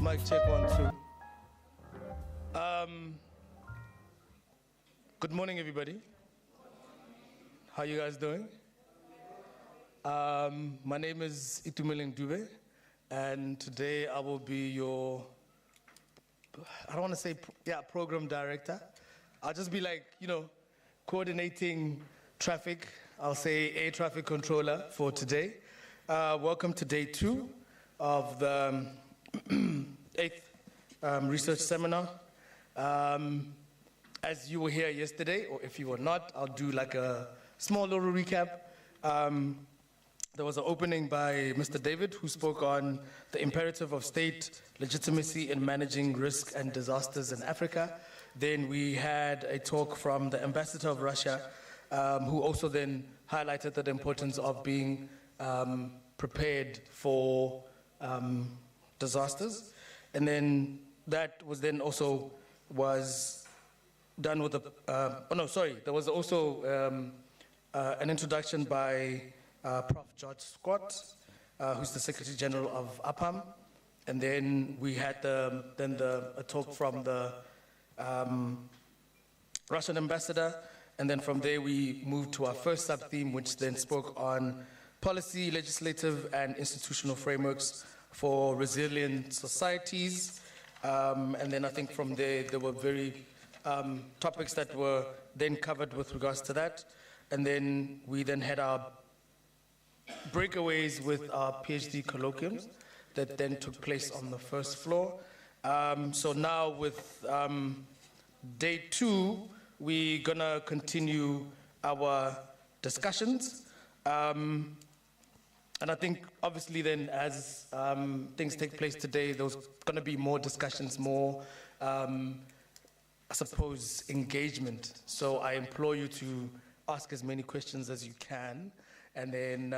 Mic check 1, 2. Good morning, everybody. How you guys doing? My name is Itumeleng Dube, and today I will be your, I don't want to say, program director. I'll just be like, coordinating traffic. I'll say air traffic controller for today. Welcome to day 2 of the 8th research seminar. As you were here yesterday, or if you were not, I'll do like a small little recap. There was an opening by Mr. David, who spoke on the imperative of state legitimacy in managing risk and disasters in Africa. Then we had a talk from the ambassador of Russia, who also then highlighted the importance of being prepared for disasters. And then that was then also done with there was also an introduction by Prof. George Scott, who's the Secretary General of APAM. And then we had a talk from the Russian ambassador. And then from there we moved to our first sub-theme, which then spoke on policy, legislative, and institutional frameworks for resilient societies. And then I think from there were very topics that were then covered with regards to that. And then we then had our breakaways with our PhD colloquiums that then took place on the first floor. So now with day 2, we're gonna continue our discussions. And I think obviously then as things take place today, there's gonna be more discussions, more, I suppose, engagement. So I implore you to ask as many questions as you can, and then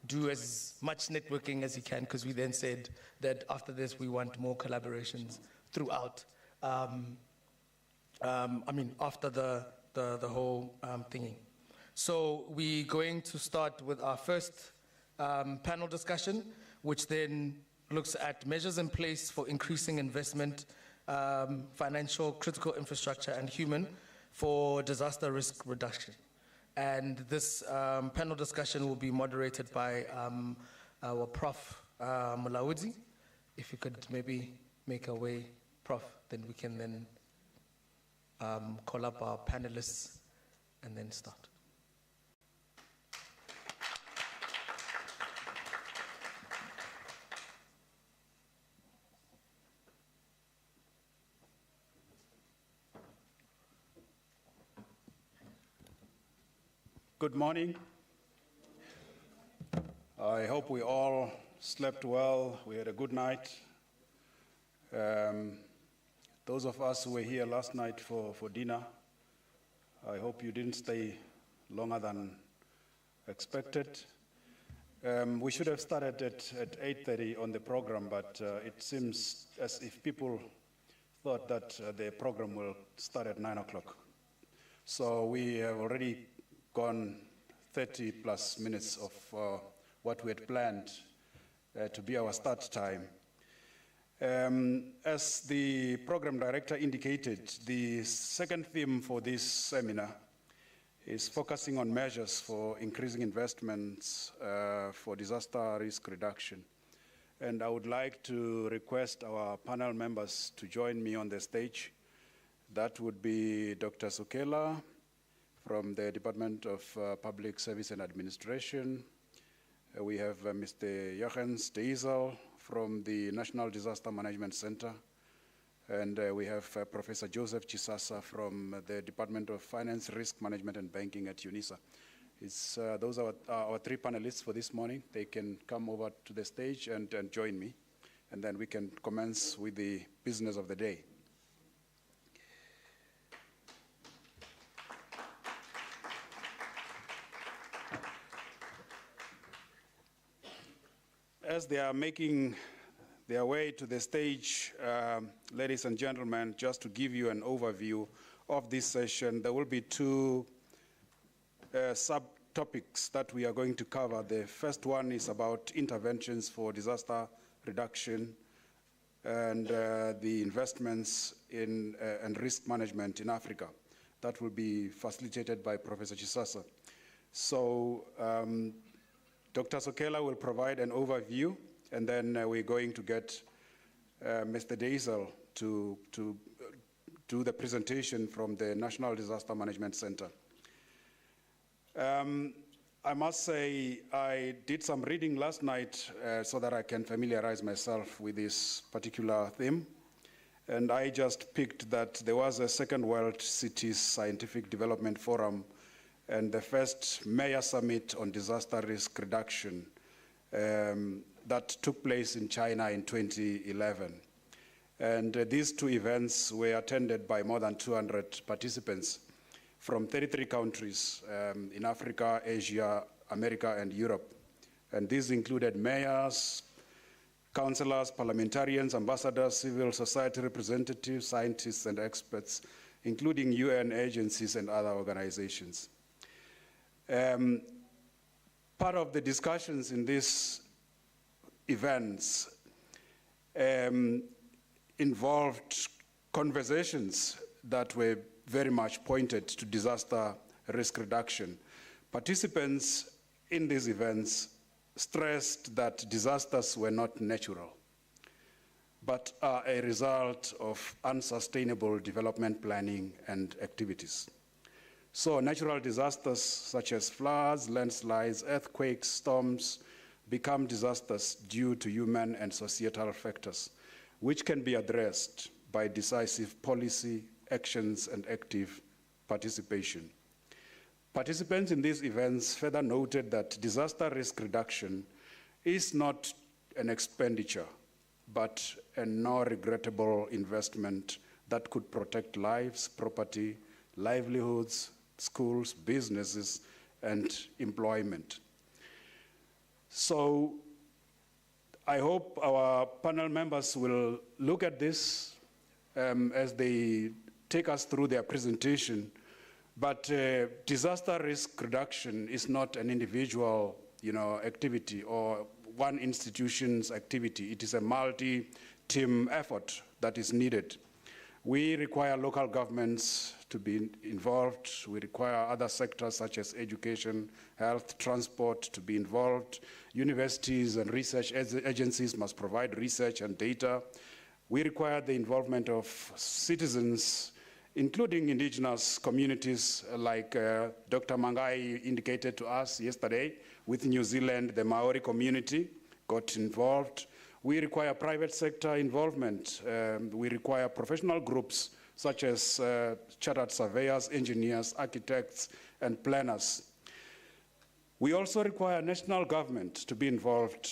do as much networking as you can, because we then said that after this we want more collaborations throughout. After the whole thingy. So we're going to start with our first panel discussion, which then looks at measures in place for increasing investment, financial, critical infrastructure, and human for disaster risk reduction. And this panel discussion will be moderated by our Prof. Mulaudzi. If you could maybe make a way, Prof, then we can then call up our panelists and then start. Good morning. I hope we all slept well. We had a good night. Those of us who were here last night for dinner, I hope you didn't stay longer than expected. We should have started at 8:30 on the program, but it seems as if people thought that the program will start at 9 o'clock. So we have already gone 30 plus minutes of what we had planned to be our start time. As the program director indicated, the second theme for this seminar is focusing on measures for increasing investments for disaster risk reduction. And I would like to request our panel members to join me on the stage. That would be Dr. Sukela from the Department of Public Service and Administration. We have Mr. Jochens Deisel from the National Disaster Management Center. And we have Professor Joseph Chisasa from the Department of Finance, Risk Management and Banking at UNISA. Those are our 3 panelists for this morning. They can come over to the stage and join me. And then we can commence with the business of the day. As they are making their way to the stage, ladies and gentlemen, just to give you an overview of this session, there will be 2 subtopics that we are going to cover. The first one is about interventions for disaster reduction. and the investments in and risk management in Africa. That will be facilitated by Professor Chisasa. So Dr. Sokela will provide an overview, and then we're going to get Mr. Deisel to do the presentation from the National Disaster Management Center. I must say I did some reading last night so that I can familiarize myself with this particular theme. And I just picked that there was a Second World Cities Scientific Development Forum and the first Mayor Summit on Disaster Risk Reduction that took place in China in 2011. And these two events were attended by more than 200 participants from 33 countries in Africa, Asia, America, and Europe. And these included mayors, councillors, parliamentarians, ambassadors, civil society representatives, scientists, and experts, including UN agencies and other organizations. Part of the discussions in these events involved conversations that were very much pointed to disaster risk reduction. Participants in these events stressed that disasters were not natural, but are a result of unsustainable development planning and activities. So natural disasters such as floods, landslides, earthquakes, storms become disasters due to human and societal factors, which can be addressed by decisive policy, actions, and active participation. Participants in these events further noted that disaster risk reduction is not an expenditure, but a no-regrettable investment that could protect lives, property, livelihoods, schools, businesses, and employment. So I hope our panel members will look at this as they take us through their presentation. But disaster risk reduction is not an individual, activity or one institution's activity. It is a multi-team effort that is needed. We require local governments to be involved. We require other sectors such as education, health, transport to be involved. Universities and research agencies must provide research and data. We require the involvement of citizens, including indigenous communities like Dr. Mangai indicated to us yesterday. With New Zealand, the Maori community got involved. We require private sector involvement. We require professional groups such as chartered surveyors, engineers, architects, and planners. We also require national government to be involved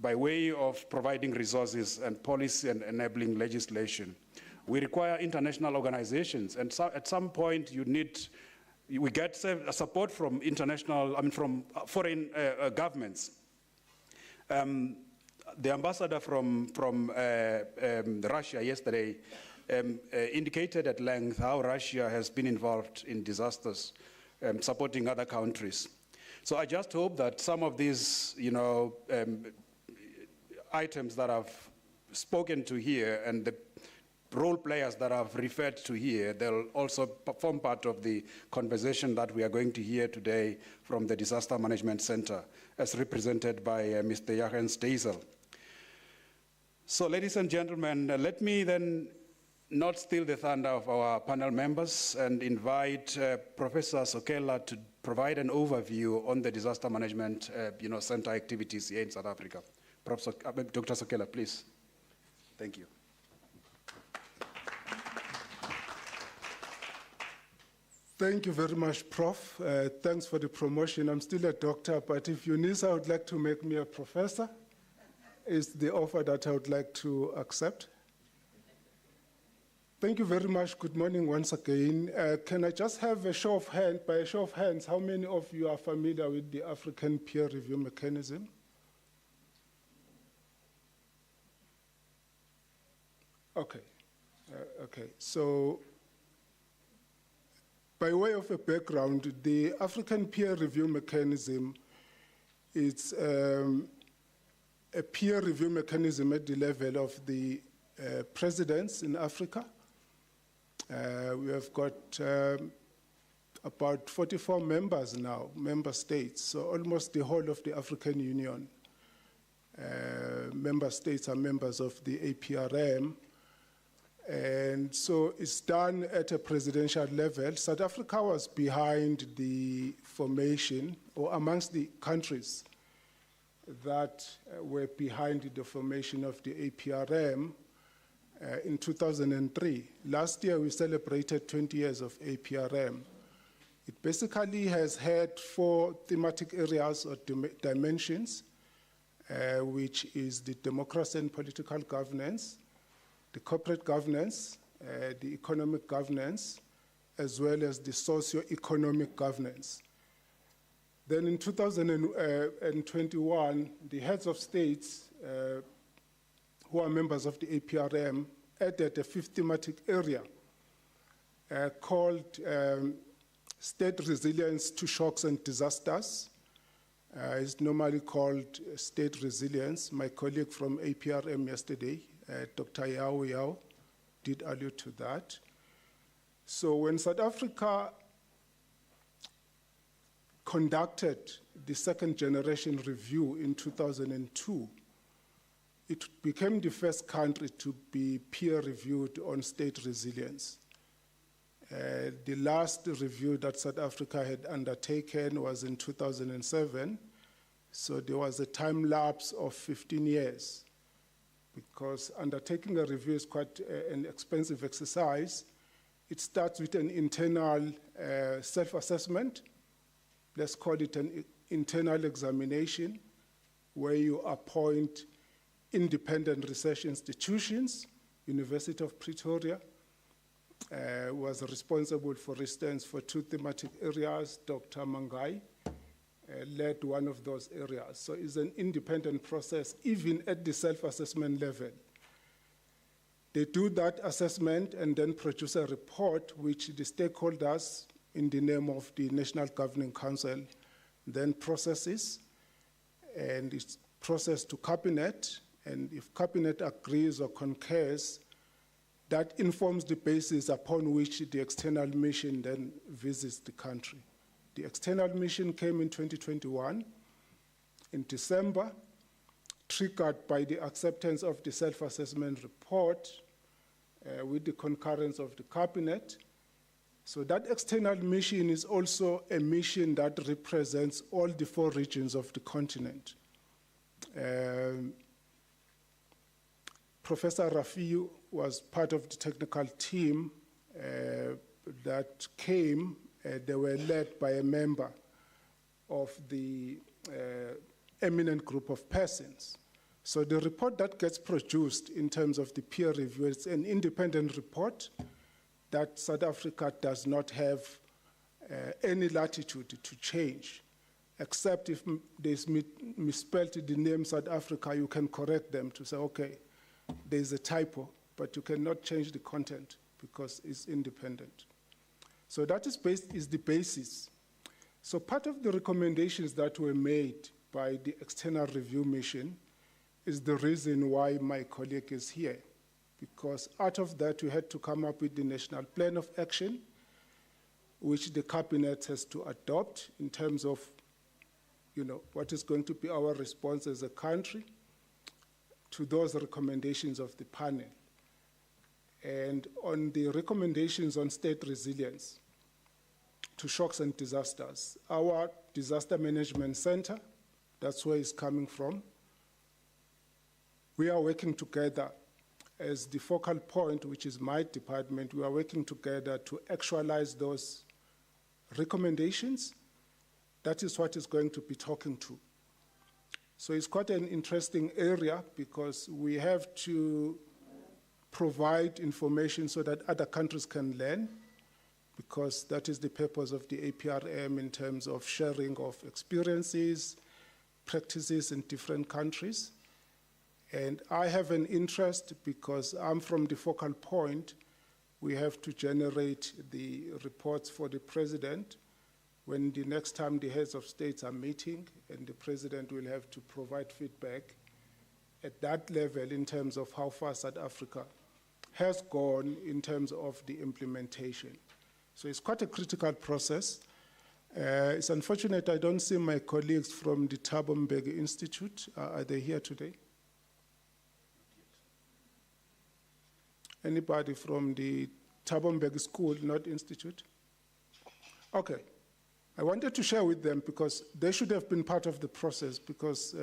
by way of providing resources and policy and enabling legislation. We require international organizations, and so at some point we get support from from foreign governments. The ambassador from Russia yesterday indicated at length how Russia has been involved in disasters, supporting other countries. So I just hope that some of these, items that I've spoken to here and the role players that I've referred to here, they'll also form part of the conversation that we are going to hear today from the Disaster Management Center, as represented by Mr. Jens Deisel. So, ladies and gentlemen, let me then not steal the thunder of our panel members and invite Professor Sokela to provide an overview on the Disaster Management Center activities here in South Africa. Dr. Sokela, please. Thank you. Thank you very much, Prof. Thanks for the promotion. I'm still a doctor, but if UNISA would like to make me a professor, is the offer that I would like to accept. Thank you very much. Good morning once again. Can I just have a show of hands? By a show of hands, how many of you are familiar with the African peer review mechanism? Okay. So, by way of a background, the African peer review mechanism is a peer review mechanism at the level of the presidents in Africa. We have got about 44 members now, member states, so almost the whole of the African Union. Member states are members of the APRM, and so it's done at a presidential level. South Africa was behind the formation, or amongst the countries that were behind the formation of the APRM in 2003. Last year, we celebrated 20 years of APRM. It basically has had 4 thematic areas or dimensions, which is the democracy and political governance, the corporate governance, the economic governance, as well as the socio-economic governance. Then in 2021, the heads of states who are members of the APRM added a 5th thematic area called State Resilience to Shocks and Disasters. It's normally called State Resilience. My colleague from APRM yesterday, Dr. Yao, did allude to that. So when South Africa conducted the 2nd generation review in 2002, it became the first country to be peer-reviewed on state resilience. The last review that South Africa had undertaken was in 2007, so there was a time lapse of 15 years, because undertaking a review is quite an expensive exercise. It starts with an internal self-assessment. Let's call it an internal examination, where you appoint independent research institutions. University of Pretoria was responsible, for instance, for 2 thematic areas. Dr. Mangai led one of those areas. So it's an independent process, even at the self-assessment level. They do that assessment and then produce a report, which the stakeholders, in the name of the National Governing Council, then processes, and it's processed to Cabinet, and if Cabinet agrees or concurs, that informs the basis upon which the external mission then visits the country. The external mission came in 2021, in December, triggered by the acceptance of the self-assessment report with the concurrence of the Cabinet. So that external mission is also a mission that represents all the 4 regions of the continent. Professor Rafiu was part of the technical team that came. They were led by a member of the eminent group of persons. So the report that gets produced in terms of the peer review is an independent report that South Africa does not have any latitude to change, except if they misspelled the name South Africa, you can correct them to say, okay, there's a typo, but you cannot change the content because it's independent. So that is the basis. So part of the recommendations that were made by the external review mission is the reason why my colleague is here, because out of that we had to come up with the National Plan of Action, which the Cabinet has to adopt in terms of, what is going to be our response as a country to those recommendations of the panel. And on the recommendations on state resilience to shocks and disasters, our Disaster Management Center, that's where it's coming from, we are working together as the focal point, which is my department. We are working together to actualize those recommendations. That is what it's going to be talking to. So it's quite an interesting area because we have to provide information so that other countries can learn, because that is the purpose of the APRM in terms of sharing of experiences, practices in different countries. And I have an interest because I'm from the focal point. We have to generate the reports for the president when the next time the heads of states are meeting, and the president will have to provide feedback at that level in terms of how far South Africa has gone in terms of the implementation. So it's quite a critical process. It's unfortunate I don't see my colleagues from the Thabo Mbeki Institute. Are they here today? Anybody from the Thabo Mbeki School, not Institute? Okay. I wanted to share with them because they should have been part of the process because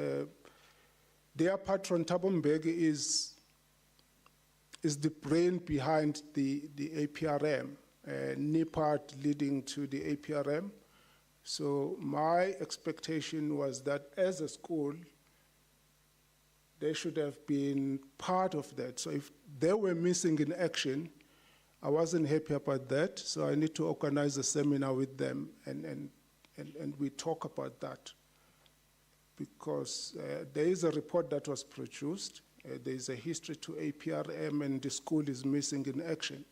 their patron, Thabo Mbeki, is the brain behind the APRM, NIPART leading to the APRM. So my expectation was that as a school, they should have been part of that. So if they were missing in action, I wasn't happy about that. So I need to organize a seminar with them and we talk about that. Because there is a report that was produced. There is a history to APRM and the school is missing in action.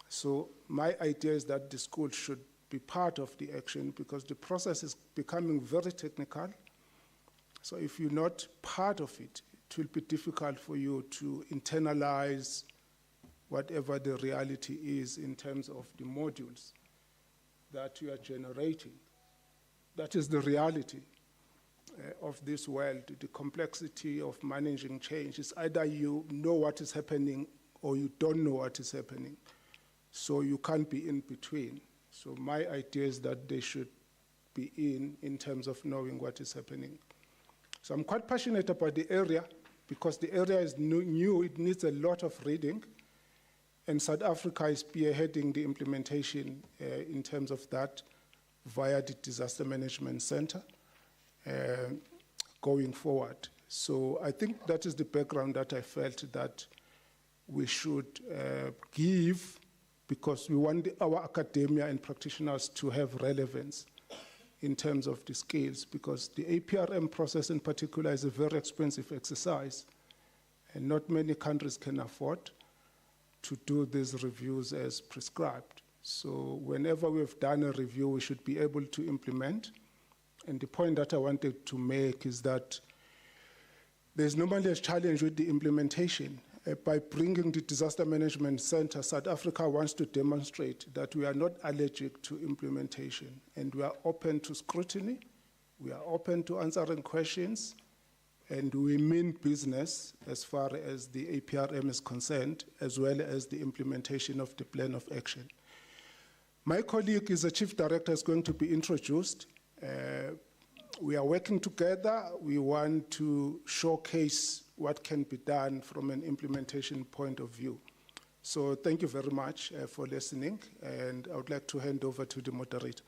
So my idea is that the school should be part of the action because the process is becoming very technical. So if you're not part of it, it will be difficult for you to internalize whatever the reality is in terms of the modules that you are generating. That is the reality of this world, the complexity of managing change. It's either you know what is happening or you don't know what is happening. So you can't be in between. So my idea is that they should be in terms of knowing what is happening. So I'm quite passionate about the area because the area is new, it needs a lot of reading, and South Africa is spearheading the implementation in terms of that via the Disaster Management Center going forward. So I think that is the background that I felt that we should give because we want our academia and practitioners to have relevance in terms of the skills, because the APRM process in particular is a very expensive exercise, and not many countries can afford to do these reviews as prescribed. So whenever we've done a review, we should be able to implement. And the point that I wanted to make is that there's normally a challenge with the implementation. By bringing the Disaster Management Center, South Africa wants to demonstrate that we are not allergic to implementation, and we are open to scrutiny, we are open to answering questions, and we mean business as far as the APRM is concerned, as well as the implementation of the plan of action. My colleague is a chief director, is going to be introduced. We are working together. We want to showcase what can be done from an implementation point of view. So thank you very much for listening, and I would like to hand over to the moderator.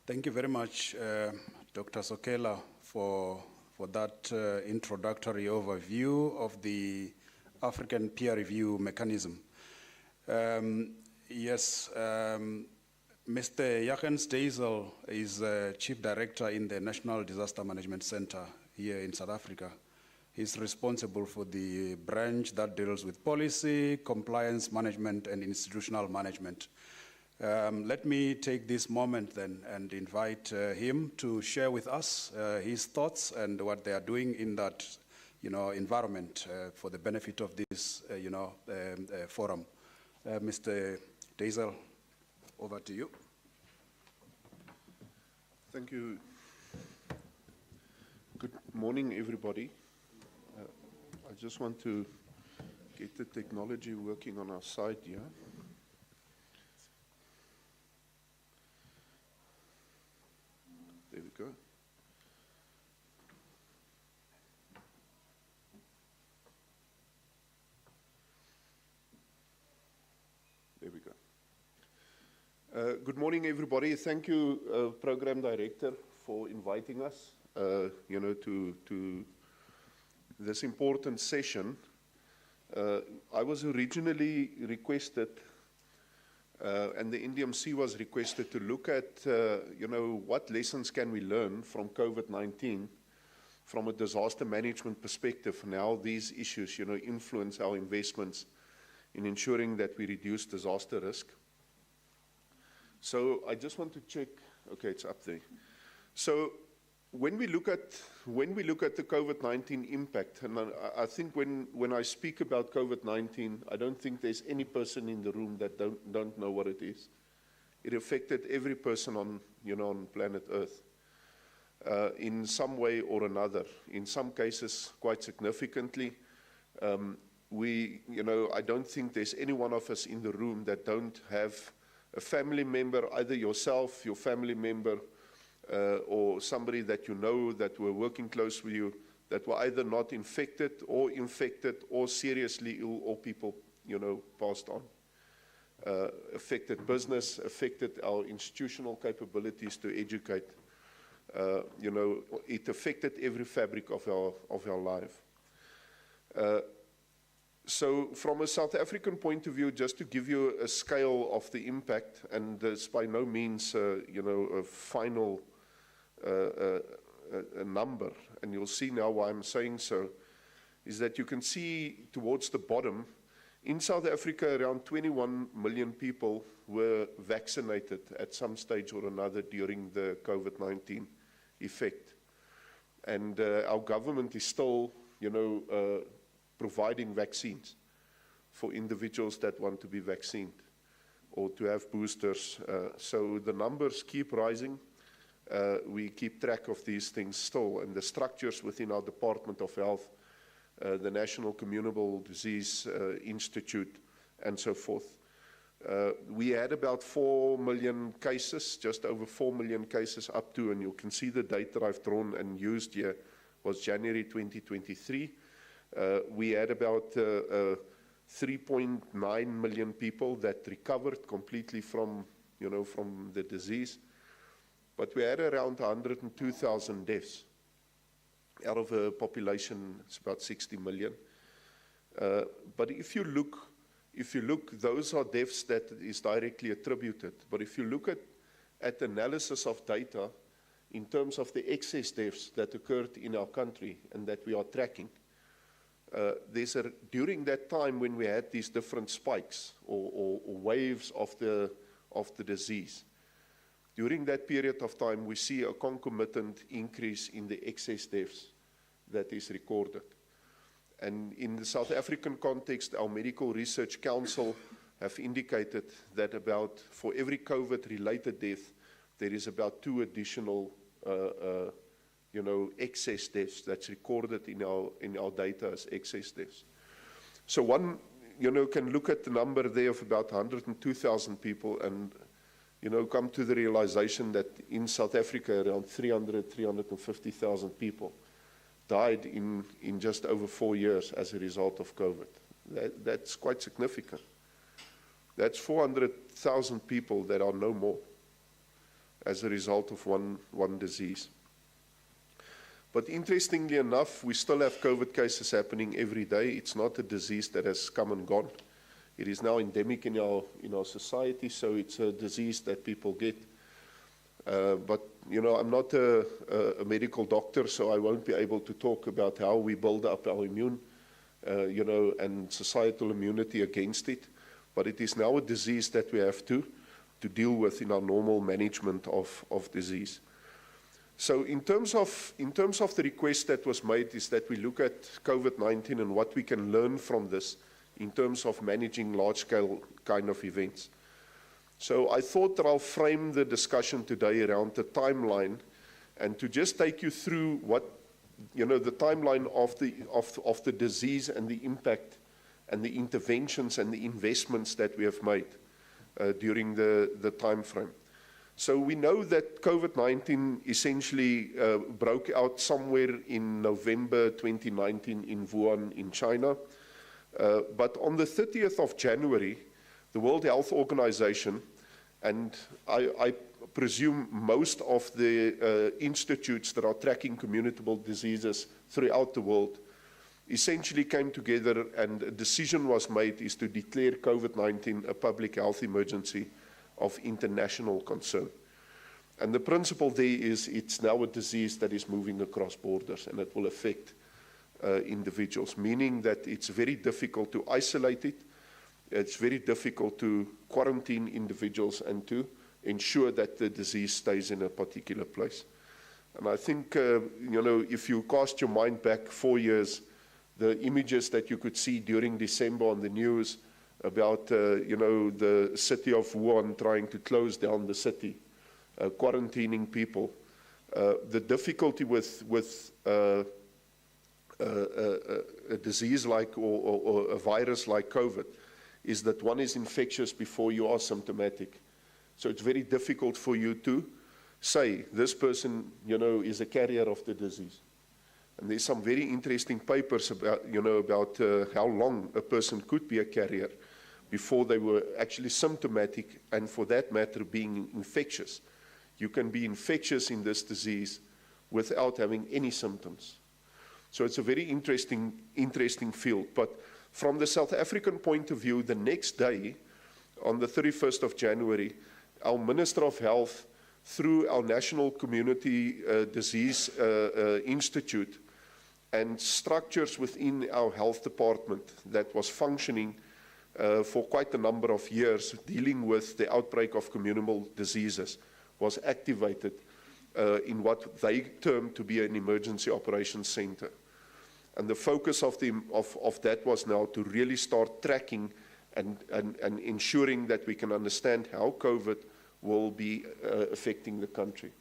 Thank you very much, Dr. Sokela, for that introductory overview of the African peer review mechanism. Yes, Mr. Jachens Deisel is Chief Director in the National Disaster Management Center here in South Africa. He's responsible for the branch that deals with policy, compliance management, and institutional management. Let me take this moment then and invite him to share with us his thoughts and what they are doing in that environment for the benefit of this forum. Mr. Deisel, over to you. Thank you. Good morning, everybody. I just want to get the technology working on our side here. There we go. There we go. Good morning, everybody. Thank you, Program Director, for inviting us, to this important session. I was originally requested, and the NDMC was requested to look at, what lessons can we learn from COVID-19 from a disaster management perspective, and how these issues, influence our investments in ensuring that we reduce disaster risk. So I just want to check Okay, it's up there. So when we look at the COVID-19 impact, and I think when I speak about COVID-19, I don't think there's any person in the room that don't know what it is. It affected every person on planet Earth in some way or another. In some cases, quite significantly. I don't think there's any one of us in the room that don't have a family member, either yourself, your family member, or somebody that you know that were working close with you, that were either not infected or seriously ill, or people, passed on. Affected business, affected our institutional capabilities to educate. It affected every fabric of our life. So from a South African point of view, just to give you a scale of the impact, and it's by no means, a final a number, and you'll see now why I'm saying so, is that you can see towards the bottom, in South Africa, around 21 million people were vaccinated at some stage or another during the COVID-19 effect. And our government is still, providing vaccines for individuals that want to be vaccinated or to have boosters. So the numbers keep rising. We keep track of these things still, and the structures within our Department of Health, the National Communicable Disease Institute, and so forth. We had about 4 million cases, just over 4 million cases up to, and you can see the data I've drawn and used here was January 2023. We had about 3.9 million people that recovered completely from the disease. But we had around 102,000 deaths out of a population, it's about 60 million. But if you look, those are deaths that is directly attributed. But if you look at analysis of data in terms of the excess deaths that occurred in our country and that we are tracking, during that time when we had these different spikes or waves of the disease, during that period of time, we see a concomitant increase in the excess deaths that is recorded. And in the South African context, our Medical Research Council have indicated that for every COVID-related death, there is about 2 additional excess deaths that's recorded in our data as excess deaths. So one, can look at the number there of about 102,000 people and, come to the realization that in South Africa, around 350,000 people died in just over 4 years as a result of COVID. That's quite significant. That's 400,000 people that are no more as a result of one disease. But interestingly enough, we still have COVID cases happening every day. It's not a disease that has come and gone. It is now endemic in our society, so it's a disease that people get. But I'm not a medical doctor, so I won't be able to talk about how we build up our immune, and societal immunity against it. But it is now a disease that we have to deal with in our normal management of disease. So in terms of the request that was made is that we look at COVID-19 and what we can learn from this in terms of managing large-scale kind of events. So I thought that I'll frame the discussion today around the timeline and to just take you through what, the timeline of the disease and the impact and the interventions and the investments that we have made during the time frame. So we know that COVID-19 essentially broke out somewhere in November 2019 in Wuhan in China. But on the 30th of January, the World Health Organization, and I presume most of the institutes that are tracking communicable diseases throughout the world, essentially came together and a decision was made is to declare COVID-19 a public health emergency of international concern. And the principle there is it's now a disease that is moving across borders and it will affect individuals, meaning that it's very difficult to isolate it, it's very difficult to quarantine individuals and to ensure that the disease stays in a particular place. And I think, if you cast your mind back 4 years, the images that you could see during December on the news about, the city of Wuhan trying to close down the city, quarantining people, the difficulty with a disease like or a virus like COVID is that one is infectious before you are symptomatic. So it's very difficult for you to say this person, is a carrier of the disease. And there's some very interesting papers about, about how long a person could be a carrier before they were actually symptomatic, and for that matter, being infectious. You can be infectious in this disease without having any symptoms. So it's a very interesting field. But from the South African point of view, the next day, on the 31st of January, our Minister of Health, through our National Community Disease Institute and structures within our health department that was functioning for quite a number of years, dealing with the outbreak of communicable diseases, was activated in what they termed to be an emergency operations center. And the focus of that was now to really start tracking and ensuring that we can understand how COVID will be affecting the country.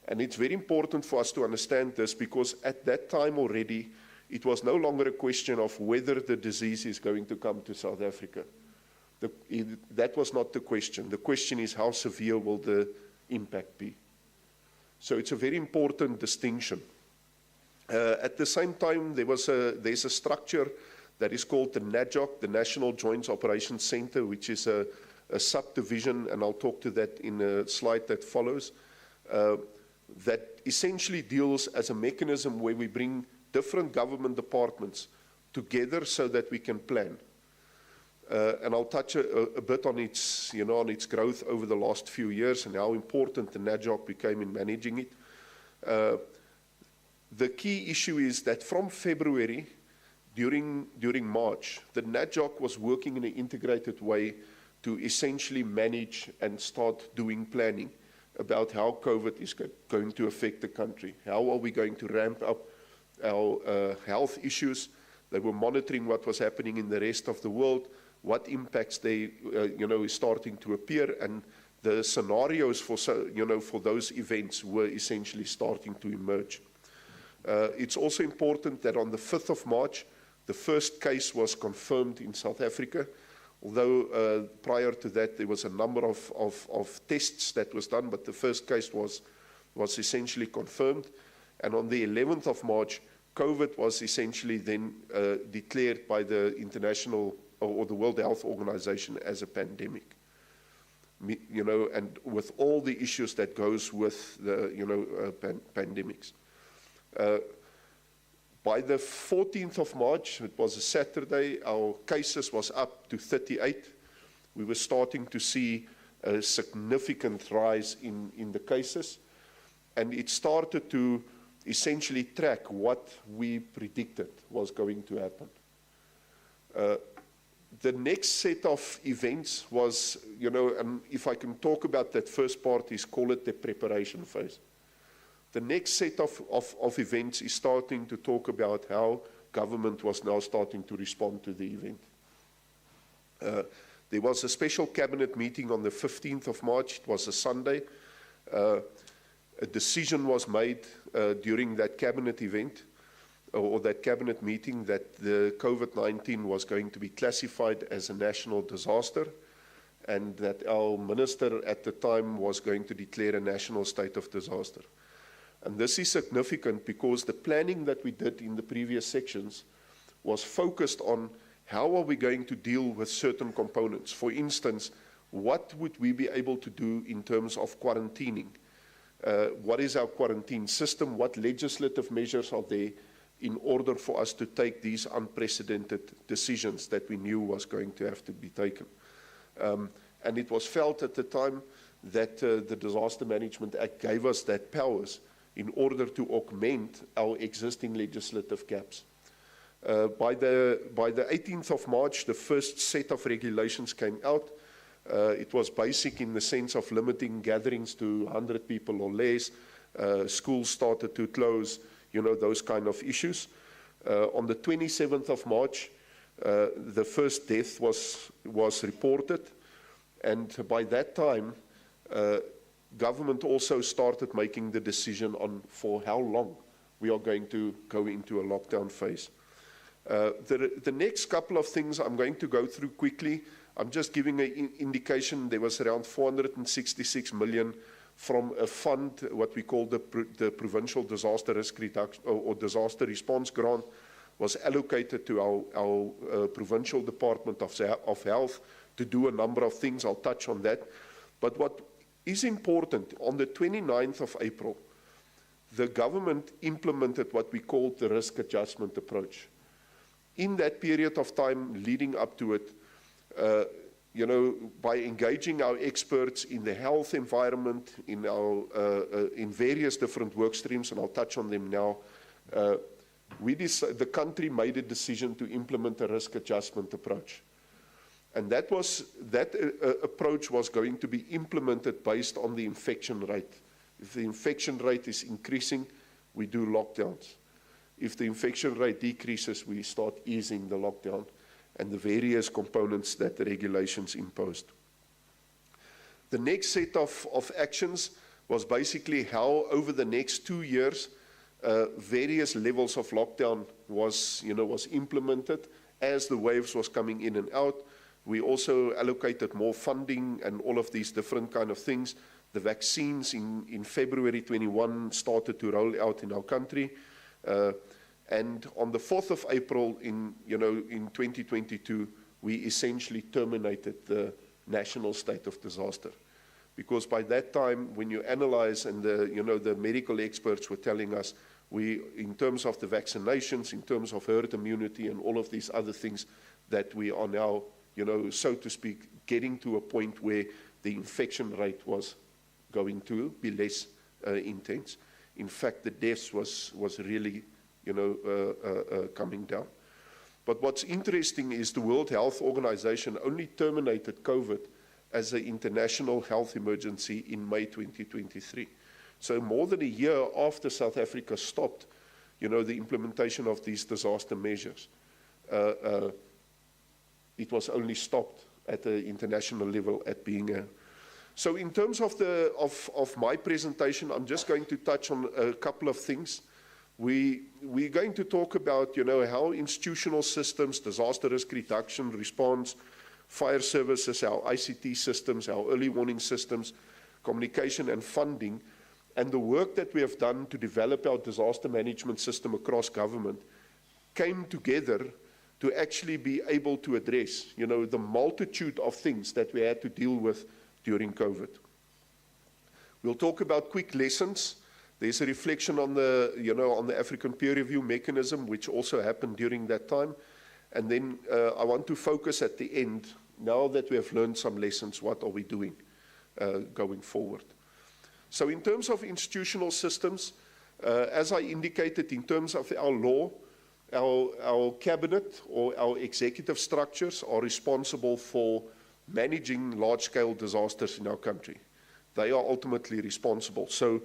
And it's very important for us to understand this, because at that time already, it was no longer a question of whether the disease is going to come to South Africa. That was not the question. The question is, how severe will the impact be? So it's a very important distinction. At the same time, there's a structure that is called the NAJOC, the National Joint Operations Center, which is a subdivision, and I'll talk to that in a slide that follows, that essentially deals as a mechanism where we bring different government departments together so that we can plan. And I'll touch a bit on its, on its growth over the last few years and how important the NAJOC became in managing it. The key issue is that from February, during March, the NAJOC was working in an integrated way to essentially manage and start doing planning about how COVID is going to affect the country. How are we going to ramp up our health issues? They were monitoring what was happening in the rest of the world, what impacts they, is starting to appear, and the scenarios for those events were essentially starting to emerge. It's also important that on the 5th of March, the first case was confirmed in South Africa, although prior to that there was a number of tests that was done, but the first case was essentially confirmed. And on the 11th of March, COVID was essentially then declared by the international or the World Health Organization as a pandemic. And with all the issues that goes with the, pandemics. By the 14th of March, it was a Saturday, our cases was up to 38. We were starting to see a significant rise in the cases, and it started to essentially track what we predicted was going to happen. The next set of events was, and if I can talk about that first part, is call it the preparation phase. The next set of events is starting to talk about how government was now starting to respond to the event. There was a special cabinet meeting on the 15th of March. It was a Sunday. A decision was made during that cabinet event or that cabinet meeting that the COVID-19 was going to be classified as a national disaster, and that our minister at the time was going to declare a national state of disaster. And this is significant because the planning that we did in the previous sections was focused on how are we going to deal with certain components. For instance, what would we be able to do in terms of quarantining? What is our quarantine system? What legislative measures are there in order for us to take these unprecedented decisions that we knew was going to have to be taken? And it was felt at the time that the Disaster Management Act gave us that powers in order to augment our existing legislative gaps. By the 18th of March, the first set of regulations came out. It was basic in the sense of limiting gatherings to 100 people or less. Schools started to close, those kind of issues. On the 27th of March, the first death was reported, and by that time, government also started making the decision on for how long we are going to go into a lockdown phase. The next couple of things I'm going to go through quickly. I'm just giving an indication. There was around 466 million from a fund, what we call the Provincial Disaster Risk Reduction or Disaster Response Grant, was allocated to our Provincial Department of Health to do a number of things. I'll touch on that. But what is important, on the 29th of April, the government implemented what we call the risk adjustment approach. In that period of time leading up to it, by engaging our experts in the health environment, in various different work streams, and I'll touch on them now, the country made a decision to implement a risk adjustment approach. And that approach was going to be implemented based on the infection rate. If the infection rate is increasing, we do lockdowns. If the infection rate decreases, we start easing the lockdown and the various components that the regulations imposed. The next set of actions was basically how over the next 2 years, various levels of lockdown was implemented as the waves was coming in and out. We also allocated more funding and all of these different kind of things. The vaccines in February 21 started to roll out in our country. And on the 4th of April in 2022, we essentially terminated the national state of disaster. Because by that time, when you analyze, and the medical experts were telling us, in terms of the vaccinations, in terms of herd immunity and all of these other things, that we are now, so to speak, getting to a point where the infection rate was going to be less intense. In fact, the deaths was really, coming down. But what's interesting is the World Health Organization only terminated COVID as an international health emergency in May 2023. So more than a year after South Africa stopped, the implementation of these disaster measures, it was only stopped at the international level at being a. So in terms of my presentation, I'm just going to touch on a couple of things. We're going to talk about, how institutional systems, disaster risk reduction, response, fire services, our ICT systems, our early warning systems, communication and funding, and the work that we have done to develop our disaster management system across government came together to actually be able to address, the multitude of things that we had to deal with during COVID. We'll talk about quick lessons. There's a reflection on the African peer review mechanism, which also happened during that time. And then I want to focus at the end, now that we have learned some lessons, what are we doing going forward? So in terms of institutional systems, as I indicated, in terms of our law, our cabinet or our executive structures are responsible for managing large-scale disasters in our country. They are ultimately responsible. So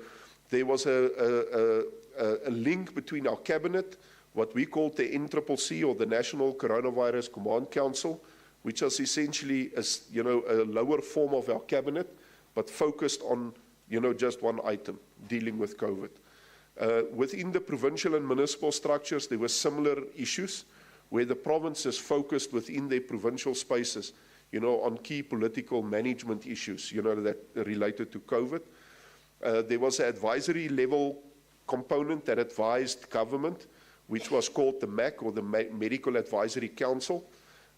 there was a link between our cabinet, what we call the NCCC, or the National Coronavirus Command Council, which is essentially a lower form of our cabinet, but focused on just one item, dealing with COVID. Within the provincial and municipal structures, there were similar issues where the provinces focused within their provincial spaces, on key political management issues, that related to COVID. There was an advisory level component that advised government, which was called the MAC, or the Medical Advisory Council.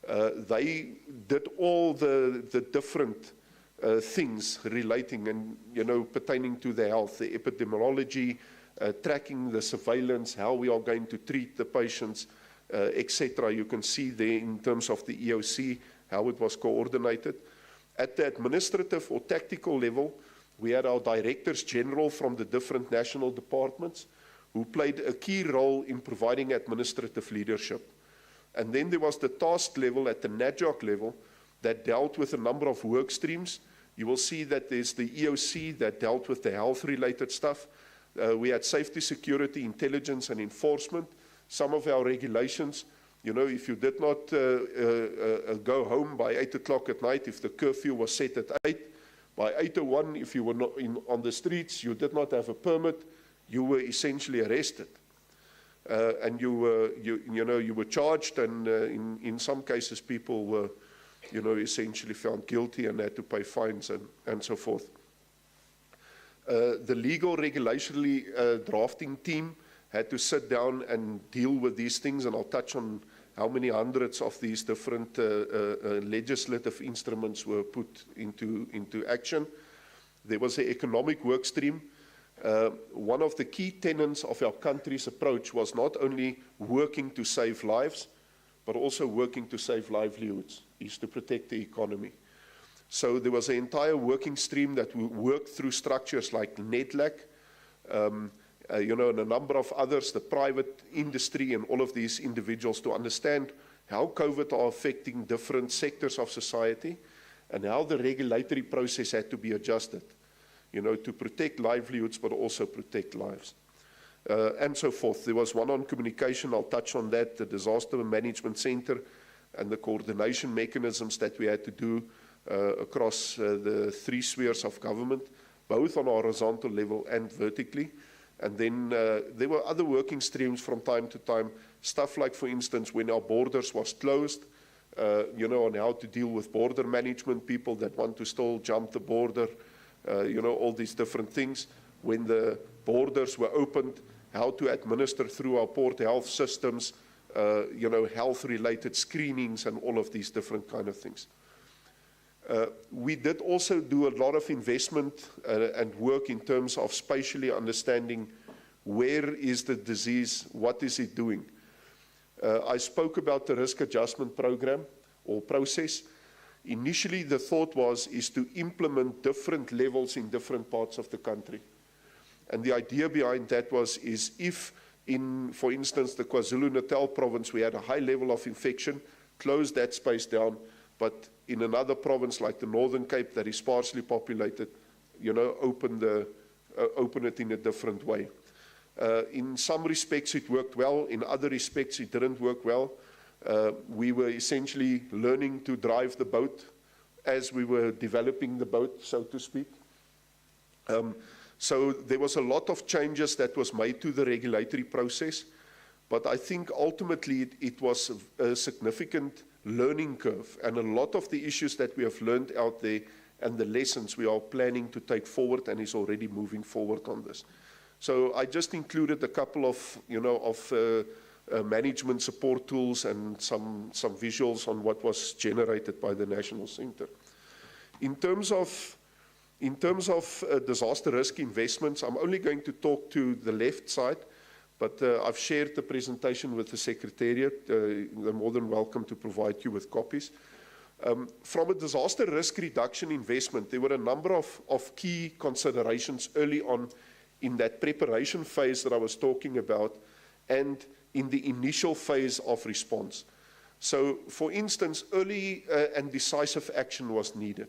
They did all the different things relating and, pertaining to the health, the epidemiology, tracking the surveillance, how we are going to treat the patients, etc. You can see there in terms of the EOC, how it was coordinated. At the administrative or tactical level, we had our directors general from the different national departments who played a key role in providing administrative leadership. And then there was the task level at the NAJOC level that dealt with a number of work streams. You will see that there's the EOC that dealt with the health-related stuff. We had safety, security, intelligence, and enforcement. Some of our regulations, you know, if you did not go home by 8 o'clock at night, if the curfew was set at 8, by 8:01, if you were not on the streets, you did not have a permit, you were essentially arrested. And you were charged, and in some cases people were, you know, essentially found guilty and had to pay fines and so forth. The legal regulatory drafting team had to sit down and deal with these things, and I'll touch on how many hundreds of these different legislative instruments were put into action. There was an economic work stream. One of the key tenets of our country's approach was not only working to save lives, but also working to save livelihoods, is to protect the economy. So there was an entire working stream that worked through structures like NEDLAC, you know, and a number of others, the private industry and all of these individuals, to understand how COVID are affecting different sectors of society and how the regulatory process had to be adjusted, you know, to protect livelihoods but also protect lives. And so forth. There was one on communication, I'll touch on that, the Disaster Management Center and the coordination mechanisms that we had to do across the 3 spheres of government, both on a horizontal level and vertically. And then there were other working streams from time to time, stuff like, for instance, when our borders was closed, you know, on how to deal with border management, people that want to still jump the border, you know, all these different things. When the borders were opened, how to administer through our port health systems, you know, health-related screenings and all of these different kind of things. We did also do a lot of investment and work in terms of spatially understanding where is the disease, what is it doing. I spoke about the risk adjustment program or process. Initially, the thought is to implement different levels in different parts of the country. And the idea behind that is if in, for instance, the KwaZulu-Natal province, we had a high level of infection, close that space down, but in another province like the Northern Cape that is sparsely populated, you know, open it in a different way. In some respects it worked well, in other respects it didn't work well. We were essentially learning to drive the boat as we were developing the boat, so to speak. So there was a lot of changes that was made to the regulatory process, but I think ultimately it was a significant learning curve, and a lot of the issues that we have learned out there and the lessons we are planning to take forward and is already moving forward on this. So I just included a couple of, you know, of management support tools and some visuals on what was generated by the National Center. In terms of disaster risk investments, I'm only going to talk to the left side, but I've shared the presentation with the Secretariat. They're more than welcome to provide you with copies. From a disaster risk reduction investment, there were a number of key considerations early on in that preparation phase that I was talking about and in the initial phase of response. So, for instance, early and decisive action was needed.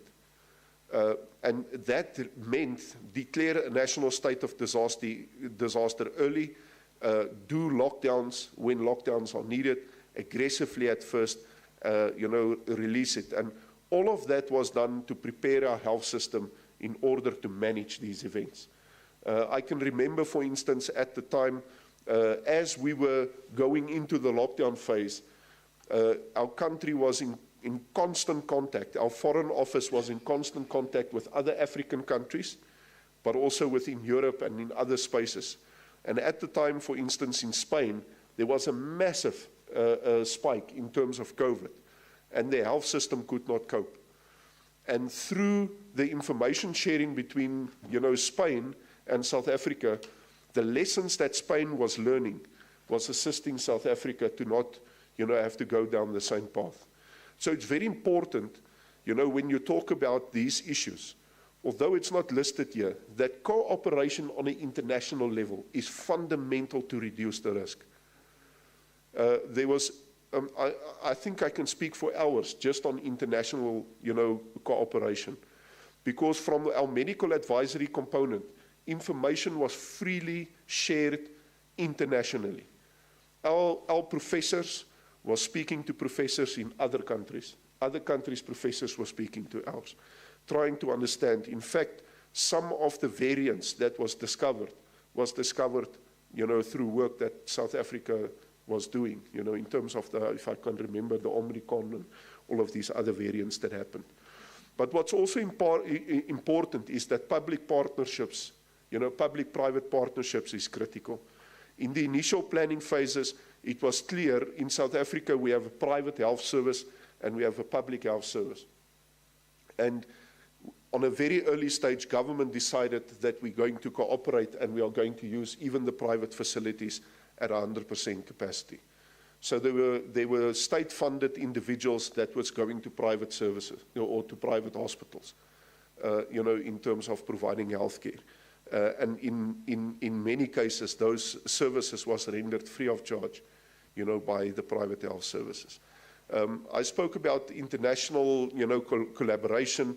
And that meant declare a national state of disaster early, do lockdowns when lockdowns are needed, aggressively at first, you know, release it. And all of that was done to prepare our health system in order to manage these events. I can remember, for instance, at the time, as we were going into the lockdown phase, our country was in constant contact. Our foreign office was in constant contact with other African countries, but also within Europe and in other spaces. And at the time, for instance, in Spain, there was a massive spike in terms of COVID, and their health system could not cope. And through the information sharing between, you know, Spain and South Africa, the lessons that Spain was learning was assisting South Africa to not, you know, have to go down the same path. So it's very important, you know, when you talk about these issues, although it's not listed here, that cooperation on an international level is fundamental to reduce the risk. There was I think I can speak for hours just on international, cooperation. Because from our medical advisory component, information was freely shared internationally. Our professors were speaking to professors in other countries. Other countries' professors were speaking to ours, trying to understand. In fact, some of the variants that was discovered, through work that South Africa was doing, in terms of if I can remember, the Omicron and all of these other variants that happened. But what's also important is that public partnerships, public-private partnerships is critical. In the initial planning phases, it was clear in South Africa we have a private health service and we have a public health service. And on a very early stage, government decided that we're going to cooperate and we are going to use even the private facilities at 100% capacity. So there were state-funded individuals that was going to private services or to private hospitals, in terms of providing healthcare. And in many cases, those services was rendered free of charge, by the private health services. I spoke about international, collaboration.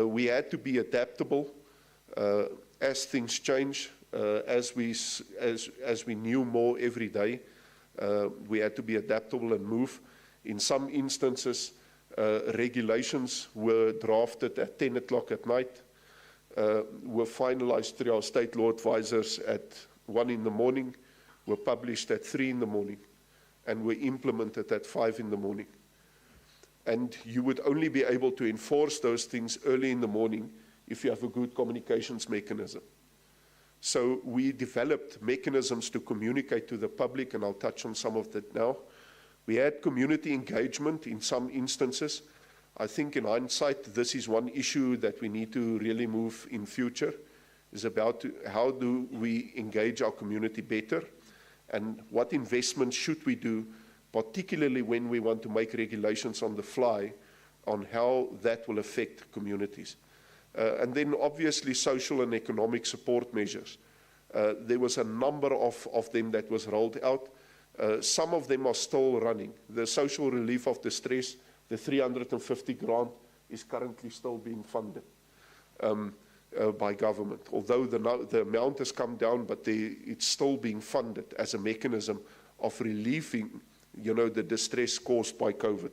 We had to be adaptable as things change, as we knew more every day. We had to be adaptable and move. In some instances, regulations were drafted at 10 o'clock at night, were finalized through our state law advisors at 1 in the morning, were published at 3 in the morning, and were implemented at 5 in the morning. And you would only be able to enforce those things early in the morning if you have a good communications mechanism. So we developed mechanisms to communicate to the public, and I'll touch on some of that now. We had community engagement in some instances. I think in hindsight, this is one issue that we need to really move in future, is about how do we engage our community better, and what investments should we do, particularly when we want to make regulations on the fly on how that will affect communities. And then obviously social and economic support measures. There was a number of them that was rolled out. Some of them are still running. The social relief of distress, the 350 grant, is currently still being funded by government. Although the amount has come down, but it's still being funded as a mechanism of relieving, the distress caused by COVID.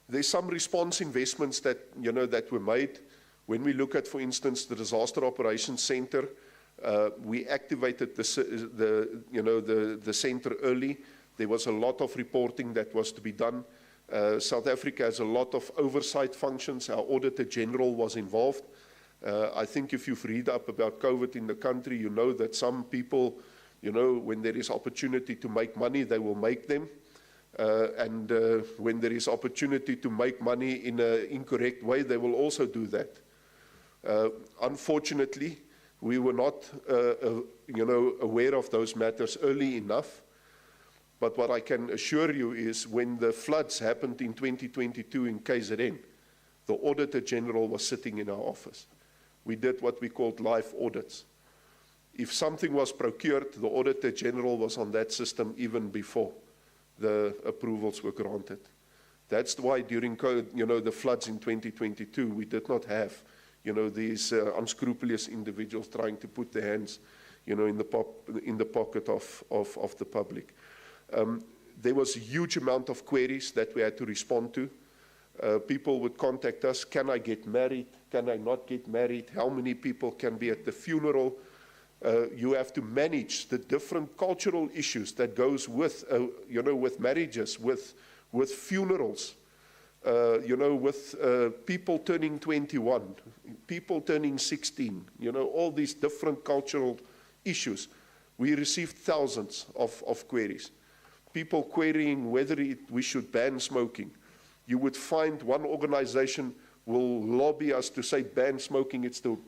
There's some response investments that, that were made. When we look at, for instance, the Disaster Operations Center, we activated the center early. There was a lot of reporting that was to be done. South Africa has a lot of oversight functions. Our Auditor General was involved. I think if you've read up about COVID in the country, you know that some people, when there is opportunity to make money, they will make them. And when there is opportunity to make money in an incorrect way, they will also do that. Unfortunately, we were not, aware of those matters early enough. But what I can assure you is when the floods happened in 2022 in KZN, the Auditor General was sitting in our office. We did what we called live audits. If something was procured, the Auditor General was on that system even before the approvals were granted. That's why during the floods in 2022, we did not have these unscrupulous individuals trying to put their hands in the pocket of the public. There was a huge amount of queries that we had to respond to. People would contact us, can I get married? Can I not get married? How many people can be at the funeral? You have to manage the different cultural issues that goes with, with marriages, with funerals, with people turning 21, people turning 16, all these different cultural issues. We received thousands of queries. People querying whether we should ban smoking. You would find one organization will lobby us to say ban smoking, it's the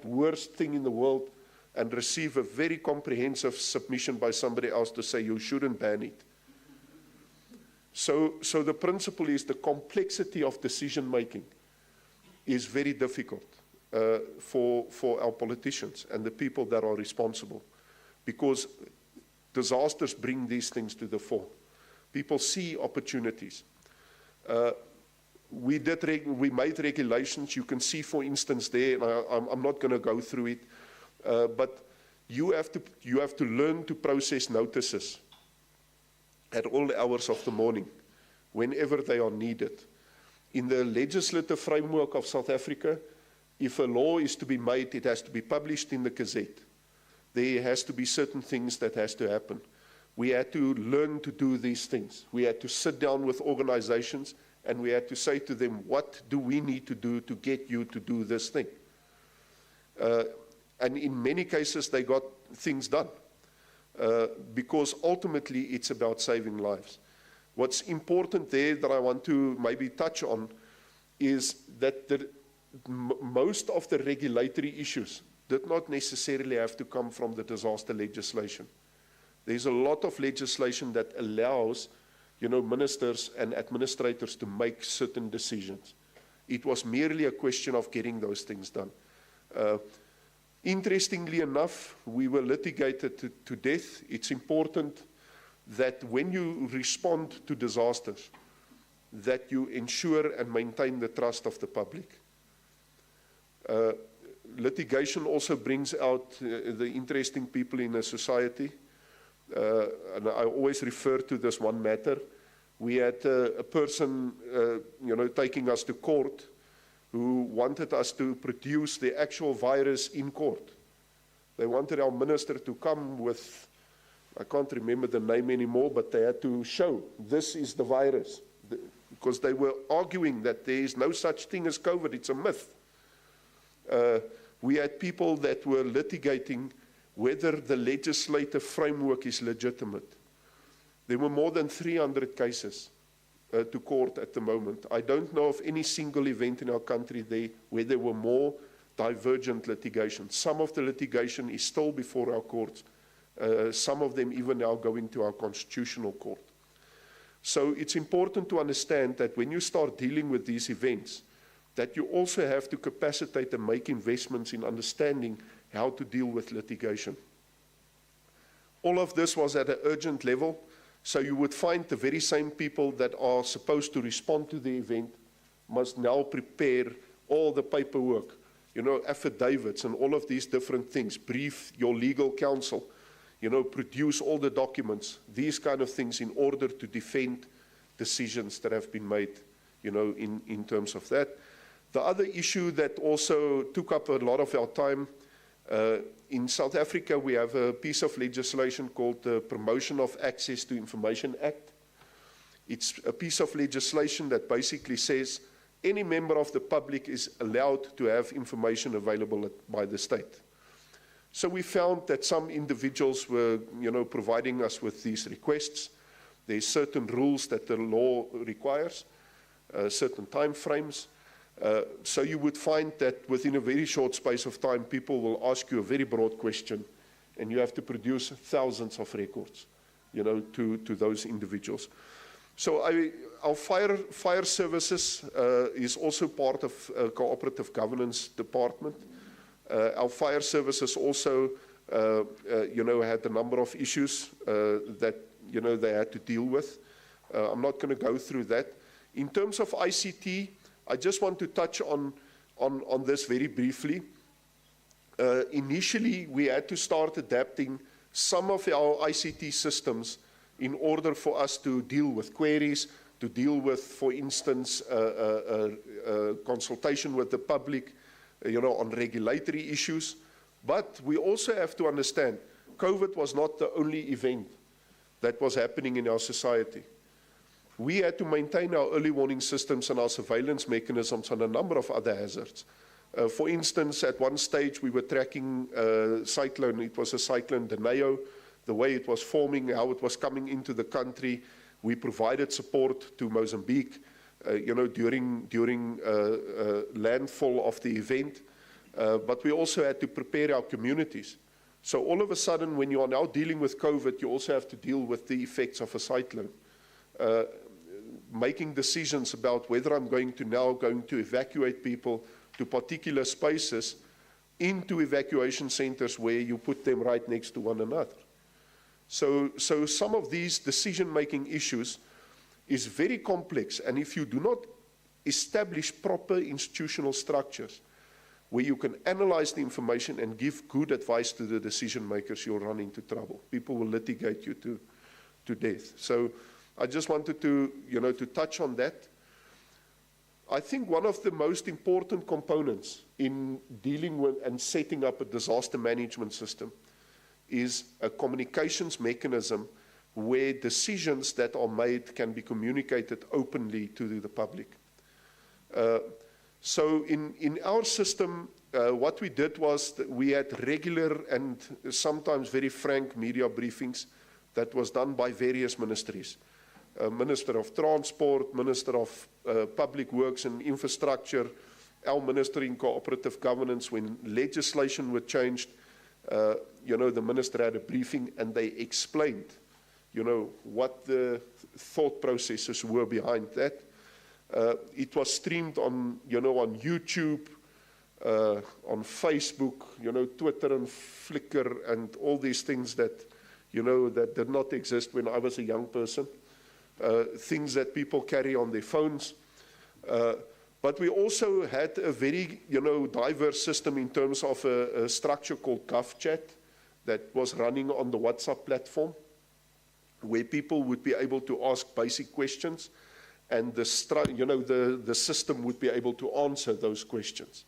worst thing in the world, and receive a very comprehensive submission by somebody else to say you shouldn't ban it. So the principle is the complexity of decision making is very difficult for our politicians and the people that are responsible, because disasters bring these things to the fore. People see opportunities. We made regulations. You can see, for instance, there, and I'm not going to go through it, but you have to learn to process notices at all hours of the morning, whenever they are needed. In the legislative framework of South Africa, if a law is to be made, it has to be published in the Gazette. There has to be certain things that has to happen. We had to learn to do these things. We had to sit down with organizations and we had to say to them, what do we need to do to get you to do this thing? And in many cases, they got things done. Because ultimately, it's about saving lives. What's important there that I want to maybe touch on is that most of the regulatory issues did not necessarily have to come from the disaster legislation. There's a lot of legislation that allows, ministers and administrators to make certain decisions. It was merely a question of getting those things done. Interestingly enough, we were litigated to death. It's important that when you respond to disasters, that you ensure and maintain the trust of the public. Litigation also brings out the interesting people in a society. And I always refer to this one matter. We had a person, taking us to court who wanted us to produce the actual virus in court. They wanted our minister to come with, I can't remember the name anymore, but they had to show this is the virus. Because they were arguing that there is no such thing as COVID, it's a myth. We had people that were litigating whether the legislative framework is legitimate. There were more than 300 cases to court at the moment. I don't know of any single event in our country where there were more divergent litigation. Some of the litigation is still before our courts. Some of them even now going to our constitutional court. So it's important to understand that when you start dealing with these events, that you also have to capacitate and make investments in understanding how to deal with litigation. All of this was at an urgent level, so you would find the very same people that are supposed to respond to the event must now prepare all the paperwork, affidavits and all of these different things, brief your legal counsel, produce all the documents, these kind of things in order to defend decisions that have been made, in terms of that. The other issue that also took up a lot of our time, in South Africa, we have a piece of legislation called the Promotion of Access to Information Act. It's a piece of legislation that basically says any member of the public is allowed to have information available by the state. So we found that some individuals were, providing us with these requests. There's certain rules that the law requires, certain time frames. So you would find that within a very short space of time, people will ask you a very broad question, and you have to produce thousands of records, to those individuals. So our fire services is also part of a cooperative governance department. Our fire services also, had a number of issues that, they had to deal with. I'm not going to go through that. In terms of ICT, I just want to touch on this very briefly. Initially, we had to start adapting some of our ICT systems in order for us to deal with queries, to deal with, for instance, consultation with the public, on regulatory issues. But we also have to understand, COVID was not the only event that was happening in our society. We had to maintain our early warning systems and our surveillance mechanisms on a number of other hazards. For instance, at one stage we were tracking cyclone. It was a cyclone Deneo, the way it was forming, how it was coming into the country. We provided support to Mozambique, during landfall of the event. But we also had to prepare our communities. So all of a sudden, when you are now dealing with COVID, you also have to deal with the effects of a cyclone. Making decisions about whether I'm going to evacuate people to particular spaces into evacuation centers where you put them right next to one another. So some of these decision-making issues is very complex, and if you do not establish proper institutional structures where you can analyze the information and give good advice to the decision makers, you'll run into trouble. People will litigate you to death. So I just wanted to, to touch on that. I think one of the most important components in dealing with and setting up a disaster management system is a communications mechanism where decisions that are made can be communicated openly to the public. So in our system, what we did was that we had regular and sometimes very frank media briefings that was done by various ministries. Minister of Transport, Minister of Public Works and Infrastructure, our Minister in Cooperative Governance. When legislation was changed, the minister had a briefing and they explained, what the thought processes were behind that. It was streamed on, on YouTube, on Facebook, Twitter and Flickr and all these things that, that did not exist when I was a young person. Things that people carry on their phones. But we also had a very, diverse system in terms of a structure called GovChat that was running on the WhatsApp platform, where people would be able to ask basic questions, and the system would be able to answer those questions.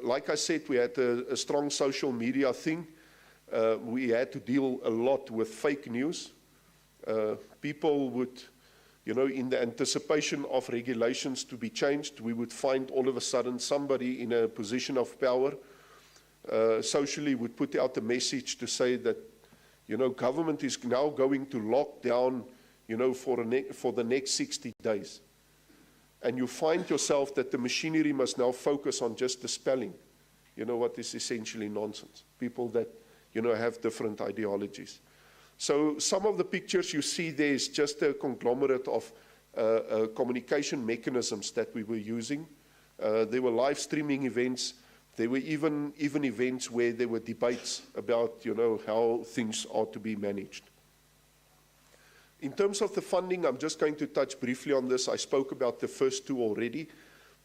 Like I said, we had a strong social media thing. We had to deal a lot with fake news. People would, in the anticipation of regulations to be changed, we would find all of a sudden somebody in a position of power socially would put out a message to say that, government is now going to lock down, for the next 60 days. And you find yourself that the machinery must now focus on just the spelling, what is essentially nonsense. People that, have different ideologies. So some of the pictures you see there is just a conglomerate of communication mechanisms that we were using. There were live streaming events. There were even events where there were debates about, how things are to be managed. In terms of the funding, I'm just going to touch briefly on this. I spoke about the first two already.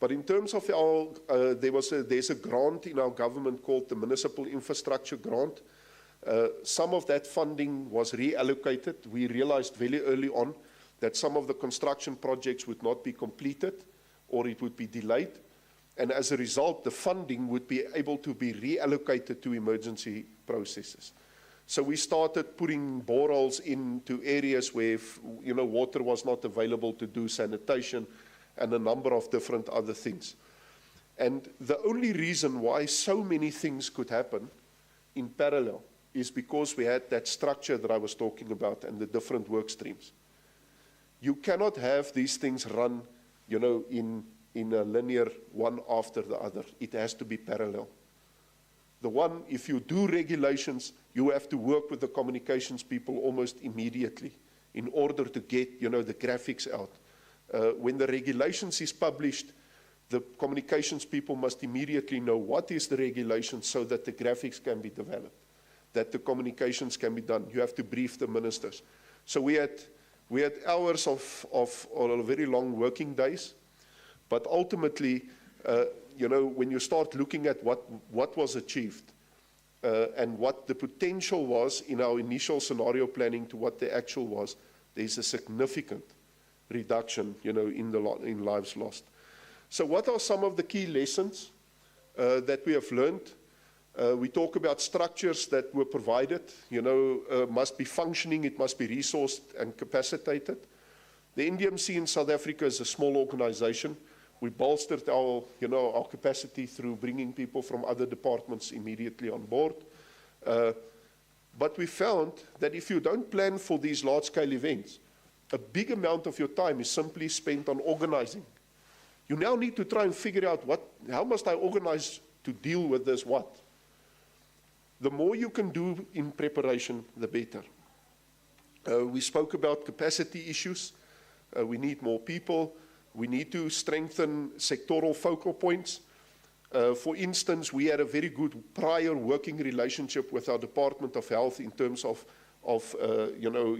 But in terms of our, there's a grant in our government called the Municipal Infrastructure Grant. Some of that funding was reallocated. We realized very early on that some of the construction projects would not be completed or it would be delayed. And as a result, the funding would be able to be reallocated to emergency processes. So we started putting boreholes into areas where, water was not available to do sanitation and a number of different other things. And the only reason why so many things could happen in parallel is because we had that structure that I was talking about and the different work streams. You cannot have these things run, in a linear one after the other. It has to be parallel. The one, if you do regulations, you have to work with the communications people almost immediately in order to get, the graphics out. When the regulations is published, the communications people must immediately know what is the regulation so that the graphics can be developed, that the communications can be done. You have to brief the ministers. So we had hours of very long working days, but ultimately, when you start looking at what was achieved and what the potential was in our initial scenario planning to what the actual was, there's a significant reduction, in lives lost. So what are some of the key lessons that we have learned? We talk about structures that were provided, must be functioning, it must be resourced and capacitated. The NDMC in South Africa is a small organization. We bolstered our capacity through bringing people from other departments immediately on board. But we found that if you don't plan for these large-scale events, a big amount of your time is simply spent on organizing. You now need to try and figure out how must I organize to deal with this what? The more you can do in preparation, the better. We spoke about capacity issues. We need more people. We need to strengthen sectoral focal points. For instance, we had a very good prior working relationship with our Department of Health in terms of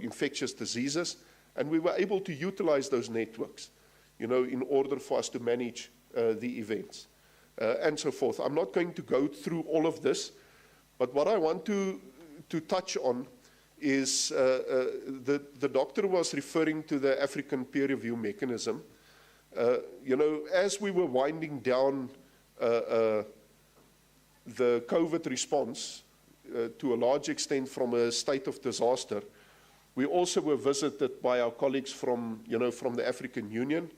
infectious diseases, and we were able to utilize those networks, in order for us to manage the events, and so forth. I'm not going to go through all of this, but what I want to touch on is the doctor was referring to the African peer review mechanism. As we were winding down the COVID response to a large extent from a state of disaster, we also were visited by our colleagues from the African Union.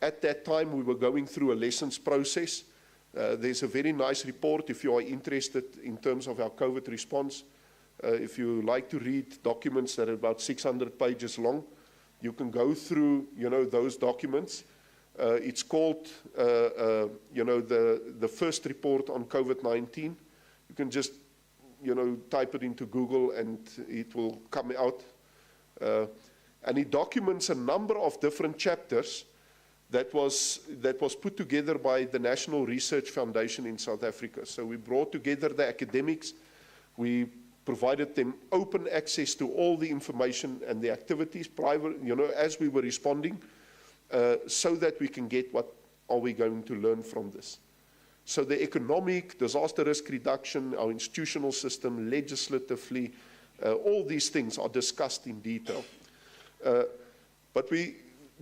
At that time, we were going through a lessons process. There's a very nice report if you are interested in terms of our COVID response. If you like to read documents that are about 600 pages long, you can go through, those documents. It's called, the first report on COVID-19. You can just, type it into Google and it will come out. And it documents a number of different chapters that was put together by the National Research Foundation in South Africa. So we brought together the academics. We provided them open access to all the information and the activities private, as we were responding, so that we can get what are we going to learn from this. So the economic, disaster risk reduction, our institutional system, legislatively, all these things are discussed in detail. But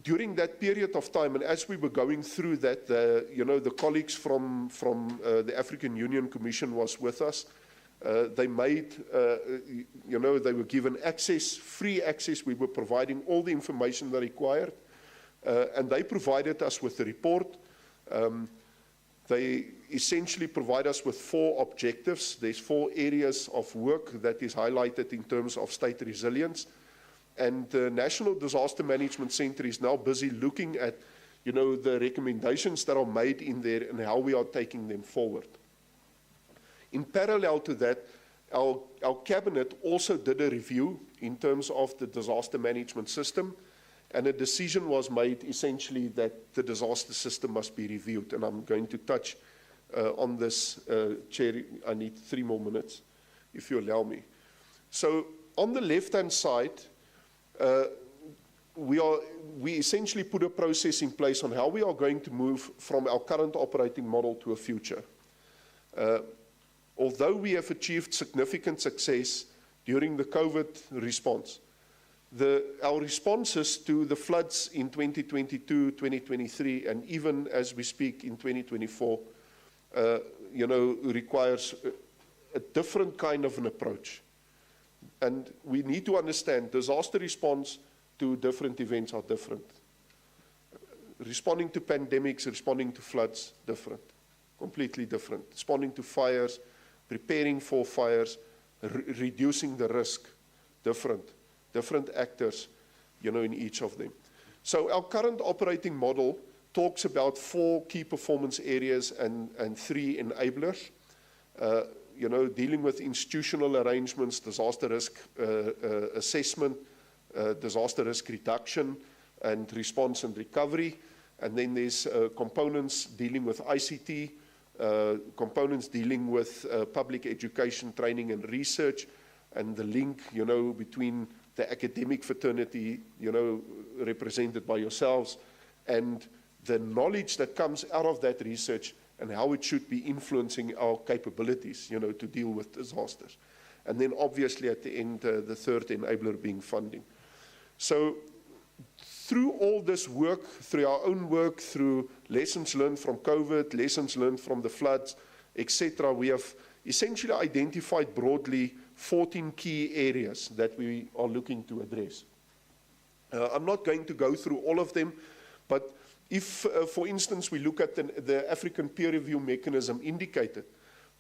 during that period of time, and as we were going through that, the colleagues from the African Union Commission was with us. They made, they were given access, free access. We were providing all the information they required, and they provided us with the report. They essentially provide us with 4 objectives. There's 4 areas of work that is highlighted in terms of state resilience. And the National Disaster Management Center is now busy looking at, the recommendations that are made in there and how we are taking them forward. In parallel to that, our cabinet also did a review in terms of the disaster management system, and a decision was made essentially that the disaster system must be reviewed. And I'm going to touch on this, Chair. I need 3 more minutes, if you allow me. So on the left-hand side, we essentially put a process in place on how we are going to move from our current operating model to a future. Although we have achieved significant success during the COVID response, our responses to the floods in 2022, 2023, and even as we speak in 2024, requires a different kind of an approach. And we need to understand disaster response to different events are different. Responding to pandemics, responding to floods, different, completely different. Responding to fires, preparing for fires, reducing the risk, different actors, in each of them. So our current operating model talks about 4 key performance areas and 3 enablers. Dealing with institutional arrangements, disaster risk assessment, disaster risk reduction, and response and recovery. And then there's components dealing with ICT, components dealing with public education, training, and research, and the link, between the academic fraternity, represented by yourselves, and the knowledge that comes out of that research and how it should be influencing our capabilities, to deal with disasters. And then obviously at the end, the third enabler being funding. So through all this work, through our own work, through lessons learned from COVID, lessons learned from the floods, etc., we have essentially identified broadly 14 key areas that we are looking to address. I'm not going to go through all of them, but if, for instance, we look at the African peer review mechanism indicated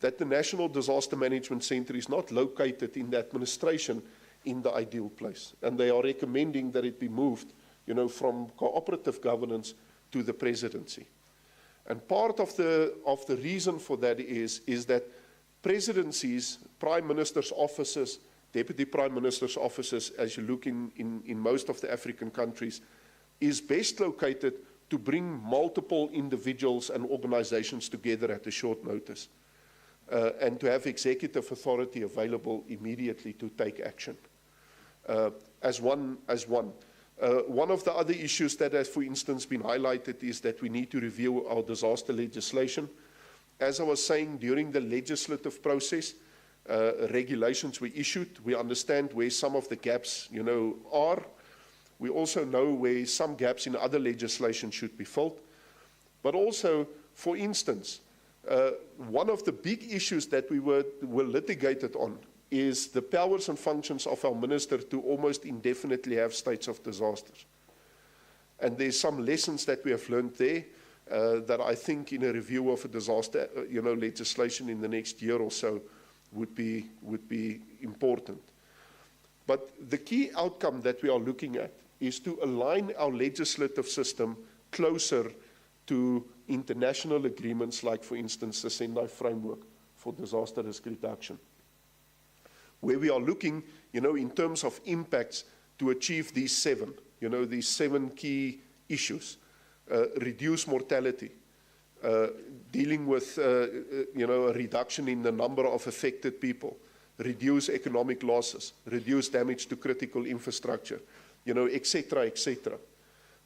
that the National Disaster Management Center is not located in the administration in the ideal place, and they are recommending that it be moved, from cooperative governance to the presidency. And part of the reason for that is that presidencies, prime ministers' offices, deputy prime ministers' offices, as you look in most of the African countries, is best located to bring multiple individuals and organizations together at a short notice, and to have executive authority available immediately to take action. As one. One of the other issues that has, for instance, been highlighted is that we need to review our disaster legislation. As I was saying, during the legislative process, regulations were issued. We understand where some of the gaps, are. We also know where some gaps in other legislation should be filled. But also, for instance, one of the big issues that we were litigated on is the powers and functions of our minister to almost indefinitely have states of disasters. And there's some lessons that we have learned there that I think in a review of a disaster legislation in the next year or so would be important. But the key outcome that we are looking at is to align our legislative system closer to international agreements like, for instance, the Sendai Framework for Disaster Risk Reduction, where we are looking, in terms of impacts to achieve these seven key issues. Reduce mortality, dealing with, a reduction in the number of affected people, reduce economic losses, reduce damage to critical infrastructure, et cetera, et cetera.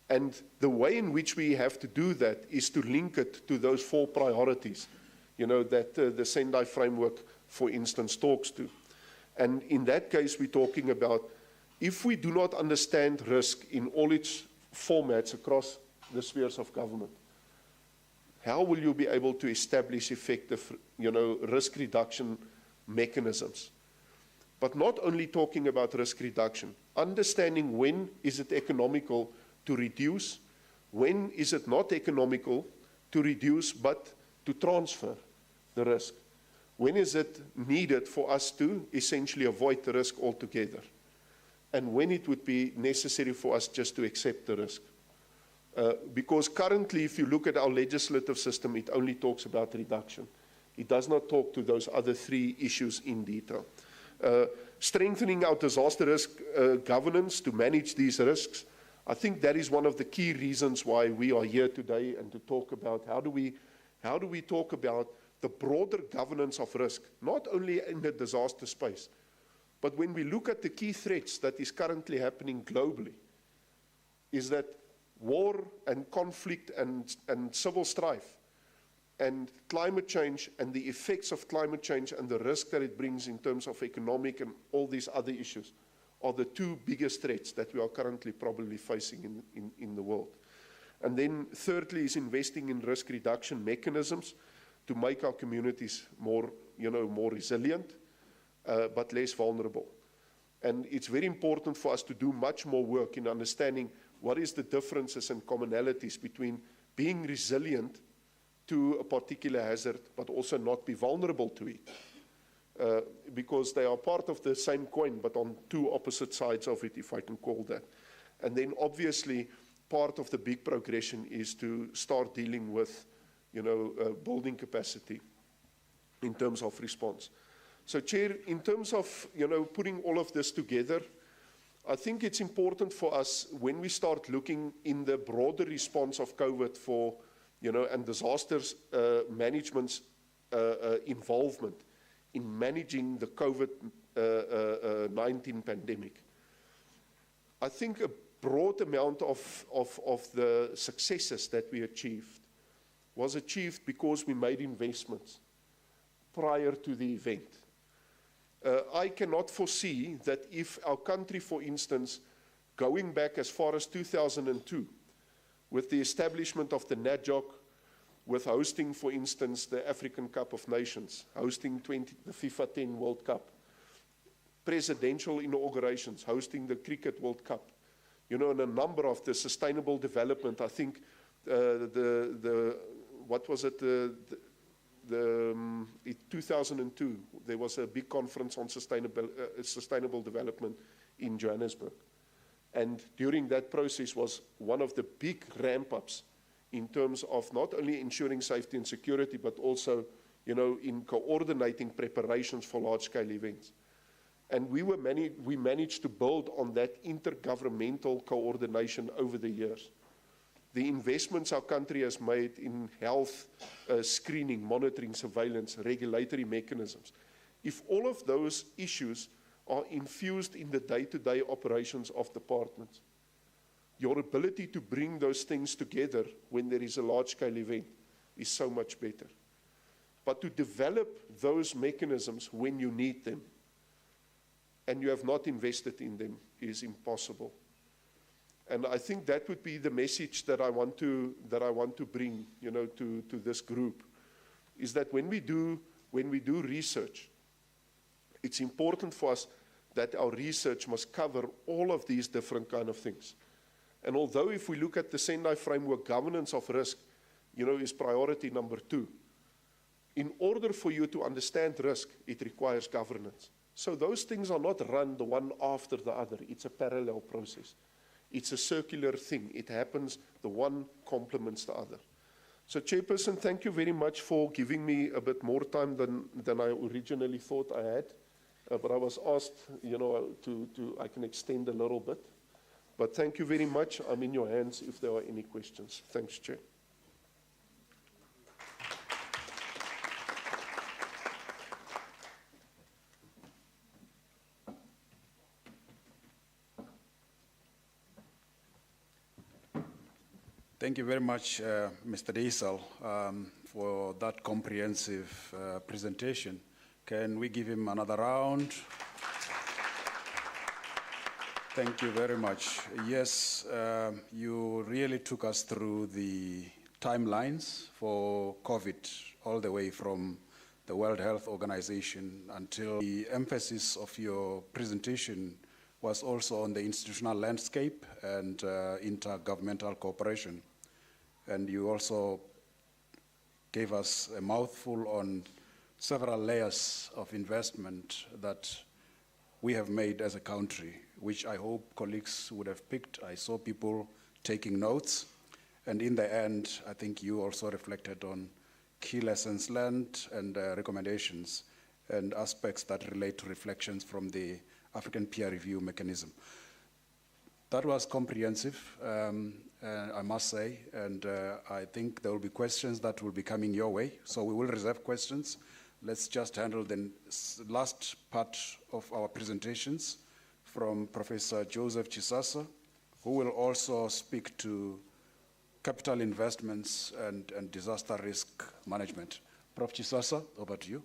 And the way in which we have to do that is to link it to those 4 priorities, that the Sendai Framework, for instance, talks to. And in that case, we're talking about, if we do not understand risk in all its formats across the spheres of government, how will you be able to establish effective, risk reduction mechanisms? But not only talking about risk reduction, understanding when is it economical to reduce, when is it not economical to reduce but to transfer the risk. When is it needed for us to essentially avoid the risk altogether? And when it would be necessary for us just to accept the risk? Because currently, if you look at our legislative system, it only talks about reduction. It does not talk to those other 3 issues in detail. Strengthening our disaster risk governance to manage these risks, I think that is one of the key reasons why we are here today, and to talk about how do we talk about the broader governance of risk, not only in the disaster space, but when we look at the key threats that is currently happening globally, is that war and conflict and civil strife and climate change and the effects of climate change and the risk that it brings in terms of economic and all these other issues are the 2 biggest threats that we are currently probably facing in the world. And then thirdly is investing in risk reduction mechanisms to make our communities more resilient, but less vulnerable. And it's very important for us to do much more work in understanding what is the differences and commonalities between being resilient to a particular hazard, but also not be vulnerable to it. Because they are part of the same coin, but on 2 opposite sides of it, if I can call that. And then obviously, part of the big progression is to start dealing with building capacity in terms of response. So, Chair, in terms of, putting all of this together, I think it's important for us when we start looking in the broader response of COVID for, and disasters management's involvement in managing the COVID-19 pandemic. I think a broad amount of the successes that we achieved was achieved because we made investments prior to the event. I cannot foresee that if our country, for instance, going back as far as 2002, with the establishment of the NADJOC, with hosting, for instance, the African Cup of Nations, hosting the FIFA 10 World Cup, presidential inaugurations, hosting the Cricket World Cup, and a number of the sustainable development. I think in 2002, there was a big conference on sustainable development in Johannesburg. And during that process was one of the big ramp-ups in terms of not only ensuring safety and security, but also, in coordinating preparations for large-scale events. And we managed to build on that intergovernmental coordination over the years. the investments our country has made in health screening, monitoring, surveillance, regulatory mechanisms, if all of those issues are infused in the day-to-day operations of departments, your ability to bring those things together when there is a large-scale event is so much better. But to develop those mechanisms when you need them, and you have not invested in them, is impossible. And I think that would be the message that I want to bring, to this group, is that when we do research, it's important for us that our research must cover all of these different kind of things. And although if we look at the Sendai framework, governance of risk, is priority number 2. In order for you to understand risk, it requires governance. So those things are not run the one after the other. It's a parallel process. It's a circular thing. It happens, the one complements the other. So Chairperson, thank you very much for giving me a bit more time than I originally thought I had. But I was asked, I can extend a little bit. But thank you very much. I'm in your hands if there are any questions. Thanks, Chair. Thank you very much, Mr. Diesel, for that comprehensive presentation. Can we give him another round? Thank you very much. Yes, you really took us through the timelines for COVID, all the way from the World Health Organization until the emphasis of your presentation was also on the institutional landscape and intergovernmental cooperation. And you also gave us a mouthful on several layers of investment that we have made as a country, which I hope colleagues would have picked. I saw people taking notes. And in the end, I think you also reflected on key lessons learned and recommendations and aspects that relate to reflections from the African peer review mechanism. That was comprehensive, I must say, and I think there will be questions that will be coming your way, so we will reserve questions. Let's just handle the last part of our presentations from Professor Joseph Chisasa, who will also speak to capital investments and disaster risk management. Prof. Chisasa, over to you.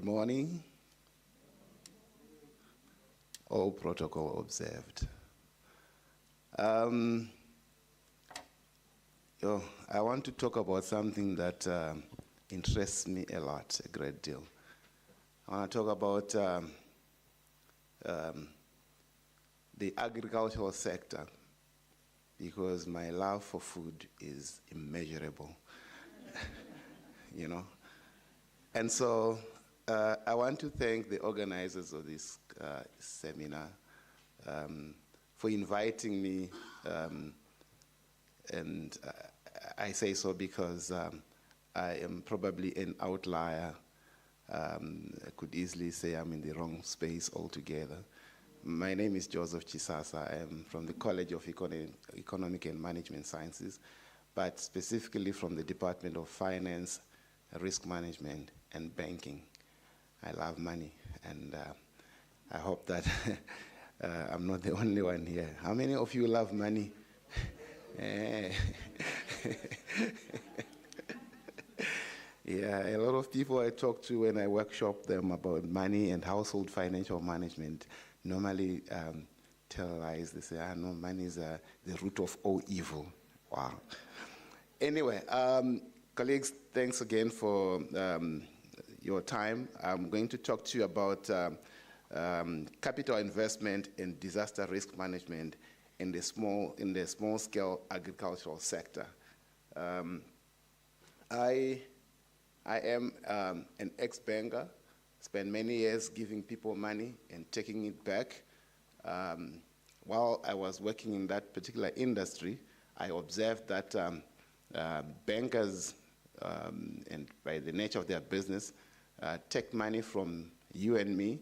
Good morning. All protocol observed. I want to talk about something that interests me a lot, a great deal. I want to talk about the agricultural sector, because my love for food is immeasurable, you know. And so I want to thank the organizers of this seminar for inviting me, and I say so because I am probably an outlier. I could easily say I'm in the wrong space altogether. My name is Joseph Chisasa. I am from the College of Economic and Management Sciences, but specifically from the Department of Finance, Risk Management, and Banking. I love money, and I hope that I'm not the only one here. How many of you love money? Yeah, a lot of people I talk to when I workshop them about money and household financial management normally tell lies. They say, no, money is the root of all evil. Wow. Anyway, colleagues, thanks again for your time. I'm going to talk to you about capital investment and disaster risk management in the small-scale agricultural sector. I am an ex-banker, spent many years giving people money and taking it back. While I was working in that particular industry, I observed that bankers, and by the nature of their business, take money from you and me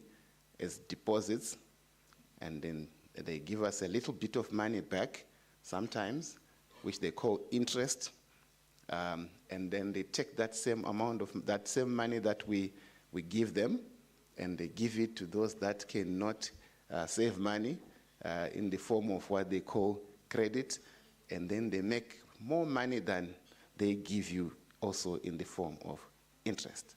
as deposits, and then they give us a little bit of money back sometimes, which they call interest. And then they take that same amount of that same money that we give them, and they give it to those that cannot save money in the form of what they call credit, and then they make more money than they give you also in the form of interest.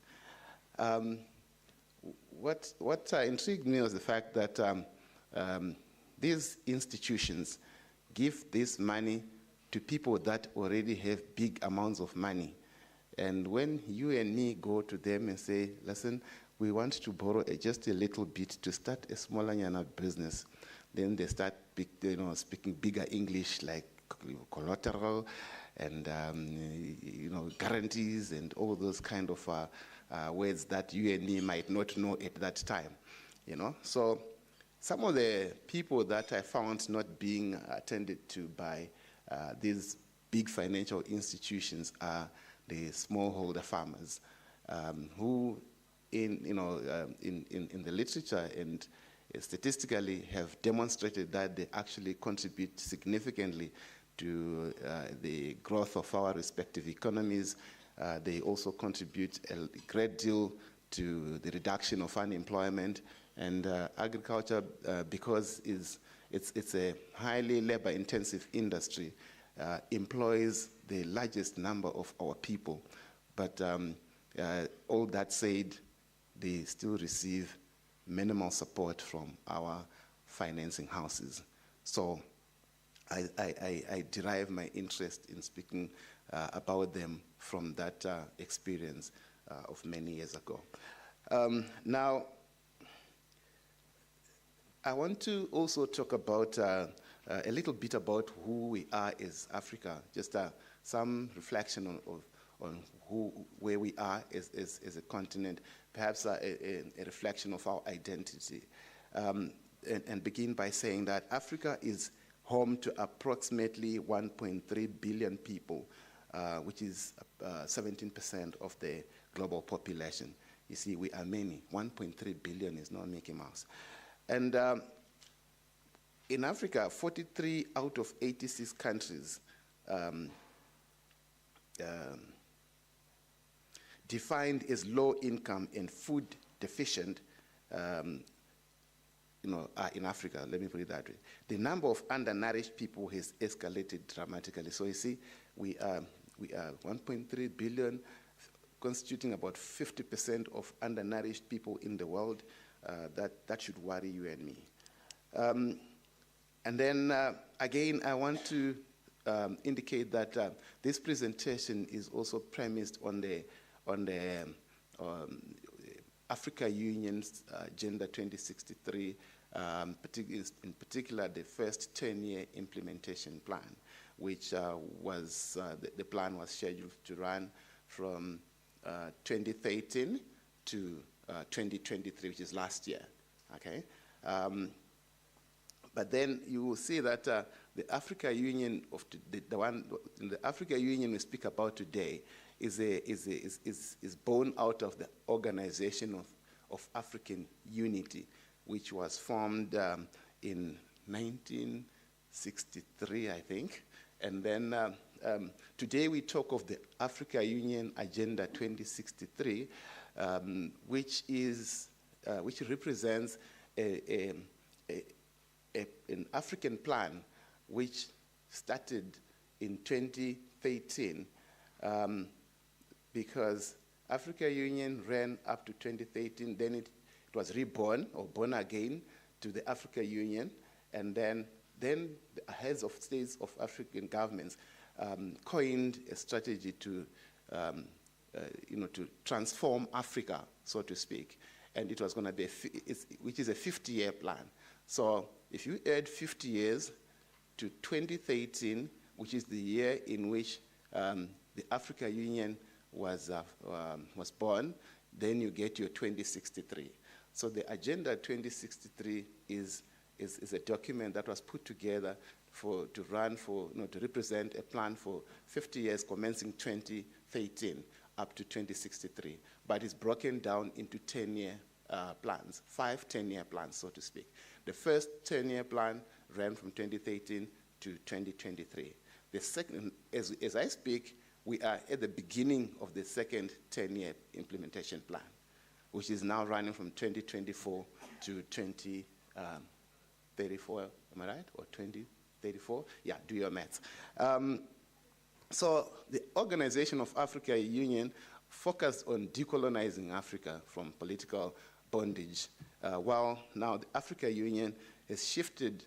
What intrigued me was the fact that these institutions give this money to people that already have big amounts of money. And when you and me go to them and say, listen, we want to borrow just a little bit to start a smaller business, then they start speaking bigger English, like collateral and guarantees and all those kind of words that you and me might not know at that time. So some of the people that I found not being attended to by these big financial institutions are the smallholder farmers, who in the literature and statistically have demonstrated that they actually contribute significantly to the growth of our respective economies. They also contribute a great deal to the reduction of unemployment, and agriculture, because it's a highly labor-intensive industry, employs the largest number of our people. But all that said, they still receive minimal support from our financing houses. So I derive my interest in speaking about them from that experience of many years ago. Now, I want to also talk about a little bit about who we are as Africa, just some reflection on where we are as a continent, perhaps a reflection of our identity. And begin by saying that Africa is home to approximately 1.3 billion people, which is 17% of the global population. You see, we are many. 1.3 billion is not Mickey Mouse. And in Africa, 43 out of 86 countries defined as low income and food deficient are in Africa, let me put it that way. The number of undernourished people has escalated dramatically. So you see, we are 1.3 billion, constituting about 50% of undernourished people in the world. That should worry you and me. And then, again, I want to indicate that this presentation is also premised on the Africa Union's Agenda 2063, in particular the first 10-year implementation plan, which the plan was scheduled to run from 2013 to 2023, which is last year. Okay. But then you will see that the Africa Union the Africa Union we speak about today is born out of the Organization of African Unity, which was formed in 1963, I think. And then today we talk of the Africa Union Agenda 2063, which represents an African plan which started in 2013 because Africa Union ran up to 2013, then it was reborn or born again to the Africa Union, and then the heads of states of African governments coined a strategy to transform Africa, so to speak, and it was going to be which is a 50-year plan. So if you add 50 years to 2013, which is the year in which the Africa Union was born, then you get your 2063. So the Agenda 2063 is a document that was put together to represent a plan for 50 years commencing 2013 up to 2063. But it's broken down into 10-year plans, 5 10-year plans, so to speak. The first 10-year plan ran from 2013 to 2023. The second, as I speak, we are at the beginning of the second 10-year implementation plan, which is now running from 2024 to 2034. Am I right? Or 2034? Yeah, do your maths. So the Organization of Africa Union focused on decolonizing Africa from political bondage, while now the Africa Union has shifted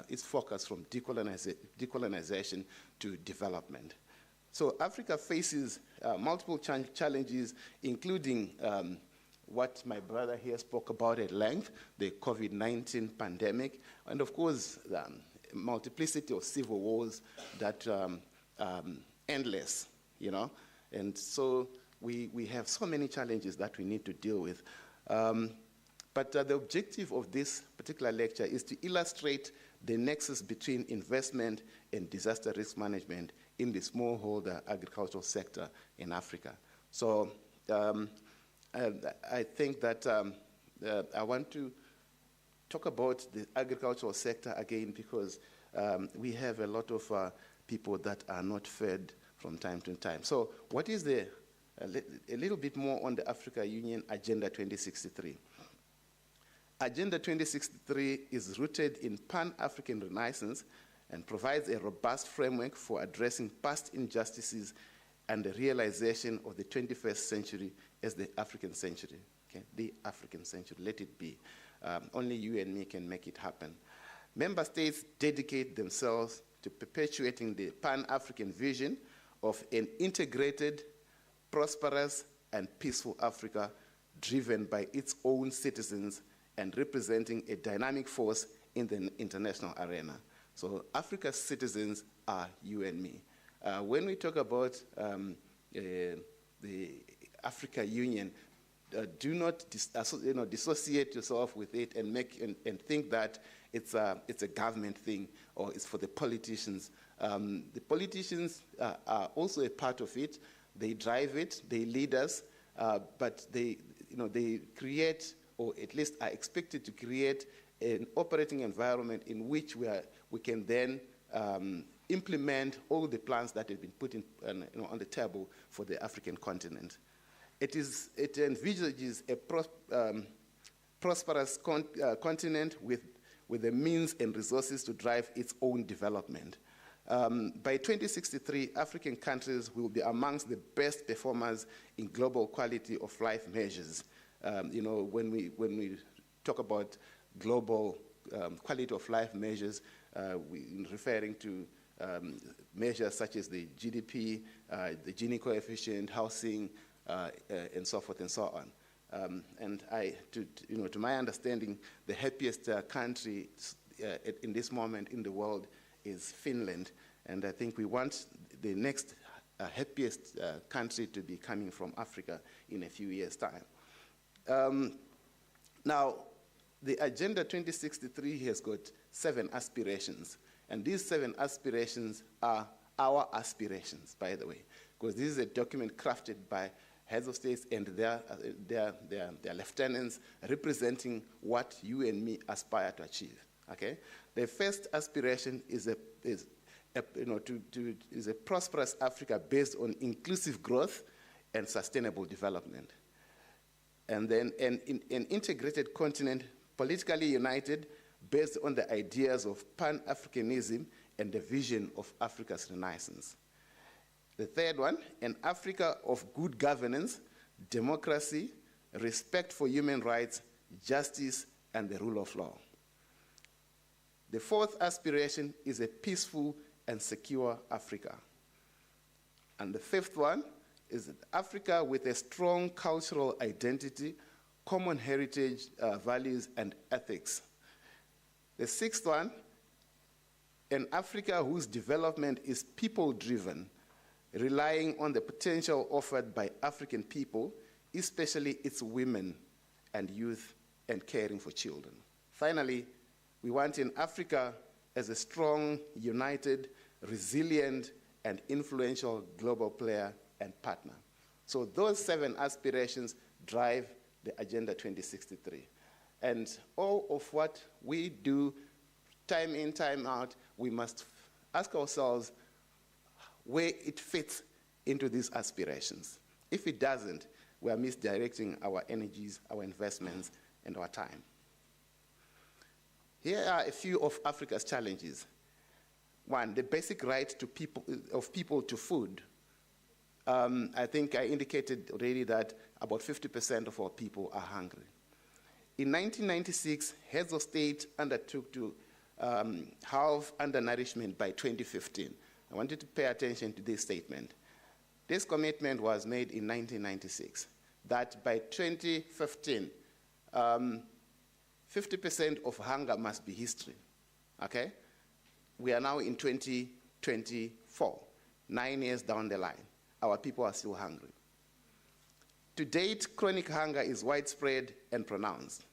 its focus from decolonization to development. So Africa faces multiple challenges, including what my brother here spoke about at length, the COVID-19 pandemic, and of course, the multiplicity of civil wars that endless, and so we have so many challenges that we need to deal with. But the objective of this particular lecture is to illustrate the nexus between investment and disaster risk management in the smallholder agricultural sector in Africa. So I think that I want to talk about the agricultural sector again because we have a lot of people that are not fed from time to time. So what is a little bit more on the Africa Union Agenda 2063. Agenda 2063 is rooted in Pan-African Renaissance and provides a robust framework for addressing past injustices and the realization of the 21st century as the African century. Okay? The African century, let it be. Only you and me can make it happen. Member states dedicate themselves to perpetuating the Pan-African vision of an integrated, prosperous, and peaceful Africa driven by its own citizens and representing a dynamic force in the international arena. So Africa's citizens are you and me. When we talk about the Africa Union, do not dissociate yourself with it and think that it's a government thing or it's for the politicians. The politicians are also a part of it. They drive it, they lead us, but they create, or at least are expected to create, an operating environment in which we can then implement all the plans that have been put on the table for the African continent. It envisages a prosperous continent with the means and resources to drive its own development. By 2063, African countries will be amongst the best performers in global quality of life measures. When we talk about global quality of life measures, we're referring to measures such as the GDP, the Gini coefficient, housing, and so forth and so on. To my understanding, the happiest country in this moment in the world is Finland, and I think we want the next happiest country to be coming from Africa in a few years' time. Now, the Agenda 2063 has got 7 aspirations, and these 7 aspirations are our aspirations, by the way, because this is a document crafted by heads of states and their lieutenants, representing what you and me aspire to achieve. Okay, the first aspiration is a prosperous Africa based on inclusive growth and sustainable development, and then an integrated continent, politically united, based on the ideas of Pan-Africanism and the vision of Africa's renaissance. The third one, an Africa of good governance, democracy, respect for human rights, justice, and the rule of law. The fourth aspiration is a peaceful and secure Africa. And the fifth one is Africa with a strong cultural identity, common heritage, values, and ethics. The sixth one, an Africa whose development is people-driven, relying on the potential offered by African people, especially its women and youth, and caring for children. Finally, we want in Africa as a strong, united, resilient, and influential global player and partner. So those 7 aspirations drive the Agenda 2063. And all of what we do, time in, time out, we must ask ourselves where it fits into these aspirations. If it doesn't, we are misdirecting our energies, our investments, and our time. Here are a few of Africa's challenges. One, the basic right of people to food. I think I indicated already that about 50% of our people are hungry. In 1996, heads of state undertook to halve undernourishment by 2015. I want you to pay attention to this statement. This commitment was made in 1996, that by 2015, 50% of hunger must be history, okay? We are now in 2024, 9 years down the line. Our people are still hungry. To date, chronic hunger is widespread and pronounced.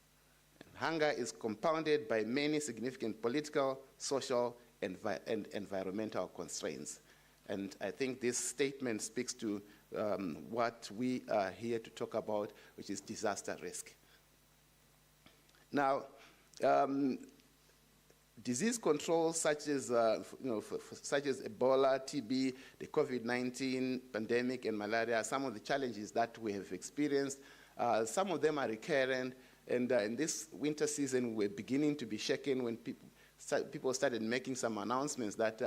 Hunger is compounded by many significant political, social, and environmental constraints. And I think this statement speaks to what we are here to talk about, which is disaster risk. Now, disease control such as, such as Ebola, TB, the COVID-19 pandemic, and malaria, some of the challenges that we have experienced. Some of them are recurrent, and in this winter season, we're beginning to be shaken when people started making some announcements that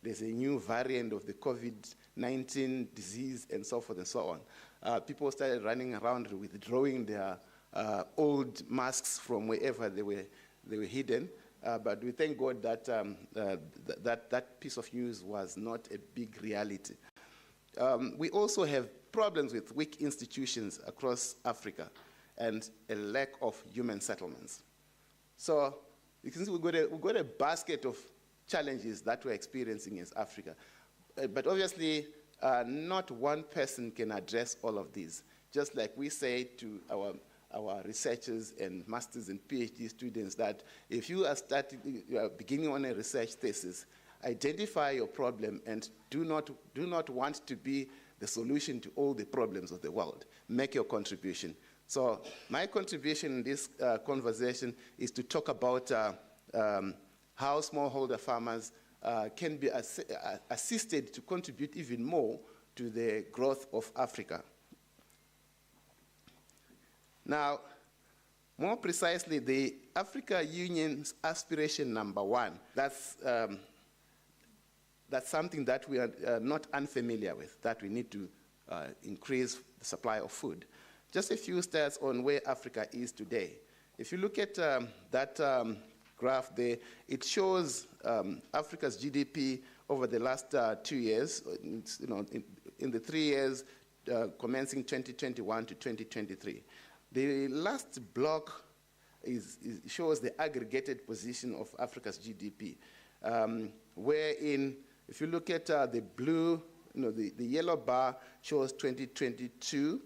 there's a new variant of the COVID-19 disease and so forth and so on. People started running around withdrawing their old masks from wherever they were hidden. But we thank God that that piece of news was not a big reality. We also have problems with weak institutions across Africa and a lack of human settlements. So you can see we've got a basket of challenges that we're experiencing in Africa. But obviously, not one person can address all of these. Just like we say to our researchers and masters and PhD students that if you are beginning on a research thesis, identify your problem and do not want to be the solution to all the problems of the world. Make your contribution. So my contribution in this conversation is to talk about how smallholder farmers can be assisted to contribute even more to the growth of Africa. Now, more precisely, the Africa Union's aspiration number 1, that's that's something that we are not unfamiliar with, that we need to increase the supply of food. Just a few stats on where Africa is today. If you look at that graph there, it shows Africa's GDP over the last 2 years, in the 3 years commencing 2021 to 2023. The last block shows the aggregated position of Africa's GDP, wherein if you look at the blue, the yellow bar shows 2022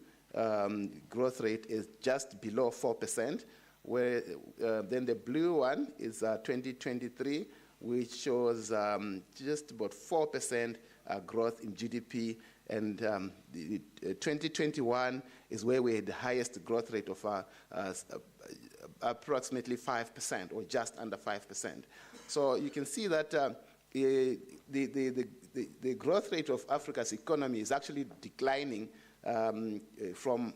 growth rate is just below 4%, where then the blue one is 2023, which shows just about 4% growth in GDP, and 2021 is where we had the highest growth rate of approximately 5%, or just under 5%. So you can see that the growth rate of Africa's economy is actually declining from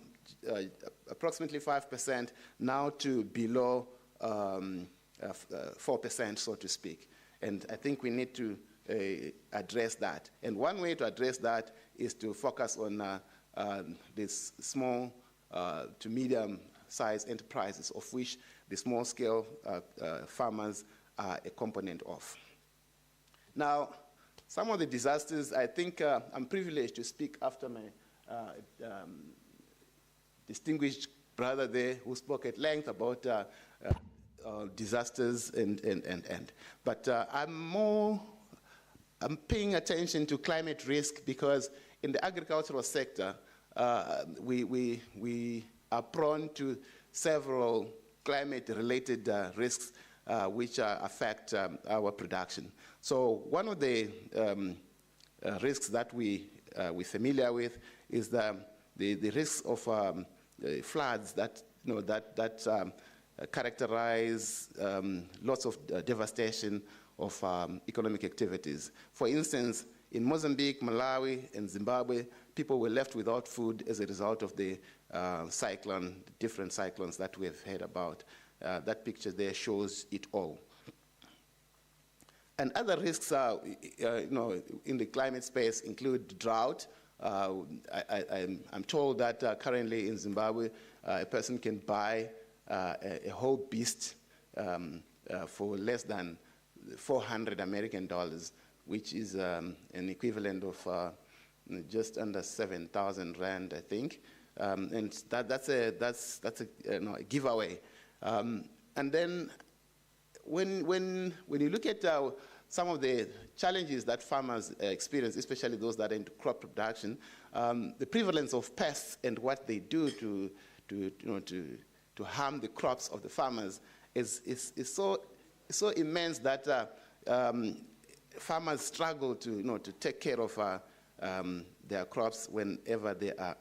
approximately 5% now to below 4%, so to speak. And I think we need to address that. And one way to address that is to focus on these small to medium-sized enterprises, of which the small-scale farmers are a component of. Now, some of the disasters, I think I'm privileged to speak after my distinguished brother there, who spoke at length about disasters but I'm paying attention to climate risk, because in the agricultural sector, we are prone to several climate-related risks which affect our production. So one of the risks that we're familiar with is the risks of floods that characterize lots of devastation of economic activities. For instance, in Mozambique, Malawi, and Zimbabwe, people were left without food as a result of the different cyclones that we have heard about. That picture there shows it all. And other risks in the climate space include drought. I'm told that currently in Zimbabwe, a person can buy a whole beast for less than $400 American, which is an equivalent of just under 7,000 Rand, I think. And that's a giveaway. And then when you look at some of the challenges that farmers experience, especially those that are into crop production, the prevalence of pests and what they do to harm the crops of the farmers is so immense that farmers struggle to take care of their crops whenever they are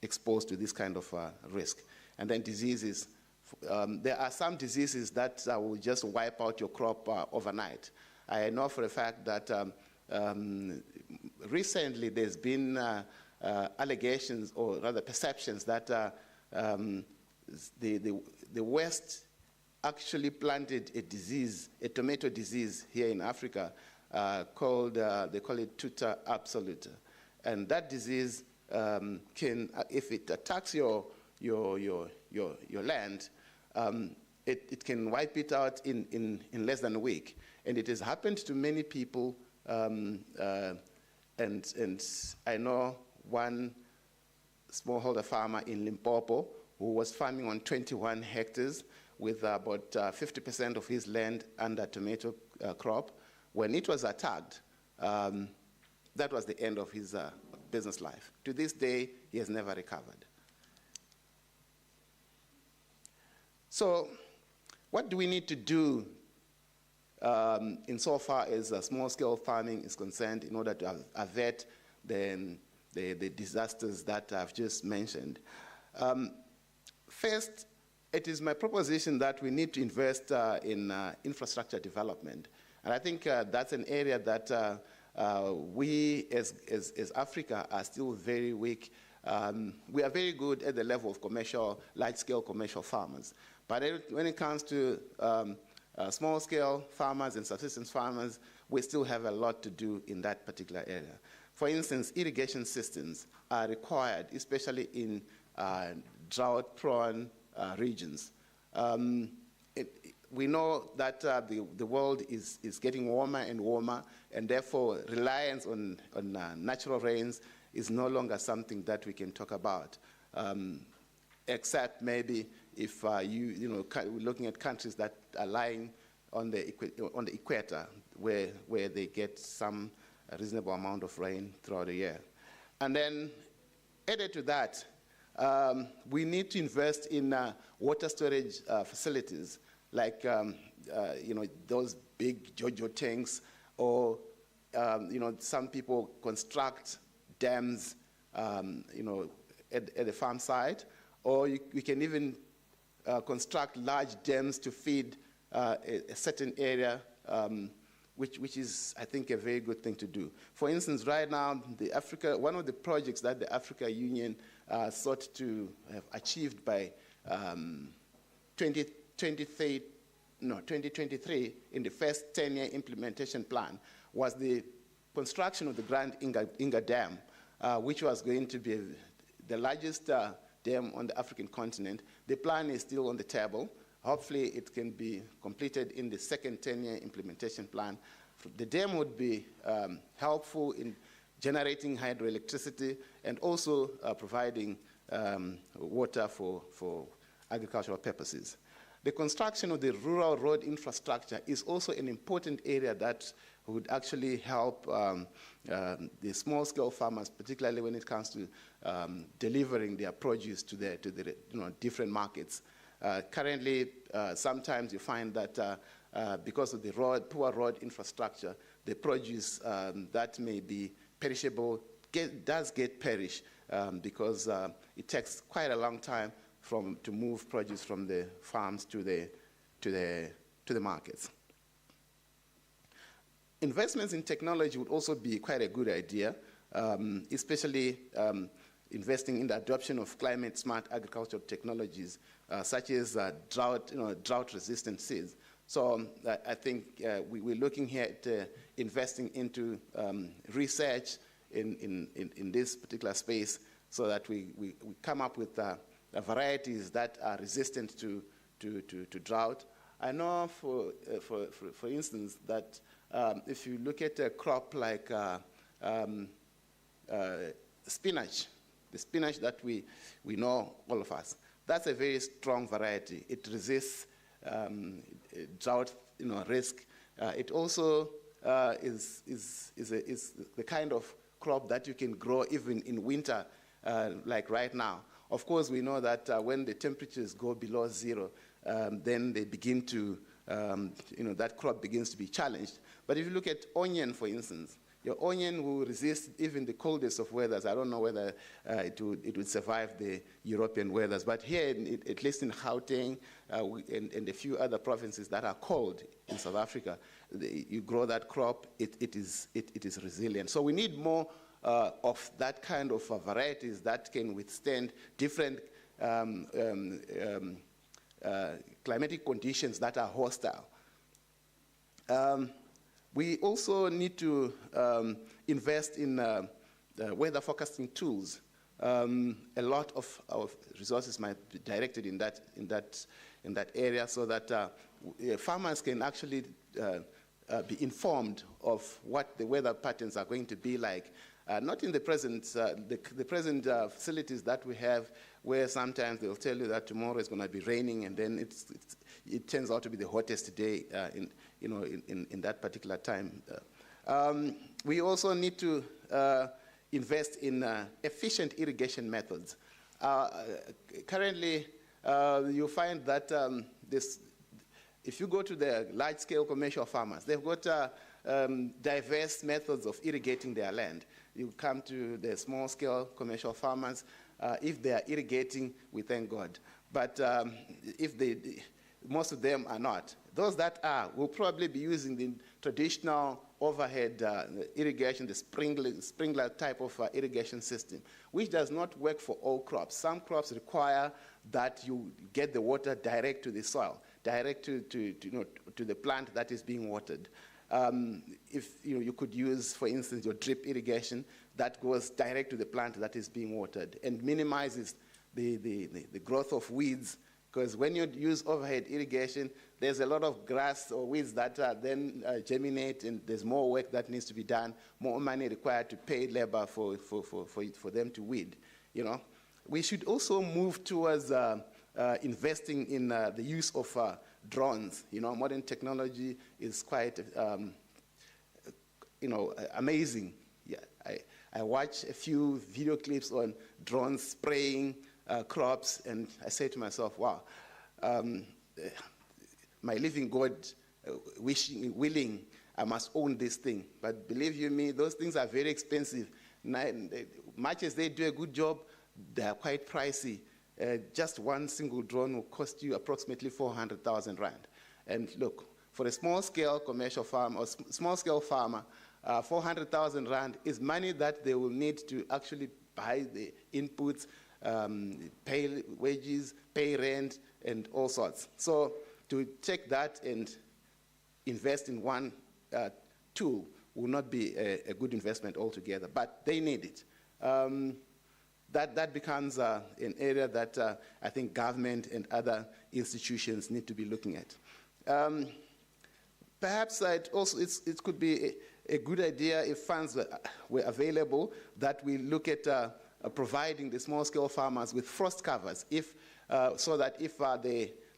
exposed to this kind of risk. And then diseases. There are some diseases that will just wipe out your crop overnight. I know for a fact that recently there's been allegations, or rather perceptions, that the West actually planted a disease, a tomato disease here in Africa, called, they call it tuta absoluta. And that disease can, if it attacks your land, it can wipe it out in less than a week. And it has happened to many people, and I know one smallholder farmer in Limpopo who was farming on 21 hectares with about 50% of his land under tomato crop. When it was attacked, that was the end of his business life. To this day, he has never recovered. So what do we need to do insofar as small-scale farming is concerned in order to avert the disasters that I've just mentioned? First, it is my proposition that we need to invest in infrastructure development. And I think that's an area that we as Africa are still very weak. We are very good at the level of large-scale commercial farmers. But when it comes to small-scale farmers and subsistence farmers, we still have a lot to do in that particular area. For instance, irrigation systems are required, especially in drought-prone regions. We know that the world is getting warmer and warmer, and therefore reliance on natural rains is no longer something that we can talk about, except maybe if we're looking at countries that are lying on the equator, where they get some reasonable amount of rain throughout the year. And then added to that, we need to invest in water storage facilities, like those big JoJo tanks, or some people construct dams at the farm site, or we can even construct large dams to feed a certain area, which is, I think, a very good thing to do. For instance, right now, one of the projects that the Africa Union sought to have achieved by 2023 in the first 10-year implementation plan was the construction of the Grand Inga Dam, which was going to be the largest dam on the African continent. The plan is still on the table. Hopefully, it can be completed in the second 10-year implementation plan. The dam would be helpful in generating hydroelectricity and also providing water for agricultural purposes. The construction of the rural road infrastructure is also an important area that would actually help the small-scale farmers, particularly when it comes to delivering their produce to the different markets. Currently, sometimes you find that because of the poor road infrastructure, the produce that may be perishable does get perished because it takes quite a long time to move produce from the farms to the markets. Investments in technology would also be quite a good idea, especially investing in the adoption of climate-smart agricultural technologies, such as drought-resistant seeds. So I think we're looking here at investing into research in this particular space, so that we come up with varieties that are resistant to drought. I know, for instance, that if you look at a crop like spinach, the spinach that we know, all of us, that's a very strong variety. It resists drought risk. It also is the kind of crop that you can grow even in winter, like right now. Of course, we know that when the temperatures go below zero, then they begin to, that crop begins to be challenged. But if you look at onion, for instance, your onion will resist even the coldest of weathers. I don't know whether it would survive the European weathers. But here, at least in Gauteng and a few other provinces that are cold in South Africa, you grow that crop, it is resilient. So we need more of that kind of varieties that can withstand different climatic conditions that are hostile. We also need to invest in weather forecasting tools. A lot of our resources might be directed in that area, so that farmers can actually be informed of what the weather patterns are going to be like. Not in the present facilities that we have, where sometimes they'll tell you that tomorrow is going to be raining, and then it turns out to be the hottest day in that particular time. We also need to invest in efficient irrigation methods. Currently, you find that if you go to the large-scale commercial farmers, they've got diverse methods of irrigating their land. You come to the small-scale commercial farmers, if they are irrigating, we thank God. But if most of them are not, those that are will probably be using the traditional overhead irrigation, the sprinkler type of irrigation system, which does not work for all crops. Some crops require that you get the water direct to the soil, direct to the plant that is being watered. If you could use, for instance, your drip irrigation that goes direct to the plant that is being watered and minimizes the growth of weeds, because when you use overhead irrigation, there's a lot of grass or weeds that then germinate, and there's more work that needs to be done, more money required to pay labor for them to weed. We should also move towards investing in the use of drones. Modern technology is quite, amazing. Yeah, I watch a few video clips on drones spraying crops, and I say to myself, wow, my living God, willing, I must own this thing. But believe you me, those things are very expensive. Much as they do a good job, they are quite pricey. Just one single drone will cost you approximately 400,000 rand. And look, for a small-scale commercial farm or small-scale farmer, 400,000 rand is money that they will need to actually buy the inputs, pay wages, pay rent, and all sorts. So to take that and invest in one tool will not be a good investment altogether, but they need it. That becomes an area that I think government and other institutions need to be looking at. Perhaps it could be a good idea if funds were available that we look at providing the small-scale farmers with frost covers, so that if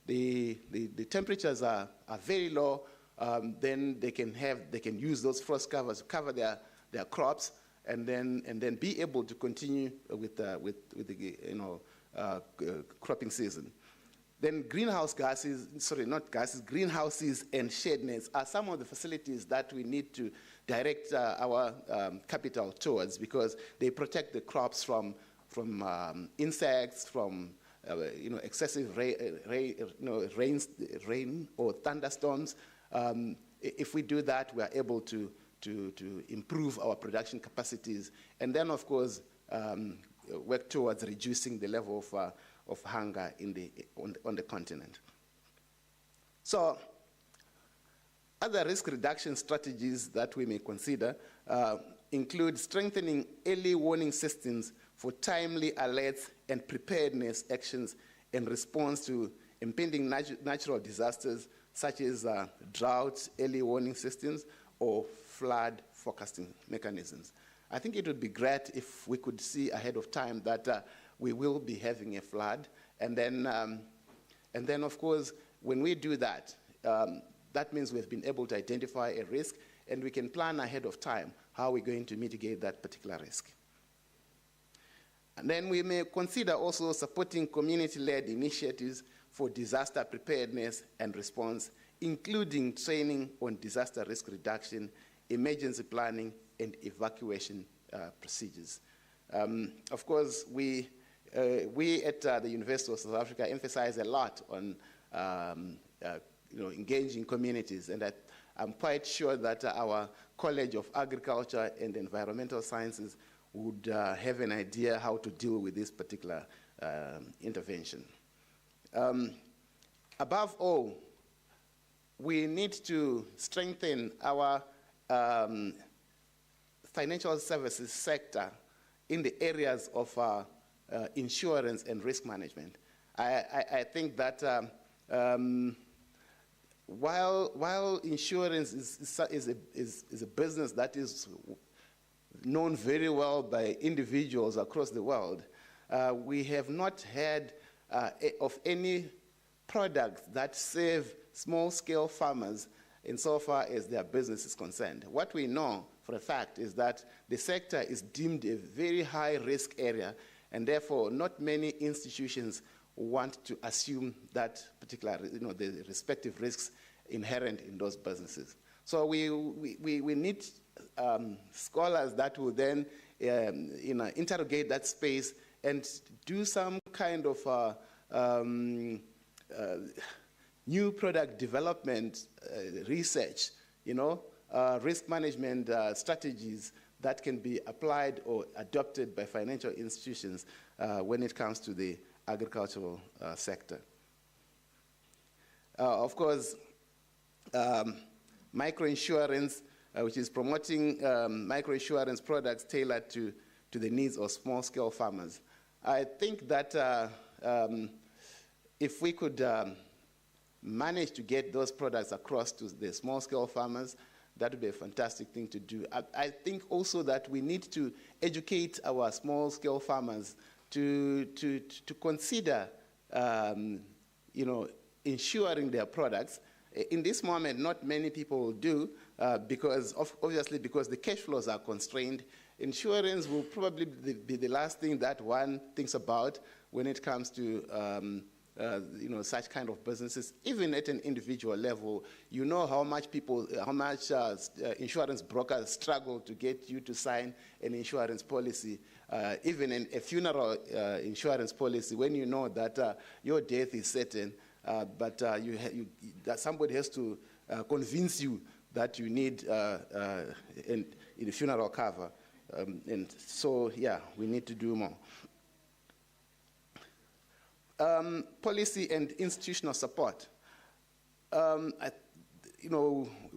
the temperatures are very low, then they can use those frost covers to cover their crops, and then be able to continue with the cropping season. Then greenhouses and shade nets are some of the facilities that we need to direct our capital towards, because they protect the crops from insects, from excessive rain or thunderstorms. If we do that, we are able to improve our production capacities, and then, of course, work towards reducing the level of hunger on the continent. So, other risk reduction strategies that we may consider include strengthening early warning systems for timely alerts and preparedness actions in response to impending natural disasters such as drought early warning systems or flood forecasting mechanisms. I think it would be great if we could see ahead of time that we will be having a flood, and then of course, when we do that, that means we've been able to identify a risk, and we can plan ahead of time how we're going to mitigate that particular risk. And then we may consider also supporting community-led initiatives for disaster preparedness and response, including training on disaster risk reduction, emergency planning, and evacuation procedures. Of course, we at the University of South Africa emphasize a lot on engaging communities, and I'm quite sure that our College of Agriculture and Environmental Sciences would have an idea how to deal with this particular intervention. Above all, we need to strengthen our financial services sector in the areas of insurance and risk management. I think that while insurance is a business that is known very well by individuals across the world, we have not heard of any products that serve small-scale farmers insofar as their business is concerned. What we know for a fact is that the sector is deemed a very high-risk area, and therefore not many institutions want to assume that particular, the respective risks inherent in those businesses. So we need scholars that will then interrogate that space and do some kind of new product development, research, risk management strategies that can be applied or adopted by financial institutions when it comes to the agricultural sector. Of course, microinsurance, which is promoting microinsurance products tailored to the needs of small-scale farmers. I think that if we could manage to get those products across to the small-scale farmers, that would be a fantastic thing to do. I think also that we need to educate our small-scale farmers to consider, insuring their products. In this moment, not many people do, obviously because the cash flows are constrained. Insurance will probably be the last thing that one thinks about when it comes to such kind of businesses. Even at an individual level, you know how much insurance brokers struggle to get you to sign an insurance policy, even a funeral insurance policy, when you know that your death is certain, but that somebody has to convince you that you need a funeral cover. And so, yeah, we need to do more. Policy and institutional support.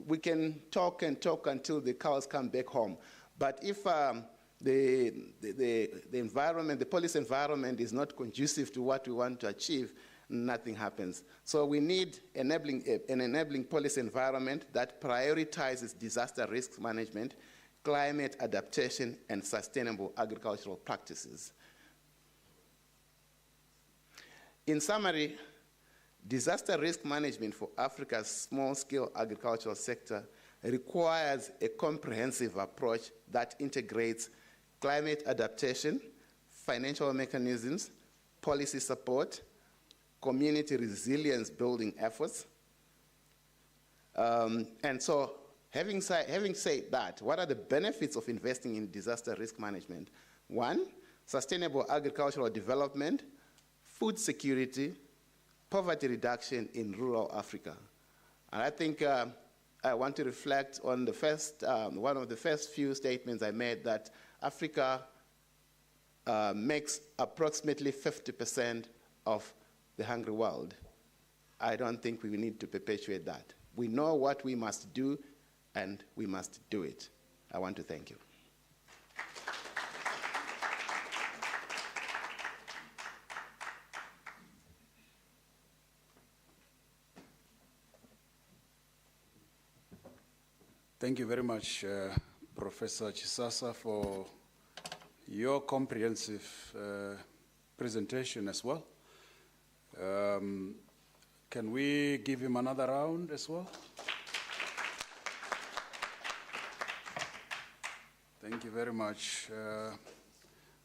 We can talk and talk until the cows come back home. But if the environment, the policy environment is not conducive to what we want to achieve, nothing happens. So we need an enabling policy environment that prioritizes disaster risk management, climate adaptation, and sustainable agricultural practices. In summary, disaster risk management for Africa's small-scale agricultural sector requires a comprehensive approach that integrates climate adaptation, financial mechanisms, policy support, community resilience building efforts. And so, having said that, what are the benefits of investing in disaster risk management? One, sustainable agricultural development, food security, poverty reduction in rural Africa. And I think I want to reflect on the first, one of the first few statements I made, that Africa makes approximately 50% of the hungry world. I don't think we need to perpetuate that. We know what we must do, and we must do it. I want to thank you. Thank you very much, Professor Chisasa, for your comprehensive presentation as well. Can we give him another round as well? Thank you very much.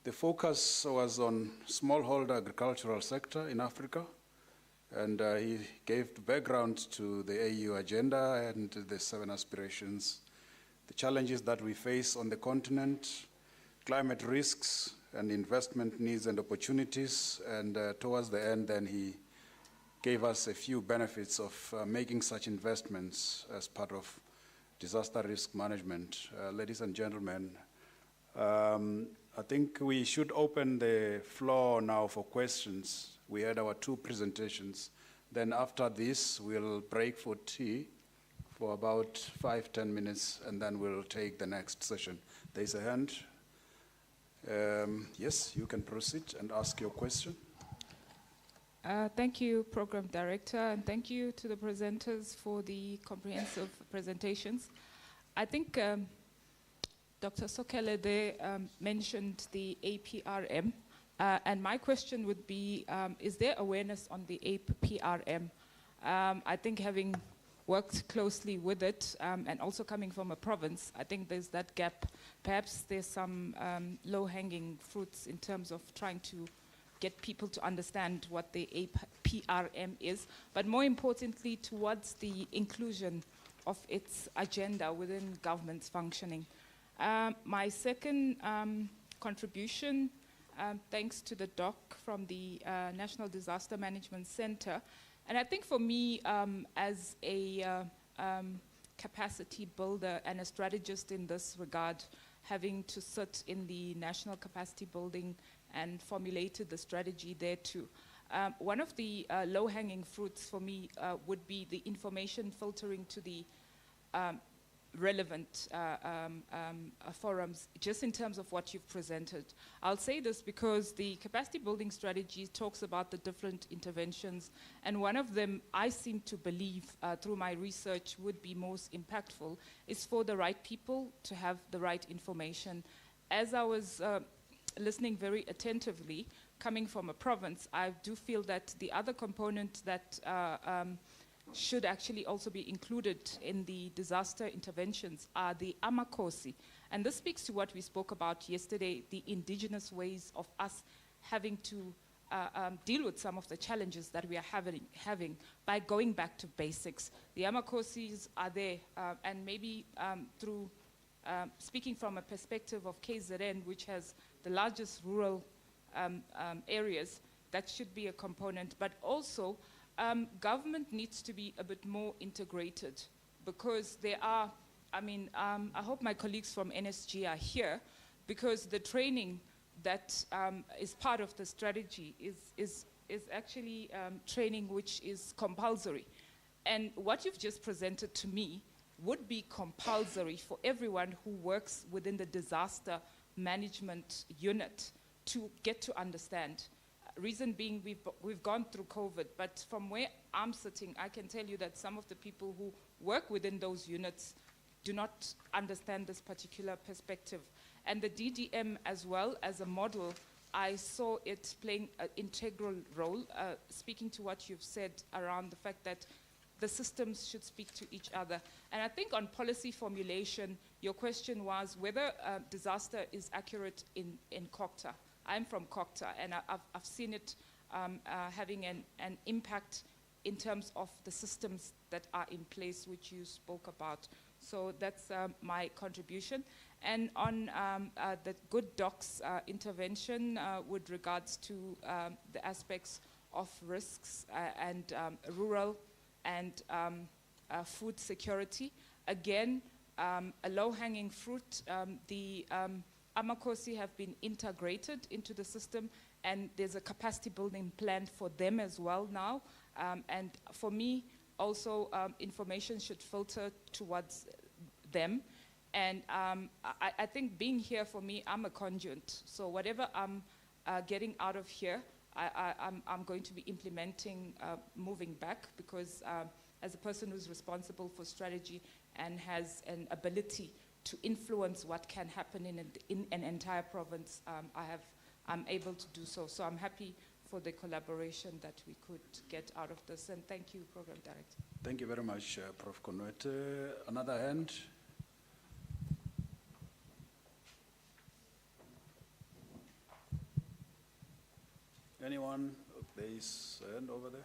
The focus was on smallholder agricultural sector in Africa, and he gave the background to the AU agenda and the 7 aspirations, the challenges that we face on the continent, climate risks, and investment needs and opportunities. And towards the end, then he gave us a few benefits of making such investments as part of disaster risk management. Ladies and gentlemen, I think we should open the floor now for questions. We had our 2 presentations. Then after this, we'll break for tea for about 5-10 minutes, and then we'll take the next session. There's a hand. Yes, you can proceed and ask your question. Thank you, Program Director, and thank you to the presenters for the comprehensive presentations. I think Dr. Sokele there mentioned the APRM, and my question would be, is there awareness on the APRM? I think having worked closely with it, and also coming from a province, I think there's that gap. Perhaps there's some low-hanging fruits in terms of trying to get people to understand what the APRM is, but more importantly, towards the inclusion of its agenda within government's functioning. My second contribution, thanks to the doc from the National Disaster Management Center, And I think for me, as a capacity builder and a strategist in this regard, having to sit in the national capacity building and formulated the strategy there too. One of the low-hanging fruits for me would be the information filtering to the relevant forums, just in terms of what you've presented. I'll say this because the capacity building strategy talks about the different interventions, and one of them I seem to believe through my research would be most impactful is for the right people to have the right information. As I was listening very attentively, coming from a province, I do feel that the other component that should actually also be included in the disaster interventions are the amakosi. And this speaks to what we spoke about yesterday, the indigenous ways of us having to deal with some of the challenges that we are having by going back to basics. The amakosis are there, and maybe through speaking from a perspective of KZN, which has the largest rural areas, that should be a component, but also government needs to be a bit more integrated, because there are, I hope my colleagues from NSG are here, because the training that is part of the strategy is actually training which is compulsory. And what you've just presented to me would be compulsory for everyone who works within the disaster management unit to get to understand. Reason being, we've gone through COVID, but from where I'm sitting, I can tell you that some of the people who work within those units do not understand this particular perspective. And the DDM as well as a model, I saw it playing an integral role, speaking to what you've said around the fact that the systems should speak to each other. And I think on policy formulation, your question was whether disaster is accurate in Kokta. I'm from Kokta, and I've seen it having an impact in terms of the systems that are in place, which you spoke about. So that's my contribution. And on the good docs intervention with regards to the aspects of risks and rural and food security, again, a low-hanging fruit, the Amakosi have been integrated into the system, and there's a capacity building plan for them as well now. And for me, also, information should filter towards them. And I think being here for me, I'm a conduit. So whatever I'm getting out of here, I'm going to be implementing moving back, because as a person who's responsible for strategy and has an ability to influence what can happen in an entire province, I'm able to do so. So I'm happy for the collaboration that we could get out of this. And thank you, Program Director. Thank you very much, Prof. Konwete. Another hand? Anyone? There is a hand over there.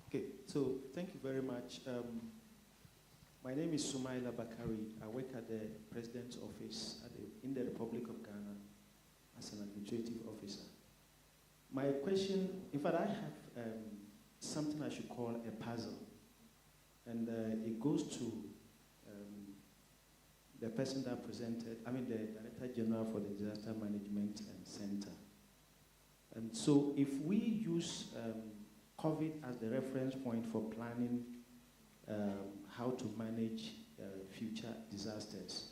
Okay, so thank you very much. My name is Sumaila Bakari. I work at the President's Office in the Republic of Ghana as an administrative officer. My question, in fact, I have something I should call a puzzle. And it goes to the person that presented, the Director General for the Disaster Management Center. And so if we use COVID as the reference point for planning how to manage future disasters,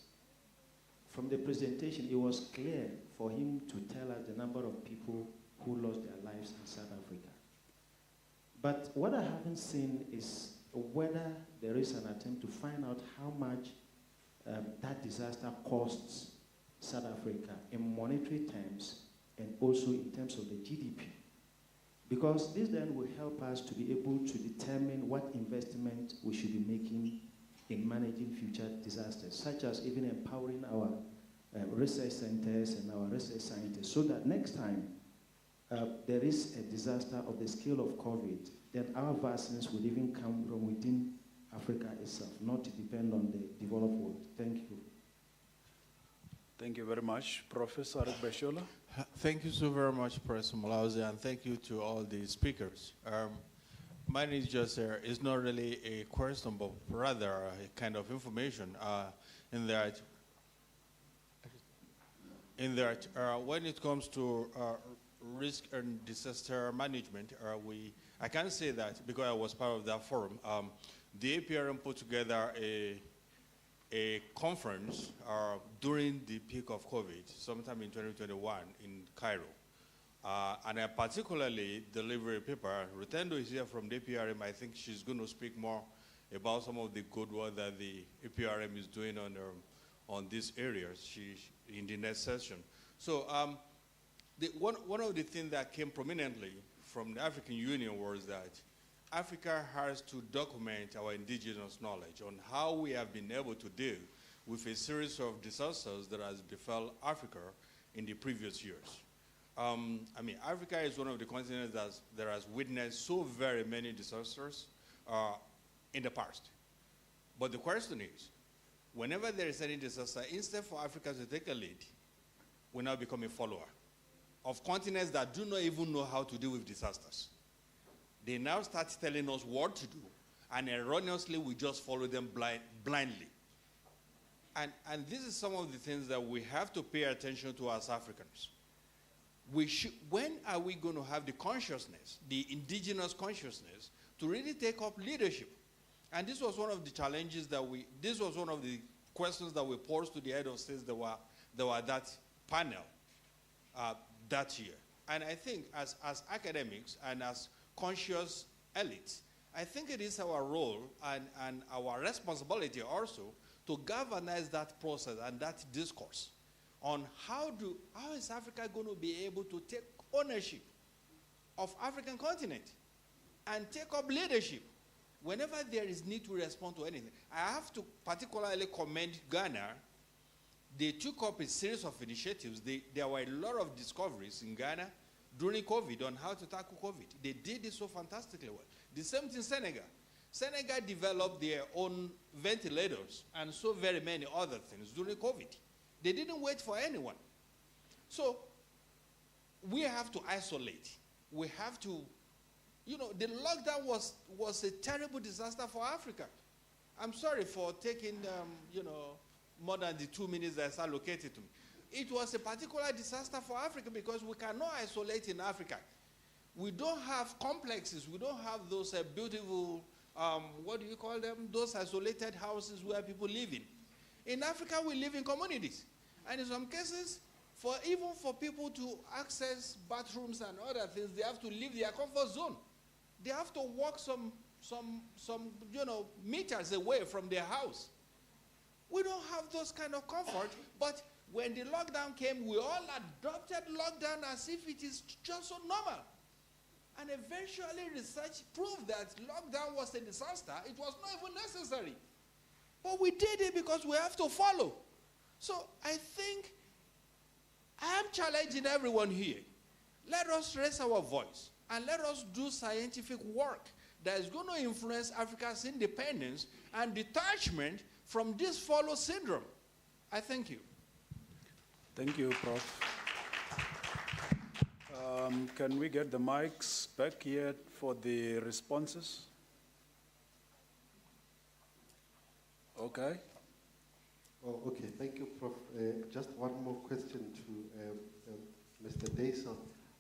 from the presentation, it was clear for him to tell us the number of people who lost their lives in South Africa. But what I haven't seen is whether there is an attempt to find out how much that disaster costs South Africa in monetary terms and also in terms of the GDP. Because this then will help us to be able to determine what investment we should be making in managing future disasters, such as even empowering our research centers and our research scientists, so that next time there is a disaster of the scale of COVID, then our vaccines will even come from within Africa itself, not to depend on the developed world. Thank you. Thank you very much. Professor Beshola. Thank you so very much, Professor Malauzi, and thank you to all the speakers. Mine is just it's not really a question, but rather a kind of information in that when it comes to risk and disaster management, I can say that because I was part of that forum, the APRM put together a conference during the peak of COVID, sometime in 2021 in Cairo. And I particularly delivered a paper. Rutendo is here from the APRM. I think she's going to speak more about some of the good work that the APRM is doing on these areas in the next session. So one of the things that came prominently from the African Union was that Africa has to document our indigenous knowledge on how we have been able to deal with a series of disasters that has befell Africa in the previous years. I mean, Africa is one of the continents that has witnessed so very many disasters in the past. But the question is, whenever there is any disaster, instead for Africa to take a lead, we now become a follower of continents that do not even know how to deal with disasters. They now start telling us what to do, and erroneously we just follow them blindly. And this is some of the things that we have to pay attention to as Africans. When are we going to have the consciousness, the indigenous consciousness, to really take up leadership? And this was one of the challenges this was one of the questions that we posed to the head of states that were at that panel that year. And I think as academics and as conscious elites, I think it is our role and our responsibility also to galvanize that process and that discourse on how is Africa going to be able to take ownership of African continent and take up leadership whenever there is need to respond to anything. I have to particularly commend Ghana. They took up a series of initiatives. There were a lot of discoveries in Ghana during COVID on how to tackle COVID. They did it so fantastically well. The same thing in Senegal. Senegal developed their own ventilators and so very many other things during COVID. They didn't wait for anyone. So we have to isolate. We have to, the lockdown was a terrible disaster for Africa. I'm sorry for taking, more than the 2 minutes that's allocated to me. It was a particular disaster for Africa because we cannot isolate in Africa. We don't have complexes. We don't have those beautiful, what do you call them? Those isolated houses where people live in. In Africa, we live in communities. And in some cases, even for people to access bathrooms and other things, they have to leave their comfort zone. They have to walk some meters away from their house. We don't have those kind of comfort, but when the lockdown came, we all adopted lockdown as if it is just so normal. And eventually research proved that lockdown was a disaster. It was not even necessary. But we did it because we have to follow. So I think I am challenging everyone here. Let us raise our voice and let us do scientific work that is going to influence Africa's independence and detachment from this follow syndrome. I thank you. Thank you, Prof. Can we get the mics back here for the responses? Okay. Oh, okay. Thank you, Prof. Just one more question to Mr. Daisel.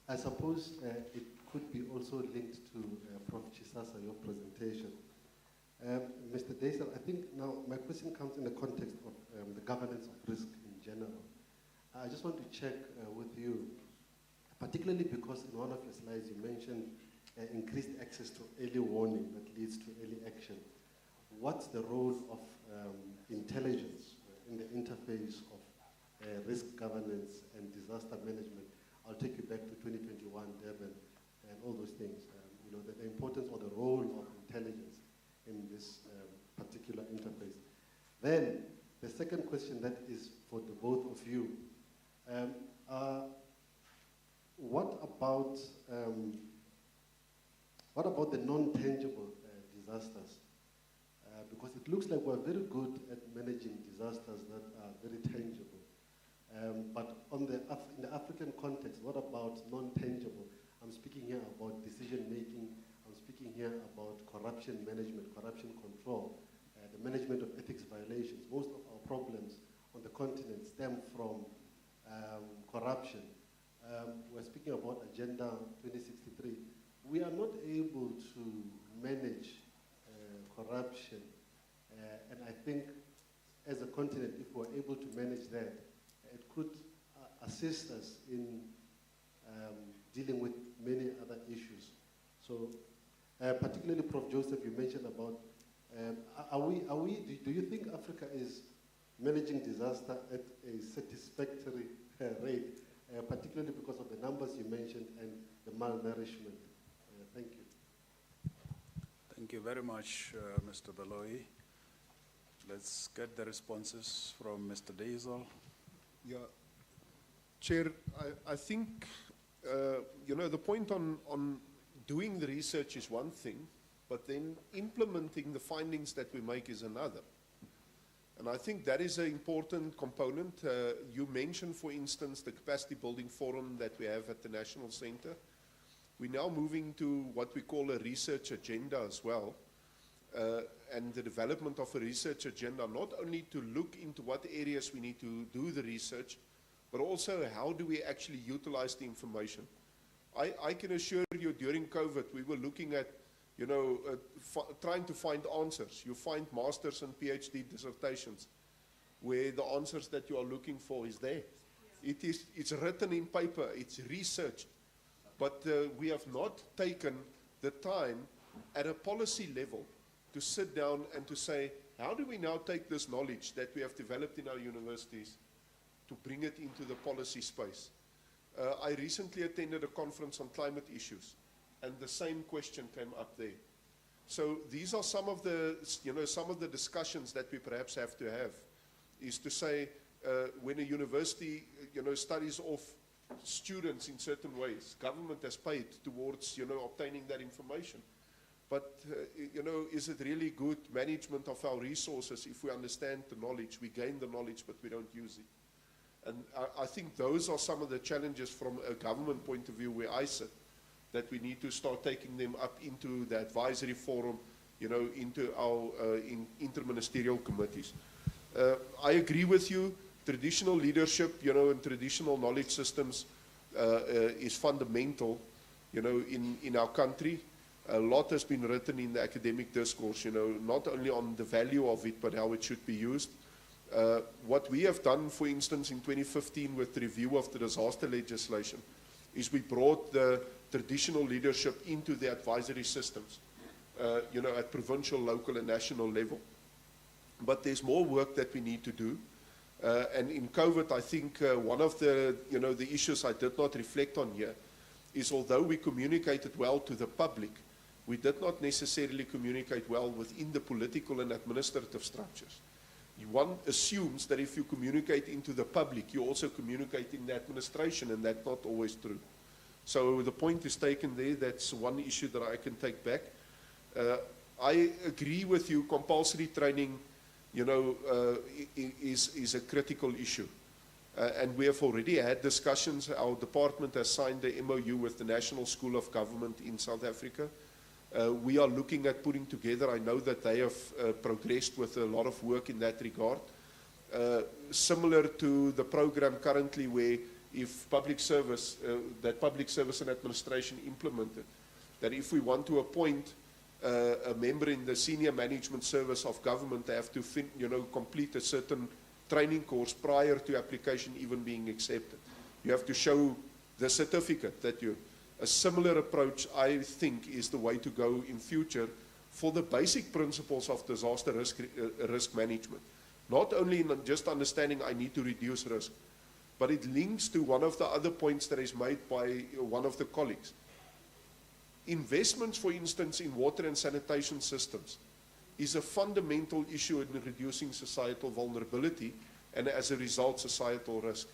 I suppose it could be also linked to Prof. Chisasa, your presentation. Mr. Daisel, I think now my question comes in the context of the governance of risk in general. I just want to check with you, particularly because in one of your slides you mentioned increased access to early warning that leads to early action. What's the role of intelligence in the interface of risk governance and disaster management? I'll take you back to 2021 Durban and all those things. The importance or the role of intelligence in this particular interface. Then the second question that is for the both of you. What about the non-tangible disasters? Because it looks like we're very good at managing disasters that are very tangible. But in the African context, what about non-tangible? I'm speaking here about decision-making. I'm speaking here about corruption management, corruption control, the management of ethics violations. Most of our problems on the continent stem from corruption. We're speaking about Agenda 2063. We are not able to manage corruption, and I think as a continent, if we're able to manage that, it could assist us in dealing with many other issues. So, particularly, Prof. Joseph, you mentioned about, do you think Africa is managing disaster at a satisfactory rate, particularly because of the numbers you mentioned and the malnourishment? Thank you. Thank you very much, Mr. Beloi. Let's get the responses from Mr. Daisel. Yeah, Chair, I think, the point on doing the research is one thing, but then implementing the findings that we make is another. And I think that is an important component. You mentioned, for instance, the capacity building forum that we have at the National Center. We're now moving to what we call a research agenda as well. And the development of a research agenda, not only to look into what areas we need to do the research, but also how do we actually utilize the information. I can assure you during COVID, we were looking at, trying to find answers. You find master's and PhD dissertations where the answers that you are looking for is there. It's written in paper, it's researched, but we have not taken the time at a policy level to sit down and to say, how do we now take this knowledge that we have developed in our universities to bring it into the policy space? I recently attended a conference on climate issues, and the same question came up there. So these are some of the, some of the discussions that we perhaps have to have, is to say, when a university, studies off students in certain ways, government has paid towards, obtaining that information. But, is it really good management of our resources if we understand the knowledge, we gain the knowledge, but we don't use it? And I think those are some of the challenges from a government point of view where I sit, that we need to start taking them up into the advisory forum, into our interministerial committees. I agree with you, traditional leadership, and traditional knowledge systems is fundamental, in our country. A lot has been written in the academic discourse, not only on the value of it, but how it should be used. What we have done, for instance, in 2015 with the review of the disaster legislation, is we brought the traditional leadership into the advisory systems, at provincial, local, and national level. But there's more work that we need to do. And in COVID, I think one of the, the issues I did not reflect on here is, although we communicated well to the public, we did not necessarily communicate well within the political and administrative structures. One assumes that if you communicate into the public, you also communicate in the administration, and that's not always true. So the point is taken there. That's one issue that I can take back. I agree with you, compulsory training, is a critical issue. And we have already had discussions. Our department has signed the MOU with the National School of Government in South Africa. We are looking at putting together, I know that they have progressed with a lot of work in that regard. Similar to the program currently where if public service, that public service and administration implemented, that if we want to appoint a member in the senior management service of government, they have to complete a certain training course prior to application even being accepted. You have to show the certificate that you... A similar approach, I think, is the way to go in future for the basic principles of disaster risk management. Not only in just understanding I need to reduce risk, but it links to one of the other points that is made by one of the colleagues. Investments, for instance, in water and sanitation systems is a fundamental issue in reducing societal vulnerability and, as a result, societal risk.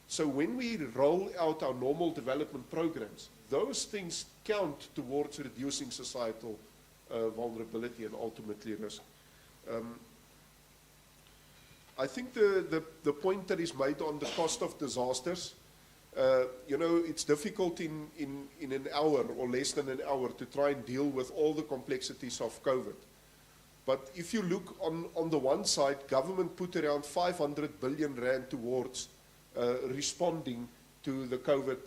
So when we roll out our normal development programs, those things count towards reducing societal vulnerability and ultimately risk. I think the point that is made on the cost of disasters, you know, it's difficult in an hour or less than an hour to try and deal with all the complexities of COVID. But if you look on the one side, government put around 500 billion rand towards responding to the COVID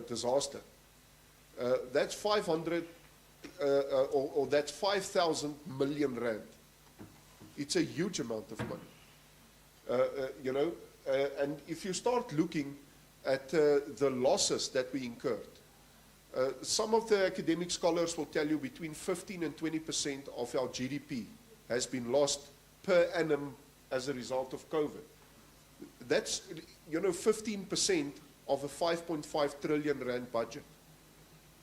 disaster. That's 500, or that's 5,000 million rand. It's a huge amount of money. You know, and if you start looking at the losses that we incurred, some of the academic scholars will tell you between 15 and 20% of our GDP has been lost per annum as a result of COVID. That's, you know, 15% of a 5.5 trillion rand budget.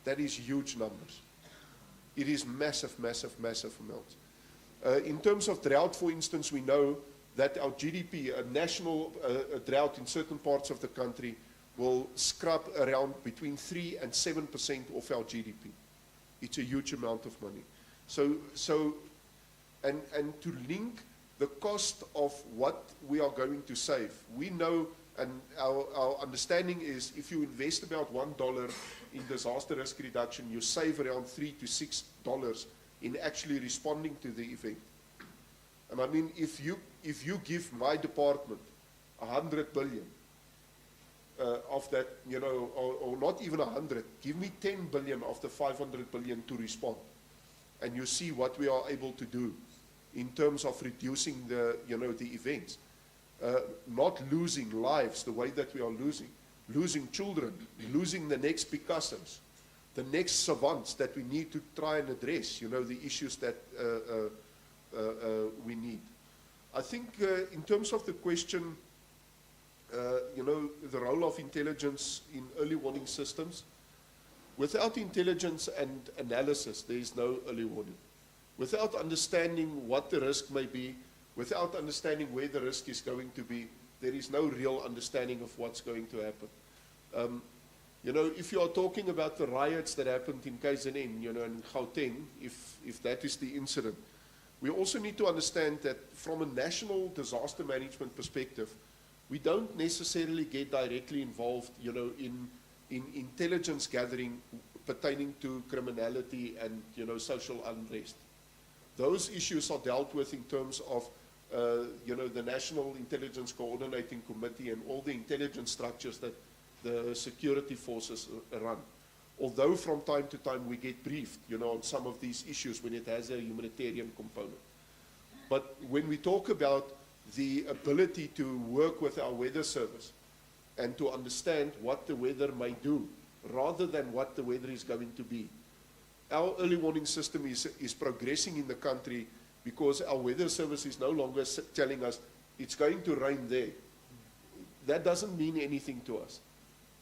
That is huge numbers. It is massive, massive, massive amounts. In terms of drought, for instance, we know that our GDP, a national drought in certain parts of the country, will scrub around between 3 and 7% of our GDP. It's a huge amount of money. And to link the cost of what we are going to save, we know, and our understanding is, if you invest about $1 in disaster risk reduction, you save around $3 to $6 in actually responding to the event. And I mean, if you give my department 100 billion of that, you know, or not even 100, give me 10 billion of the 500 billion to respond, and you see what we are able to do in terms of reducing the, you know, the events, not losing lives the way that we are losing children, losing the next Picassos, the next savants that we need to try and address, you know, the issues that we need. I think in terms of the question, you know, the role of intelligence in early warning systems, without intelligence and analysis, there is no early warning. Without understanding what the risk may be, without understanding where the risk is going to be, there is no real understanding of what's going to happen. You know, if you are talking about the riots that happened in KZN, you know, in Gauteng, if that is the incident, we also need to understand that from a national disaster management perspective, we don't necessarily get directly involved, you know, in intelligence gathering pertaining to criminality and, you know, social unrest. Those issues are dealt with in terms of, you know, the National Intelligence Coordinating Committee and all the intelligence structures that the security forces run. Although from time to time we get briefed, you know, on some of these issues when it has a humanitarian component. But when we talk about the ability to work with our weather service and to understand what the weather may do, rather than what the weather is going to be, our early warning system is progressing in the country because our weather service is no longer telling us it's going to rain there. That doesn't mean anything to us.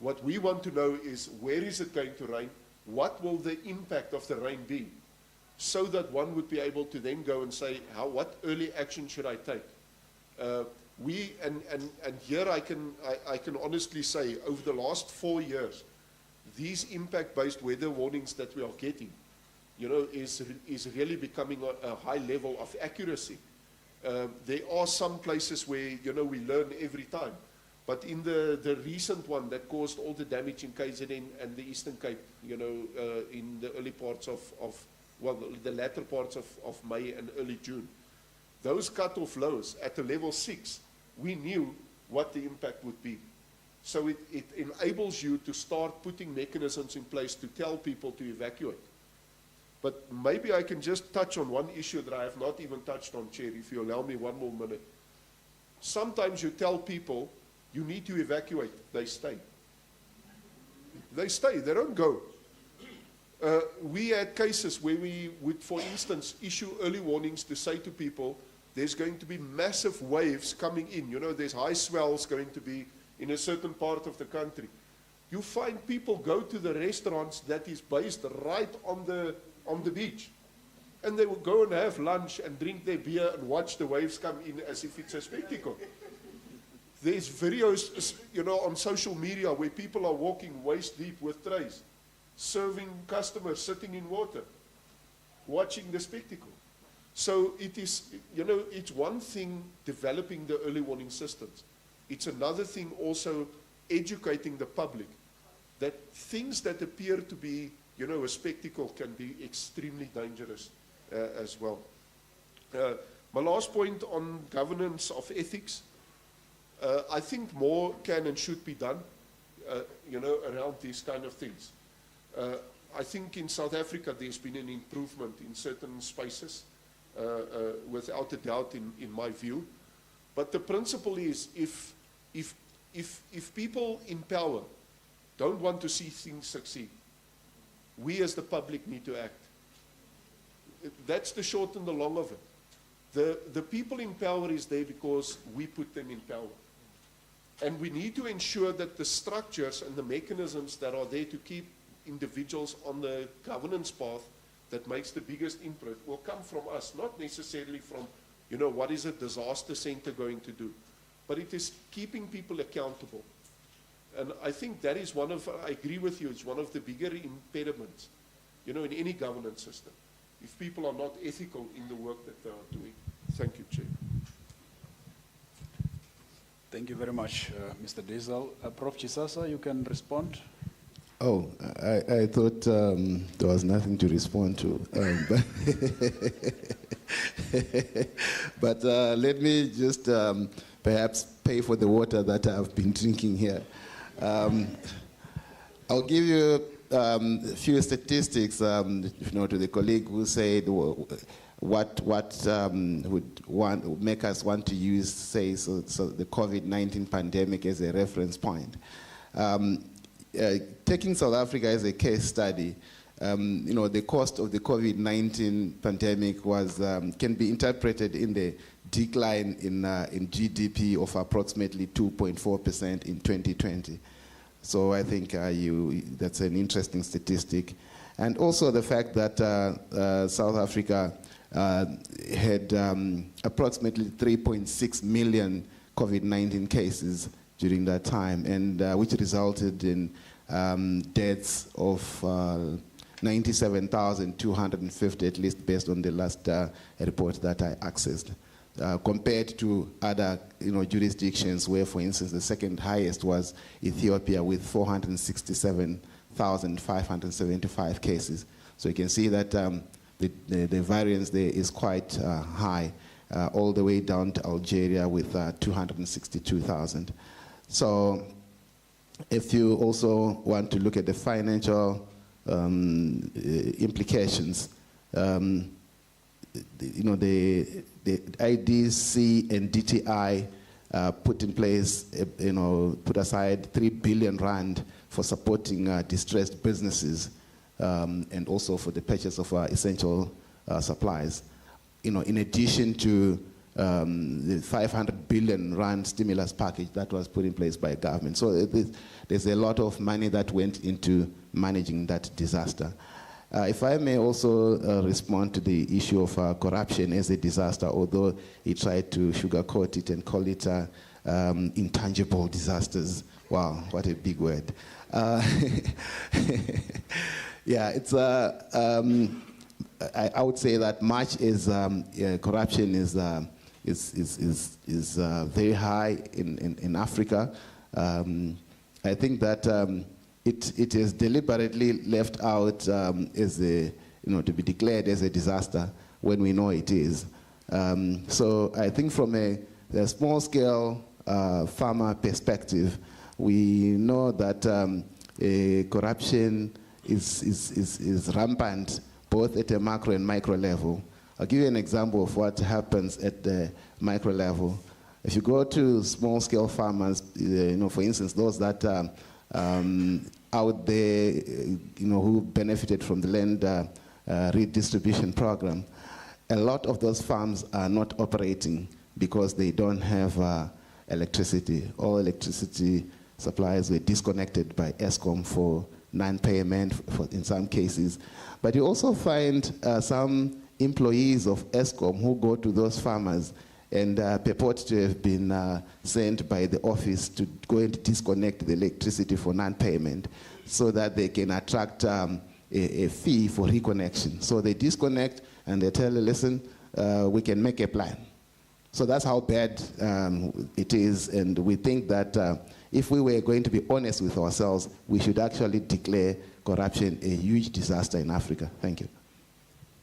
What we want to know is where is it going to rain, what will the impact of the rain be, so that one would be able to then go and say, what early action should I take? And here I can honestly say, over the last 4 years, these impact-based weather warnings that we are getting, you know, is really becoming a high level of accuracy. There are some places where, you know, we learn every time. But in the recent one that caused all the damage in KZN and the Eastern Cape, you know, in the early parts of the latter parts of May and early June, those cut-off lows at a level 6, we knew what the impact would be. So it enables you to start putting mechanisms in place to tell people to evacuate. But maybe I can just touch on one issue that I have not even touched on, Chair, if you allow me one more minute. Sometimes you tell people, you need to evacuate. They stay. They stay. They don't go. We had cases where we would, for instance, issue early warnings to say to people, there's going to be massive waves coming in. You know, there's high swells going to be in a certain part of the country. You find people go to the restaurants that is based right on the beach. And they will go and have lunch and drink their beer and watch the waves come in as if it's a spectacle. There's videos, you know, on social media where people are walking waist deep with trays, serving customers sitting in water, watching the spectacle. So it is, you know, it's one thing developing the early warning systems. It's another thing also educating the public that things that appear to be, you know, a spectacle can be extremely dangerous as well. My last point on governance of ethics, I think more can and should be done, you know, around these kind of things. I think in South Africa there's been an improvement in certain spaces, without a doubt in my view. But the principle is if people in power don't want to see things succeed, we as the public need to act. That's the short and the long of it. The people in power is there because we put them in power. And we need to ensure that the structures and the mechanisms that are there to keep individuals on the governance path that makes the biggest input will come from us, not necessarily from, you know, what is a disaster center going to do, but it is keeping people accountable. And I think that is one of, I agree with you, it's one of the bigger impediments, you know, in any governance system, if people are not ethical in the work that they are doing. Thank you, Chair. Thank you very much, Mr. Diesel. Prof. Chisasa, you can respond. Oh, I thought there was nothing to respond to. But let me just perhaps pay for the water that I've been drinking here. I'll give you a few statistics, you know, to the colleague who said what would make us want to use, say, so the COVID-19 pandemic as a reference point. Taking South Africa as a case study, you know, the cost of the COVID-19 pandemic was can be interpreted in the decline in GDP of approximately 2.4% in 2020. So I think that's an interesting statistic. And also the fact that South Africa had approximately 3.6 million COVID-19 cases during that time, and which resulted in deaths of 97,250, at least based on the last report that I accessed, compared to other, you know, jurisdictions where, for instance, the second highest was Ethiopia with 467,575 cases. So you can see that the variance there is quite high, all the way down to Algeria with 262,000. So if you also want to look at the financial implications, you know, the IDC and DTI put in place, you know, put aside 3 billion rand for supporting distressed businesses and also for the purchase of essential supplies. You know, in addition to the 500 billion rand stimulus package that was put in place by government. So there's a lot of money that went into managing that disaster. If I may also respond to the issue of corruption as a disaster, although he tried to sugarcoat it and call it intangible disasters. Wow, what a big word. Yeah, it's I would say that much is corruption is very high in Africa. I think that it is deliberately left out as a, you know, to be declared as a disaster when we know it is. So I think from a small scale farmer perspective, we know that corruption is rampant both at a macro and micro level. I'll give you an example of what happens at the micro level. If you go to small-scale farmers, you know, for instance, those that out there, you know, who benefited from the land redistribution program, a lot of those farms are not operating because they don't have electricity. All electricity supplies were disconnected by Eskom for non-payment in some cases. But you also find some employees of Eskom who go to those farmers and purport to have been sent by the office to go and disconnect the electricity for non-payment so that they can attract a fee for reconnection. So they disconnect and they tell you, listen, we can make a plan. So that's how bad it is, and we think that if we were going to be honest with ourselves, we should actually declare corruption a huge disaster in Africa. Thank you.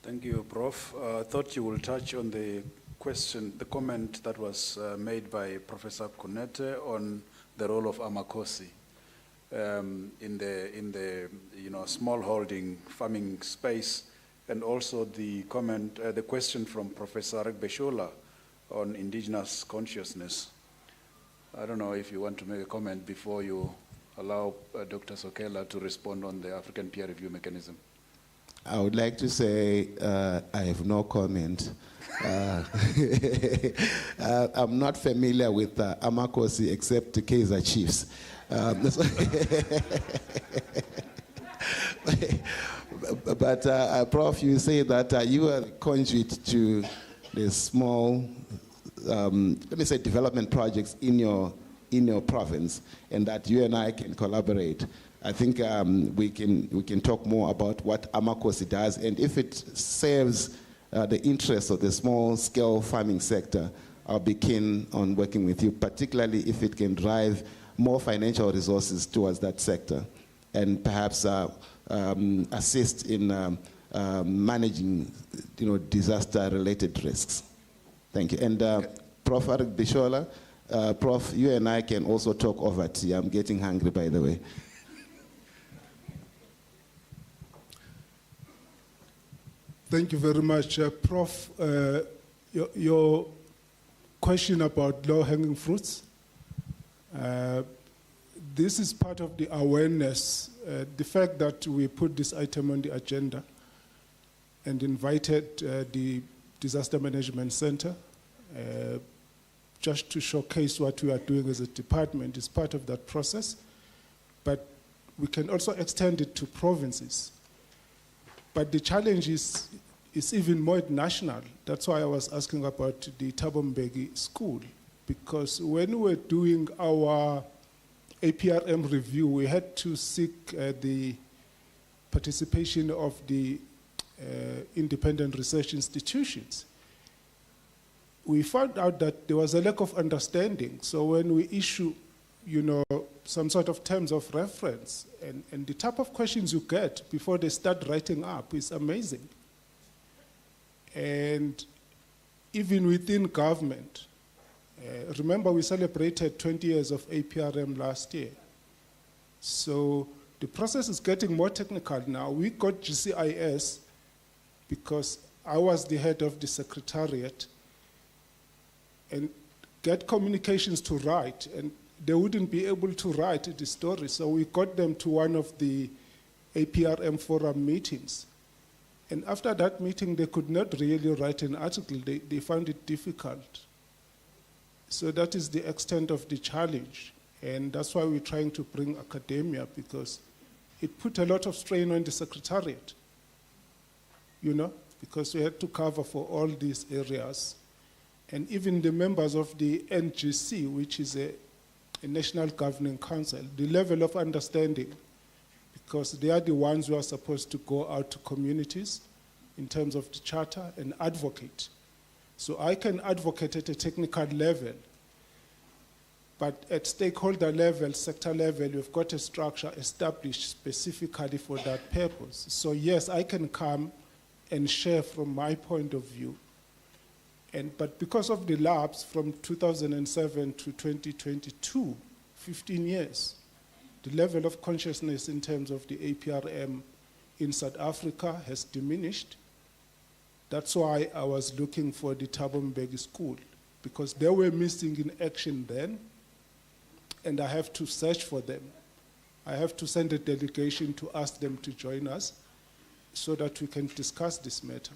Thank you, Prof. I thought you will touch on the question, the comment that was made by Professor Kunete on the role of Amakosi in the smallholding farming space, and also the comment, the question from Professor Beshola on indigenous consciousness. I don't know if you want to make a comment before you allow Dr. Sokela to respond on the African peer review mechanism. I would like to say I have no comment. I'm not familiar with Amakosi except the Kaiser Chiefs. But Prof, you say that you are conduit to the small, let me say, development projects in your province, and that you and I can collaborate. I think we can talk more about what Amakosi does, and if it serves the interests of the small-scale farming sector, I'll be keen on working with you, particularly if it can drive more financial resources towards that sector, and perhaps assist in managing, disaster-related risks. Thank you. And Prof. Arik Bishola, Prof, you and I can also talk over tea. I'm getting hungry, by the way. Thank you very much. Prof, your question about low-hanging fruits, this is part of the awareness, the fact that we put this item on the agenda and invited the Disaster Management Center just to showcase what we are doing as a department is part of that process. But we can also extend it to provinces. But the challenge is even more national. That's why I was asking about the Thabo Mbeki school, because when we were doing our APRM review, we had to seek the participation of the independent research institutions. We found out that there was a lack of understanding. So when we issue, some sort of terms of reference, and the type of questions you get before they start writing up is amazing. And even within government, remember we celebrated 20 years of APRM last year. So the process is getting more technical now. We got GCIS because I was the head of the secretariat, and get communications to write, and they wouldn't be able to write the story. So we got them to one of the APRM forum meetings. And after that meeting, they could not really write an article. They found it difficult. So that is the extent of the challenge. And that's why we're trying to bring academia, because it put a lot of strain on the secretariat, because we had to cover for all these areas. And even the members of the NGC, which is a National Governing Council, the level of understanding, because they are the ones who are supposed to go out to communities in terms of the charter and advocate. So I can advocate at a technical level, but at stakeholder level, sector level, we've got a structure established specifically for that purpose. So yes, I can come and share from my point of view. But because of the lapse from 2007 to 2022, 15 years, the level of consciousness in terms of the APRM in South Africa has diminished. That's why I was looking for the Thabo Mbeki school, because they were missing in action then, and I have to search for them. I have to send a delegation to ask them to join us so that we can discuss this matter.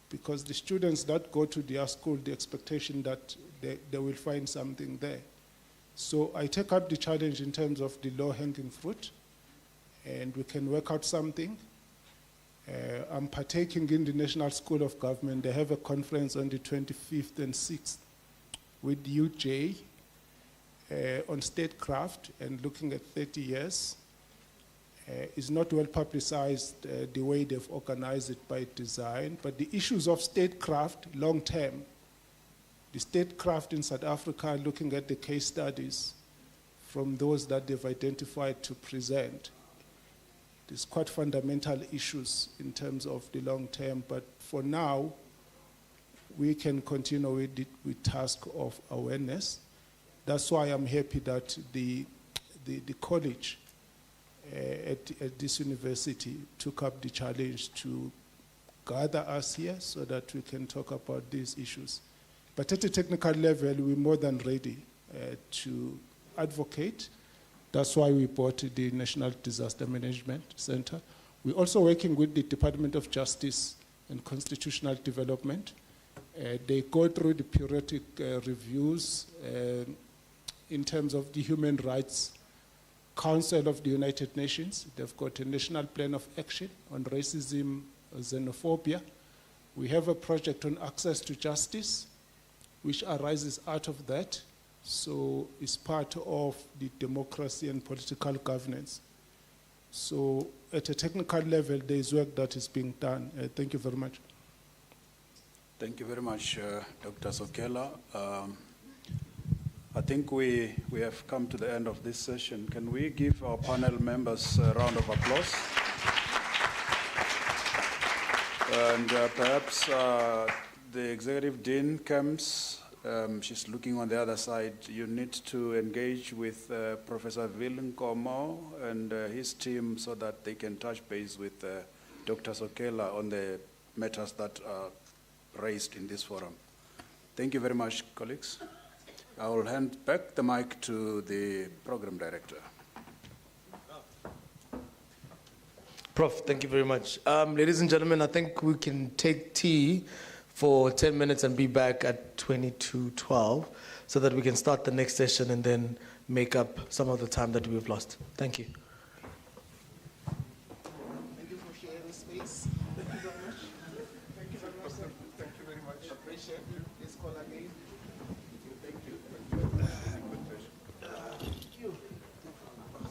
Because the students that go to their school, the expectation that they will find something there. So I take up the challenge in terms of the low-hanging fruit, and we can work out something. I'm partaking in the National School of Government. They have a conference on the 25th and 6th with UJ on statecraft and looking at 30 years. It's not well publicized the way they've organized it by design, but the issues of statecraft long term, the statecraft in South Africa, looking at the case studies from those that they've identified to present, there's quite fundamental issues in terms of the long term, but for now, we can continue with task of awareness. That's why I'm happy that the college at this university took up the challenge to gather us here so that we can talk about these issues. But at a technical level, we're more than ready to advocate. That's why we bought the National Disaster Management Center. We're also working with the Department of Justice and Constitutional Development. They go through the periodic reviews in terms of the Human Rights Council of the United Nations. They've got a national plan of action on racism, xenophobia. We have a project on access to justice, which arises out of that. So it's part of the democracy and political governance. So at a technical level, there is work that is being done. Thank you very much. Thank you very much, Dr. Sokela. I think we have come to the end of this session. Can we give our panel members a round of applause? And perhaps the Executive Dean comes, she's looking on the other side. You need to engage with Professor Villenkomo and his team so that they can touch base with Dr. Sokela on the matters that are raised in this forum. Thank you very much, colleagues. I will hand back the mic to the program director. Prof, thank you very much. Ladies and gentlemen, I think we can take tea for 10 minutes and be back at 22:12 so that we can start the next session and then make up some of the time that we've lost. Thank you. Thank you for sharing space. Thank you very much. Thank you very much, sir. Thank you very much. Appreciate you. Please call again. Thank you.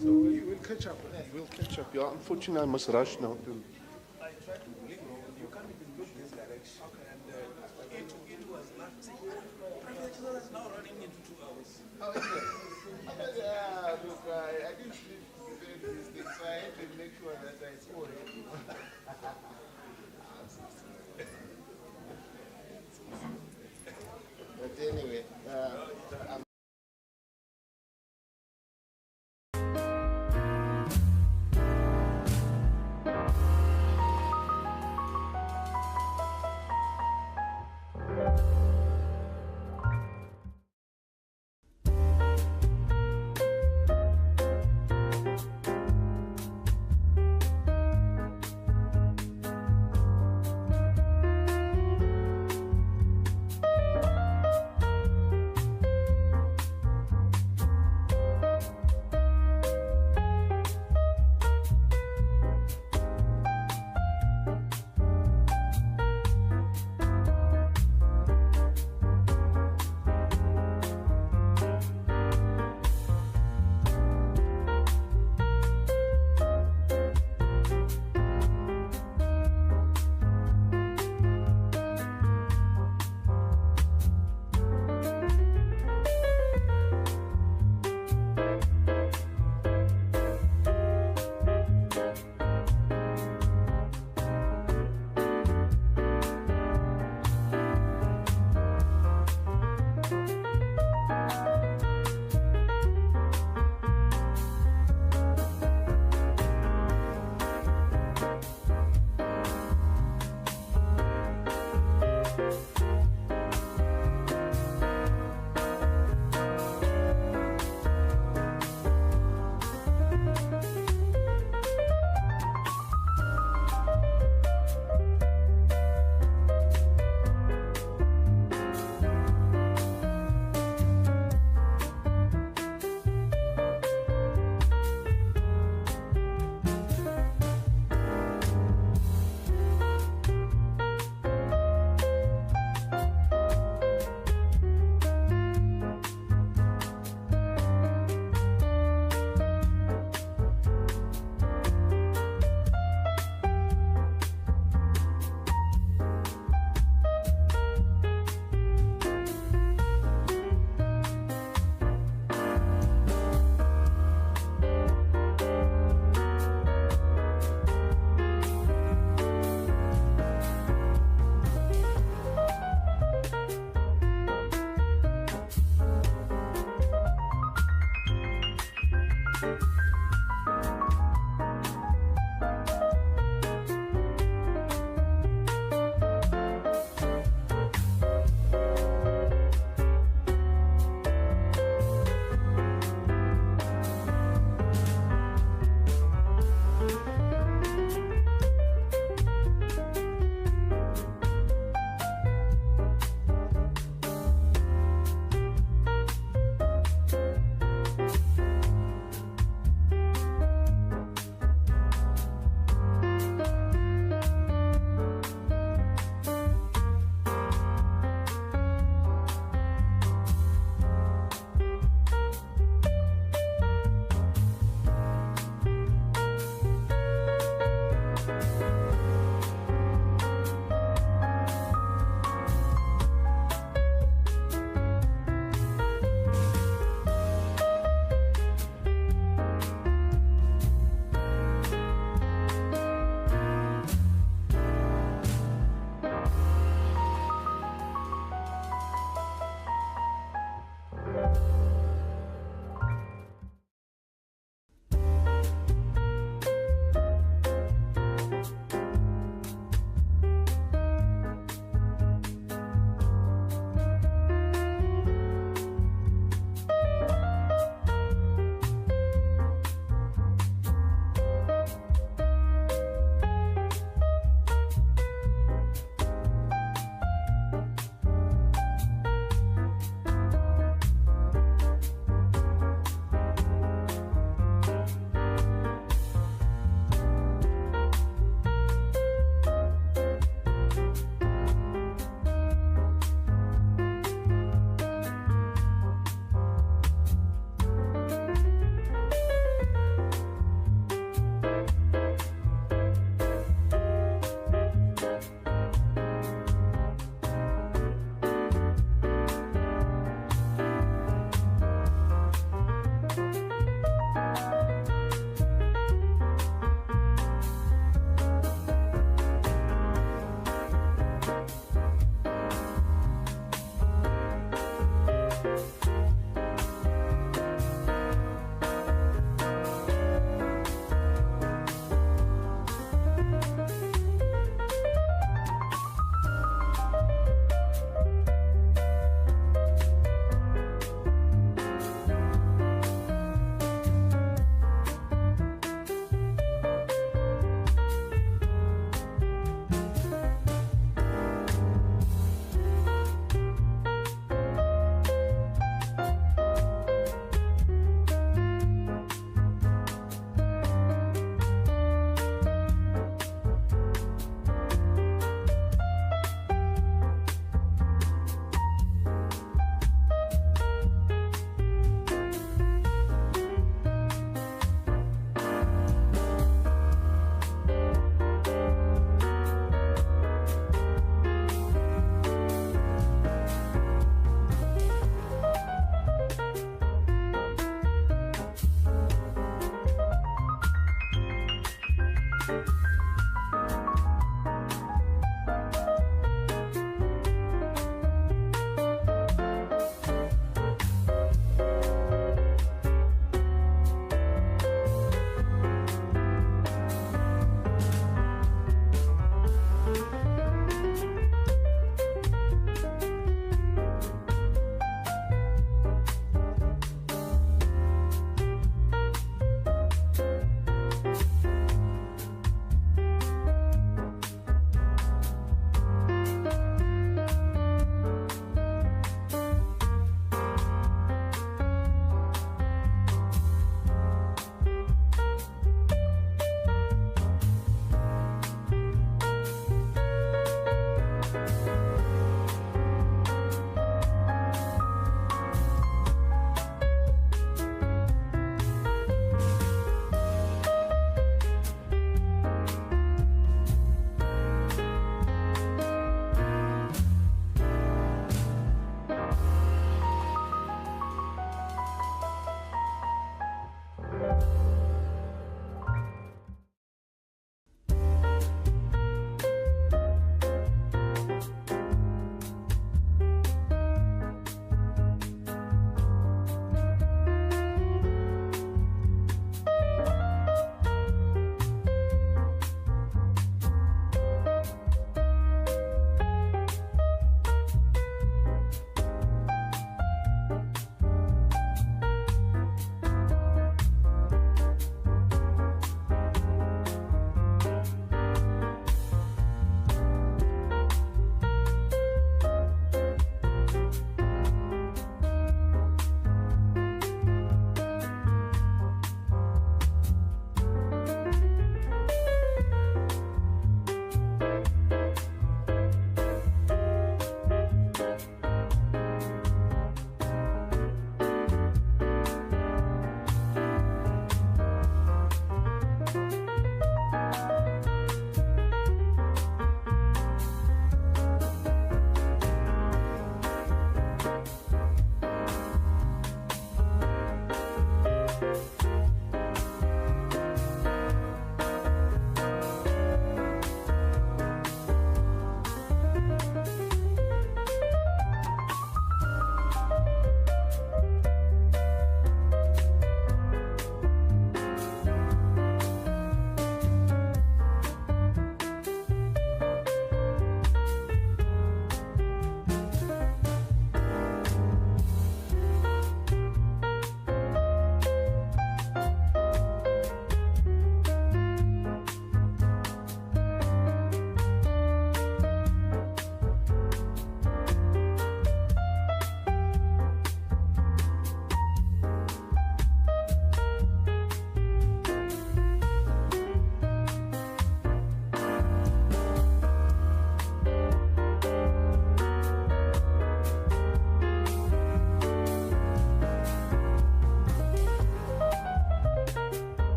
So we will catch up. We'll catch up. Yeah, unfortunately, I must rush now too. I tried to believe you can't even look this direction. And it was not. It's now running into 2 hours. Oh, is it? Yeah, look, I didn't sleep these things, so I had to make sure that I score it. But anyway, I'm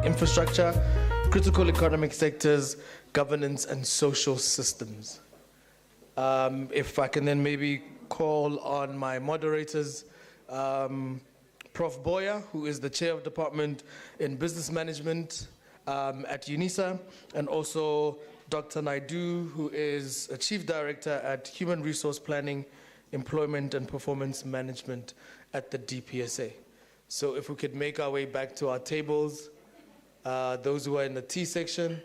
infrastructure, critical economic sectors, governance, and social systems. If I can then maybe call on my moderators, Prof. Boya, who is the Chair of Department in Business Management at UNISA, and also Dr. Naidu, who is a Chief Director at Human Resource Planning, Employment and Performance Management at the DPSA. So if we could make our way back to our tables, those who are in the T section.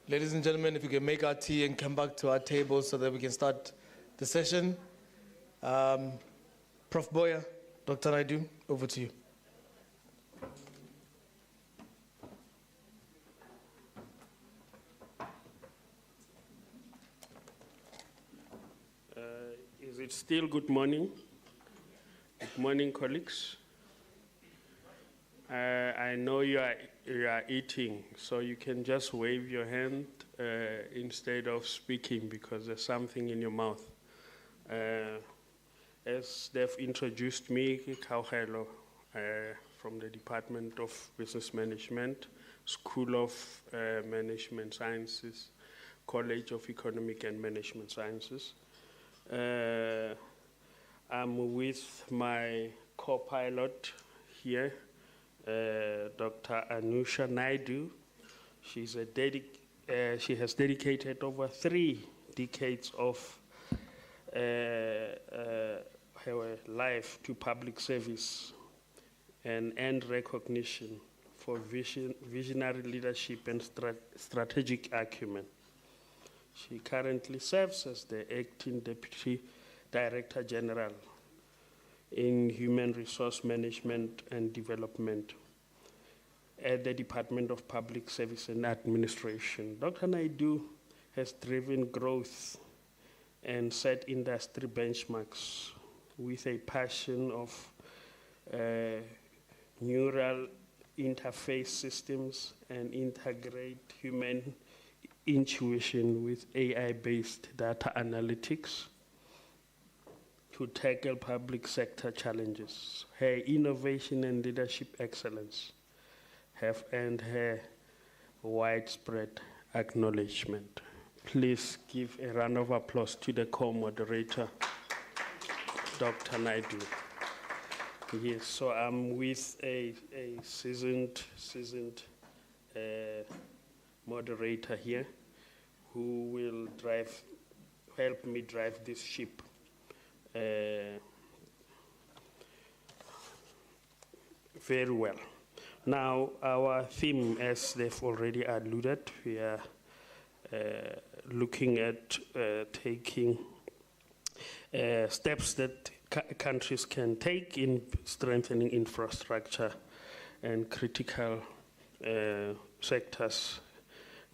Ladies and gentlemen, if we can make our tea and come back to our tables so that we can start the session. Prof. Boya, Dr. Naidu, over to you. Is it still good morning? Good morning, colleagues. I know you are eating, so you can just wave your hand instead of speaking because there's something in your mouth. As they've introduced me, Kauhelo, from the Department of Business Management, School of Management Sciences, College of Economic and Management Sciences. I'm with my co-pilot here, Dr. Anusha Naidu. She has dedicated over 3 decades of her life to public service and recognition for visionary leadership and strategic acumen. She currently serves as the Acting Deputy Director General in Human Resource Management and Development at the Department of Public Service and Administration. Dr. Naidu has driven growth and set industry benchmarks with a passion of neural interface systems and integrate human intuition with AI-based data analytics to tackle public sector challenges. Her innovation and leadership excellence have earned her widespread acknowledgement. Please give a round of applause to the co-moderator, Dr. Naidu. Yes, so I'm with a seasoned moderator here who will help me drive this ship. Very well. Now, our theme, as they've already alluded, we are looking at taking steps that countries can take in strengthening infrastructure and critical sectors,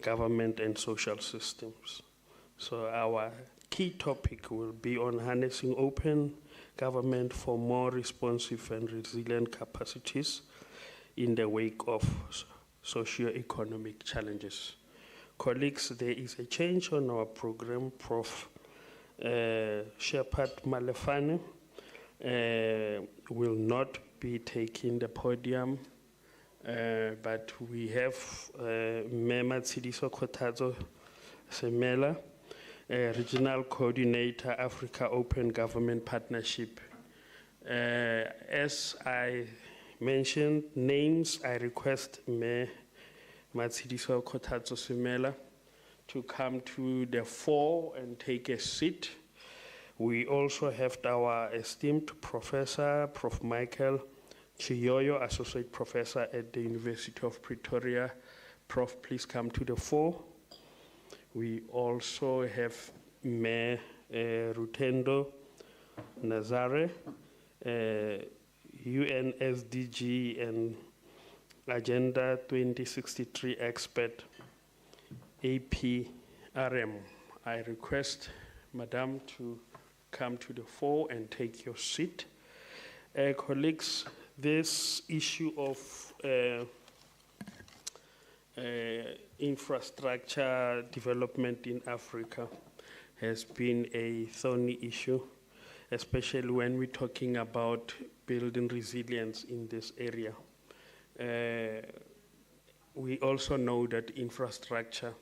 government and social systems. So our key topic will be on harnessing open government for more responsive and resilient capacities in the wake of socio-economic challenges. Colleagues, there is a change on our program. Prof. Shepard Malefane will not be taking the podium, but we have Mema Tsidiso Kotazo Semela, Regional Coordinator, Africa Open Government Partnership. As I mentioned names, I request Me Matsidiso Kotazo Semela to come to the fore and take a seat. We also have our esteemed professor, Prof. Michael Chiyoyo, Associate Professor at the University of Pretoria. Prof, please come to the fore. We also have Me Rutendo Nazare, UN SDG and Agenda 2063 expert, APRM. I request Madam to come to the fore and take your seat. Colleagues, this issue of infrastructure development in Africa has been a thorny issue, especially when we're talking about building resilience in this area. We also know that infrastructure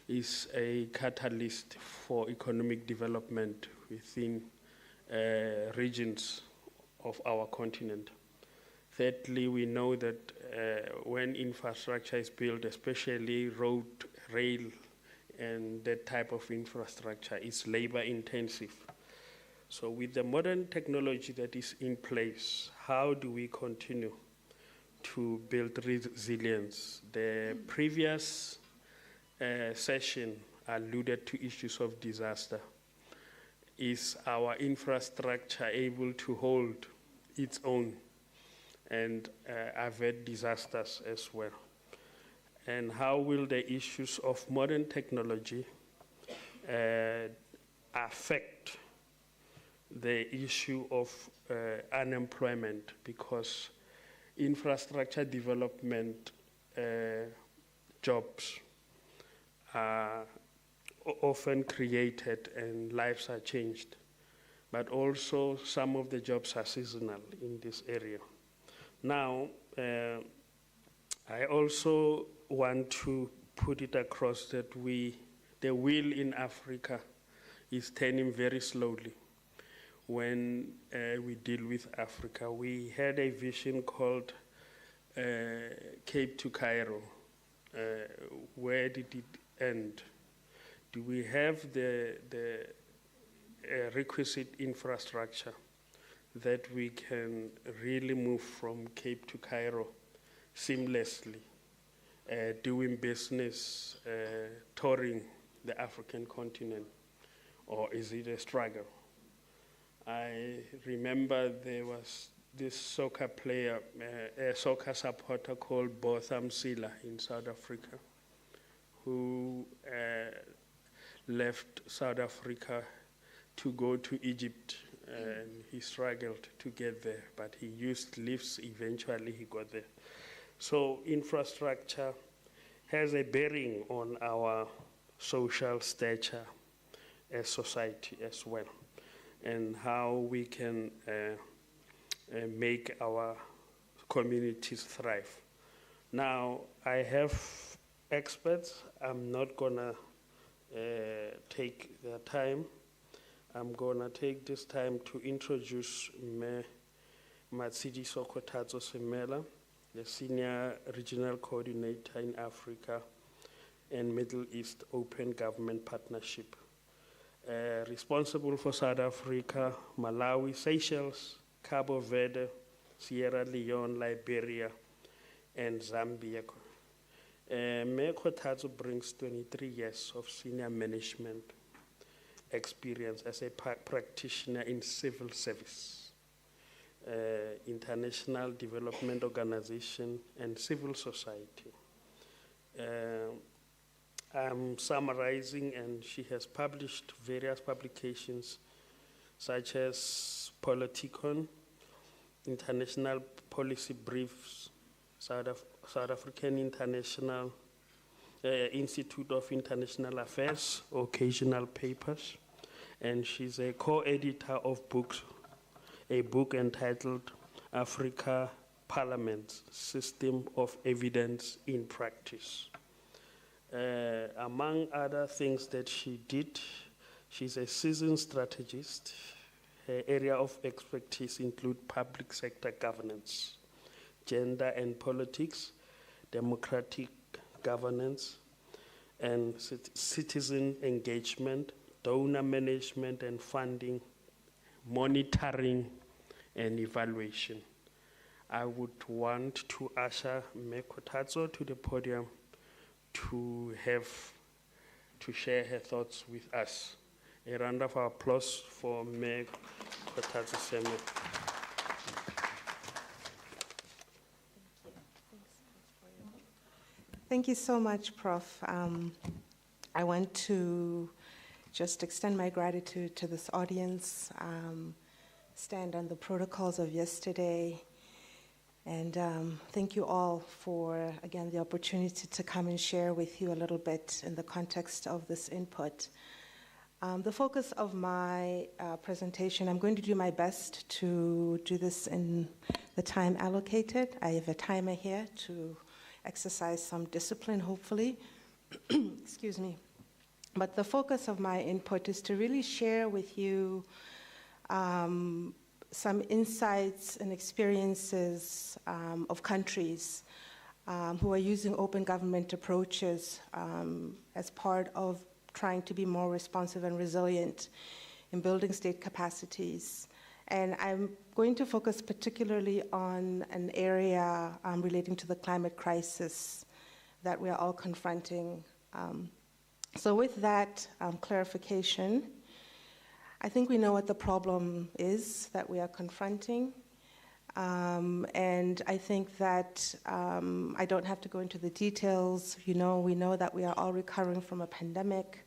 is a catalyst for economic development within regions of our continent. Thirdly, we know that when infrastructure is built, especially road, rail, and that type of infrastructure, is labor intensive. So with the modern technology that is in place, how do we continue to build resilience? The previous session alluded to issues of disaster. Is our infrastructure able to hold its own and avert disasters as well? And how will the issues of modern technology affect the issue of unemployment? Because infrastructure development jobs are often created and lives are changed, but also some of the jobs are seasonal in this area. Now, I also want to put it across that the wheel in Africa is turning very slowly when we deal with Africa. We had a vision called Cape to Cairo. Where did it end? Do we have the requisite infrastructure that we can really move from Cape to Cairo seamlessly, doing business, touring the African continent, or is it a struggle? I remember there was this soccer player, a soccer supporter called Botham Sila in South Africa, who left South Africa to go to Egypt, and he struggled to get there, but he used lifts, eventually he got there. So infrastructure has a bearing on our social stature as society as well, and how we can make our communities thrive. Now, I have experts. I'm not gonna take the time. I'm gonna take this time to introduce Me Matsidi Sokotatso Semela, the Senior Regional Coordinator in Africa and Middle East Open Government Partnership, responsible for South Africa, Malawi, Seychelles, Cabo Verde, Sierra Leone, Liberia, and Zambia. Me Kotatso brings 23 years of senior management experience as a practitioner in civil service, international development organization, and civil society. I'm summarizing, and she has published various publications such as Politicon, International Policy Briefs, South African International Institute of International Affairs, occasional papers, and she's a co-editor of books, a book entitled Africa Parliament's System of Evidence in Practice. Among other things that she did, she's a seasoned strategist. Her area of expertise include public sector governance, gender and politics, democratic governance, and citizen engagement, donor management and funding, monitoring and evaluation. I would want to usher Me Kotatso to the podium to share her thoughts with us. A round of applause for Me Kotatso Semela. Thank you so much, Prof. I want to just extend my gratitude to this audience, stand on the protocols of yesterday, And thank you all for, again, the opportunity to come and share with you a little bit in the context of this input. The focus of my presentation, I'm going to do my best to do this in the time allocated. I have a timer here to exercise some discipline, hopefully. Excuse me. But the focus of my input is to really share with you some insights and experiences of countries who are using open government approaches as part of trying to be more responsive and resilient in building state capacities. And I'm going to focus particularly on an area relating to the climate crisis that we are all confronting. So with that clarification, I think we know what the problem is that we are confronting. And I think that I don't have to go into the details. We know that we are all recovering from a pandemic,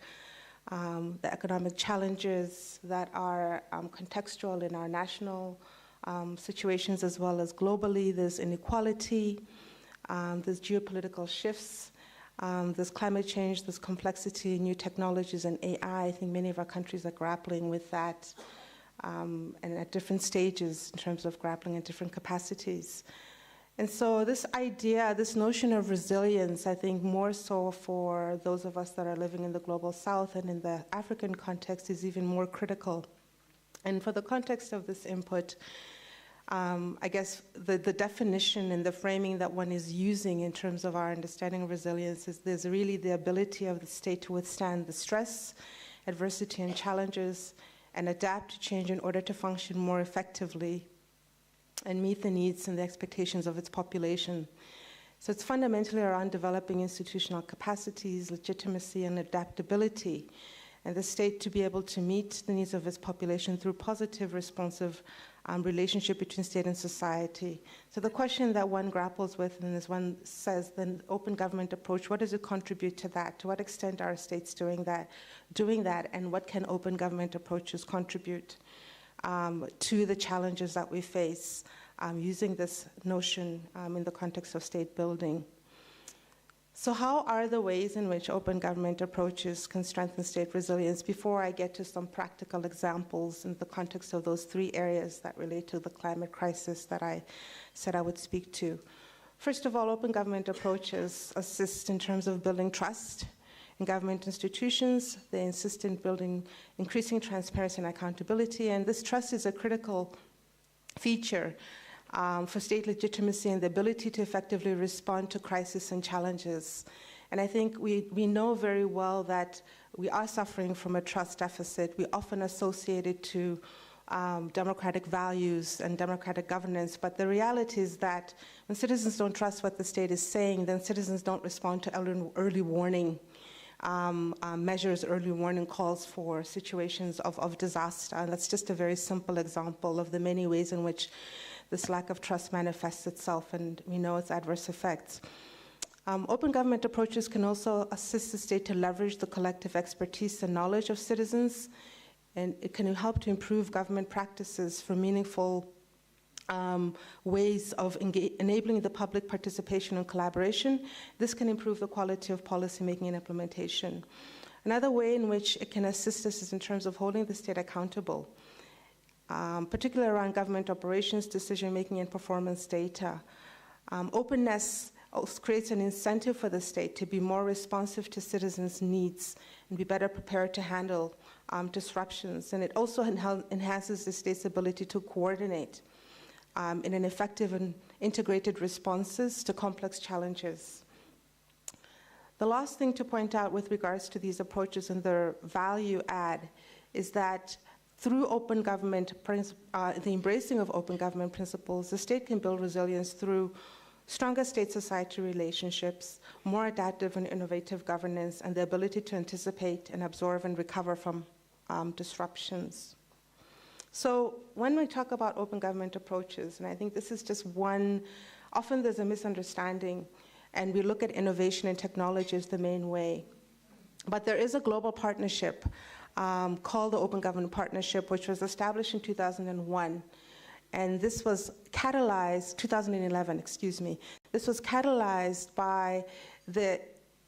the economic challenges that are contextual in our national situations as well as globally. There's inequality, there's geopolitical shifts, there's climate change, there's complexity, new technologies, and AI. I think many of our countries are grappling with that and at different stages in terms of grappling at different capacities. And so this idea, this notion of resilience, I think more so for those of us that are living in the global south and in the African context is even more critical. And for the context of this input, I guess the definition and the framing that one is using in terms of our understanding of resilience is there's really the ability of the state to withstand the stress, adversity, and challenges and adapt to change in order to function more effectively and meet the needs and the expectations of its population. So it's fundamentally around developing institutional capacities, legitimacy, and adaptability, and the state to be able to meet the needs of its population through positive, responsive relationship between state and society. So the question that one grapples with, and as one says, the open government approach, what does it contribute to that? To what extent are states doing that, and what can open government approaches contribute to the challenges that we face using this notion in the context of state building? So how are the ways in which open government approaches can strengthen state resilience before I get to some practical examples in the context of those three areas that relate to the climate crisis that I said I would speak to? First of all, open government approaches assist in terms of building trust in government institutions. They insist in building increasing transparency and accountability, and this trust is a critical feature for state legitimacy and the ability to effectively respond to crises and challenges. And I think we know very well that we are suffering from a trust deficit. We often associate it to democratic values and democratic governance, but the reality is that when citizens don't trust what the state is saying, then citizens don't respond to early warning measures, early warning calls for situations of disaster. And that's just a very simple example of the many ways in which this lack of trust manifests itself, and we know its adverse effects. Open government approaches can also assist the state to leverage the collective expertise and knowledge of citizens, and it can help to improve government practices for meaningful ways of enabling the public participation and collaboration. This can improve the quality of policymaking and implementation. Another way in which it can assist us is in terms of holding the state accountable, particularly around government operations, decision-making, and performance data. Openness also creates an incentive for the state to be more responsive to citizens' needs and be better prepared to handle disruptions. And it also enhances the state's ability to coordinate in an effective and integrated responses to complex challenges. The last thing to point out with regards to these approaches and their value add is that through open government, the embracing of open government principles, the state can build resilience through stronger state-society relationships, more adaptive and innovative governance, and the ability to anticipate and absorb and recover from disruptions. So when we talk about open government approaches, and I think this is just one, often there's a misunderstanding, and we look at innovation and technology as the main way. But there is a global partnership called the Open Government Partnership, which was established in 2001. And this was catalyzed, 2011, excuse me. This was catalyzed by the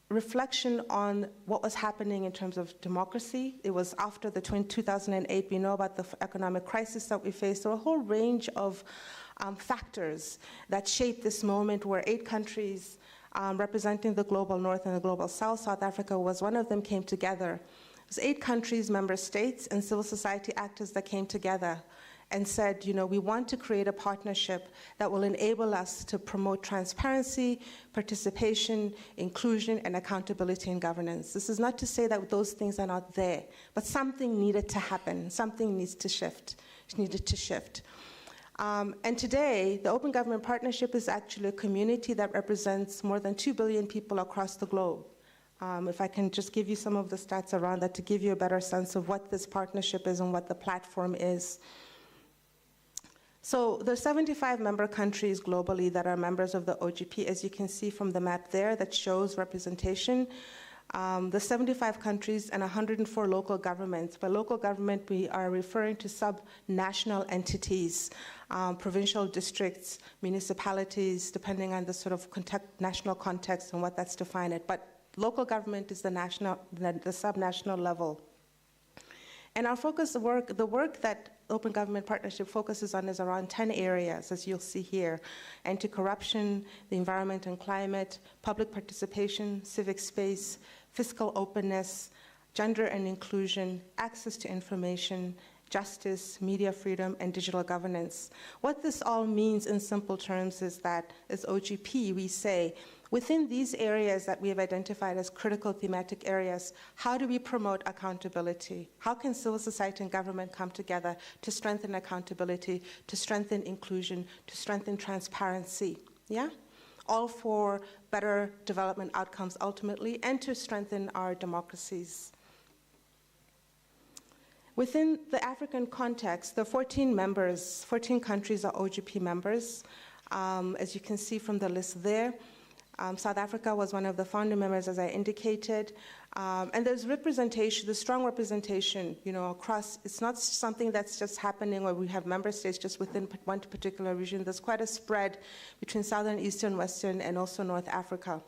reflection on what was happening in terms of democracy. It was after the 2008, we know about the economic crisis that we faced. So a whole range of factors that shaped this moment where 8 countries representing the global north and the global south, South Africa was one of them, came together. It was 8 countries, member states, and civil society actors that came together and said, you know, we want to create a partnership that will enable us to promote transparency, participation, inclusion, and accountability in governance. This is not to say that those things are not there, but something needed to happen. Something needs to shift. It needed to shift. And today, the Open Government Partnership is actually a community that represents more than 2 billion people across the globe. If I can just give you some of the stats around that to give you a better sense of what this partnership is and what the platform is. So there are 75 member countries globally that are members of the OGP, as you can see from the map there that shows representation. The 75 countries and 104 local governments. By local government, we are referring to sub-national entities, provincial districts, municipalities, depending on the sort of national context and what that's defined it. But local government is the sub-national level. And our focus, the work that Open Government Partnership focuses on is around 10 areas, as you'll see here: anti-corruption, the environment and climate, public participation, civic space, fiscal openness, gender and inclusion, access to information, justice, media freedom, and digital governance. What this all means in simple terms is that as OGP, we say, within these areas that we have identified as critical thematic areas, how do we promote accountability? How can civil society and government come together to strengthen accountability, to strengthen inclusion, to strengthen transparency? Yeah? All for better development outcomes ultimately, and to strengthen our democracies. Within the African context, the 14 countries are OGP members. As you can see from the list there, South Africa was one of the founding members, as I indicated. And there's representation, the strong representation, you know, across. It's not something that's just happening where we have member states just within one particular region. There's quite a spread between Southern, Eastern, Western, and also North Africa.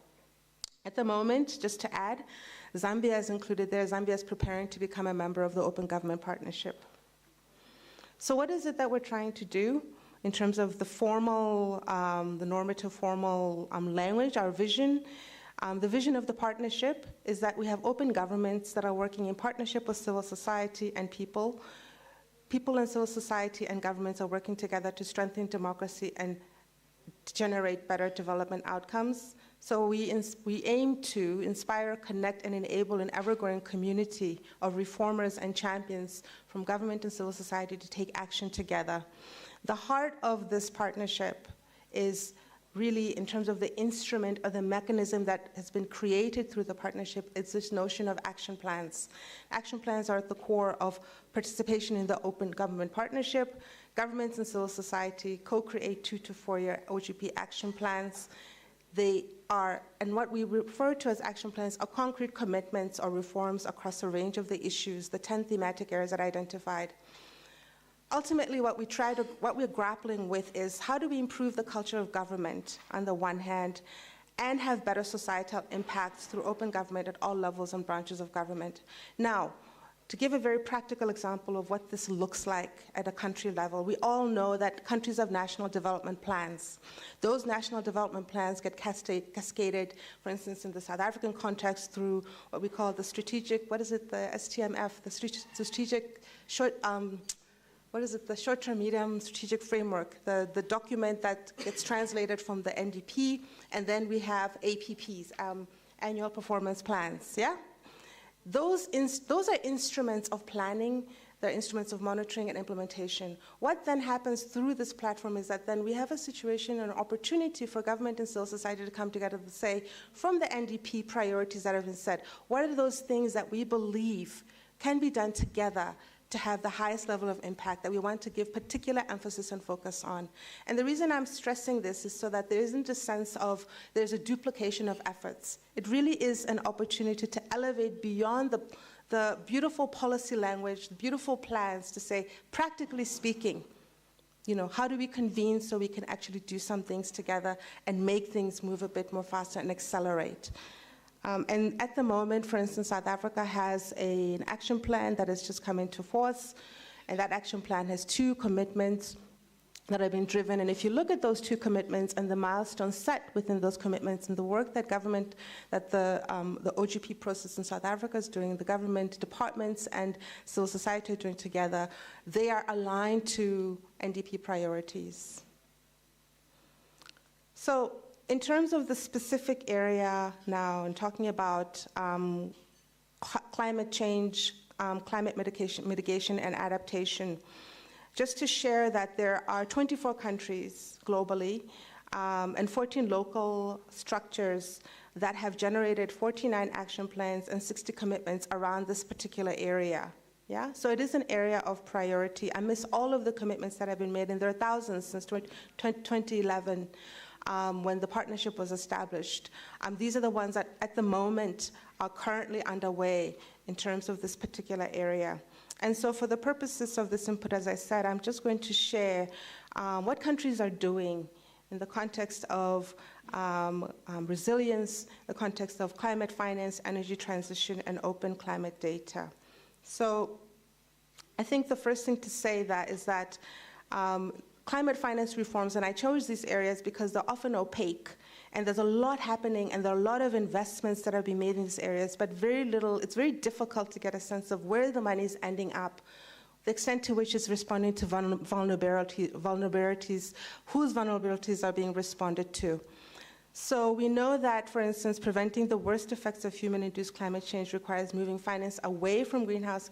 At the moment, just to add, Zambia is included there. Zambia is preparing to become a member of the Open Government Partnership. So what is it that we're trying to do in terms of the formal, the normative formal language, our vision? The vision of the partnership is that we have open governments that are working in partnership with civil society and people. People in civil society and governments are working together to strengthen democracy and to generate better development outcomes. So we aim to inspire, connect, and enable an ever-growing community of reformers and champions from government and civil society to take action together. The heart of this partnership is really, in terms of the instrument or the mechanism that has been created through the partnership, it's this notion of action plans. Action plans are at the core of participation in the Open Government Partnership. Governments and civil society co-create 2 to 4 year OGP action plans. They are, and what we refer to as action plans are concrete commitments or reforms across a range of the issues, the 10 thematic areas that I identified. Ultimately, what we're grappling with is how do we improve the culture of government on the one hand and have better societal impacts through open government at all levels and branches of government. Now, to give a very practical example of what this looks like at a country level, we all know that countries have national development plans. Those national development plans get cascaded, for instance, in the South African context through what we call the strategic, the STMF, the strategic the short-term, medium strategic framework, the document that gets translated from the NDP, and then we have APPs, annual performance plans, yeah? Those are instruments of planning, they're instruments of monitoring and implementation. What then happens through this platform is that then we have a situation and an opportunity for government and civil society to come together to say, from the NDP priorities that have been set, what are those things that we believe can be done together to have the highest level of impact that we want to give particular emphasis and focus on. And the reason I'm stressing this is so that there isn't a sense of there's a duplication of efforts. It really is an opportunity to elevate beyond the beautiful policy language, the beautiful plans to say, practically speaking, how do we convene so we can actually do some things together and make things move a bit more faster and accelerate? And at the moment, for instance, South Africa has an action plan that has just come into force, and that action plan has 2 commitments that have been driven. And if you look at those 2 commitments and the milestones set within those commitments and the work that the OGP process in South Africa is doing, the government departments and civil society are doing together, they are aligned to NDP priorities. So in terms of the specific area now, and talking about climate change, climate mitigation and adaptation, just to share that there are 24 countries globally and 14 local structures that have generated 49 action plans and 60 commitments around this particular area. Yeah, so it is an area of priority. I miss all of the commitments that have been made, and there are thousands since 2011 when the partnership was established. These are the ones that at the moment are currently underway in terms of this particular area. And so for the purposes of this input, as I said, I'm just going to share what countries are doing in the context of resilience, the context of climate finance, energy transition, and open climate data. So I think the first thing to say is that climate finance reforms, and I chose these areas because they're often opaque, and there's a lot happening, and there are a lot of investments that are being made in these areas, but very little, it's very difficult to get a sense of where the money is ending up, the extent to which it's responding to vulnerabilities, whose vulnerabilities are being responded to. So we know that, for instance, preventing the worst effects of human-induced climate change requires moving finance away from greenhouse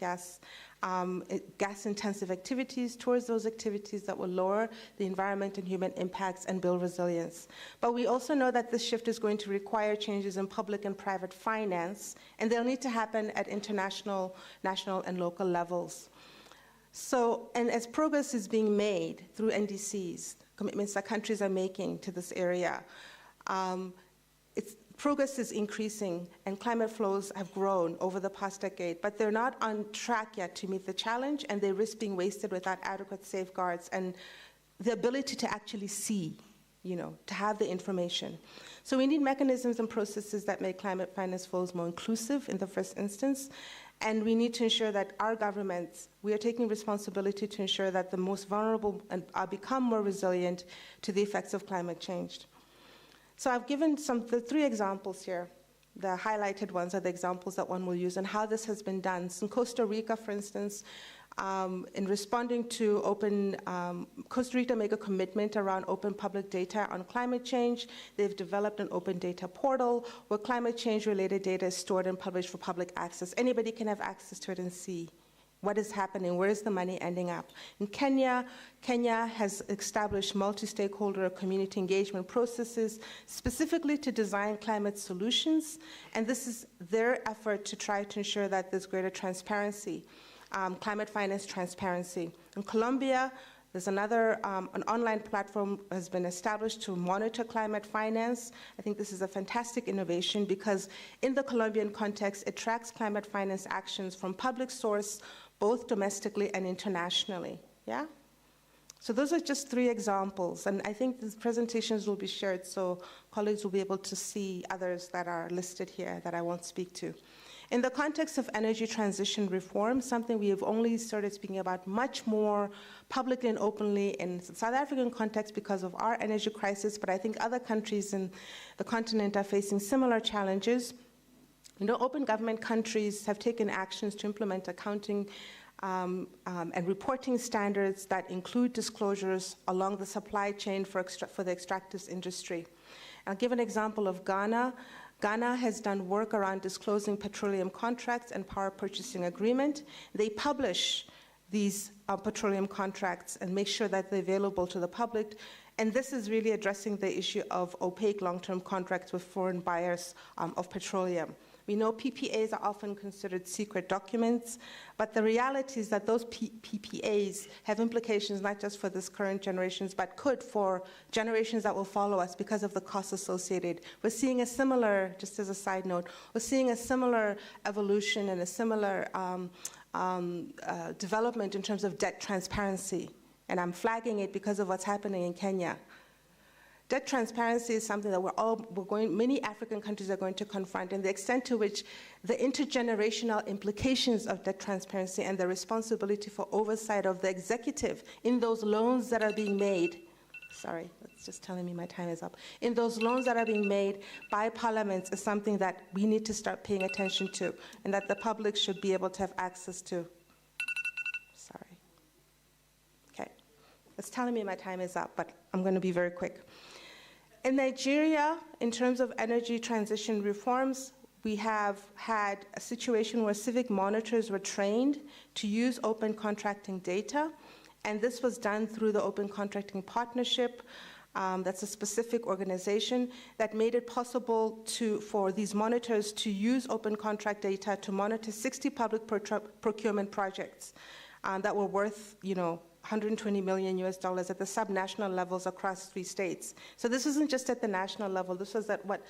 gas-intensive activities towards those activities that will lower the environment and human impacts and build resilience. But we also know that this shift is going to require changes in public and private finance, and they'll need to happen at international, national, and local levels. So, and as progress is being made through NDCs, commitments that countries are making to this area, progress is increasing, and climate flows have grown over the past decade, but they're not on track yet to meet the challenge, and they risk being wasted without adequate safeguards and the ability to actually see, to have the information. So we need mechanisms and processes that make climate finance flows more inclusive in the first instance, and we need to ensure that our governments, we are taking responsibility to ensure that the most vulnerable become more resilient to the effects of climate change. So I've given the 3 examples here. The highlighted ones are the examples that one will use and how this has been done. So in Costa Rica, for instance, in responding to Costa Rica made a commitment around open public data on climate change. They've developed an open data portal where climate change related data is stored and published for public access. Anybody can have access to it and see what is happening, where is the money ending up. In Kenya has established multi-stakeholder community engagement processes specifically to design climate solutions, and this is their effort to try to ensure that there's greater transparency, climate finance transparency. In Colombia, there's another, an online platform has been established to monitor climate finance. I think this is a fantastic innovation because in the Colombian context, it tracks climate finance actions from public source, both domestically and internationally, yeah? So those are just 3 examples, and I think these presentations will be shared so colleagues will be able to see others that are listed here that I won't speak to. In the context of energy transition reform, something we have only started speaking about much more publicly and openly in the South African context because of our energy crisis, but I think other countries in the continent are facing similar challenges. Open government countries have taken actions to implement accounting and reporting standards that include disclosures along the supply chain for the extractive industry. I'll give an example of Ghana. Ghana has done work around disclosing petroleum contracts and power purchasing agreement. They publish these petroleum contracts and make sure that they're available to the public. And this is really addressing the issue of opaque long-term contracts with foreign buyers of petroleum. We know PPAs are often considered secret documents, but the reality is that those PPAs have implications not just for this current generations, but could for generations that will follow us because of the costs associated. We're seeing a similar, just as a side note, we're seeing a similar evolution and a similar development in terms of debt transparency. and I'm flagging it because of what's happening in Kenya. Debt transparency is something that many African countries are going to confront, and the extent to which the intergenerational implications of debt transparency and the responsibility for oversight of the executive in those loans that are being made, sorry, that's just telling me my time is up, in those loans that are being made by parliaments is something that we need to start paying attention to, and that the public should be able to have access to. Sorry. Okay, it's telling me my time is up, but I'm going to be very quick. In Nigeria, in terms of energy transition reforms, we have had a situation where civic monitors were trained to use open contracting data, and this was done through the Open Contracting Partnership. That's a specific organization that made it possible for these monitors to use open contract data to monitor 60 public procurement projects that were worth, $120 million at the subnational levels across 3 states. So this isn't just at the national level. This was at what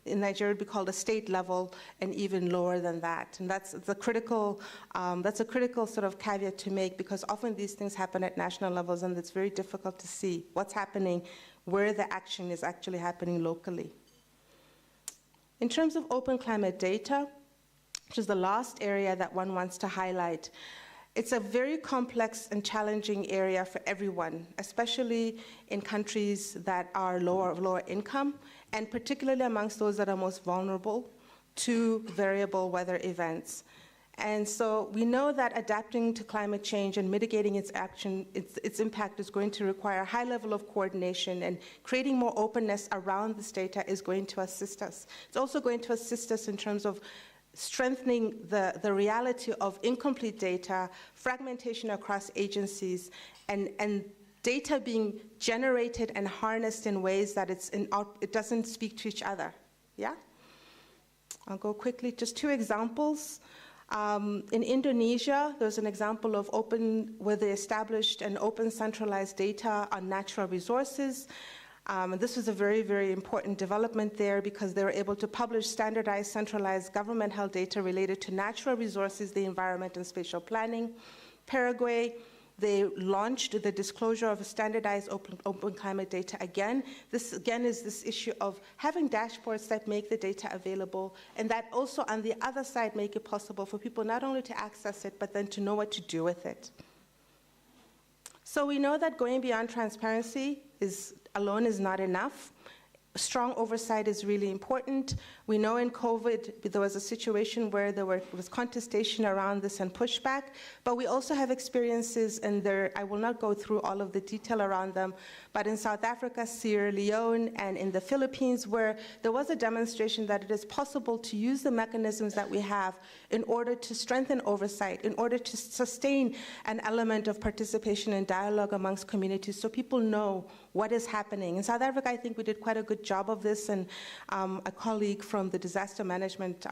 in Nigeria would be called a state level, and even lower than that. And that's a critical sort of caveat to make, because often these things happen at national levels, and it's very difficult to see what's happening, where the action is actually happening locally. In terms of open climate data, which is the last area that one wants to highlight, it's a very complex and challenging area for everyone, especially in countries that are lower income, and particularly amongst those that are most vulnerable to variable weather events. And so we know that adapting to climate change and mitigating its impact is going to require a high level of coordination, and creating more openness around this data is going to assist us. It's also going to assist us in terms of strengthening the reality of incomplete data, fragmentation across agencies, and data being generated and harnessed in ways that it doesn't speak to each other. Yeah? I'll go quickly, just 2 examples. In Indonesia, there's an example of where they established an open centralized data on natural resources. And this was a very, very important development there, because they were able to publish standardized, centralized, government-held data related to natural resources, the environment, and spatial planning. Paraguay, they launched the disclosure of standardized open climate data again. This, again, is this issue of having dashboards that make the data available, and that also, on the other side, make it possible for people not only to access it, but then to know what to do with it. So we know that going beyond transparency alone is not enough. Strong oversight is really important. We know in COVID there was a situation where there was contestation around this and pushback, but we also have experiences, and I will not go through all of the detail around them, but in South Africa, Sierra Leone, and in the Philippines, where there was a demonstration that it is possible to use the mechanisms that we have in order to strengthen oversight, in order to sustain an element of participation and dialogue amongst communities, so people know what is happening. In South Africa, I think we did quite a good job of this, and a colleague from the Disaster Management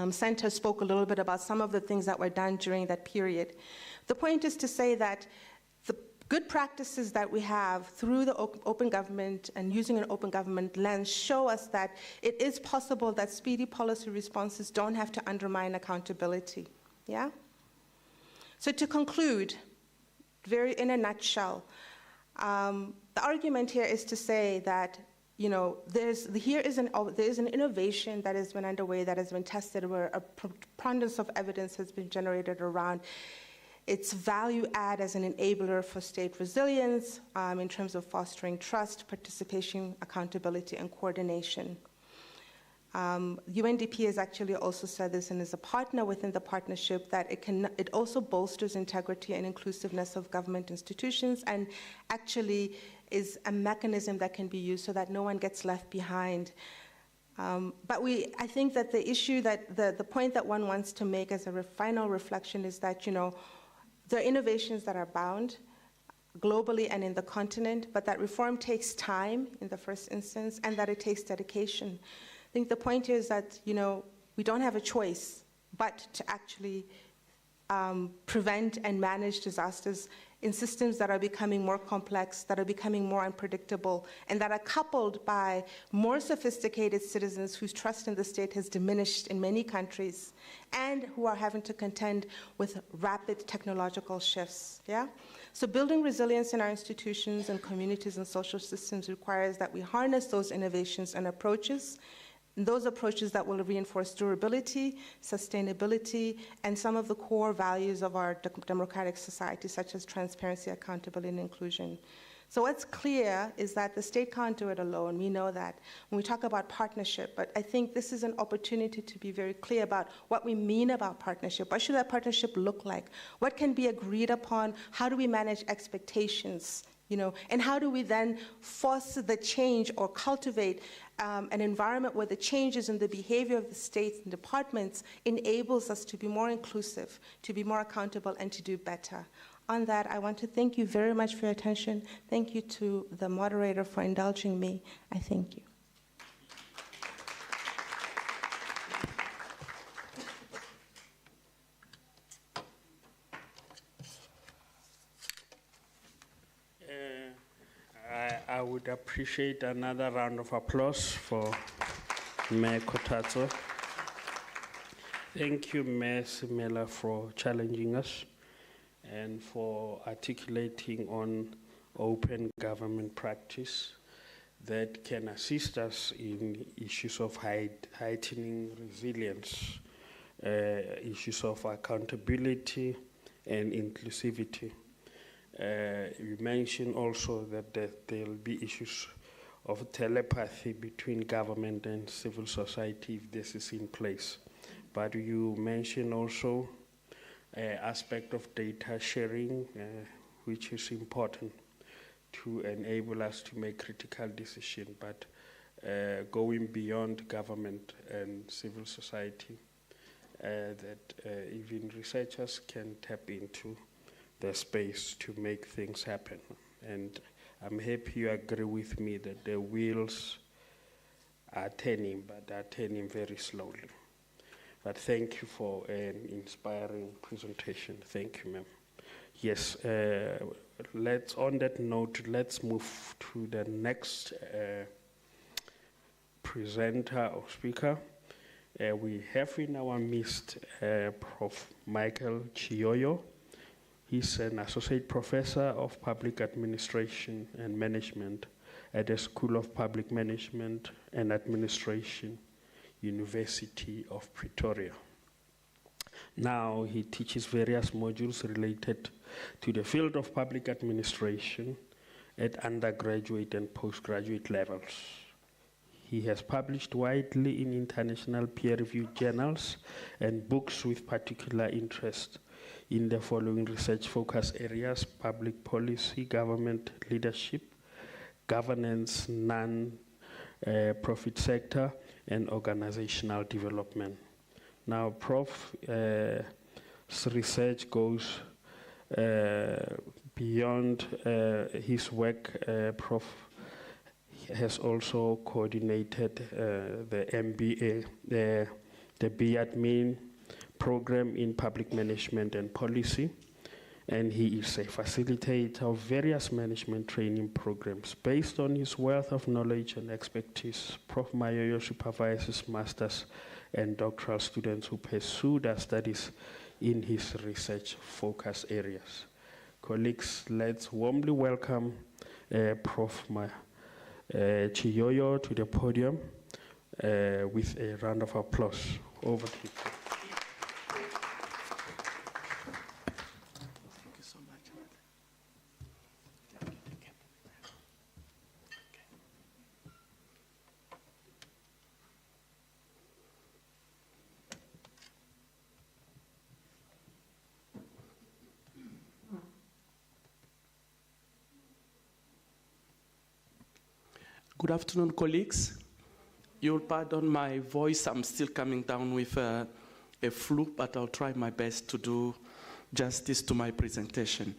Center spoke a little bit about some of the things that were done during that period. The point is to say that the good practices that we have through the open government and using an open government lens show us that it is possible that speedy policy responses don't have to undermine accountability. Yeah? So to conclude, in a nutshell, the argument here is to say that there is an innovation that has been underway, that has been tested, where a preponderance of evidence has been generated around its value add as an enabler for state resilience in terms of fostering trust, participation, accountability, and coordination. UNDP has actually also said this, and is a partner within the partnership, that it also bolsters integrity and inclusiveness of government institutions, and actually is a mechanism that can be used so that no one gets left behind. But I think that the point that one wants to make as a final reflection is that, there are innovations that are bound globally and in the continent, but that reform takes time in the first instance, and that it takes dedication. I think the point is that, we don't have a choice but to actually prevent and manage disasters in systems that are becoming more complex, that are becoming more unpredictable, and that are coupled by more sophisticated citizens whose trust in the state has diminished in many countries, and who are having to contend with rapid technological shifts, yeah? So building resilience in our institutions and communities and social systems requires that we harness those innovations and approaches, those approaches that will reinforce durability, sustainability, and some of the core values of our democratic society, such as transparency, accountability, and inclusion. So what's clear is that the state can't do it alone. We know that when we talk about partnership, but I think this is an opportunity to be very clear about what we mean about partnership. What should that partnership look like? What can be agreed upon? How do we manage expectations? You know, and how do we then foster the change or cultivate an environment where the changes in the behavior of the states and departments enables us to be more inclusive, to be more accountable, and to do better? On that, I want to thank you very much for your attention. Thank you to the moderator for indulging me. I thank you. I would appreciate another round of applause for Mayor Kotatso. Thank you, Mayor Simela, for challenging us and for articulating on open government practice that can assist us in issues of heightening resilience, issues of accountability and inclusivity. You mentioned also that there will be issues of telepathy between government and civil society if this is in place. But you mentioned also aspect of data sharing, which is important to enable us to make critical decisions, but going beyond government and civil society, that even researchers can tap into the space to make things happen. And I'm happy you agree with me that the wheels are turning, but are turning very slowly. But thank you for an inspiring presentation. Thank you, ma'am. Yes, on that note, let's move to the next presenter or speaker. We have in our midst Prof. Michael Chiyoyo. He's an associate professor of public administration and management at the School of Public Management and Administration, University of Pretoria. Now he teaches various modules related to the field of public administration at undergraduate and postgraduate levels. He has published widely in international peer-reviewed journals and books with particular interest in the following research focus areas: public policy, government leadership, governance, non-profit sector, and organizational development. Now, Prof's research goes beyond his work. Prof has also coordinated the MBA, the BAdmin program in public management and policy, and he is a facilitator of various management training programs. Based on his wealth of knowledge and expertise, Prof. Mayoyo supervises masters and doctoral students who pursue their studies in his research focus areas. Colleagues, let's warmly welcome Prof. Chiyoyo to the podium with a round of applause. Over to you. Good afternoon, colleagues. You'll pardon my voice. I'm still coming down with a flu, but I'll try my best to do justice to my presentation.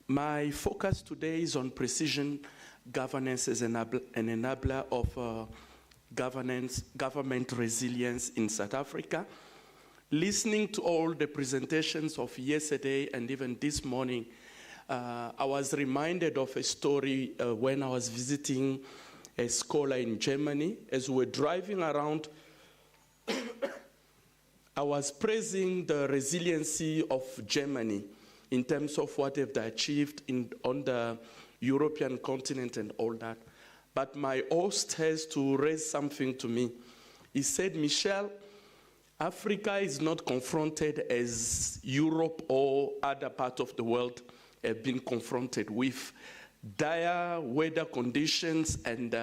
My focus today is on precision governance as an enabler of government resilience in South Africa. listening to all the presentations of yesterday and even this morning, I was reminded of a story when I was visiting a scholar in Germany. As we were driving around, I was praising the resiliency of Germany in terms of what they've achieved on the European continent and all that. But my host has to raise something to me. He said, Michel, Africa is not confronted as Europe or other parts of the world have been confronted with dire weather conditions and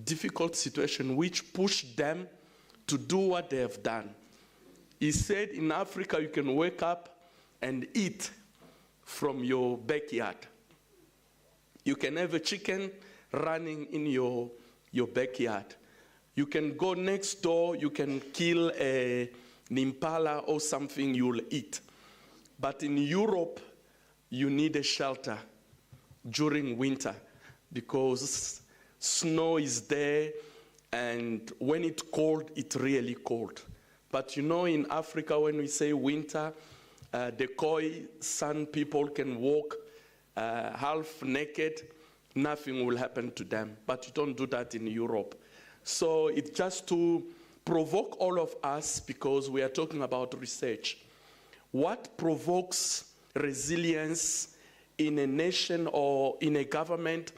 difficult situation which pushed them to do what they have done. He said in Africa you can wake up and eat from your backyard. You can have a chicken running in your backyard. You can go next door, you can kill an impala or something you'll eat. But in Europe, you need a shelter during winter because snow is there, and when it's cold, it's really cold. But you know, in Africa, when we say winter, the Khoi San people can walk half naked, nothing will happen to them. But you don't do that in Europe. So it's just to provoke all of us, because we are talking about research. What provokes resilience in a nation or in a government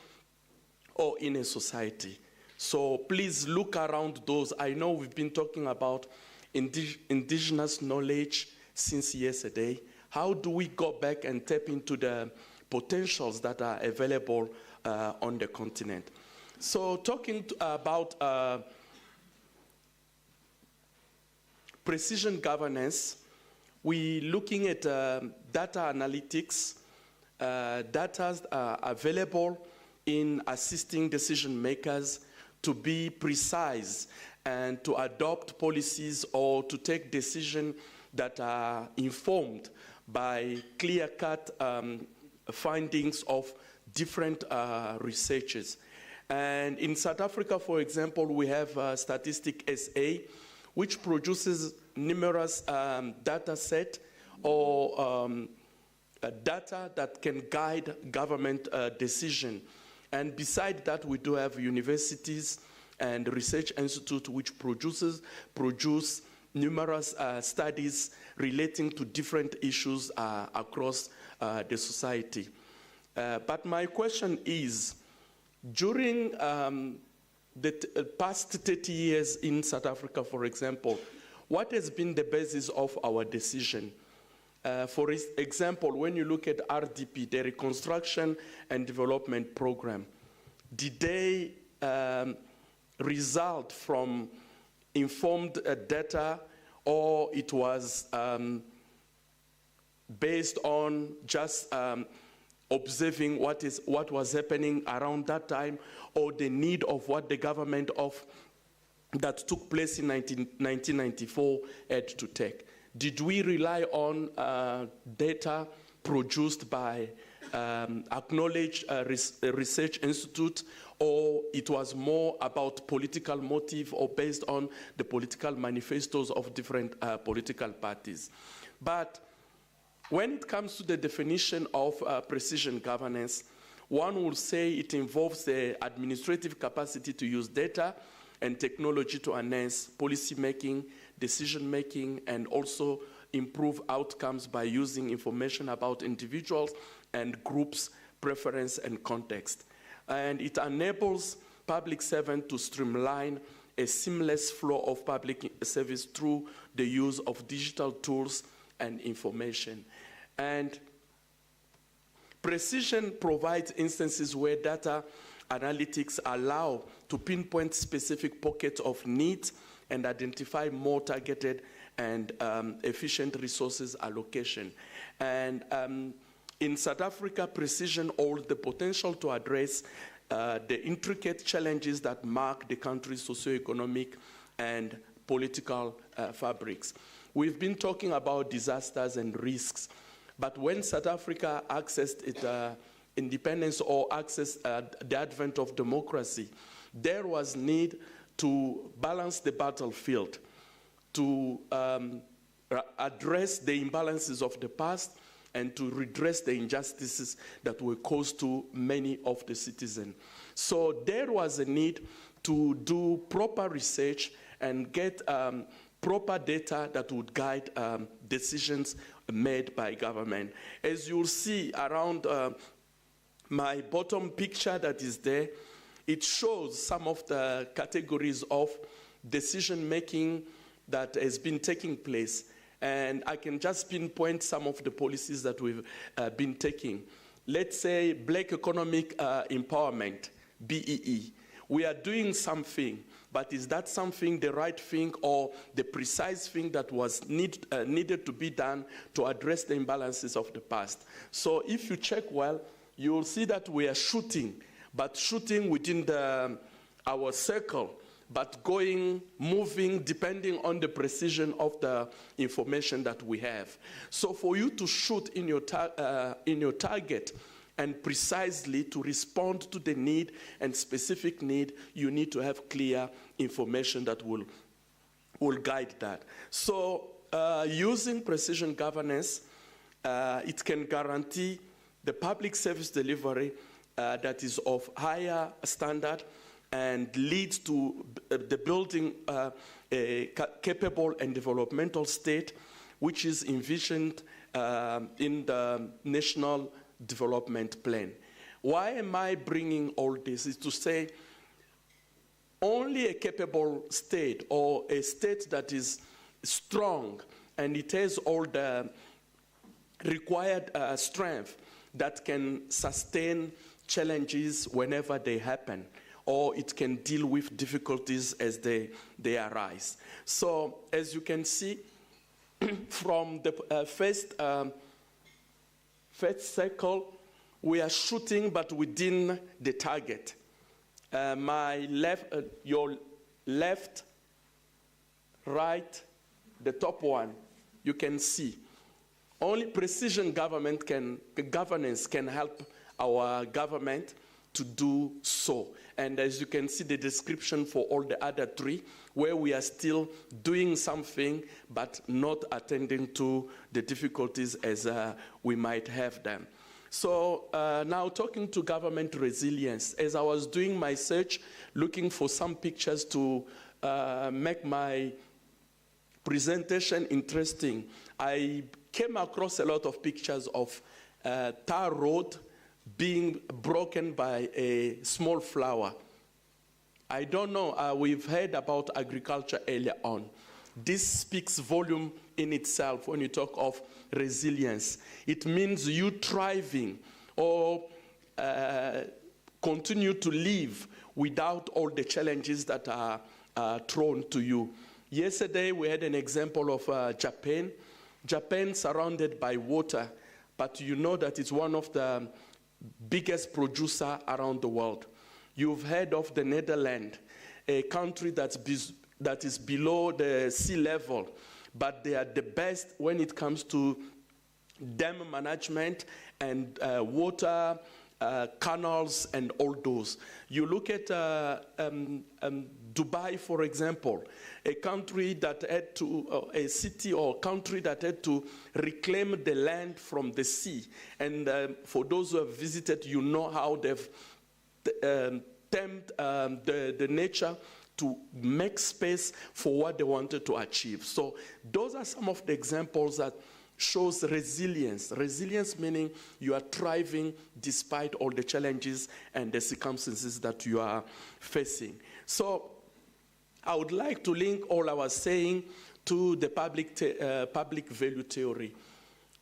or in a society? So please look around those. I know we've been talking about indigenous knowledge since yesterday. How do we go back and tap into the potentials that are available on the continent? So talking about precision governance, we're looking at data analytics. Data are available in assisting decision makers to be precise and to adopt policies or to take decisions that are informed by clear-cut findings of different researchers. And in South Africa, for example, we have Statistic SA, which produces numerous data set or data that can guide government decision. And beside that, we do have universities and research institutes which produce numerous studies relating to different issues across the society. But my question is, during the past 30 years in South Africa, for example, what has been the basis of our decision? For example, when you look at RDP, the Reconstruction and Development Program, did they result from informed data, or it was based on just observing what was happening around that time, or the need of what the government that took place in 1994 had to take? Did we rely on data produced by acknowledged research institute, or it was more about political motive or based on the political manifestos of different political parties? But when it comes to the definition of precision governance, one would say it involves the administrative capacity to use data and technology to enhance policy making, decision making, and also improve outcomes by using information about individuals and groups' preference and context. And it enables public servants to streamline a seamless flow of public service through the use of digital tools and information. And precision provides instances where data analytics allow to pinpoint specific pockets of need and identify more targeted and efficient resources allocation. And in South Africa, precision holds the potential to address the intricate challenges that mark the country's socioeconomic and political fabrics. We've been talking about disasters and risks, but when South Africa accessed its independence or accessed the advent of democracy, there was need to balance the battlefield, to address the imbalances of the past and to redress the injustices that were caused to many of the citizens. So there was a need to do proper research and get proper data that would guide decisions made by government. As you'll see around my bottom picture that is there, it shows some of the categories of decision-making that has been taking place. And I can just pinpoint some of the policies that we've been taking. Let's say Black Economic Empowerment, BEE. We are doing something, but is that something the right thing or the precise thing that was needed to be done to address the imbalances of the past? So if you check well, you will see that we are shooting, but shooting within our circle, but moving, depending on the precision of the information that we have. So for you to shoot in your target and precisely to respond to the need and specific need, you need to have clear information that will guide that. So using precision governance, it can guarantee the public service delivery that is of higher standard and leads to the building a capable and developmental state, which is envisioned in the National Development Plan. Why am I bringing all this? Is to say only a capable state or a state that is strong and it has all the required strength that can sustain challenges whenever they happen, or it can deal with difficulties as they arise. So as you can see, from the first cycle, we are shooting but within the target. Your left, right, the top one, you can see. Only precision governance can help our government to do so. And as you can see the description for all the other three, where we are still doing something but not attending to the difficulties as we might have them. So now talking to government resilience, as I was doing my search, looking for some pictures to make my presentation interesting, I came across a lot of pictures of tar road being broken by a small flower. I don't know, we've heard about agriculture earlier on. This speaks volume in itself when you talk of resilience. It means you thriving or continue to live without all the challenges that are thrown to you. Yesterday we had an example of Japan. Japan surrounded by water, but you know that it's one of the biggest producer around the world. You've heard of the Netherlands, a country that is below the sea level, but they are the best when it comes to dam management and water, canals and all those. You look at Dubai, for example, a country that had to, a city or country that had to reclaim the land from the sea. And for those who have visited, you know how they've tamed the nature to make space for what they wanted to achieve. So those are some of the examples that shows resilience. Resilience meaning you are thriving despite all the challenges and the circumstances that you are facing. So I would like to link all I was saying to the public value theory.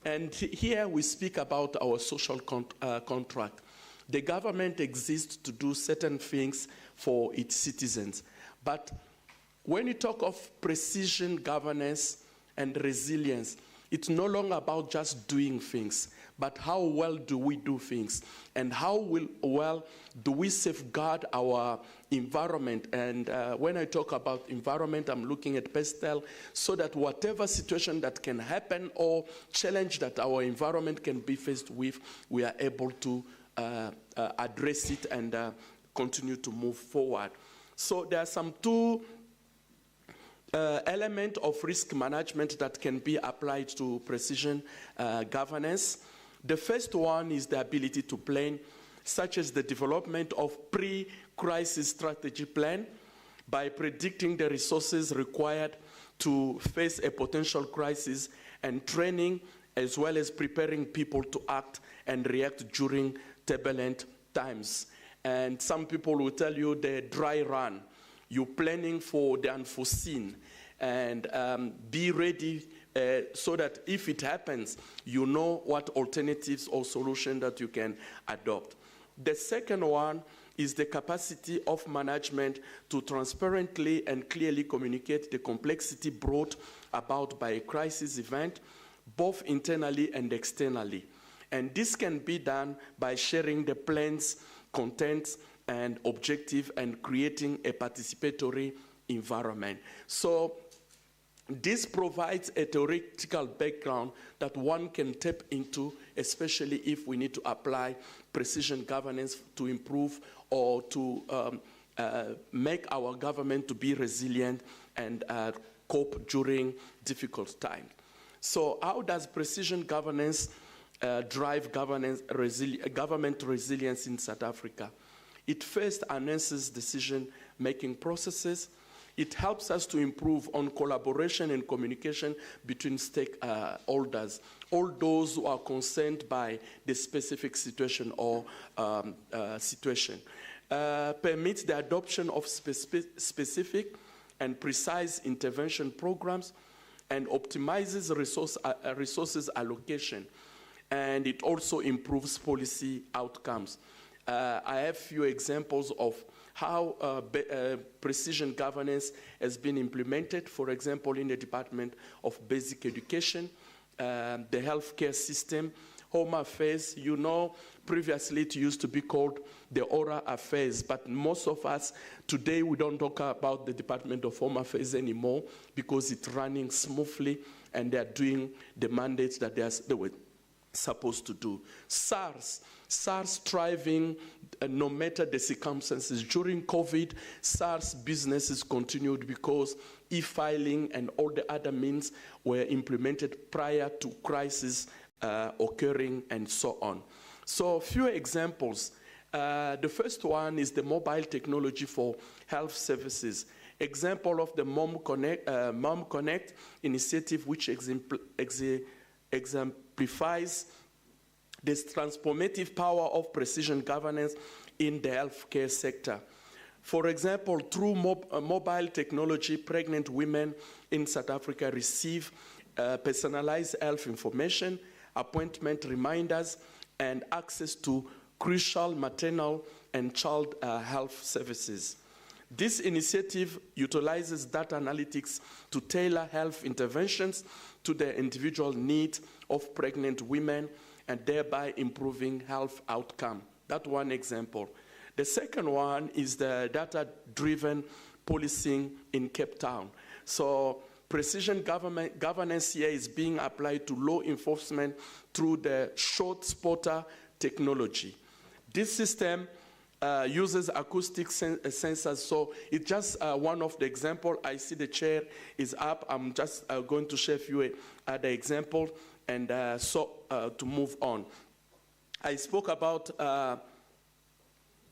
And here we speak about our social contract. The government exists to do certain things for its citizens. But when you talk of precision governance and resilience, it's no longer about just doing things, but how well do we do things? And how well do we safeguard our environment? And when I talk about environment, I'm looking at pastel, so that whatever situation that can happen or challenge that our environment can be faced with, we are able to address it and continue to move forward. So there are some two element of risk management that can be applied to precision governance. The first one is the ability to plan, such as the development of pre-crisis strategy plan by predicting the resources required to face a potential crisis, and training as well as preparing people to act and react during turbulent times. And some people will tell you the dry run. You're planning for the unforeseen, and be ready so that if it happens, you know what alternatives or solutions that you can adopt. The second one is the capacity of management to transparently and clearly communicate the complexity brought about by a crisis event, both internally and externally. And this can be done by sharing the plan's contents and objective and creating a participatory environment. So this provides a theoretical background that one can tap into, especially if we need to apply precision governance to improve or to make our government to be resilient and cope during difficult times. So how does precision governance drive government resilience in South Africa? It first enhances decision-making processes. It helps us to improve on collaboration and communication between stakeholders, all those who are concerned by the specific situation or situation. Permits the adoption of specific and precise intervention programs, and optimizes resources allocation. And it also improves policy outcomes. I have few examples of how precision governance has been implemented, for example, in the Department of Basic Education, the healthcare system, Home Affairs. You know, previously it used to be called the Oral Affairs, but most of us today, we don't talk about the Department of Home Affairs anymore because it's running smoothly and they're doing the mandates that they were supposed to do. SARS thriving no matter the circumstances. During COVID, SARS businesses continued because e-filing and all the other means were implemented prior to crisis occurring and so on. So a few examples. The first one is the mobile technology for health services. Example of the Mom Connect initiative, which exemplifies this transformative power of precision governance in the healthcare sector. For example, through mobile technology, pregnant women in South Africa receive personalized health information, appointment reminders, and access to crucial maternal and child health services. This initiative utilizes data analytics to tailor health interventions to the individual needs of pregnant women and thereby improving health outcome. That's one example. The second one is the data-driven policing in Cape Town. So precision governance here is being applied to law enforcement through the short spotter technology. This system uses acoustic sensors, so it's just one of the examples. I see the chair is up. I'm just going to share a few other examples and to move on. I spoke about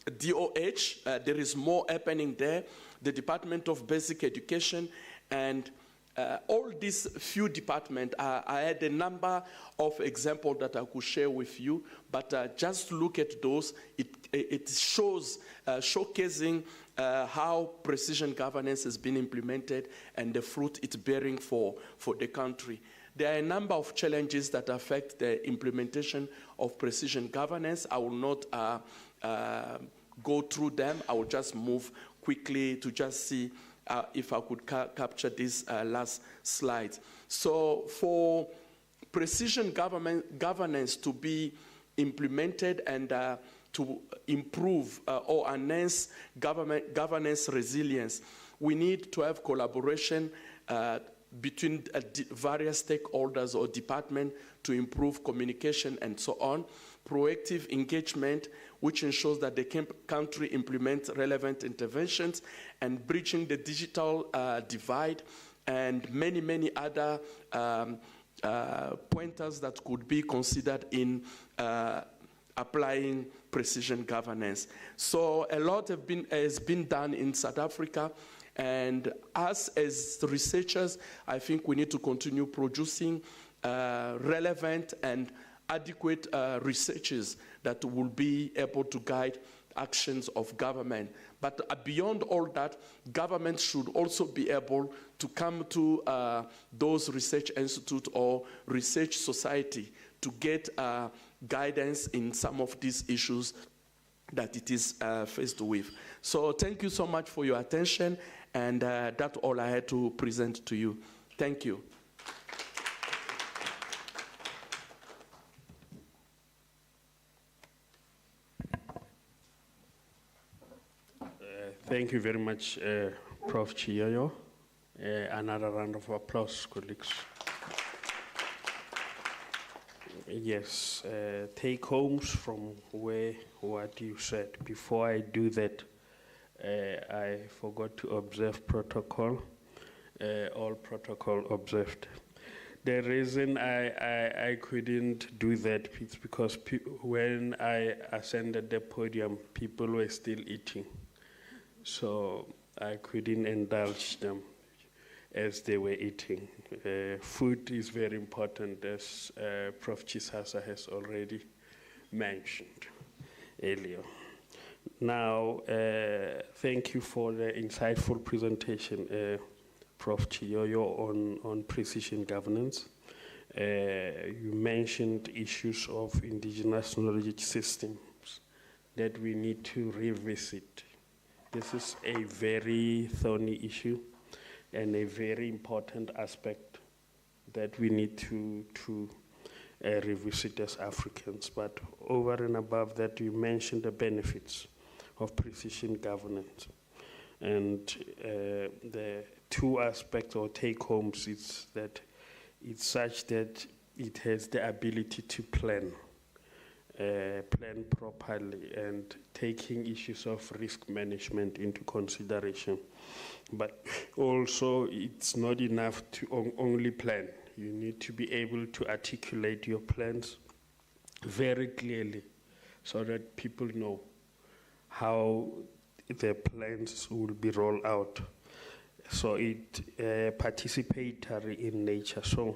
DOH. There is more happening there. The Department of Basic Education and all these few departments, I had a number of examples that I could share with you, but just look at those. It shows, showcasing how precision governance has been implemented and the fruit it's bearing for the country. There are a number of challenges that affect the implementation of precision governance. I will not go through them. I will just move quickly to just see if I could capture this last slide. So for precision governance to be implemented and to improve or enhance governance resilience, we need to have collaboration between various stakeholders or departments to improve communication and so on. Proactive engagement, which ensures that the country implements relevant interventions, and bridging the digital divide, and many, many other pointers that could be considered in applying precision governance. So a lot has been done in South Africa, and us as researchers, I think we need to continue producing relevant and adequate researches that will be able to guide actions of government. But beyond all that, government should also be able to come to those research institutes or research society to get guidance in some of these issues that it is faced with. So thank you so much for your attention, and that's all I had to present to you. Thank you. Thank you very much, Prof. Chiyoyo. Another round of applause, colleagues. Yes, take homes from what you said. Before I do that, I forgot to observe protocol. All protocol observed. The reason I couldn't do that is because when I ascended the podium, people were still eating. So I couldn't indulge them as they were eating. Food is very important, as Prof. Chisasa has already mentioned earlier. Now, thank you for the insightful presentation, Prof. Chiyoyo, on precision governance. You mentioned issues of indigenous knowledge systems that we need to revisit. This is a very thorny issue and a very important aspect that we need to revisit as Africans. But over and above that, you mentioned the benefits of precision governance. And the two aspects or take-homes is that it's such that it has the ability to plan properly and taking issues of risk management into consideration. But also, it's not enough to only plan. You need to be able to articulate your plans very clearly so that people know how the plans will be rolled out. So it's participatory in nature. So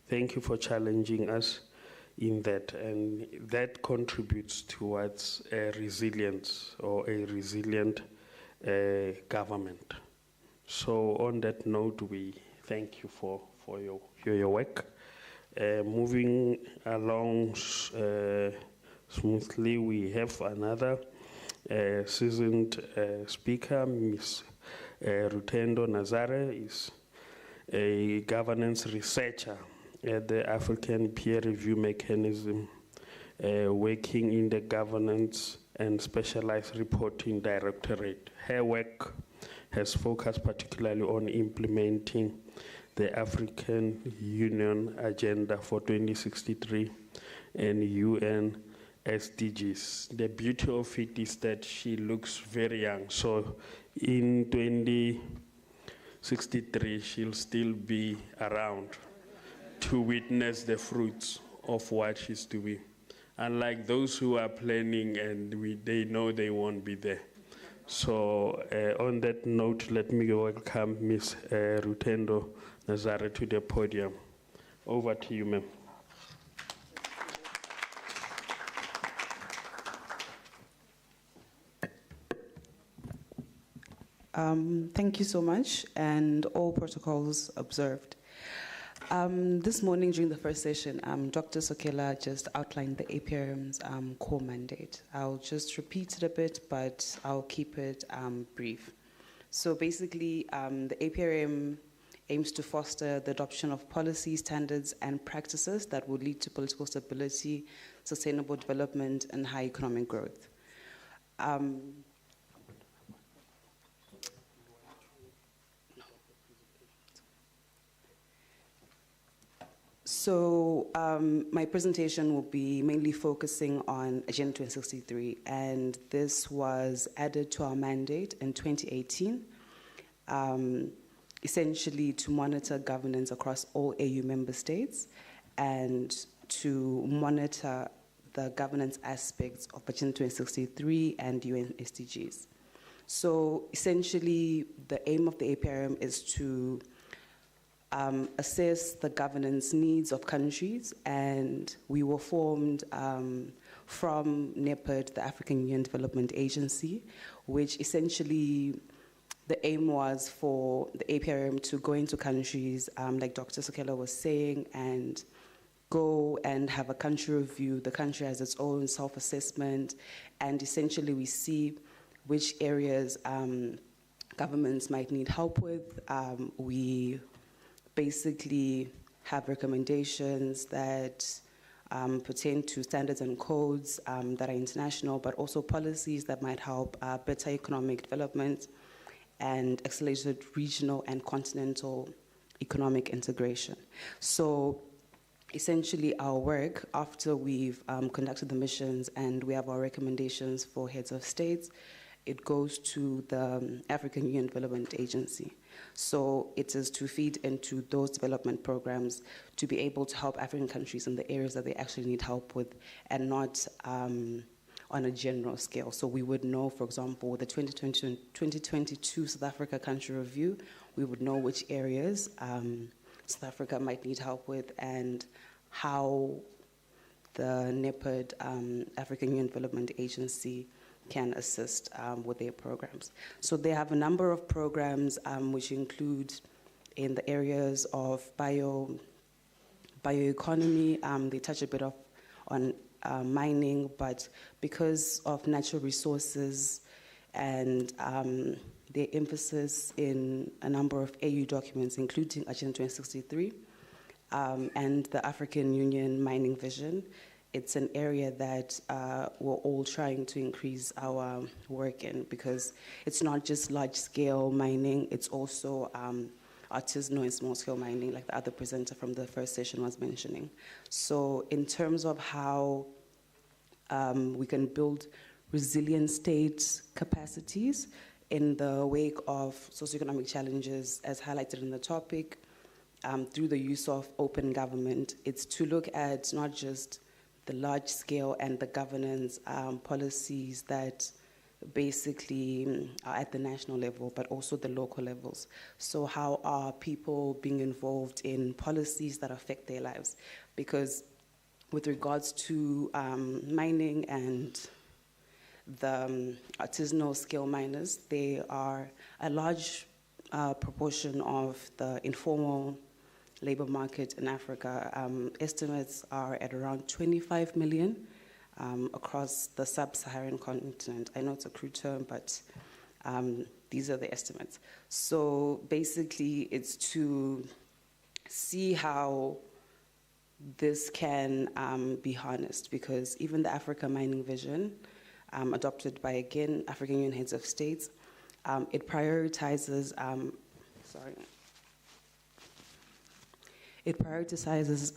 thank you for challenging us in that, and that contributes towards resilience or a resilient government. So on that note, we thank you for your work. Moving along smoothly, we have another seasoned speaker. Ms. Rutendo Nazare is a governance researcher at the African Peer Review Mechanism, working in the Governance and Specialized Reporting Directorate. Her work has focused particularly on implementing the African Union Agenda for 2063 and UN SDGs. The beauty of it is that she looks very young. So in 2063, she'll still be around to witness the fruits of what she's doing. Unlike those who are planning and they know they won't be there. So on that note, let me welcome Ms. Rutendo Nazare to the podium. Over to you, ma'am. Thank you so much, and all protocols observed. This morning during the first session, Dr. Sokela just outlined the APRM's core mandate. I'll just repeat it a bit, but I'll keep it brief. So basically, the APRM aims to foster the adoption of policy, standards, and practices that would lead to political stability, sustainable development, and high economic growth. So my presentation will be mainly focusing on Agenda 2063, and this was added to our mandate in 2018, essentially to monitor governance across all AU member states and to monitor the governance aspects of Agenda 2063 and UN SDGs. So essentially, the aim of the APRM is to assess the governance needs of countries, and we were formed from NEPAD, the African Union Development Agency, which essentially the aim was for the APRM to go into countries, like Dr. Sokela was saying, and go and have a country review. The country has its own self-assessment, and essentially we see which areas governments might need help with. We basically have recommendations that pertain to standards and codes that are international, but also policies that might help better economic development and accelerated regional and continental economic integration. So essentially our work, after we've conducted the missions and we have our recommendations for heads of states, it goes to the African Union Development Agency. So it is to feed into those development programs to be able to help African countries in the areas that they actually need help with, and not on a general scale. So we would know, for example, with the 2022 South Africa country review, we would know which areas South Africa might need help with and how the NEPAD, African Union Development Agency, can assist with their programs. So they have a number of programs which include in the areas of bioeconomy. They touch a bit on mining, but because of natural resources and their emphasis in a number of AU documents, including Agenda 2063 and the African Union Mining Vision, it's an area that we're all trying to increase our work in, because it's not just large-scale mining, it's also artisanal and small-scale mining, like the other presenter from the first session was mentioning. So in terms of how we can build resilient state capacities in the wake of socioeconomic challenges, as highlighted in the topic, through the use of open government, it's to look at not just the large scale and the governance policies that basically are at the national level, but also the local levels. So how are people being involved in policies that affect their lives? Because with regards to mining and the artisanal scale miners, they are a large proportion of the informal labor market in Africa. Estimates are at around 25 million across the sub-Saharan continent. I know it's a crude term, but these are the estimates. So basically, it's to see how this can be harnessed, because even the Africa Mining Vision, adopted by, again, African Union heads of states, it prioritizes, It prioritizes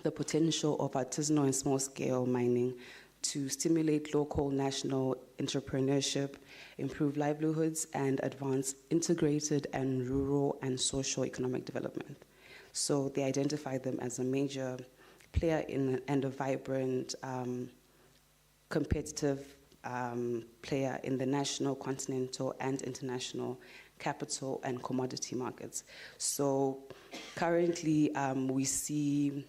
the potential of artisanal and small-scale mining to stimulate local, national entrepreneurship, improve livelihoods, and advance integrated and rural and social economic development. So they identify them as a major player and a vibrant, competitive player in the national, continental, and international capital and commodity markets. So currently, we see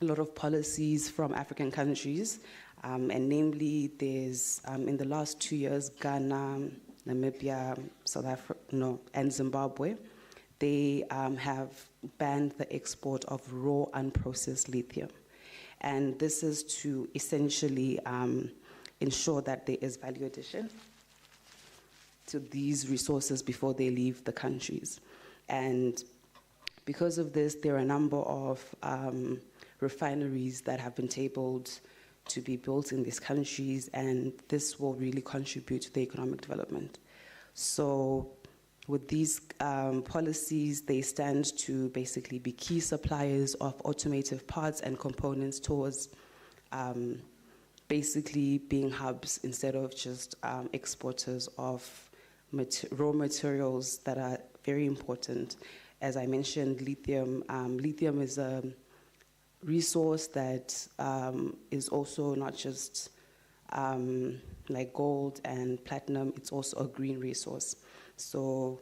a lot of policies from African countries, and namely, there's in the last 2 years, Ghana, Namibia, South Africa, and Zimbabwe, they have banned the export of raw unprocessed lithium, and this is to essentially ensure that there is value addition to these resources before they leave the countries. And because of this, there are a number of refineries that have been tabled to be built in these countries, and this will really contribute to the economic development. So with these policies, they stand to basically be key suppliers of automotive parts and components towards basically being hubs instead of just exporters of raw materials that are very important. As I mentioned, lithium. Lithium is a resource that is also not just like gold and platinum, it's also a green resource. So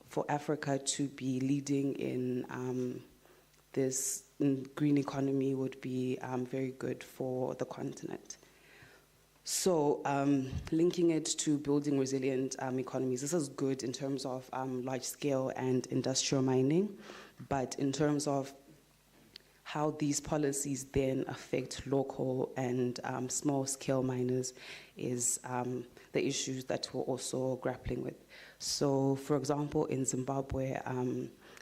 for Africa to be leading in this green economy would be very good for the continent. So linking it to building resilient economies, this is good in terms of large-scale and industrial mining, but in terms of how these policies then affect local and small-scale miners is the issues that we're also grappling with. So, for example, in Zimbabwe,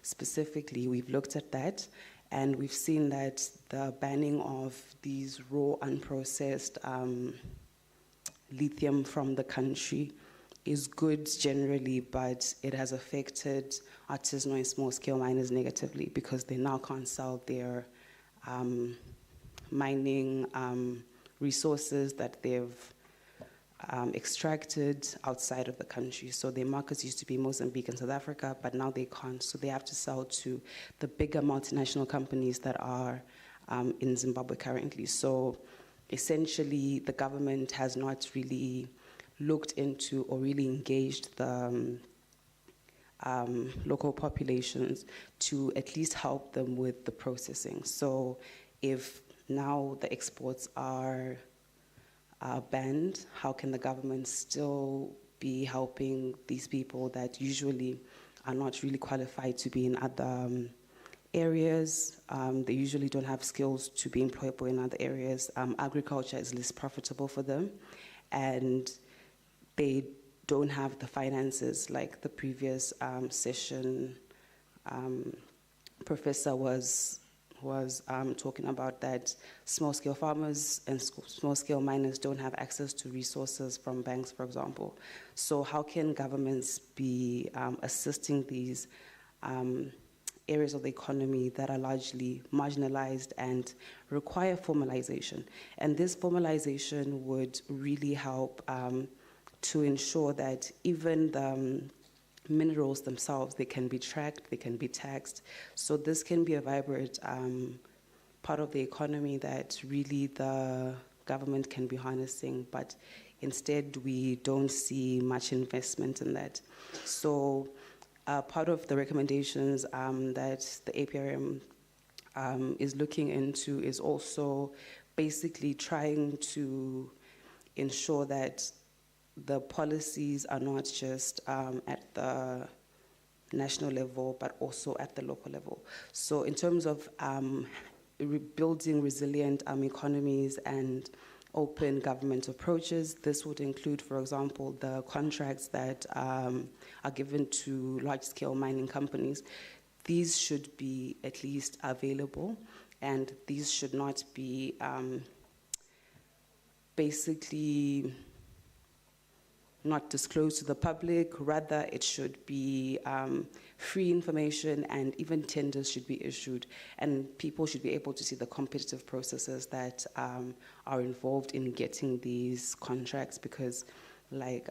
specifically, we've looked at that, and we've seen that the banning of these raw, unprocessed lithium from the country is good generally, but it has affected artisanal and small-scale miners negatively because they now can't sell their mining resources that they've extracted outside of the country. So their markets used to be Mozambique and South Africa, but now they can't. So they have to sell to the bigger multinational companies that are in Zimbabwe currently. So essentially, the government has not really looked into or really engaged the local populations to at least help them with the processing. So if now the exports are banned, how can the government still be helping these people that usually are not really qualified to be in other areas? They usually don't have skills to be employable in other areas. Agriculture is less profitable for them, and they don't have the finances like the previous session professor was talking about, that small-scale farmers and small-scale miners don't have access to resources from banks, for example. So how can governments be assisting these areas of the economy that are largely marginalized and require formalization? And this formalization would really help to ensure that even the minerals themselves, they can be tracked, they can be taxed. So this can be a vibrant part of the economy that really the government can be harnessing, but instead we don't see much investment in that. So part of the recommendations that the APRM is looking into is also basically trying to ensure that the policies are not just at the national level, but also at the local level. So in terms of building resilient economies and open government approaches, this would include, for example, the contracts that are given to large-scale mining companies. These should be at least available, and these should not be basically not disclosed to the public. Rather, it should be free information, and even tenders should be issued, and people should be able to see the competitive processes that are involved in getting these contracts, because like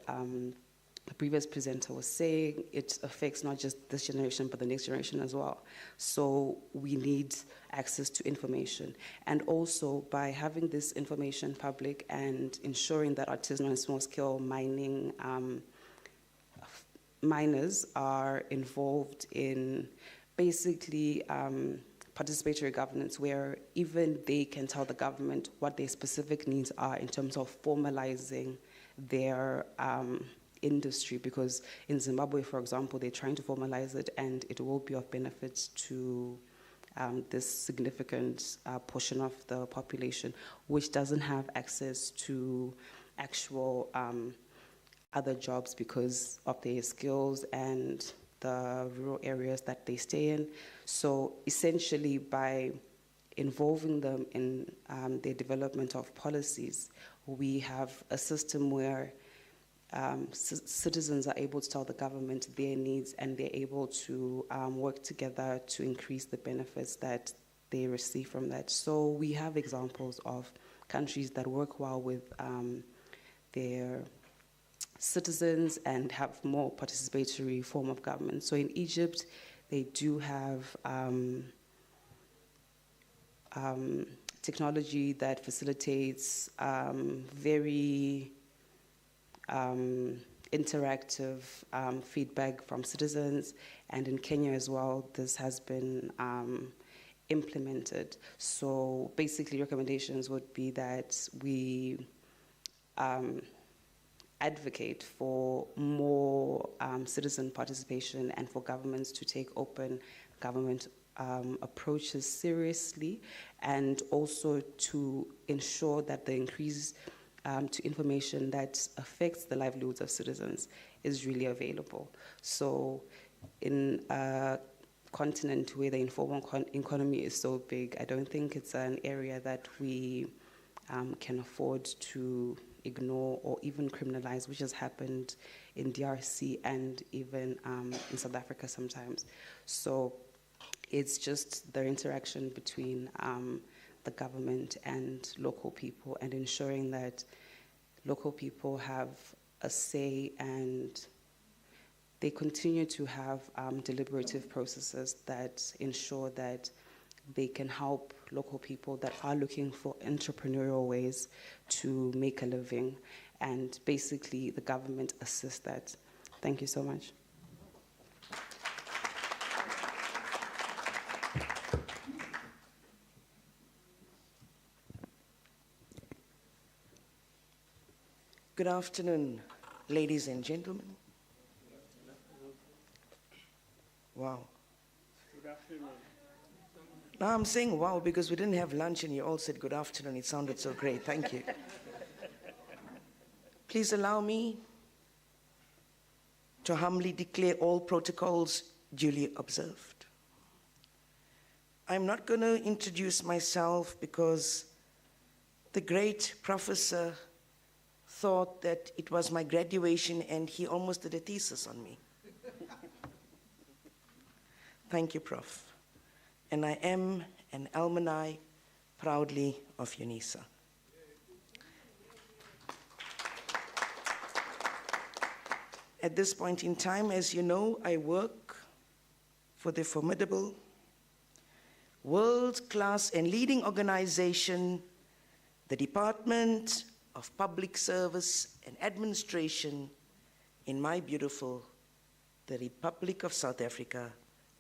the previous presenter was saying, it affects not just this generation, but the next generation as well. So we need access to information. And also, by having this information public and ensuring that artisanal and small-scale mining miners are involved in basically participatory governance, where even they can tell the government what their specific needs are in terms of formalizing their industry, because in Zimbabwe, for example, they're trying to formalize it, and it will be of benefit to this significant portion of the population which doesn't have access to actual other jobs because of their skills and the rural areas that they stay in. So essentially, by involving them in the development of policies, we have a system where citizens are able to tell the government their needs, and they're able to work together to increase the benefits that they receive from that. So we have examples of countries that work well with their citizens and have more participatory form of government. So in Egypt, they do have technology that facilitates very interactive feedback from citizens, and in Kenya as well, this has been implemented. So basically, recommendations would be that we advocate for more citizen participation and for governments to take open government approaches seriously, and also to ensure that the increase to information that affects the livelihoods of citizens is really available. So in a continent where the informal economy is so big, I don't think it's an area that we can afford to ignore or even criminalize, which has happened in DRC and even in South Africa sometimes. So it's just the interaction between the government and local people, and ensuring that local people have a say and they continue to have deliberative processes that ensure that they can help local people that are looking for entrepreneurial ways to make a living, and basically the government assists that. Thank you so much. Good afternoon, ladies and gentlemen. Wow. Good afternoon. Now I'm saying wow because we didn't have lunch and you all said good afternoon. It sounded so great. Thank you. Please allow me to humbly declare all protocols duly observed. I'm not going to introduce myself because the great professor thought that it was my graduation and he almost did a thesis on me. Thank you, Prof. And I am an alumni, proudly, of UNISA. At this point in time, as you know, I work for the formidable, world-class and leading organization, the Department of Public Service and Administration in my beautiful, the Republic of South Africa,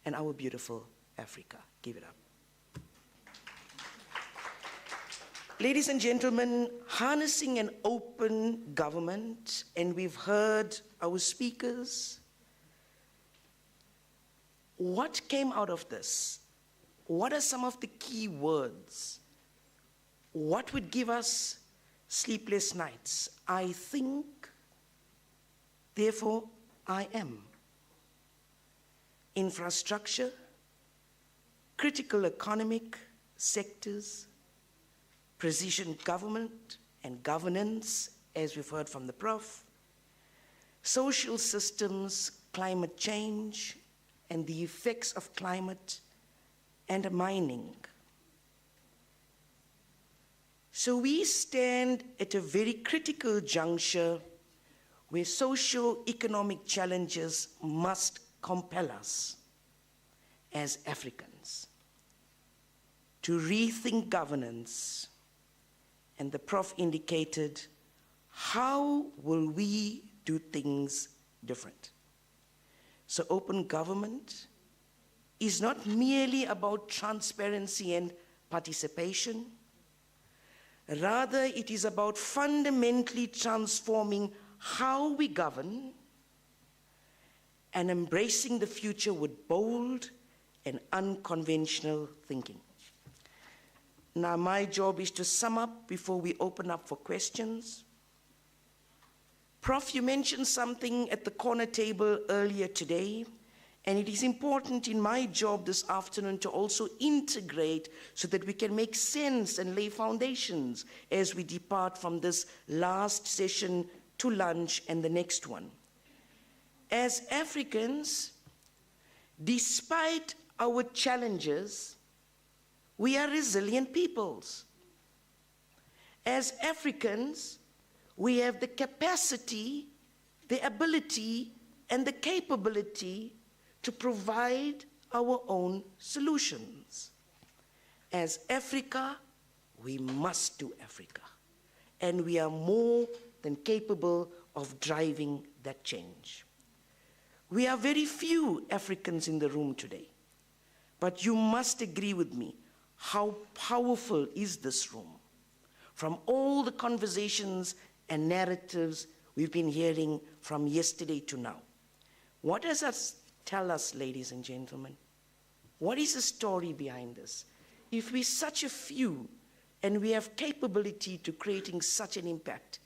and our beautiful Africa. Give it up. Ladies and gentlemen, harnessing an open government, and we've heard our speakers. What came out of this? What are some of the key words? What would give us sleepless nights? I think, therefore I am. Infrastructure, critical economic sectors, precision government and governance, as we've heard from the Prof, social systems, climate change, and the effects of climate, and mining. So we stand at a very critical juncture where socio-economic challenges must compel us as Africans to rethink governance. And the Prof indicated, how will we do things different? So open government is not merely about transparency and participation. Rather, it is about fundamentally transforming how we govern and embracing the future with bold and unconventional thinking. Now, my job is to sum up before we open up for questions. Prof, you mentioned something at the corner table earlier today, and it is important in my job this afternoon to also integrate so that we can make sense and lay foundations as we depart from this last session to lunch and the next one. As Africans, despite our challenges, we are resilient peoples. As Africans, we have the capacity, the ability, and the capability to provide our own solutions. As Africa, we must do Africa. And we are more than capable of driving that change. We are very few Africans in the room today, but you must agree with me how powerful is this room. From all the conversations and narratives we've been hearing from yesterday to now. What does that tell us, ladies and gentlemen? What is the story behind this? If we're such a few and we have capability to creating such an impact,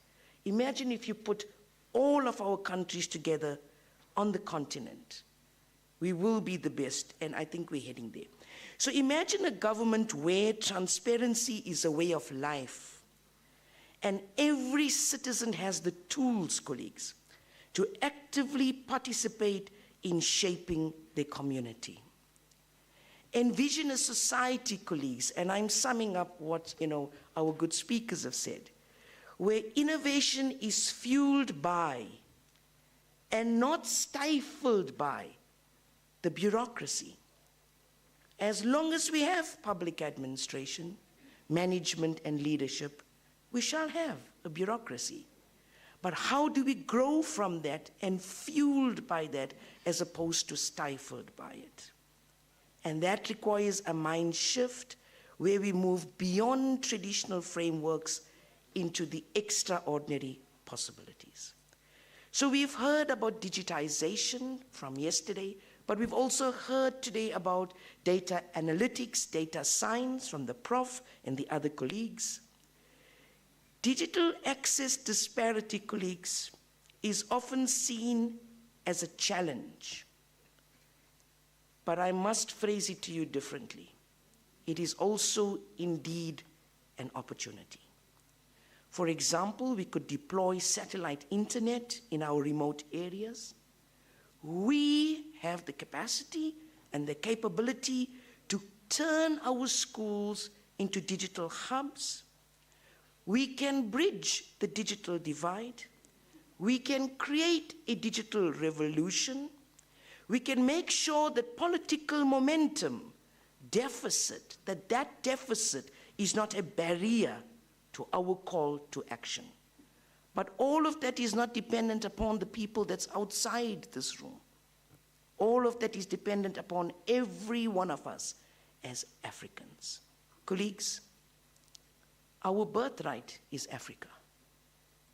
imagine if you put all of our countries together on the continent. We will be the best, and I think we're heading there. So imagine a government where transparency is a way of life, and every citizen has the tools, colleagues, to actively participate in shaping their community. Envision a society, colleagues, and I'm summing up what our good speakers have said, where innovation is fueled by and not stifled by the bureaucracy. As long as we have public administration, management, and leadership, we shall have a bureaucracy. But how do we grow from that and fueled by that as opposed to stifled by it? And that requires a mind shift where we move beyond traditional frameworks into the extraordinary possibilities. So we've heard about digitization from yesterday, but we've also heard today about data analytics, data science from the prof and the other colleagues. Digital access disparity, colleagues, is often seen as a challenge. But I must phrase it to you differently. It is also indeed an opportunity. For example, we could deploy satellite internet in our remote areas. We have the capacity and the capability to turn our schools into digital hubs. We can bridge the digital divide. We can create a digital revolution. We can make sure that political momentum deficit, that deficit is not a barrier to our call to action. But all of that is not dependent upon the people that's outside this room. All of that is dependent upon every one of us as Africans. Colleagues, our birthright is Africa,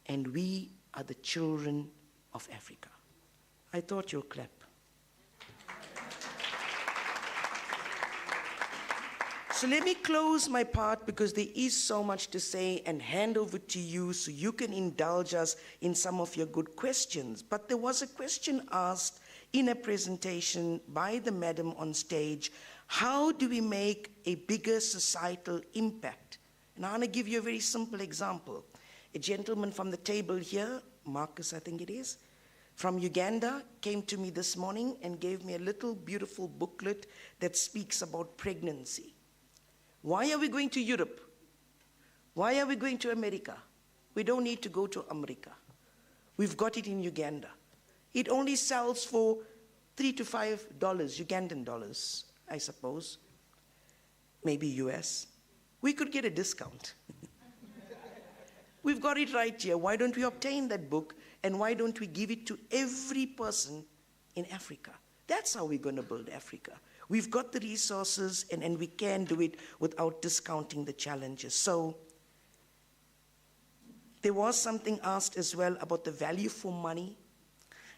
and we are the children of Africa. I thought you'll clap. So let me close my part because there is so much to say and hand over to you so you can indulge us in some of your good questions. But there was a question asked in a presentation by the madam on stage, how do we make a bigger societal impact? And I want to give you a very simple example. A gentleman from the table here, Marcus I think it is, from Uganda, came to me this morning and gave me a little beautiful booklet that speaks about pregnancy. Why are we going to Europe? Why are we going to America? We don't need to go to America. We've got it in Uganda. It only sells for $3 to $5, Ugandan dollars, I suppose. Maybe US. We could get a discount. We've got it right here. Why don't we obtain that book and why don't we give it to every person in Africa? That's how we're going to build Africa. We've got the resources and we can do it without discounting the challenges. So there was something asked as well about the value for money.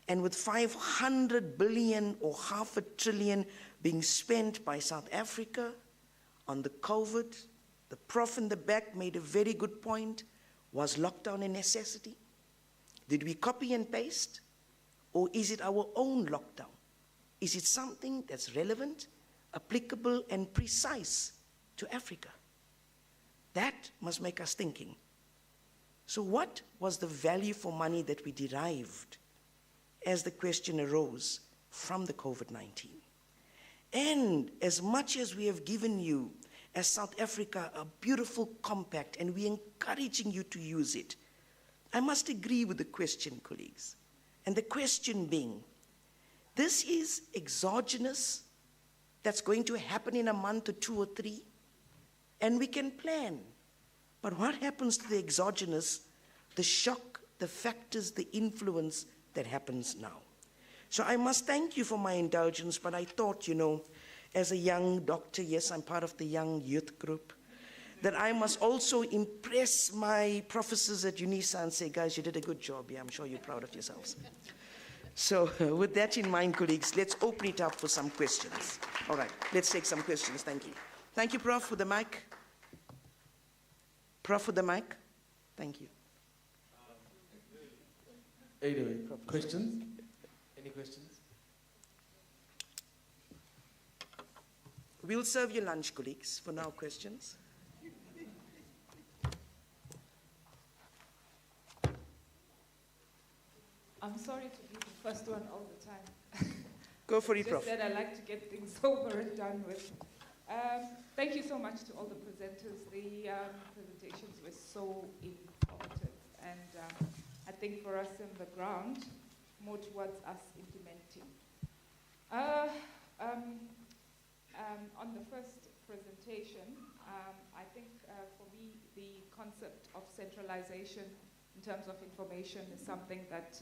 And with 500 billion or $500 billion being spent by South Africa on the COVID, the prof in the back made a very good point. Was lockdown a necessity? Did we copy and paste? Or is it our own lockdown? Is it something that's relevant, applicable, and precise to Africa? That must make us thinking. So what was the value for money that we derived, as the question arose, from the COVID-19? And as much as we have given you, as South Africa, a beautiful compact, and we're encouraging you to use it, I must agree with the question, colleagues. And the question being, this is exogenous, that's going to happen in a month or 2 or 3, and we can plan. But what happens to the exogenous, the shock, the factors, the influence that happens now? So I must thank you for my indulgence, but I thought, as a young doctor, yes, I'm part of the young youth group, that I must also impress my professors at UNISA and say, guys, you did a good job. Yeah, I'm sure you're proud of yourselves. So with that in mind, colleagues, let's open it up for some questions. All right, let's take some questions. Thank you. Thank you, Prof, for the mic. Prof, for the mic. Thank you. Anyway, questions? Any questions? We'll serve you lunch, colleagues, for now questions. I'm sorry to be the first one all the time. Go for it, Prof. Just that I like to get things over and done with. Thank you so much to all the presenters. The presentations were so informative, and I think for us on the ground, more towards us implementing. On the first presentation, I think for me the concept of centralization in terms of information is something that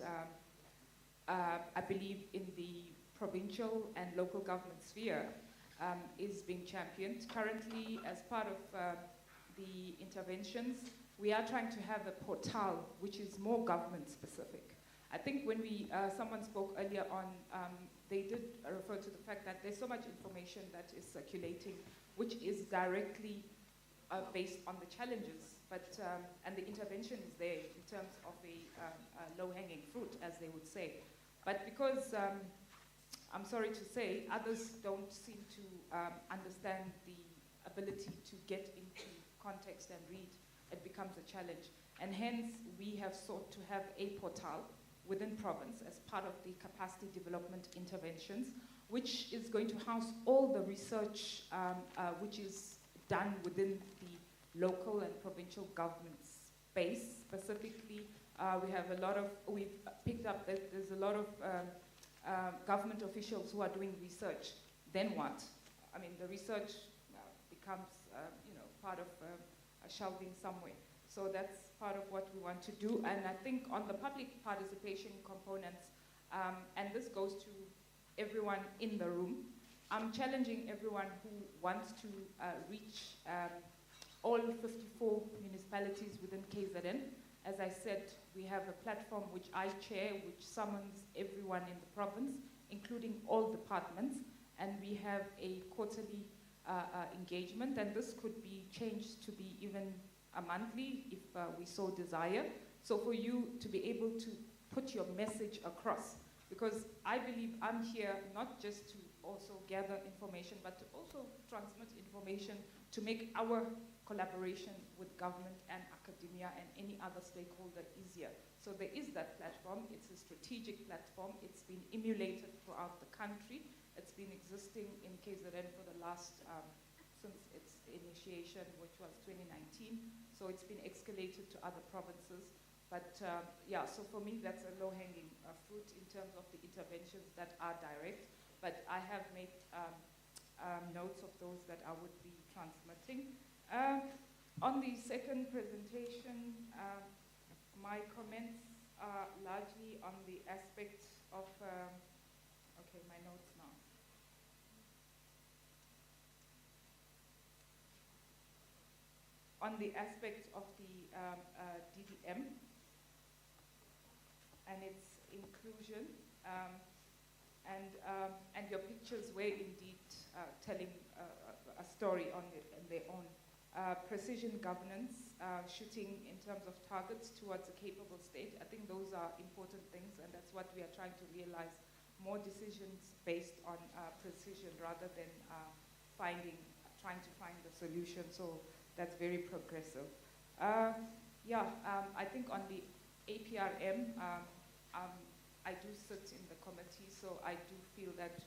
I believe in the provincial and local government sphere is being championed. Currently, as part of the interventions, we are trying to have a portal which is more government specific. I think when someone spoke earlier on, they did refer to the fact that there's so much information that is circulating which is directly based on the challenges, but and the intervention is there in terms of a low-hanging fruit, as they would say. But because, I'm sorry to say, others don't seem to understand the ability to get into context and read, it becomes a challenge. And hence, we have sought to have a portal within province as part of the capacity development interventions, which is going to house all the research which is done within the local and provincial government space. Specifically, we've picked up that there's a lot of government officials who are doing research. Then what? I mean, the research becomes, part of a shelving somewhere. So that's part of what we want to do. And I think on the public participation components, and this goes to everyone in the room, I'm challenging everyone who wants to reach all 54 municipalities within KZN. As I said, we have a platform which I chair, which summons everyone in the province, including all departments, and we have a quarterly engagement, and this could be changed to be even a monthly if we so desire. So for you to be able to put your message across, because I believe I'm here not just to also gather information, but to also transmit information to make our collaboration with government and academia and any other stakeholder easier. So there is that platform. It's a strategic platform. It's been emulated throughout the country. It's been existing in KZN for the last, since its initiation, which was 2019. So it's been escalated to other provinces. But so for me, that's a low-hanging fruit in terms of the interventions that are direct. But I have made notes of those that I would be transmitting. On the second presentation, my comments are largely on the aspect of, okay, my notes now. On the aspect of the DDM and its inclusion, and your pictures were indeed telling a story on their own. Precision governance, shooting in terms of targets towards a capable state. I think those are important things, and that's what we are trying to realize. More decisions based on precision rather than trying to find the solution. So that's very progressive. Yeah, I think on the APRM, I do sit in the committee, so I do feel that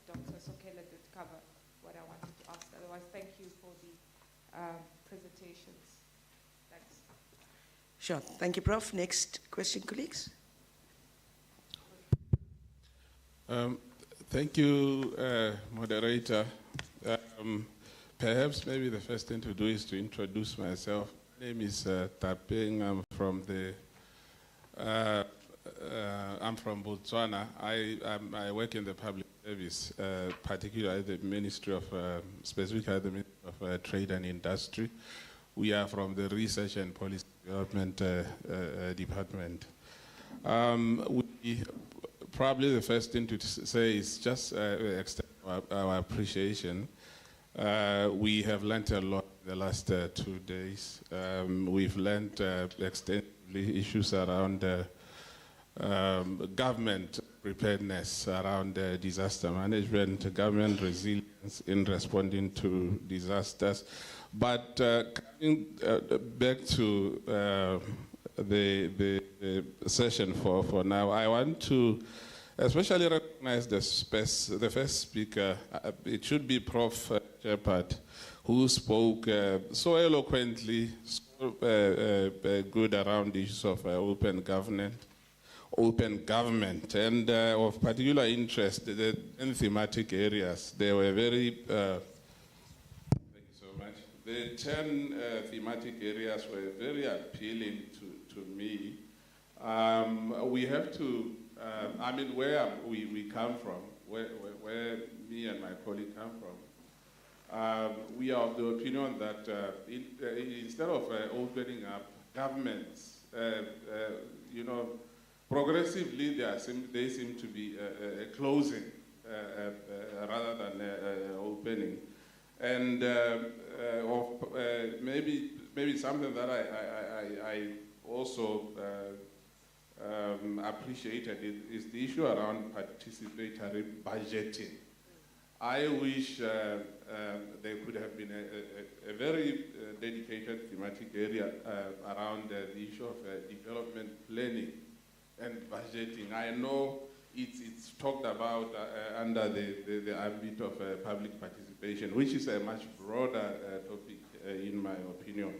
Dr. Sokela did cover what I wanted to ask. Otherwise, thank you for the presentations. Thanks. Sure. Thank you, Prof. Next question, colleagues. Thank you, moderator. Perhaps maybe the first thing to do is to introduce myself. My name is Tapeng. I'm from Botswana. I work in the public service, particularly at the Ministry of, specifically at the Ministry of Trade and Industry. We are from the Research and Policy Development Department. Probably the first thing to say is just extend our appreciation. We have learned a lot in the last 2 days. We've learned extensively issues around government preparedness, around disaster management, government resilience in responding to disasters. But coming back to the session for now, I want to especially recognize the first speaker. It should be Prof. Shepard, who spoke so eloquently, so good around issues of open government, and of particular interest in thematic areas. They were very, thank you so much. The 10 thematic areas were very appealing to me. We have to, I mean, where we come from, where me and my colleague come from, we are of the opinion that instead of opening up governments, you know, progressively they seem to be closing rather than opening. And maybe something that I also appreciated is the issue around participatory budgeting. I wish there could have been a very dedicated thematic area around the issue of development planning and budgeting. I know it's talked about under the ambit of public participation, which is a much broader topic in my opinion.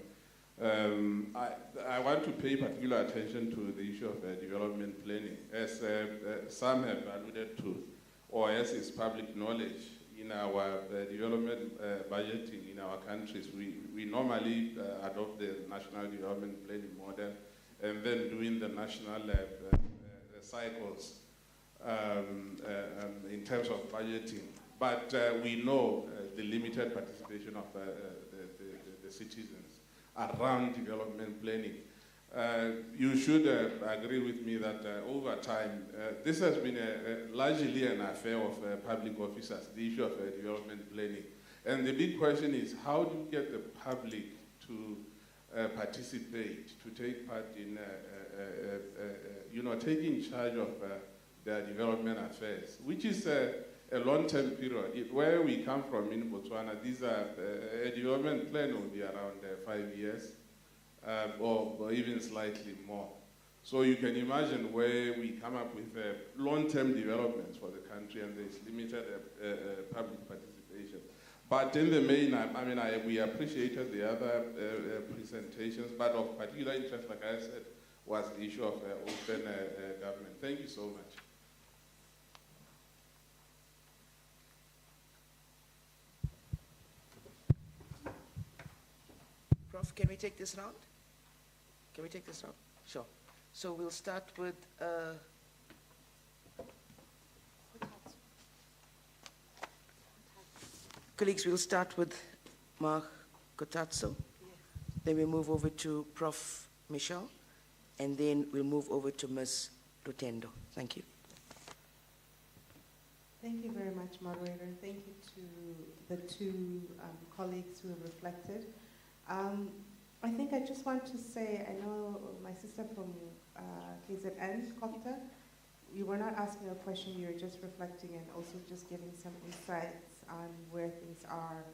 I want to pay particular attention to the issue of development planning, as some have alluded to, or as is public knowledge. In our development budgeting in our countries, we normally adopt the national development planning model and then doing the national cycles in terms of budgeting. But we know the limited participation of the citizens around development planning. You should agree with me that over time, this has been largely an affair of public officers, the issue of development planning. And the big question is, how do you get the public to participate, to take part in, taking charge of their development affairs, which is a long-term period. Where we come from in Botswana, these are, a development plan will be around 5 years, or even slightly more. So you can imagine where we come up with long-term developments for the country, and there's limited public participation. But in the main, we appreciated the other presentations, but of particular interest, like I said, was the issue of open government. Thank you so much. Prof, can we take this round? Can we take this round? Sure. So we'll start with colleagues, we'll start with Mark Kotatso. Then we'll move over to Prof. Michel, and then we'll move over to Ms. Lutendo. Thank you. Thank you very much, moderator. Thank you to the two colleagues who have reflected. I think I just want to say, I know my sister from KZN, Kopta, you were not asking a question, you were just reflecting and also just giving some insights on where things are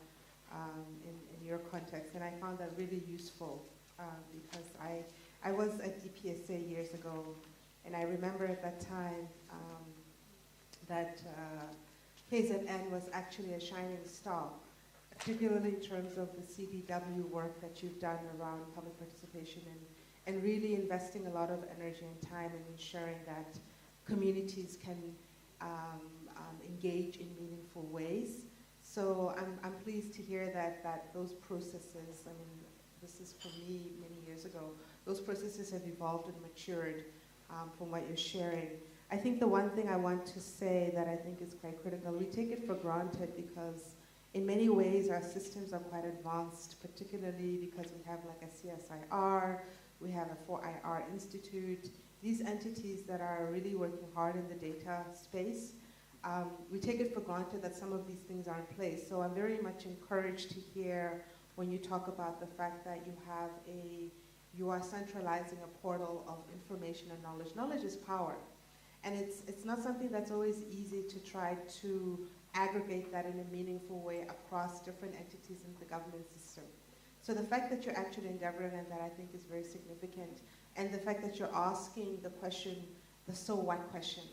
in your context. And I found that really useful because I was at DPSA years ago, and I remember at that time that KZN was actually a shining star, particularly in terms of the CDW work that you've done around public participation and really investing a lot of energy and time in ensuring that communities can engage in meaningful ways. So I'm pleased to hear that those processes, I mean, this is for me many years ago, those processes have evolved and matured from what you're sharing. I think the one thing I want to say that I think is quite critical, we take it for granted because in many ways our systems are quite advanced, particularly because we have like a CSIR, we have a 4IR Institute, these entities that are really working hard in the data space. We take it for granted that some of these things are in place. So I'm very much encouraged to hear when you talk about the fact that you are centralizing a portal of information and knowledge. Knowledge is power. And it's not something that's always easy to try to aggregate that in a meaningful way across different entities in the government system. So the fact that you're actually endeavoring on that I think is very significant. And the fact that you're asking the question, the so what question,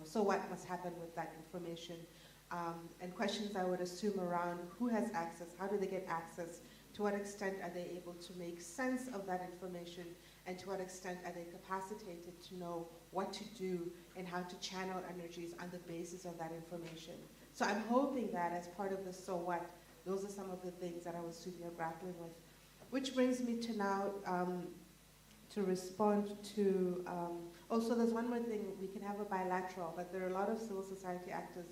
so what must happen with that information? And questions I would assume around who has access, how do they get access, to what extent are they able to make sense of that information, and to what extent are they capacitated to know what to do and how to channel energies on the basis of that information. So I'm hoping that as part of the so what, those are some of the things that I was super grappling with. Which brings me to now to respond to, also there's one more thing, we can have a bilateral, but there are a lot of civil society actors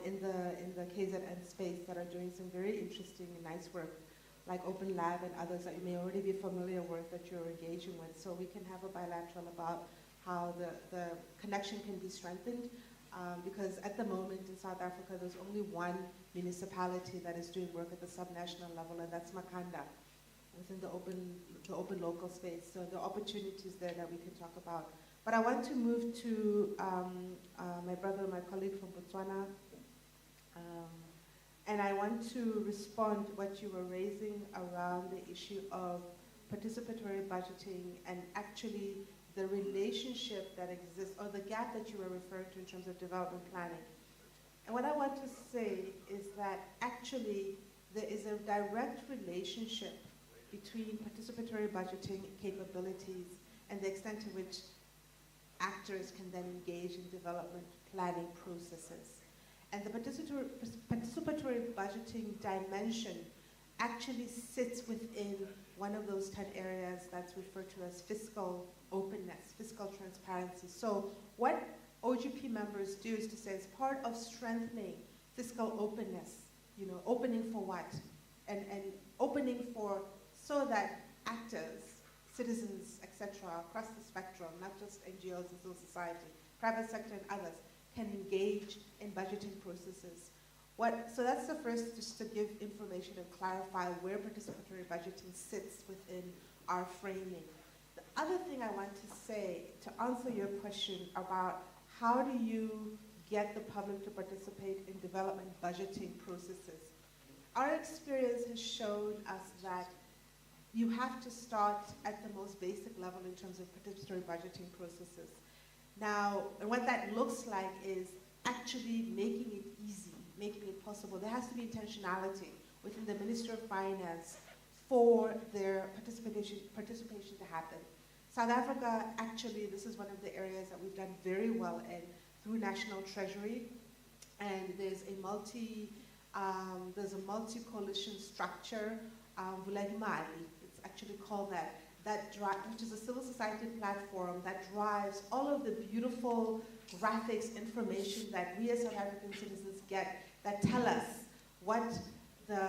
in the KZN space that are doing some very interesting and nice work, like Open Lab and others that you may already be familiar with that you're engaging with. So we can have a bilateral about how the connection can be strengthened. Because at the moment in South Africa, there's only one municipality that is doing work at the subnational level, and that's Makanda, within the open local space. So there are opportunities there that we can talk about. But I want to move to my brother, my colleague from Botswana, and I want to respond to what you were raising around the issue of participatory budgeting and actually the relationship that exists, or the gap that you were referring to in terms of development planning. And what I want to say is that actually there is a direct relationship between participatory budgeting capabilities and the extent to which actors can then engage in development planning processes. And the participatory budgeting dimension actually sits within one of those 10 areas that's referred to as fiscal openness, fiscal transparency. So what OGP members do is to say, as part of strengthening fiscal openness, opening for what? And opening for, so that actors, citizens, etc., across the spectrum, not just NGOs and civil society, private sector and others, can engage in budgeting processes. So that's the first, just to give information and clarify where participatory budgeting sits within our framing. The other thing I want to say, to answer your question about how do you get the public to participate in development budgeting processes, our experience has shown us that you have to start at the most basic level in terms of participatory budgeting processes. Now, and what that looks like is actually making it easy, making it possible. There has to be intentionality within the Ministry of Finance for their participation to happen. South Africa, actually, this is one of the areas that we've done very well in through National Treasury, and there's a multi-coalition structure, Vuladimali, it's actually called that, which is a civil society platform that drives all of the beautiful graphics, information that we as South African citizens get that tell us what the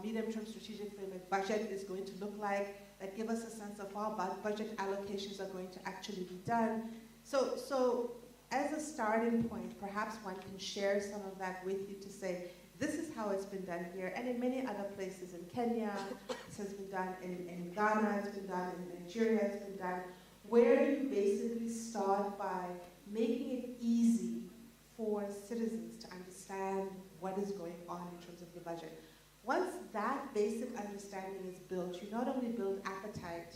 medium-term strategic framework budget is going to look like, that give us a sense of how budget allocations are going to actually be done. So as a starting point, perhaps one can share some of that with you to say, this is how it's been done here, and in many other places in Kenya, this has been done in Ghana, it's been done in Nigeria, it's been done, where you basically start by making it easy for citizens to understand what is going on in terms of the budget. Once that basic understanding is built, you not only build appetite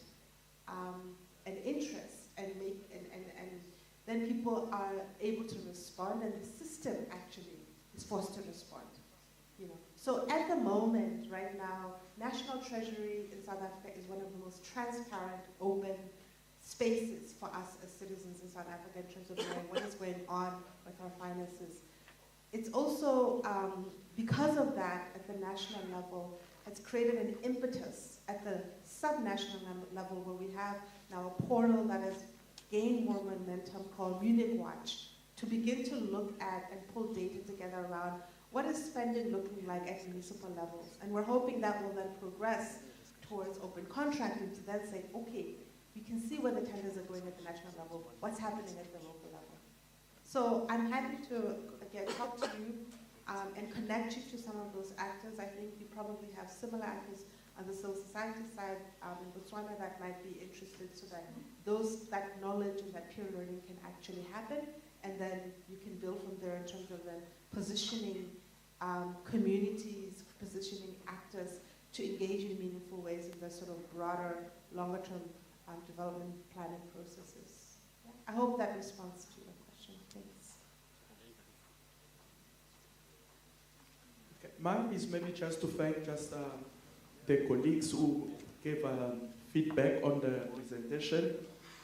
and interest, and then people are able to respond, and the system actually is forced to respond. You know. So at the moment, right now, National Treasury in South Africa is one of the most transparent, open spaces for us as citizens in South Africa in terms of knowing what is going on with our finances. It's also, because of that, at the national level, has created an impetus at the sub-national level where we have now a portal that has gained more momentum called Munich Watch to begin to look at and pull data together around what is spending looking like at municipal levels. And we're hoping that will then progress towards open contracting to then say, okay, we can see where the tenders are going at the national level, what's happening at the local level. So I'm happy to, again, talk to you and connect you to some of those actors. I think you probably have similar actors on the civil society side in Botswana that might be interested, so that that knowledge and that peer learning can actually happen, and then you can build from there in terms of then positioning communities, positioning actors to engage in meaningful ways in the sort of broader, longer-term development planning processes. Yeah. I hope that responds to your question. Thanks. Okay. Mine is maybe just to thank the colleagues who gave feedback on the presentation.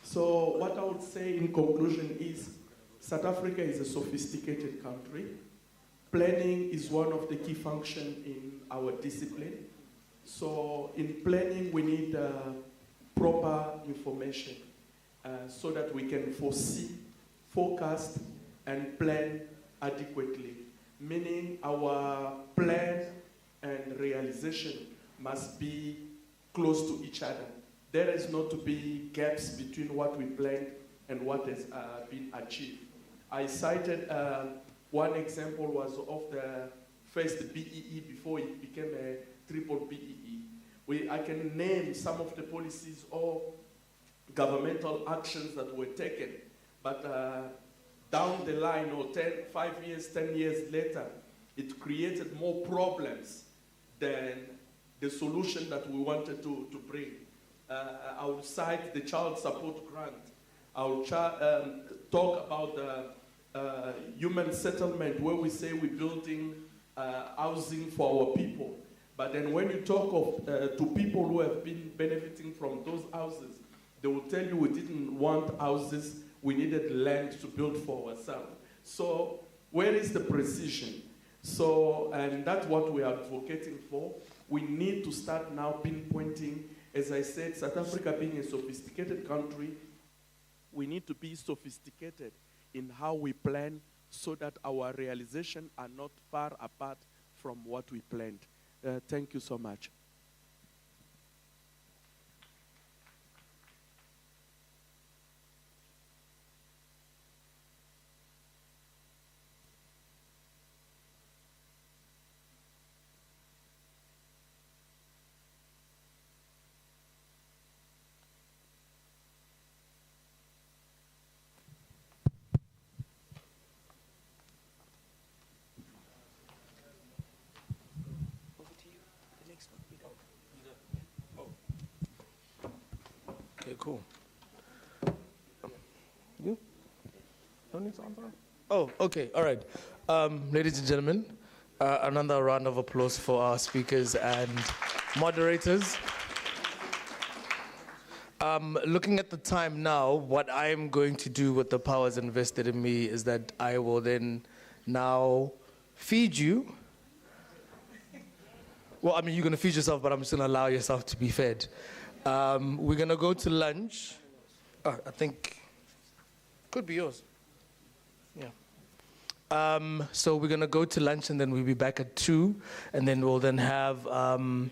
So what I would say in conclusion is South Africa is a sophisticated country. Planning is one of the key functions in our discipline. So in planning, we need proper information so that we can foresee, forecast, and plan adequately. Meaning our plan and realization must be close to each other. There is not to be gaps between what we planned and what has been achieved. I cited one example was of the first BEE before it became a triple BEE. I can name some of the policies or governmental actions that were taken, but down the line, or 5 years, 10 years later, it created more problems than the solution that we wanted to bring. I will cite the child support grant. I will talk about the human settlement, where we say we're building housing for our people. But then when you talk of to people who have been benefiting from those houses, they will tell you we didn't want houses, we needed land to build for ourselves. So where is the precision? So, and that's what we are advocating for. We need to start now pinpointing, as I said, South Africa being a sophisticated country, we need to be sophisticated in how we plan so that our realization are not far apart from what we planned. Thank you so much. Okay, cool. You? No need to answer? Oh, okay, all right. Ladies and gentlemen, another round of applause for our speakers and moderators. Looking at the time now, what I'm going to do with the powers invested in me is that I will then now feed you. Well, I mean, you're going to feed yourself, but I'm just going to allow yourself to be fed. We're going to go to lunch. Oh, I think could be yours. Yeah. So we're going to go to lunch, and then we'll be back at 2, and then we'll then have the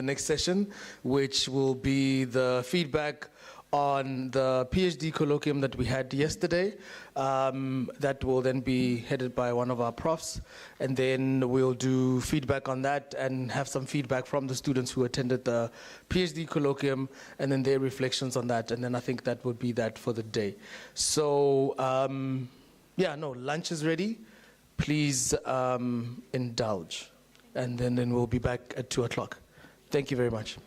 next session, which will be the feedback on the PhD colloquium that we had yesterday. That will then be headed by one of our profs, and then we'll do feedback on that and have some feedback from the students who attended the PhD colloquium, and then their reflections on that, and then I think that would be that for the day. So lunch is ready. Please indulge. and then we'll be back at 2 o'clock. Thank you very much.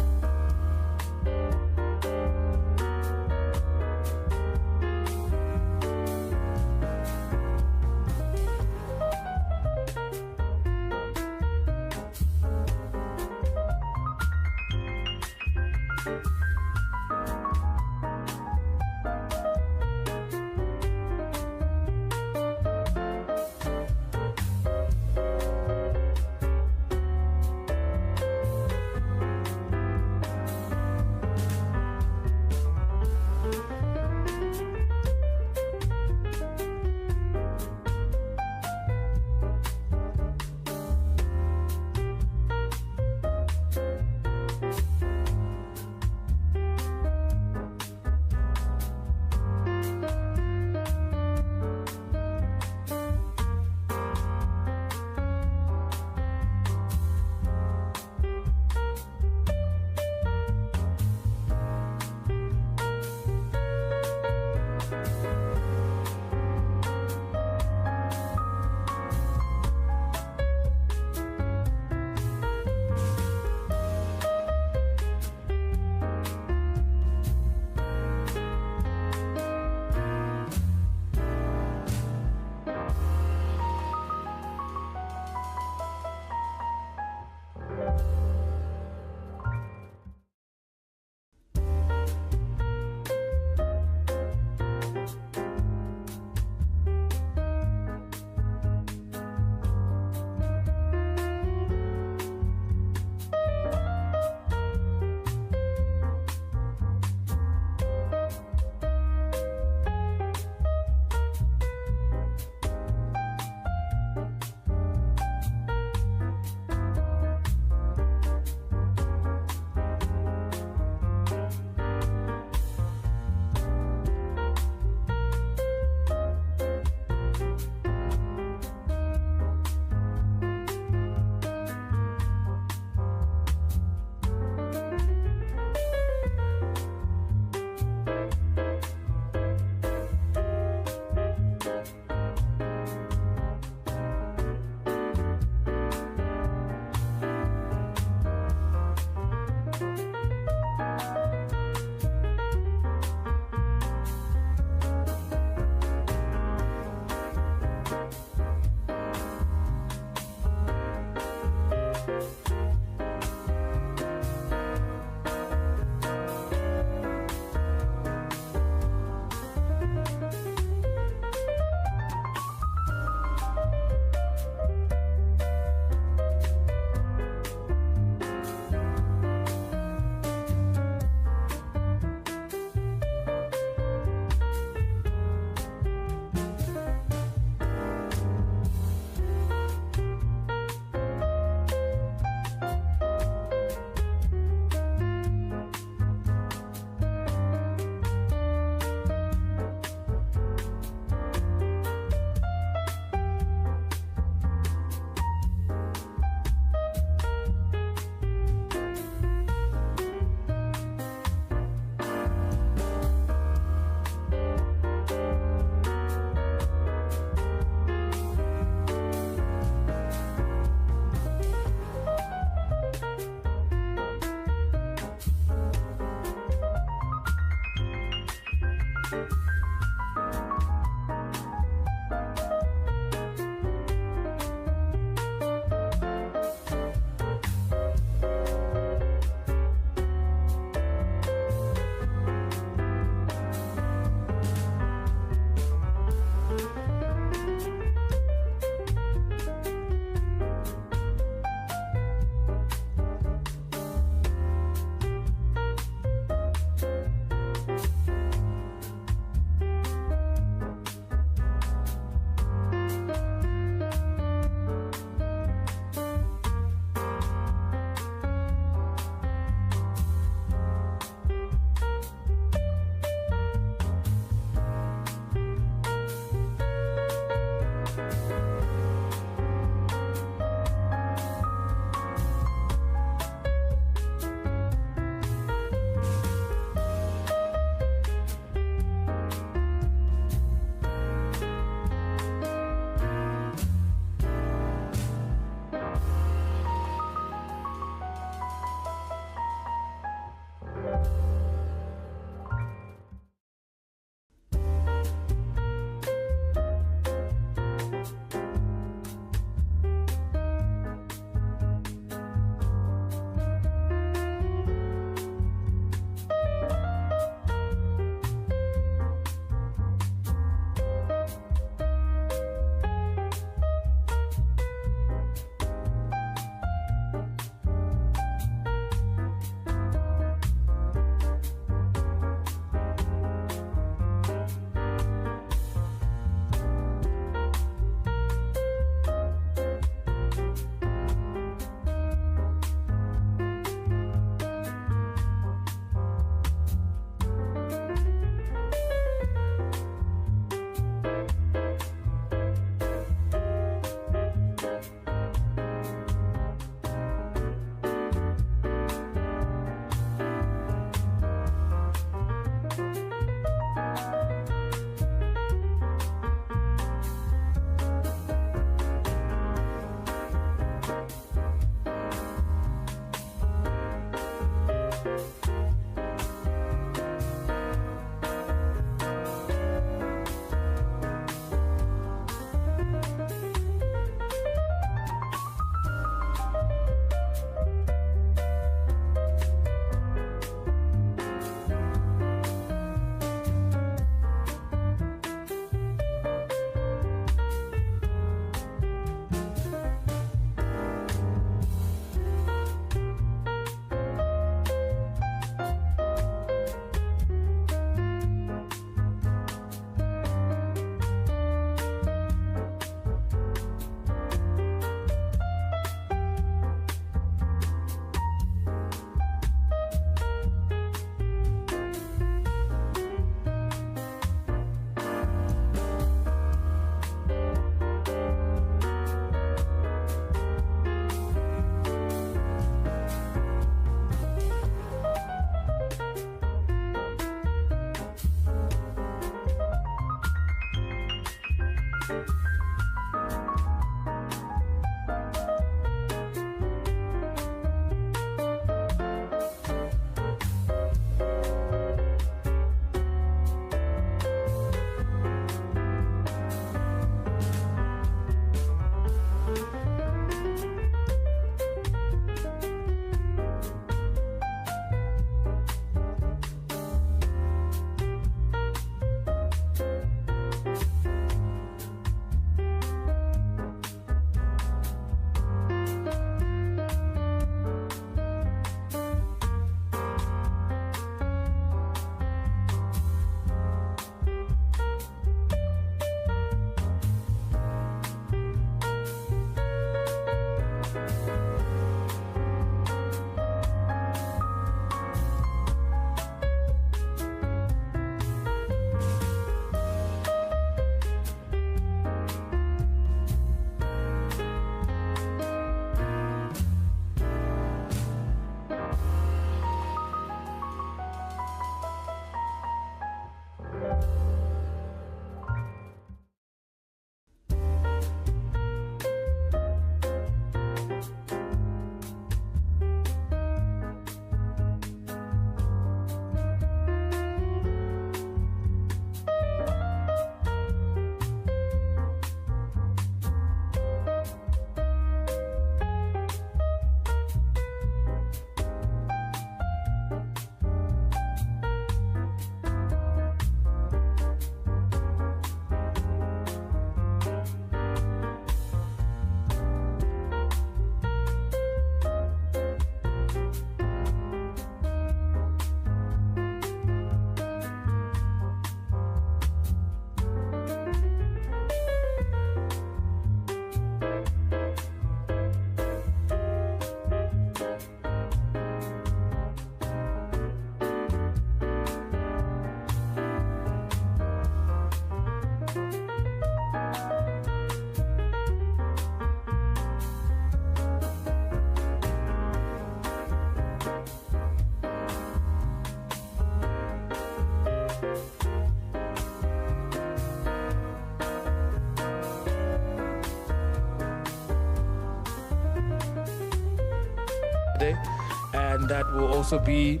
And that will also be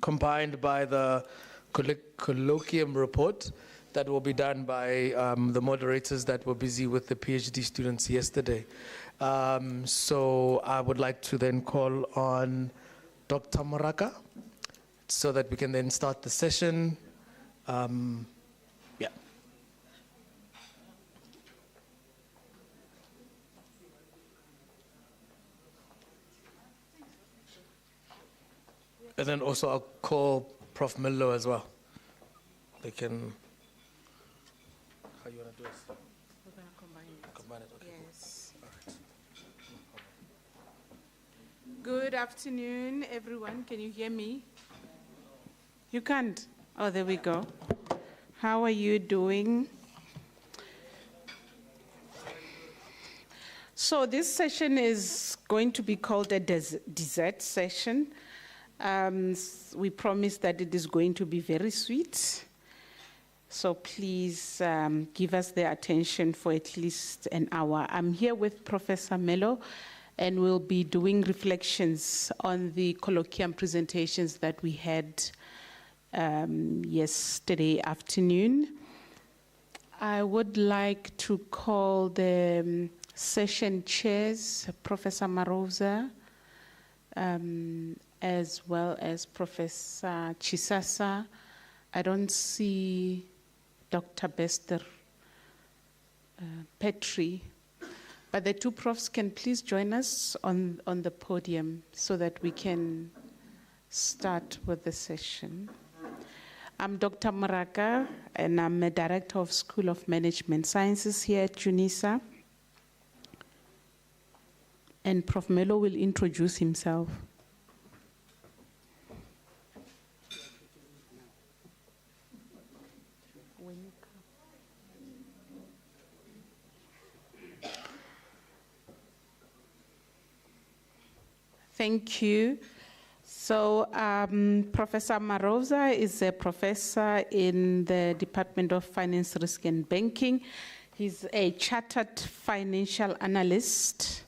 combined by the colloquium report that will be done by the moderators that were busy with the PhD students yesterday. So I would like to then call on Dr. Moraka so that we can then start the session. Yeah. And then also I'll call Prof. Millo as well. They can, how you want to do it? We're going to combine it. Combine it, okay. Yes. All right. Good afternoon, everyone. Can you hear me? You can't? Oh, there we go. How are you doing? So this session is going to be called a dessert session. We promise that it is going to be very sweet. So please give us the attention for at least an hour. I'm here with Professor Mello, and we'll be doing reflections on the colloquium presentations that we had yesterday afternoon. I would like to call the session chairs, Professor Maroza, as well as Professor Chisasa. I don't see Dr. Bester Petri, but the two profs can please join us on the podium so that we can start with the session. I'm Dr. Moraka, and I'm a director of School of Management Sciences here at UNISA. And Prof. Mello will introduce himself. Thank you. So Professor Maroza is a professor in the Department of Finance, Risk and Banking He's a chartered financial analyst,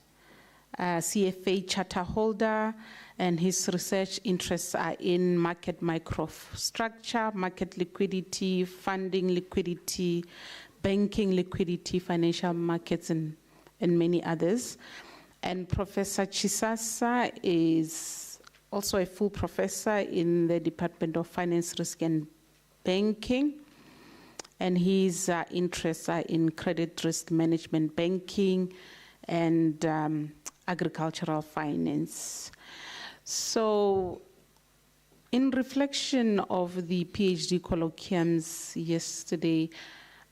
CFA charter holder, and his research interests are in market microstructure, market liquidity, funding liquidity, banking liquidity, financial markets, and many others. And Professor Chisasa is also a full professor in the Department of Finance, Risk and Banking. And his interests are in credit risk management, banking, and agricultural finance. So, in reflection of the PhD colloquiums yesterday,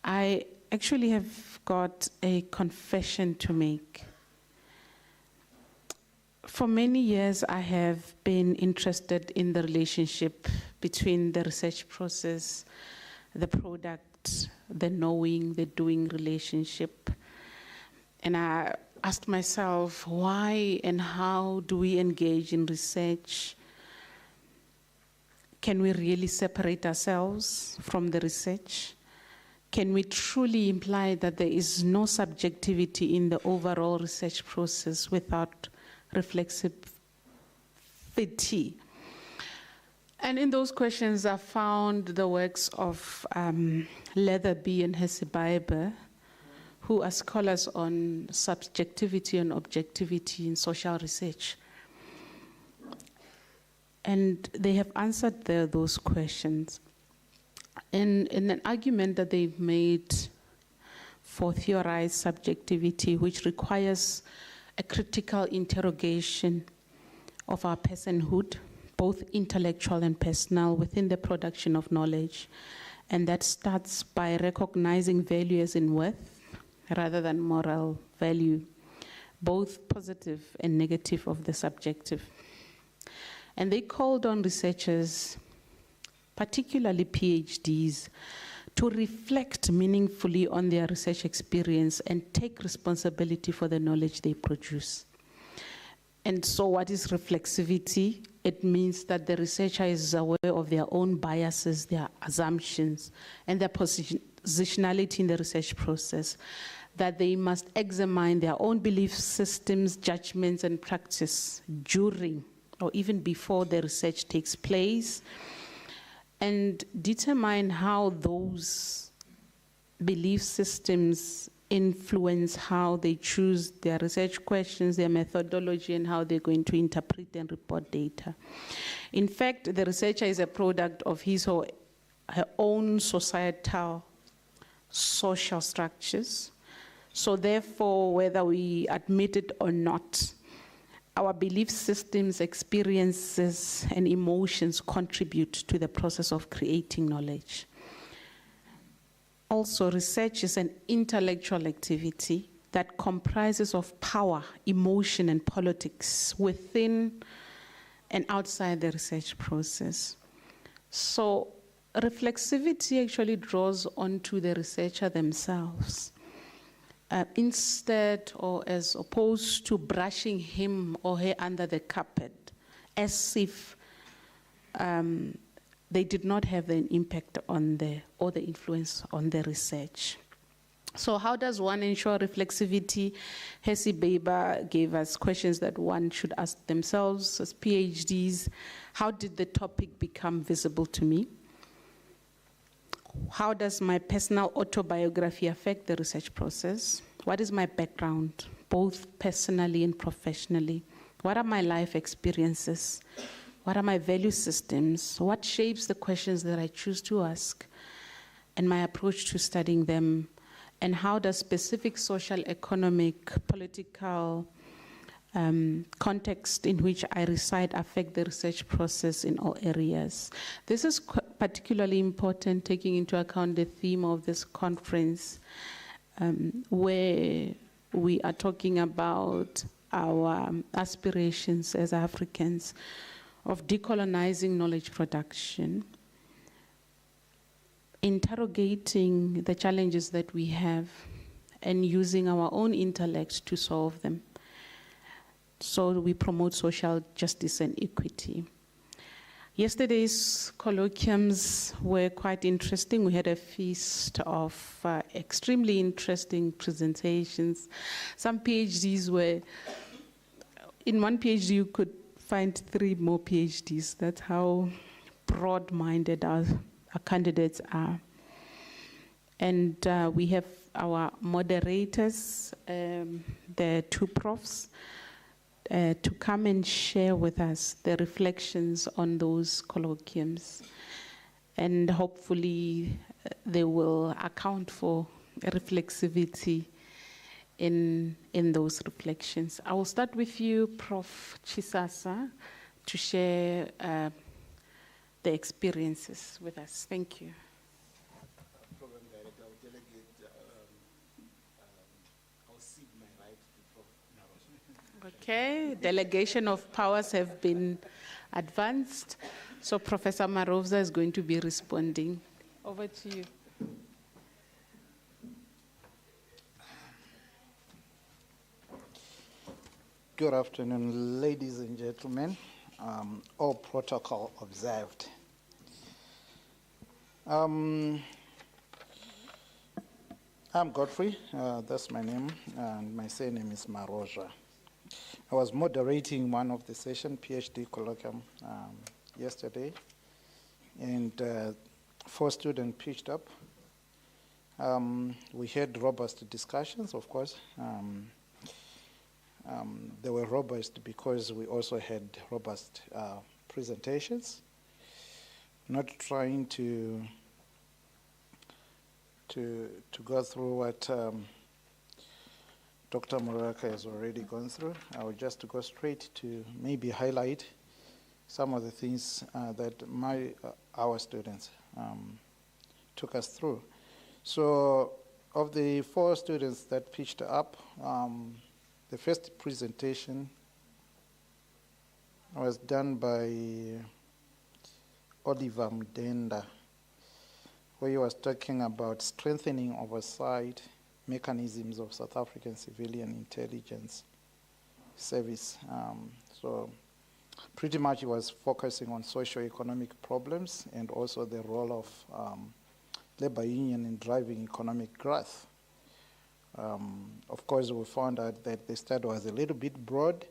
I actually have got a confession to make. For many years, I have been interested in the relationship between the research process, the product, the knowing, the doing relationship. And I asked myself, why and how do we engage in research? Can we really separate ourselves from the research? Can we truly imply that there is no subjectivity in the overall research process without reflexivity? And in those questions, I found the works of Leatherby and Hesse-Beiber, who are scholars on subjectivity and objectivity in social research. And they have answered those questions. In an argument that they've made for theorized subjectivity, which requires a critical interrogation of our personhood, both intellectual and personal, within the production of knowledge. And that starts by recognizing value as in worth rather than moral value, both positive and negative of the subjective. And they called on researchers, particularly PhDs, to reflect meaningfully on their research experience and take responsibility for the knowledge they produce. And so what is reflexivity? It means that the researcher is aware of their own biases, their assumptions, and their positionality in the research process, that they must examine their own belief systems, judgments, and practice during or even before the research takes place, and determine how those belief systems influence how they choose their research questions, their methodology, and how they're going to interpret and report data. In fact, the researcher is a product of his or her own societal, social structures. So therefore, whether we admit it or not, our belief systems, experiences, and emotions contribute to the process of creating knowledge. Also, research is an intellectual activity that comprises of power, emotion, and politics within and outside the research process. So, reflexivity actually draws onto the researcher themselves. Instead, or as opposed to brushing him or her under the carpet, as if they did not have an impact on the influence on the research. So how does one ensure reflexivity? Hesse-Beiber gave us questions that one should ask themselves as PhDs. How did the topic become visible to me? How does my personal autobiography affect the research process? What is my background, both personally and professionally? What are my life experiences? What are my value systems? What shapes the questions that I choose to ask and my approach to studying them? And how does specific social, economic, political context in which I reside affect the research process in all areas? This is particularly important taking into account the theme of this conference, where we are talking about our aspirations as Africans of decolonizing knowledge production, interrogating the challenges that we have, and using our own intellect to solve them. So we promote social justice and equity. Yesterday's colloquiums were quite interesting. We had a feast of extremely interesting presentations. Some PhDs were, in one PhD you could find 3 more PhDs. That's how broad-minded our candidates are. And we have our moderators, the 2 profs, to come and share with us the reflections on those colloquiums. And hopefully they will account for reflexivity in those reflections. I will start with you, Prof. Chisasa, to share the experiences with us. Thank you. Program Director, I will delegate, I'll cede my right to Prof. Okay, delegation of powers have been advanced. So Professor Marovza is going to be responding. Over to you. Good afternoon, ladies and gentlemen. All protocol observed. I'm Godfrey, that's my name, and my surname is Maroja. I was moderating one of the session, PhD colloquium, yesterday, and 4 students pitched up. We had robust discussions, of course. They were robust because we also had robust presentations. Not trying to go through what Dr. Muraka has already gone through. I will just go straight to maybe highlight some of the things that our students took us through. So of the 4 students that pitched up, the first presentation was done by Oliver Mdenda, where he was talking about strengthening oversight mechanisms of South African civilian intelligence service. So pretty much he was focusing on socio-economic problems and also the role of labor union in driving economic growth. Of course, we found out that the study was a little bit broad,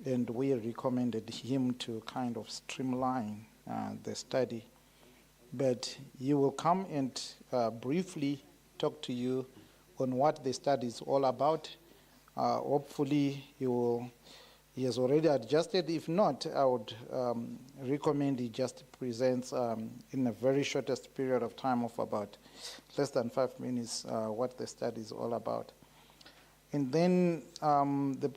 and we recommended him to kind of streamline the study. But he will come and briefly talk to you on what the study is all about. Hopefully, he has already adjusted. If not, I would recommend he just presents in a very shortest period of time of about less than 5 minutes what the study is all about. And then the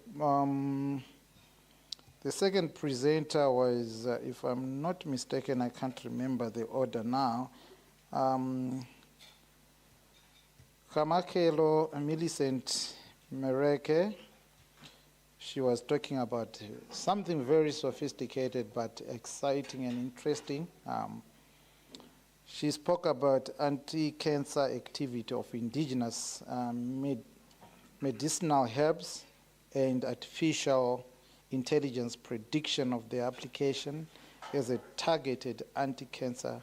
second presenter was, if I'm not mistaken, I can't remember the order now, Kamakelo Millicent Mereke. She was talking about something very sophisticated but exciting and interesting. She spoke about anti-cancer activity of indigenous medicinal herbs and artificial intelligence prediction of their application as a targeted anti-cancer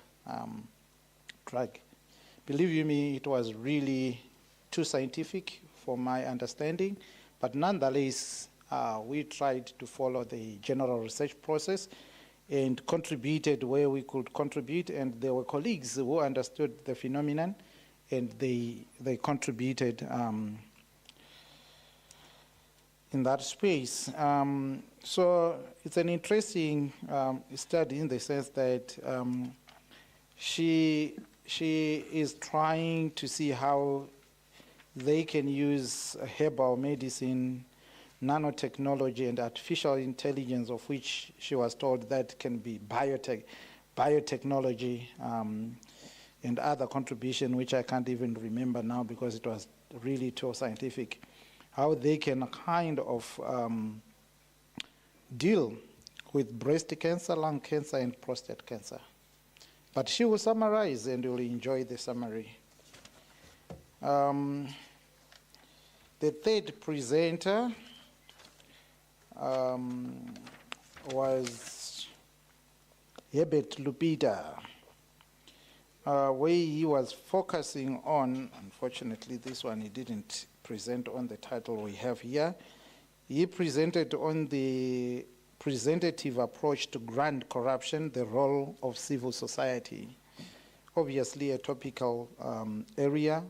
drug. Believe you me, it was really too scientific for my understanding, but nonetheless, we tried to follow the general research process and contributed where we could contribute, and there were colleagues who understood the phenomenon, and they contributed in that space. So it's an interesting study in the sense that she is trying to see how they can use herbal medicine, nanotechnology, and artificial intelligence, of which she was told that can be biotechnology, and other contribution, which I can't even remember now because it was really too scientific, how they can kind of deal with breast cancer, lung cancer, and prostate cancer. But she will summarize, and you'll enjoy the summary. The third presenter was Herbert Lupita, where he was focusing on, unfortunately this one he didn't present on the title we have here, he presented on the presentative approach to grant corruption, the role of civil society. Obviously a topical area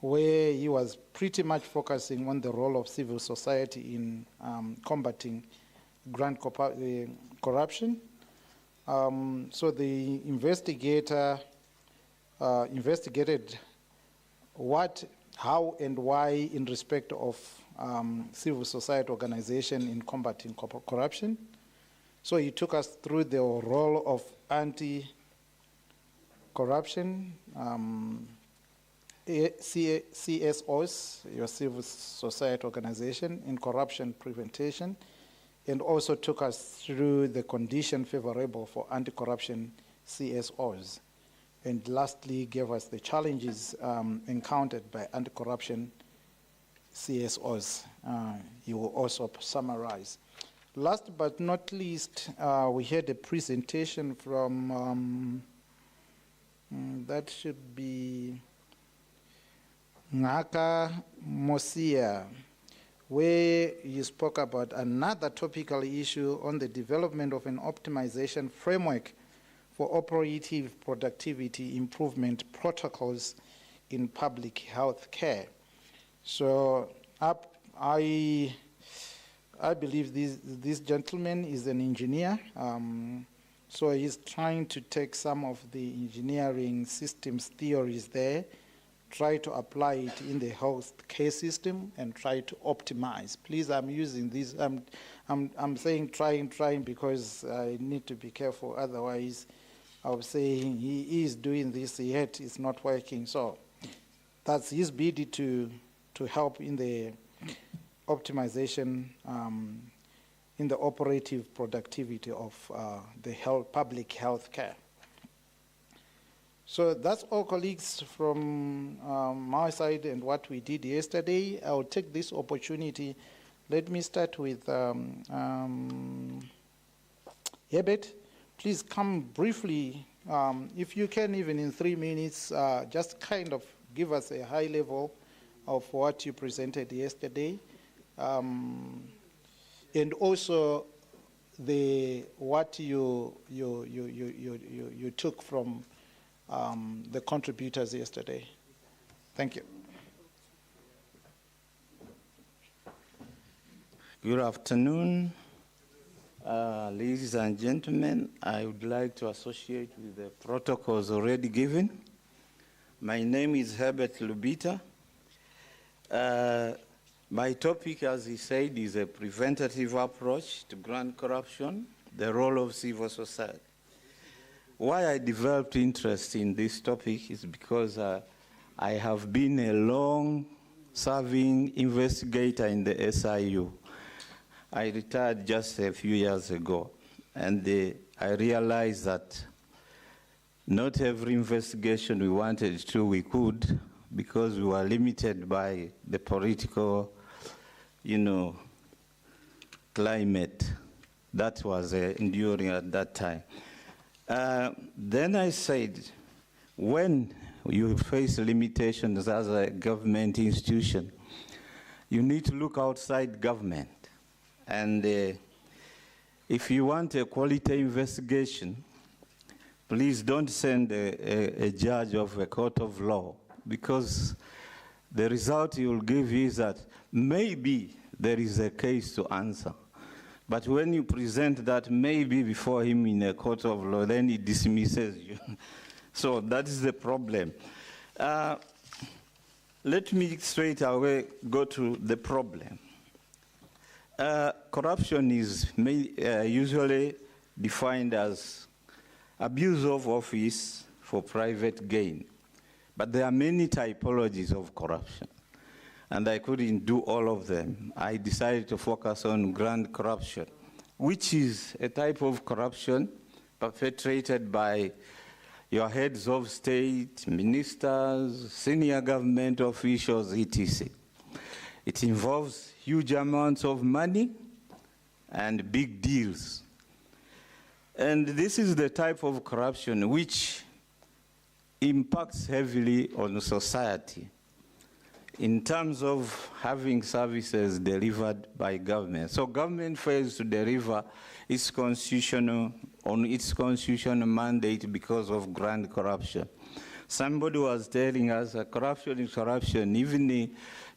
where he was pretty much focusing on the role of civil society in combating grant corruption. So the investigator investigated how and why in respect of civil society organization in combating corruption. So he took us through the role of anti-corruption, CSOs, your civil society organization, in corruption prevention, and also took us through the condition favorable for anti-corruption CSOs. And lastly, gave us the challenges encountered by anti-corruption CSOs. He will also summarize. Last but not least, we had a presentation from, that should be Ngaka Mosia, where he spoke about another topical issue on the development of an optimization framework for operative productivity improvement protocols in public health care. So I believe this gentleman is an engineer, so he's trying to take some of the engineering systems theories there, try to apply it in the health care system and try to optimize. Please, I'm using this, I'm saying trying because I need to be careful, otherwise I was saying he is doing this, yet it's not working. So that's his bid to help in the optimization, in the operative productivity of the public health care. So that's all, colleagues, from my side and what we did yesterday. I'll take this opportunity. Let me start with Herbert. Please come briefly, if you can, even in 3 minutes, just kind of give us a high level of what you presented yesterday, and also what you took from the contributors yesterday. Thank you. Good afternoon, ladies and gentlemen. I would like to associate with the protocols already given. My name is Herbert Lubita. My topic, as he said, is a preventative approach to grant corruption, the role of civil society. Why I developed interest in this topic is because I have been a long-serving investigator in the SIU. I retired just a few years ago, and I realized that not every investigation we wanted to, we could, because we were limited by the political, climate that was enduring at that time. Then I said, when you face limitations as a government institution, you need to look outside government. And if you want a quality investigation, please don't send a judge of a court of law, because the result he will give is that maybe there is a case to answer. But when you present that maybe before him in a court of law, then he dismisses you. So that is the problem. Let me straight away go to the problem. Corruption is usually defined as abuse of office for private gain. But there are many typologies of corruption, and I couldn't do all of them. I decided to focus on grand corruption, which is a type of corruption perpetrated by your heads of state, ministers, senior government officials, etc. It involves huge amounts of money and big deals. And this is the type of corruption which impacts heavily on society in terms of having services delivered by government. So government fails to deliver its constitutional mandate because of grand corruption. Somebody was telling us that corruption is corruption, even the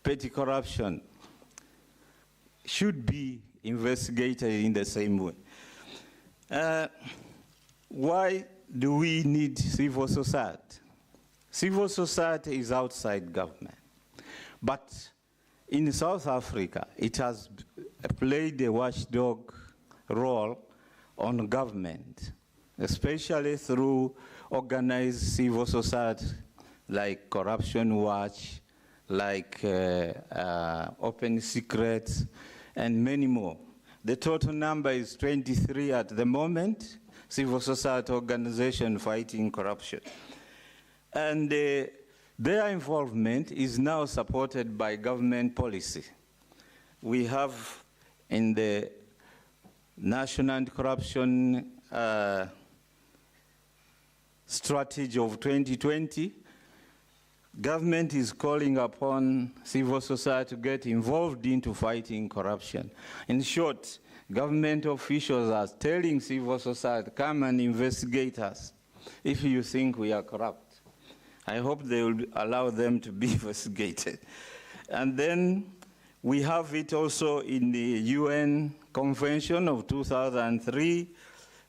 petty corruption should be investigated in the same way. Why do we need civil society? Civil society is outside government. But in South Africa, it has played a watchdog role on government, especially through organized civil society like Corruption Watch, like Open Secrets, and many more. The total number is 23 at the moment, civil society organization fighting corruption. And their involvement is now supported by government policy. We have in the National Anti-Corruption Strategy of 2020, government is calling upon civil society to get involved into fighting corruption. In short, government officials are telling civil society, come and investigate us if you think we are corrupt. I hope they will allow them to be investigated. And then we have it also in the UN Convention of 2003,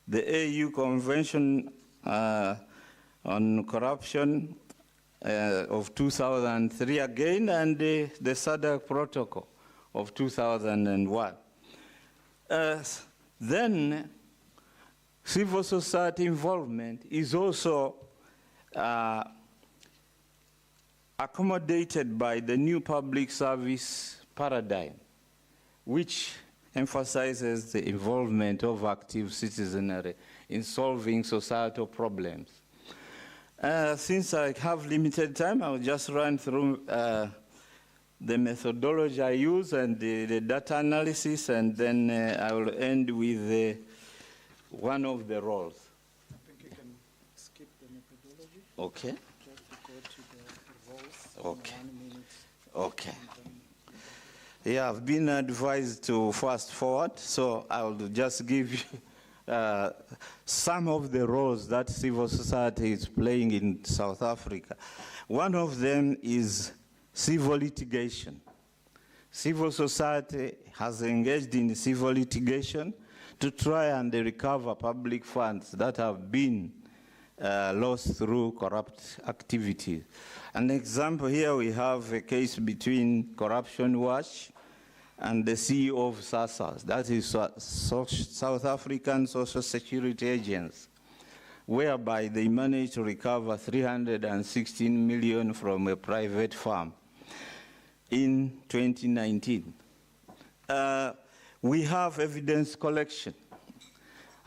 the AU Convention on Corruption of 2003 again, and the SADC Protocol of 2001. Then civil society involvement is also accommodated by the new public service paradigm, which emphasizes the involvement of active citizenry in solving societal problems. Since I have limited time, I'll just run through the methodology I use and the data analysis, and then I will end with one of the roles. I think you can skip the methodology. Okay. Just go to the roles. Okay. 1 minute. Okay. Yeah, I've been advised to fast forward, so I'll just give you some of the roles that civil society is playing in South Africa. One of them is civil litigation. Civil society has engaged in civil litigation to try and recover public funds that have been lost through corrupt activities. An example here, we have a case between Corruption Watch and the CEO of SASSA, that is South African Social Security Agency, whereby they managed to recover 316 million from a private firm in 2019. We have evidence collection.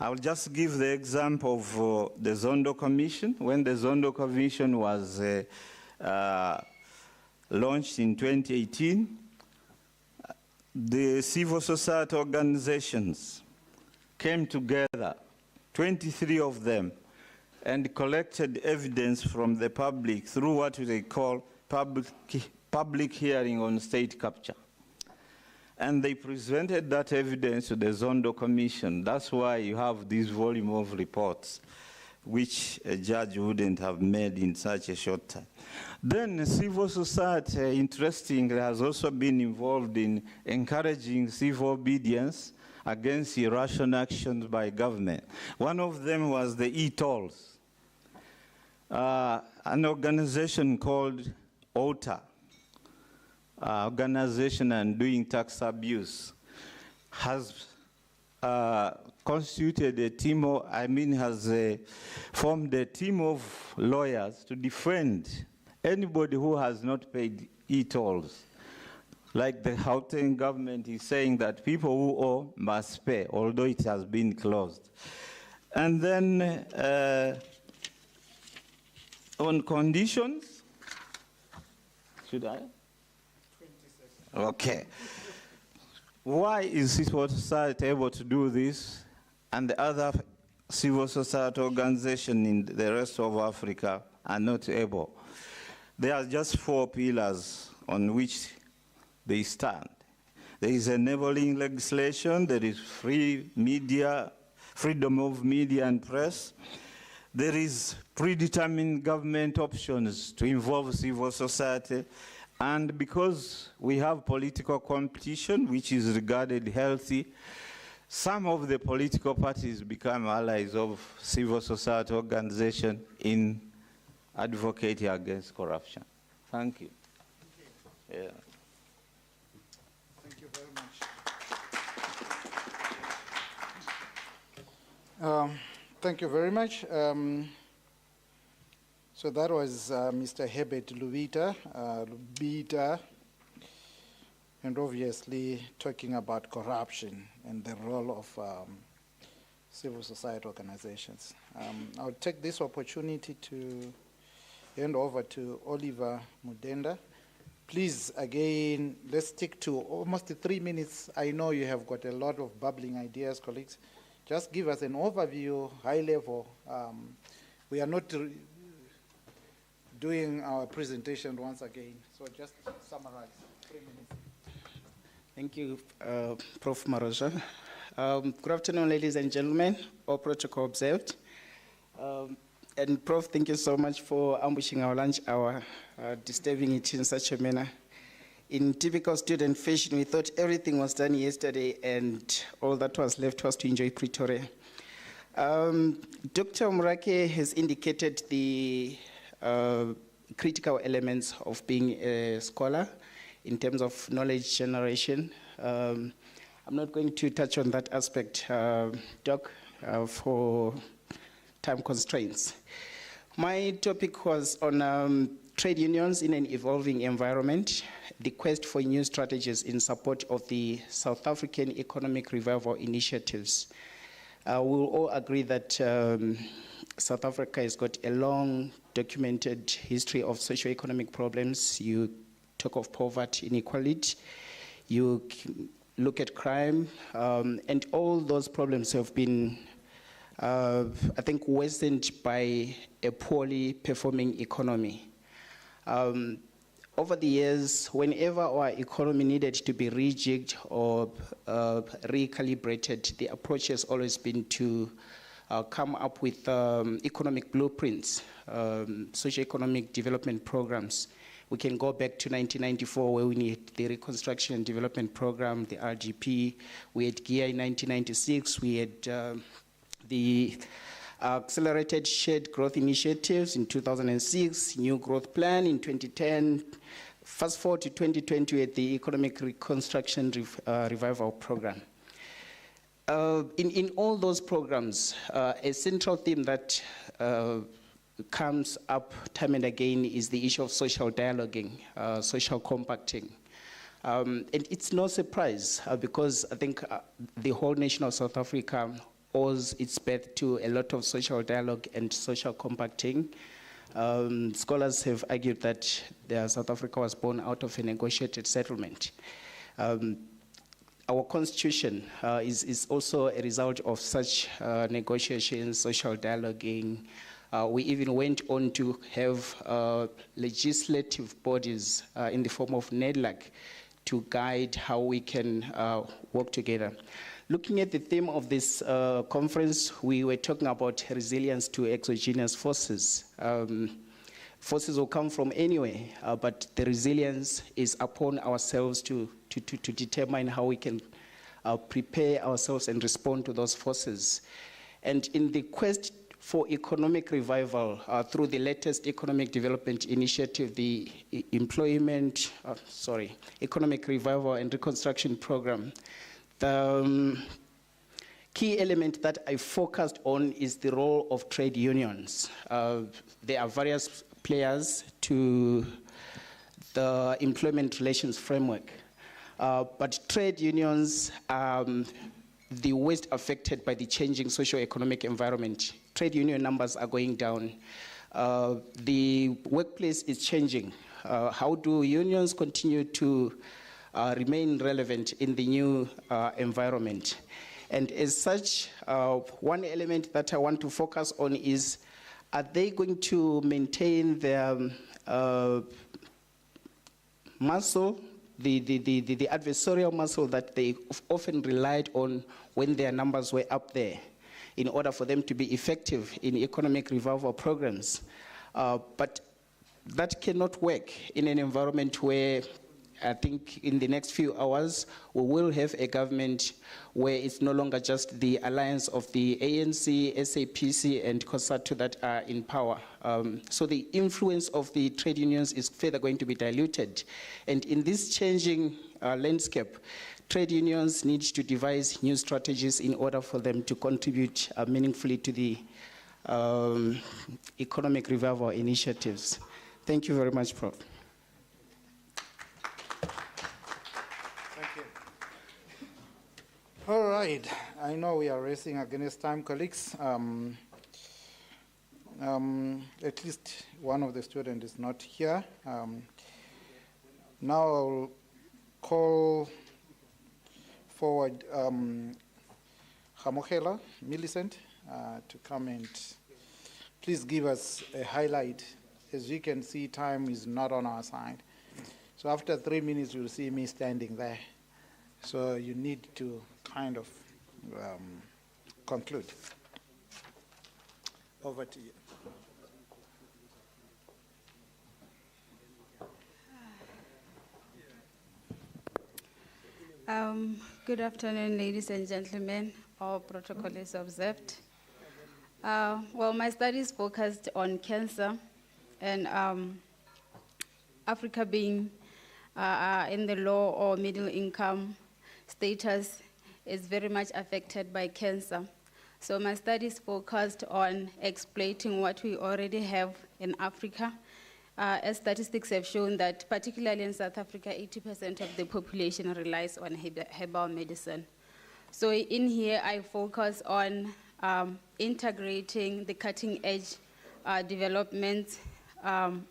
I'll just give the example of the Zondo Commission. When the Zondo Commission was launched in 2018, the civil society organizations came together, 23 of them, and collected evidence from the public through what they call public hearing on state capture. And they presented that evidence to the Zondo Commission. That's why you have this volume of reports, which a judge wouldn't have made in such a short time. Then civil society, interestingly, has also been involved in encouraging civil obedience against irrational actions by government. One of them was the e-tolls. An organization called OTA, Organization on Doing Tax Abuse, has constituted a team of, has formed a team of lawyers to defend anybody who has not paid e-tolls. Like the Gauteng government is saying that people who owe must pay, although it has been closed. And then on conditions, should I? 20 seconds. Okay. Why is civil society able to do this and the other civil society organizations in the rest of Africa are not able. There are just 4 pillars on which they stand. There is enabling legislation, there is free media, freedom of media and press. There is predetermined government options to involve civil society. And because we have political competition, which is regarded healthy, some of the political parties become allies of civil society organizations in advocating against corruption. Thank you. Yeah. Thank you very much. Thank you very much. So that was Mr. Herbert Lubita, and obviously talking about corruption and the role of civil society organizations. I'll take this opportunity to hand over to Oliver Mudenda. Please, again, let's stick to almost 3 minutes. I know you have got a lot of bubbling ideas, colleagues. Just give us an overview, high level. We are not doing our presentation once again, so just summarize, 3 minutes. Thank you, Prof. Maroja. Good afternoon, ladies and gentlemen, all protocol observed. And Prof, thank you so much for ambushing our lunch hour, disturbing it in such a manner. In typical student fashion, we thought everything was done yesterday and all that was left was to enjoy Pretoria. Dr. Murake has indicated the critical elements of being a scholar in terms of knowledge generation. I'm not going to touch on that aspect, Doc, for time constraints. My topic was on trade unions in an evolving environment, the quest for new strategies in support of the South African economic revival initiatives. We'll all agree that South Africa has got a long documented history of socio-economic problems. You talk of poverty, inequality, you look at crime, and all those problems have been, I think, worsened by a poorly performing economy. Over the years, whenever our economy needed to be rejigged or recalibrated, the approach has always been to come up with economic blueprints, socio-economic development programs. We can go back to 1994 where we need the Reconstruction and Development Program, the RDP. We had GEA in 1996. We had the Accelerated Shared Growth Initiatives in 2006, New Growth Plan in 2010. Fast forward to 2020 with the Economic Reconstruction Revival Program. In all those programs, a central theme that comes up time and again is the issue of social dialoguing, social compacting. And it's no surprise because I think the whole nation of South Africa owes its birth to a lot of social dialogue and social compacting. Scholars have argued that South Africa was born out of a negotiated settlement. Our constitution is also a result of such negotiations, social dialoguing. We even went on to have legislative bodies in the form of NEDLAC to guide how we can work together. Looking at the theme of this conference, we were talking about resilience to exogenous forces. Forces will come from anywhere, but the resilience is upon ourselves to determine how we can prepare ourselves and respond to those forces. And in the quest for economic revival through the latest economic development initiative, the Economic Revival and Reconstruction Program, the key element that I focused on is the role of trade unions. There are various players to the employment relations framework, but trade unions are the worst affected by the changing socio-economic environment. Trade union numbers are going down. The workplace is changing. How do unions continue to remain relevant in the new environment? And as such, one element that I want to focus on is, are they going to maintain their muscle, the adversarial muscle that they often relied on when their numbers were up there, in order for them to be effective in economic revival programs? But that cannot work in an environment where I think in the next few hours we will have a government where it's no longer just the alliance of the ANC, SAPC, and COSATU that are in power. So the influence of the trade unions is further going to be diluted. And in this changing landscape, trade unions need to devise new strategies in order for them to contribute meaningfully to the economic revival initiatives. Thank you very much, Prof. All right, I know we are racing against time, colleagues. At least one of the students is not here. Now I'll call forward Hamokela Millicent to come and please give us a highlight. As you can see, time is not on our side. So after 3 minutes, you'll see me standing there. So you need to kind of conclude. Over to you. Good afternoon, ladies and gentlemen. All protocol is observed. Well, my studies focused on cancer, and Africa being in the low or middle income status is very much affected by cancer. So my studies focused on exploiting what we already have in Africa. As statistics have shown that, particularly in South Africa, 80% of the population relies on herbal medicine. So in here, I focus on integrating the cutting-edge developments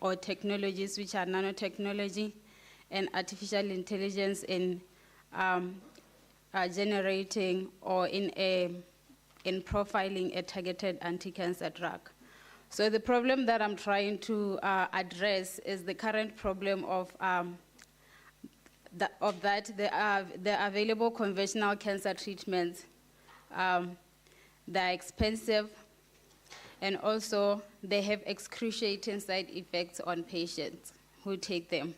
or technologies, which are nanotechnology and artificial intelligence in generating or in profiling a targeted anti-cancer drug. So the problem that I'm trying to address is the current problem of the available conventional cancer treatments. They're expensive, and also they have excruciating side effects on patients who take them.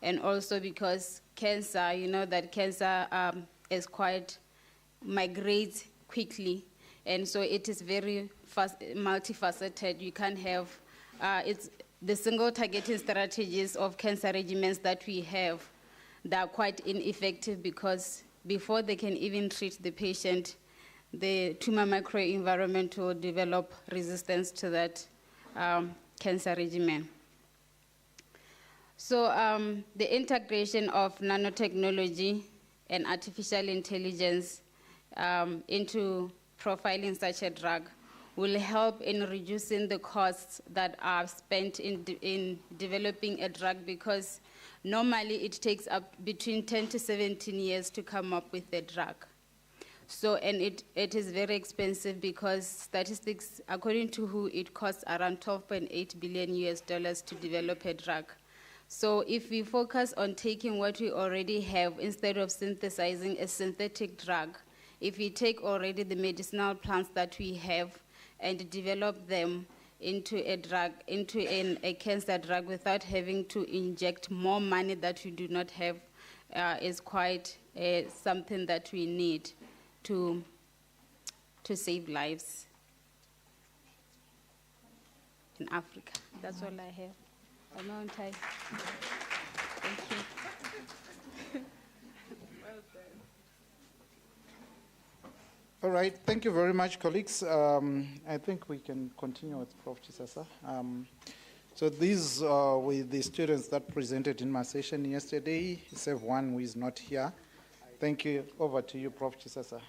And also because cancer, you know that cancer is migrates quickly, and so it is very multifaceted. You can have, it's the single targeting strategies of cancer regimens that we have that are quite ineffective, because before they can even treat the patient, the tumor microenvironment will develop resistance to that cancer regimen. So the integration of nanotechnology and artificial intelligence into profiling such a drug will help in reducing the costs that are spent in developing a drug, because normally it takes up between 10 to 17 years to come up with a drug. So, and it is very expensive, because statistics, according to WHO, it costs around $12.8 billion to develop a drug. So if we focus on taking what we already have instead of synthesizing a synthetic drug, if we take already the medicinal plants that we have and develop them into a drug, into a cancer drug without having to inject more money that we do not have, is quite something that we need to save lives in Africa. That's all I have. I'm on time. Thank you. Well done. All right, thank you very much, colleagues. I think we can continue with Prof. Chisasa. So these were the students that presented in my session yesterday, except one who is not here. Thank you. Over to you, Prof. Chisasa.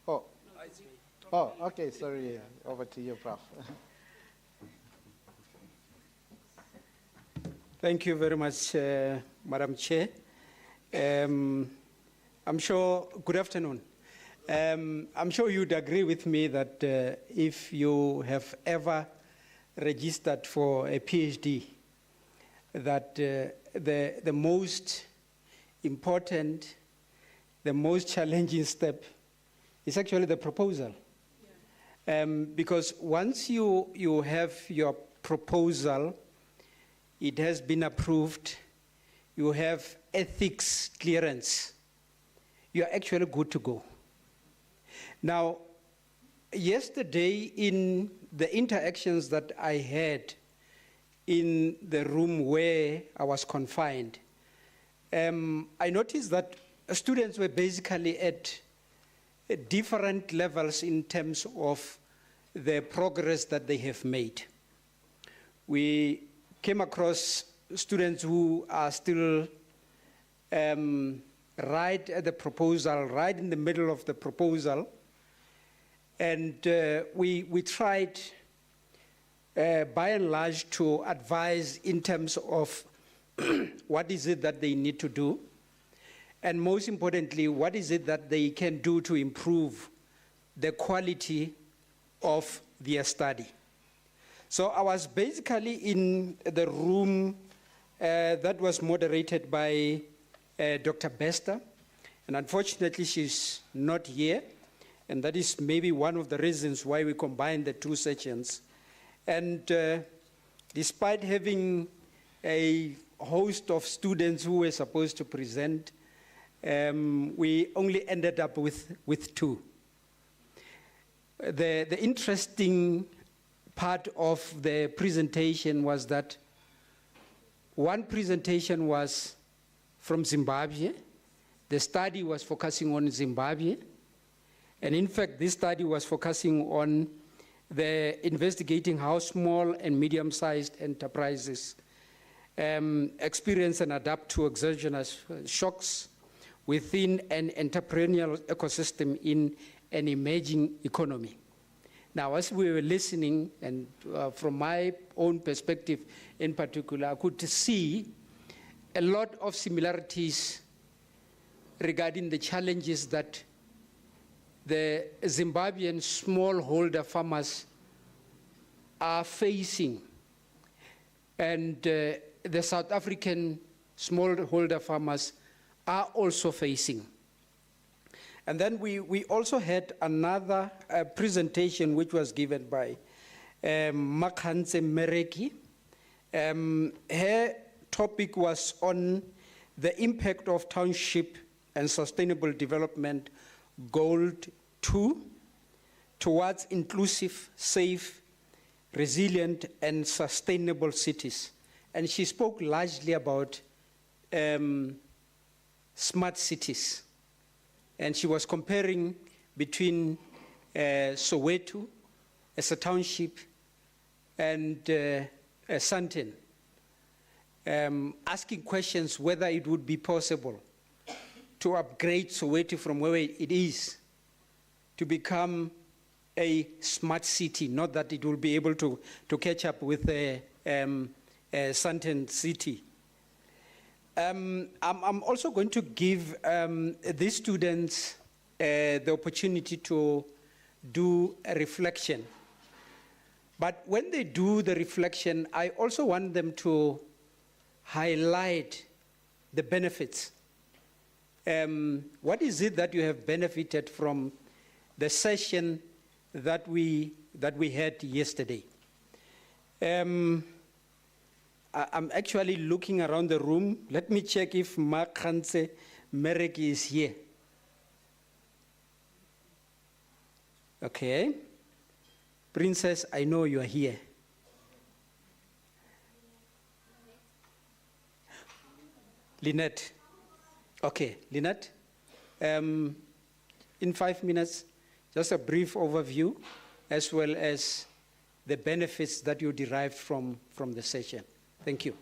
Oh, okay, sorry. Over to you, Prof. Thank you very much, Madam Chair. I'm sure, good afternoon. I'm sure you'd agree with me that if you have ever registered for a PhD, that the most important, the most challenging step is actually the proposal. Because once you have your proposal, it has been approved, you have ethics clearance, you are actually good to go. Now, yesterday in the interactions that I had in the room where I was confined, I noticed that students were basically at different levels in terms of the progress that they have made. We came across students who are still right at the proposal, right in the middle of the proposal. And we tried, by and large, to advise in terms of what is it that they need to do, and most importantly, what is it that they can do to improve the quality of their study. So I was basically in the room that was moderated by Dr. Bester, and unfortunately she's not here. And that is maybe one of the reasons why we combined the two sessions. And despite having a host of students who were supposed to present, we only ended up with two. The interesting part of the presentation was that one presentation was from Zimbabwe. The study was focusing on Zimbabwe. And in fact, this study was focusing on investigating how small and medium-sized enterprises experience and adapt to exogenous shocks within an entrepreneurial ecosystem in an emerging economy. Now, as we were listening, and from my own perspective in particular, I could see a lot of similarities regarding the challenges that the Zimbabwean smallholder farmers are facing, and the South African smallholder farmers are also facing. And then we also had another presentation which was given by Makhanse Mereki. Her topic was on the impact of township and sustainable development Goal 2 towards inclusive, safe, resilient, and sustainable cities. And she spoke largely about smart cities. And she was comparing between Soweto as a township and Sandton, asking questions whether it would be possible to upgrade Soweto from where it is to become a smart city, not that it will be able to catch up with the Sandton city. I'm also going to give these students the opportunity to do a reflection. But when they do the reflection, I also want them to highlight the benefits. What is it that you have benefited from the session that we had yesterday? I'm actually looking around the room. Let me check if Makhanse Mereki is here. Okay. Princess, I know you are here. Lynette. Okay, Lynette. In 5 minutes, just a brief overview, as well as the benefits that you derived from the session. Thank you.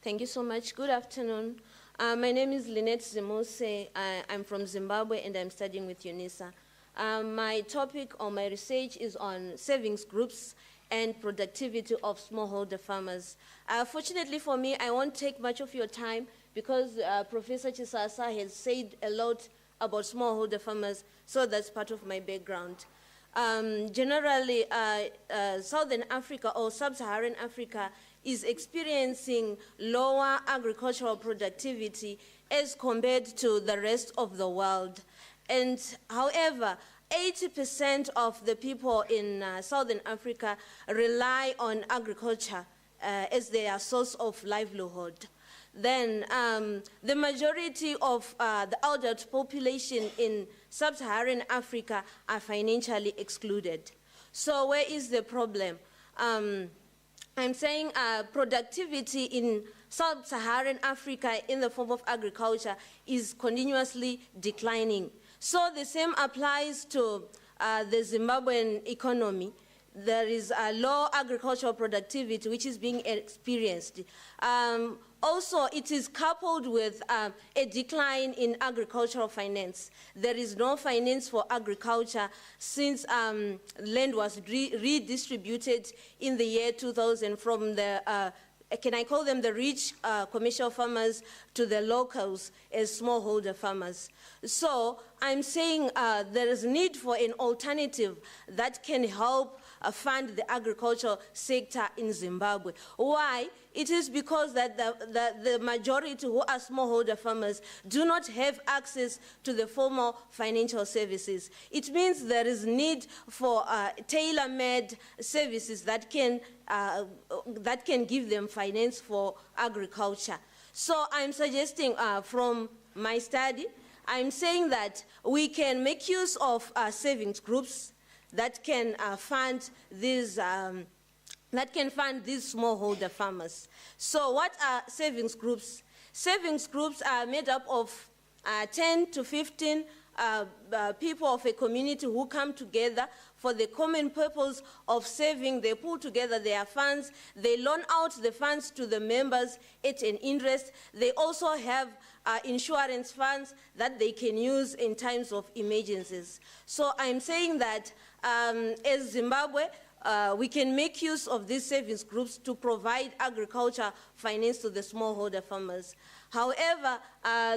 Thank you so much. Good afternoon. My name is Lynette Zimose. I'm from Zimbabwe and I'm studying with UNISA. My topic or my research is on savings groups and productivity of smallholder farmers. Fortunately for me, I won't take much of your time because Professor Chisasa has said a lot about smallholder farmers, so that's part of my background. Generally, Southern Africa or Sub-Saharan Africa is experiencing lower agricultural productivity as compared to the rest of the world. And however, 80% of the people in Southern Africa rely on agriculture as their source of livelihood. Then the majority of the adult population in Sub-Saharan Africa are financially excluded. So where is the problem? I'm saying productivity in Sub-Saharan Africa in the form of agriculture is continuously declining. So the same applies to the Zimbabwean economy. There is a low agricultural productivity which is being experienced. Also, it is coupled with a decline in agricultural finance. There is no finance for agriculture since land was redistributed in the year 2000 from the can I call them the rich commercial farmers to the locals as smallholder farmers. So I'm saying there is need for an alternative that can help fund the agricultural sector in Zimbabwe. Why? It is because that the majority who are smallholder farmers do not have access to the formal financial services. It means there is need for tailor-made services that can give them finance for agriculture. So I'm suggesting from my study, I'm saying that we can make use of savings groups that can fund these smallholder farmers. So what are savings groups? Savings groups are made up of 10 to 15 people of a community who come together for the common purpose of saving. They pull together their funds, they loan out the funds to the members at an interest. They also have insurance funds that they can use in times of emergencies. So I'm saying that as Zimbabwe, we can make use of these savings groups to provide agriculture finance to the smallholder farmers. However,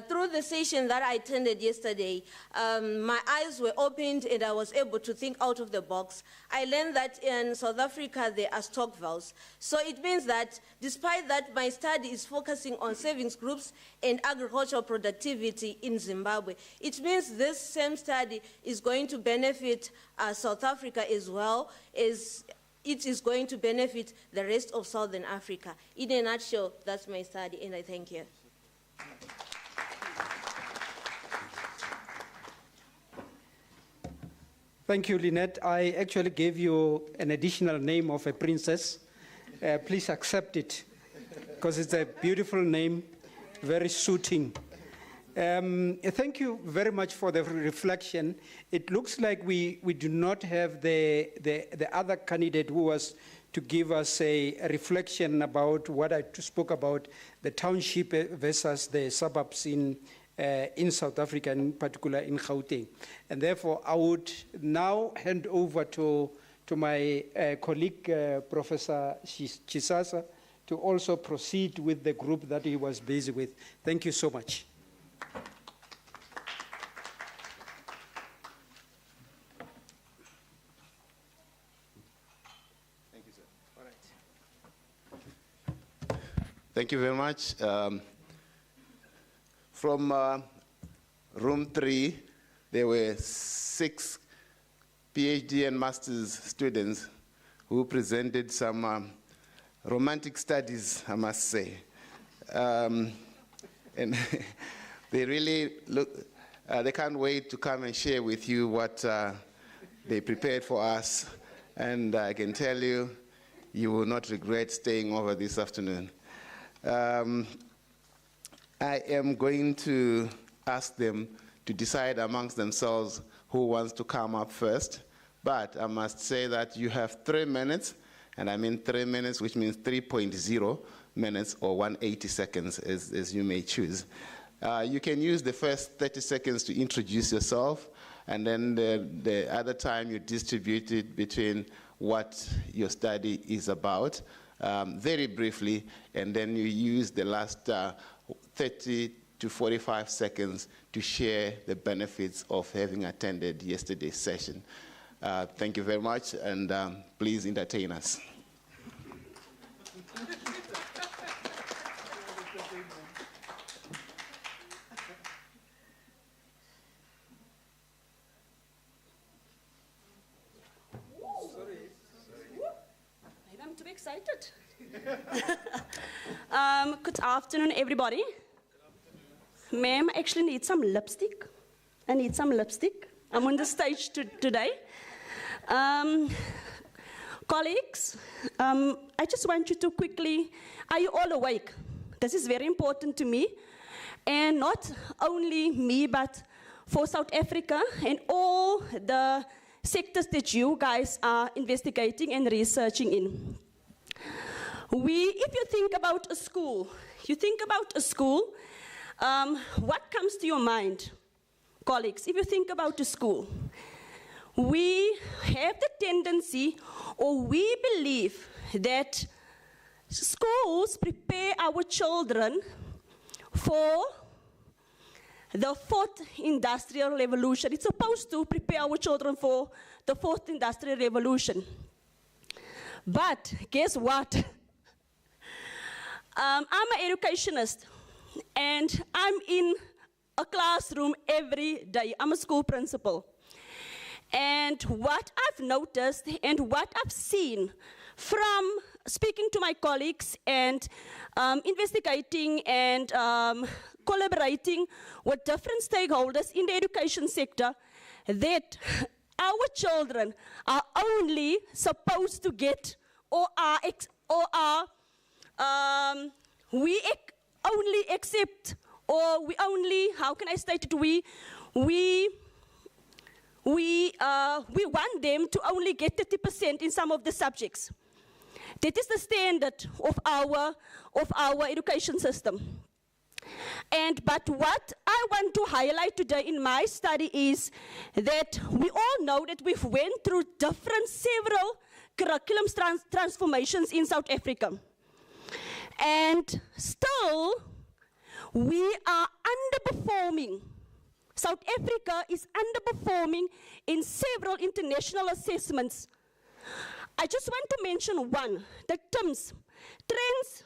through the session that I attended yesterday, my eyes were opened and I was able to think out of the box. I learned that in South Africa there are Stokvels. So it means that despite that my study is focusing on savings groups and agricultural productivity in Zimbabwe, it means this same study is going to benefit South Africa as well as it is going to benefit the rest of Southern Africa. In a nutshell, that's my study, and I thank you. Thank you, Lynette. I actually gave you an additional name of a princess. Please accept it, because it's a beautiful name, very suiting. Thank you very much for the reflection. It looks like we do not have the other candidate who was to give us a reflection about what I spoke about, the township versus the suburbs in South Africa, in particular in Gauteng. And therefore, I would now hand over to my colleague, Professor Chisasa, to also proceed with the group that he was busy with. Thank you so much. Thank you very much. From room 3, there were 6 PhD and master's students who presented some romantic studies, I must say. And they really they can't wait to come and share with you what they prepared for us. And I can tell you, you will not regret staying over this afternoon. I am going to ask them to decide amongst themselves who wants to come up first, but I must say that you have 3 minutes, And I mean 3 minutes, which means 3.0 minutes or 180 seconds, as you may choose. You can use the first 30 seconds to introduce yourself, and then the other time you distribute it between what your study is about, very briefly, and then you use the last 30 to 45 seconds to share the benefits of having attended yesterday's session. Thank you very much, and please entertain us. I'm too excited. Good afternoon, everybody. Ma'am, I actually need some lipstick. I need some lipstick. I'm on the stage today. Colleagues, I just want you to quickly, are you all awake? This is very important to me. And not only me, but for South Africa and all the sectors that you guys are investigating and researching in. If you think about a school, what comes to your mind, colleagues? If you think about a school, we have the tendency, or we believe that schools prepare our children for the fourth industrial revolution. It's supposed to prepare our children for the fourth industrial revolution. But guess what? I'm an educationist, and I'm in a classroom every day. I'm a school principal. And what I've noticed and what I've seen from speaking to my colleagues and investigating and collaborating with different stakeholders in the education sector, that our children are only supposed to get, we only accept, or we only, how can I state it, we want them to only get 30% in some of the subjects. That is the standard of our education system. But what I want to highlight today in my study is that we all know that we've went through several curriculum transformations in South Africa. And still, we are underperforming. South Africa is underperforming in several international assessments. I just want to mention one, the TIMSS, Trends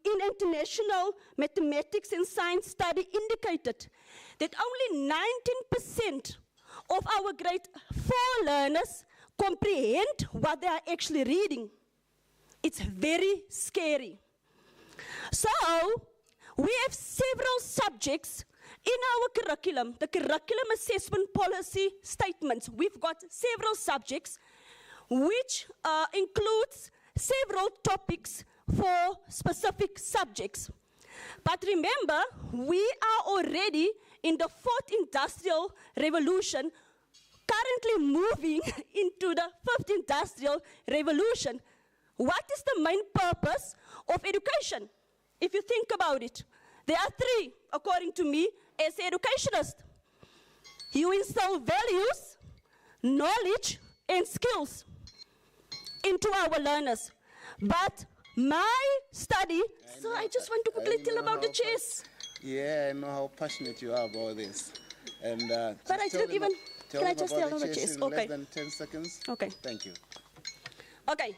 in International Mathematics and Science study indicated that only 19% of our grade 4 learners comprehend what they are actually reading. It's very scary. So, we have several subjects in our curriculum, the curriculum assessment policy statements. We've got several subjects which includes several topics for specific subjects. But remember, we are already in the fourth industrial revolution, currently moving into the fifth industrial revolution. What is the main purpose of education? If you think about it, there are three, according to me, as an educationist. You instill values, knowledge, and skills into our learners. But my study, so I just want to quickly tell about the chess. Yeah, I know how passionate you are about this. And but I didn't even, can I just tell them the chess? Okay. Less than 10 seconds. Okay. Thank you. Okay.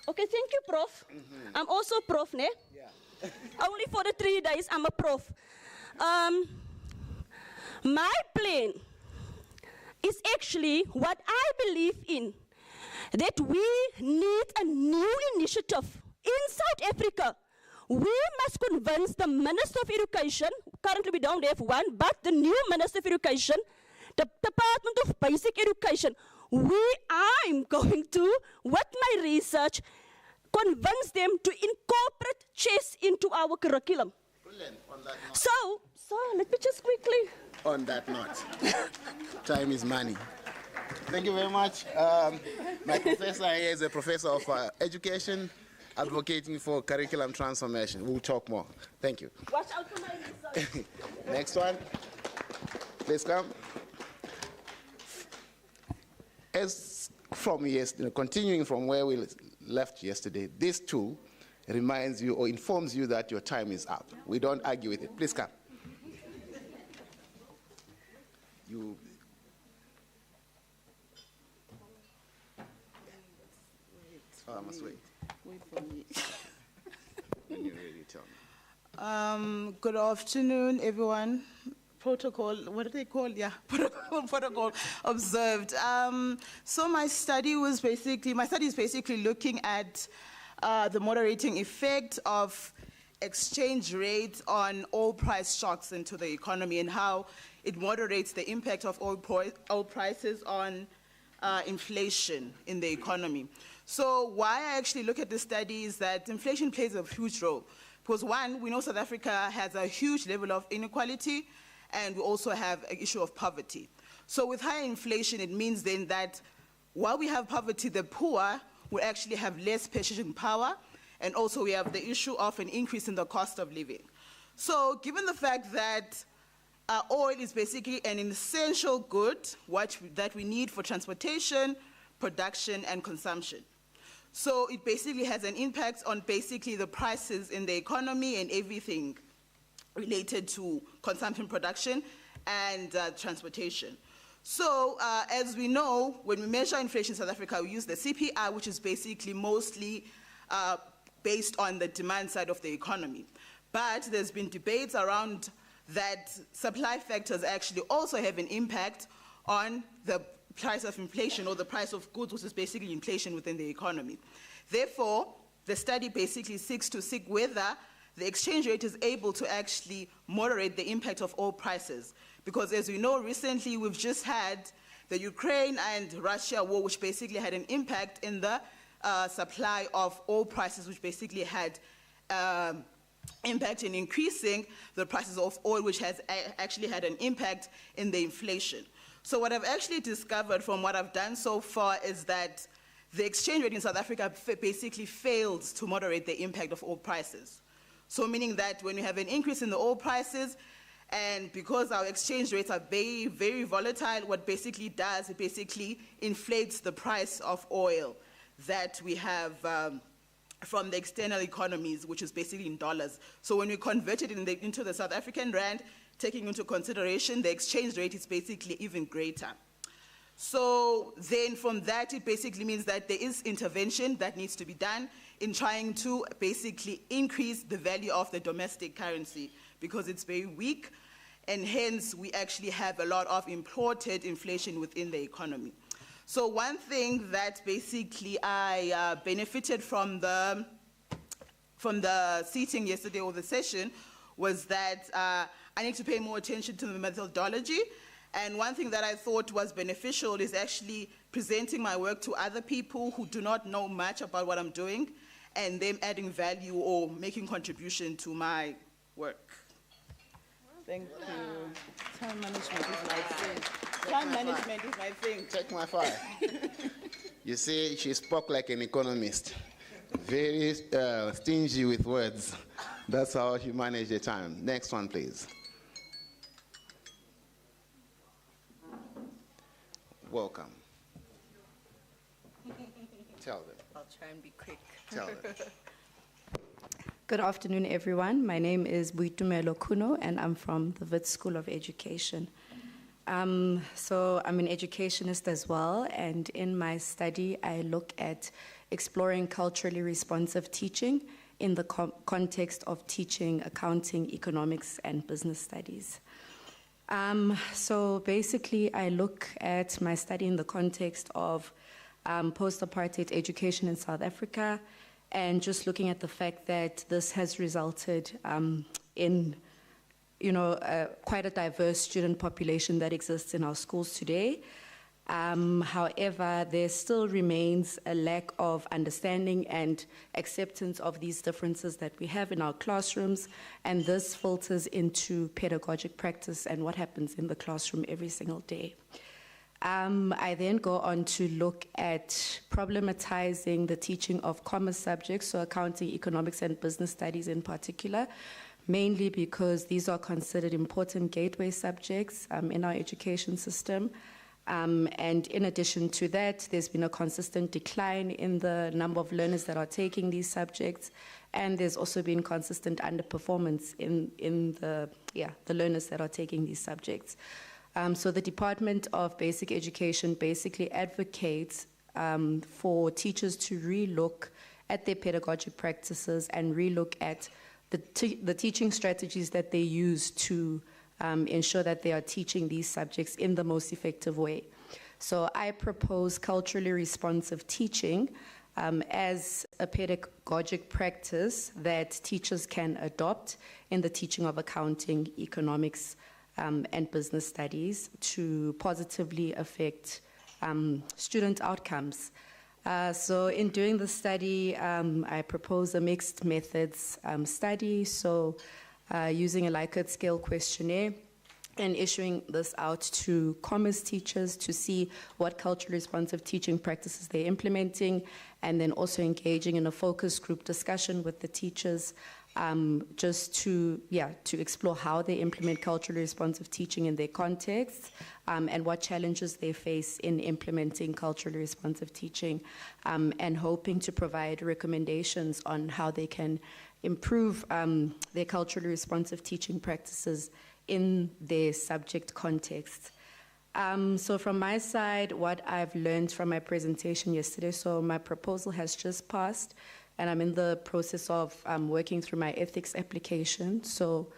Okay, thank you, Prof. I'm also a prof, ne? Yeah. Only for the 3 days, I'm a prof. My plan is actually what I believe in, that we need a new initiative in South Africa. We must convince the Minister of Education, currently we don't have one, but the new Minister of Education, the Department of Basic Education, I'm going to, with my research, convince them to incorporate chess into our curriculum. Brilliant. On that note. So let me just quickly. On that note, time is money. Thank you very much. My professor here is a professor of education, advocating for curriculum transformation. We'll talk more. Thank you. Watch out for my results. Next one. Please come. As from yesterday, continuing from where we left yesterday, this too reminds you or informs you that your time is up. We don't argue with it. Please come. You. Oh, I must wait. Wait for me. When you're ready, tell me. Good afternoon, everyone. Protocol, what do they call? Yeah, protocol observed. So my study is basically looking at the moderating effect of exchange rates on oil price shocks into the economy and how it moderates the impact of oil prices on inflation in the economy. So why I actually look at this study is that inflation plays a huge role. Because one, we know South Africa has a huge level of inequality, and we also have an issue of poverty. So with high inflation, it means then that while we have poverty, the poor will actually have less purchasing power, and also we have the issue of an increase in the cost of living. So given the fact that oil is basically an essential good that we need for transportation, production, and consumption. So it basically has an impact on basically the prices in the economy and everything related to consumption, production, and transportation. So as we know, when we measure inflation in South Africa, we use the CPI, which is basically mostly based on the demand side of the economy. But there's been debates around that supply factors actually also have an impact on the price of inflation or the price of goods, which is basically inflation within the economy. Therefore, the study basically seeks to see whether the exchange rate is able to actually moderate the impact of oil prices. Because as we know, recently we've just had the Ukraine and Russia war, which basically had an impact in the supply of oil prices, which basically had impact in increasing the prices of oil, which has actually had an impact in the inflation. So what I've actually discovered from what I've done so far is that the exchange rate in South Africa basically fails to moderate the impact of oil prices. So meaning that when you have an increase in the oil prices, and because our exchange rates are very, very volatile, what basically does, it basically inflates the price of oil that we have from the external economies, which is basically in dollars. So when we convert it into the South African rand, taking into consideration the exchange rate is basically even greater. So then from that, it basically means that there is intervention that needs to be done in trying to basically increase the value of the domestic currency because it's very weak, and hence we actually have a lot of imported inflation within the economy. So one thing that basically I benefited from the seating yesterday or the session was that I need to pay more attention to the methodology. And one thing that I thought was beneficial is actually presenting my work to other people who do not know much about what I'm doing and them adding value or making contribution to my work. Thank you. Time management is my thing. Time management is my thing. Check my file. You see, she spoke like an economist. Very stingy with words. That's how she managed the time. Next one, please. Welcome. Tell them. I'll try and be quick. Tell them. Good afternoon, everyone. My name is Buitumelo Kuno, and I'm from the Wits School of Education. So I'm an educationist as well, and in my study, I look at exploring culturally responsive teaching in the context of teaching accounting, economics, and business studies. So basically, I look at my study in the context of post-apartheid education in South Africa, and just looking at the fact that this has resulted in, quite a diverse student population that exists in our schools today. However, there still remains a lack of understanding and acceptance of these differences that we have in our classrooms, and this filters into pedagogic practice and what happens in the classroom every single day. I then go on to look at problematizing the teaching of commerce subjects, so accounting, economics, and business studies in particular, mainly because these are considered important gateway subjects in our education system. And in addition to that, there's been a consistent decline in the number of learners that are taking these subjects, and there's also been consistent underperformance in the learners that are taking these subjects. So the Department of Basic Education basically advocates for teachers to relook at their pedagogic practices and relook at the teaching strategies that they use to ensure that they are teaching these subjects in the most effective way. So I propose culturally responsive teaching as a pedagogic practice that teachers can adopt in the teaching of accounting, economics, and business studies to positively affect student outcomes. So in doing the study, I propose a mixed methods study, so using a Likert scale questionnaire and issuing this out to commerce teachers to see what culturally responsive teaching practices they're implementing, and then also engaging in a focus group discussion with the teachers just to explore how they implement culturally responsive teaching in their contexts and what challenges they face in implementing culturally responsive teaching, and hoping to provide recommendations on how they can improve their culturally responsive teaching practices in their subject context. So from my side, what I've learned from my presentation yesterday, so my proposal has just passed, and I'm in the process of working through my ethics application. So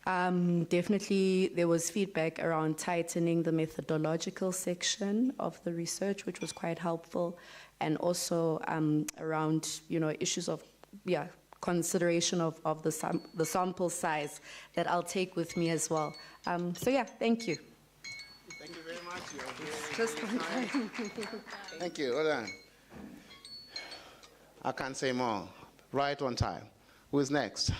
definitely there was feedback around tightening the methodological section of the research, which was quite helpful, and also around issues of consideration of the sample size that I'll take with me as well. So yeah, thank you. Thank you very much. Just one time. Thank you. Hold on. I can't say more. Right on time. Who's next?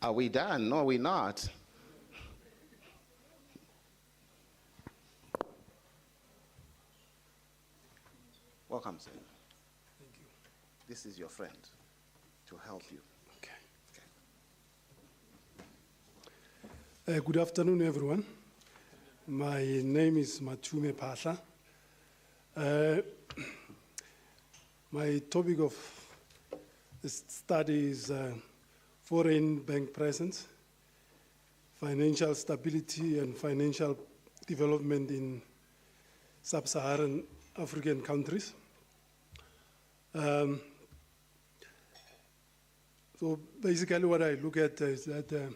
Are we done? No, we're not. Welcome, sir. Thank you. This is your friend to help you. Good afternoon, everyone. My name is Matume Pasha. My topic of study is foreign bank presence, financial stability, and financial development in sub-Saharan African countries. So basically what I look at is that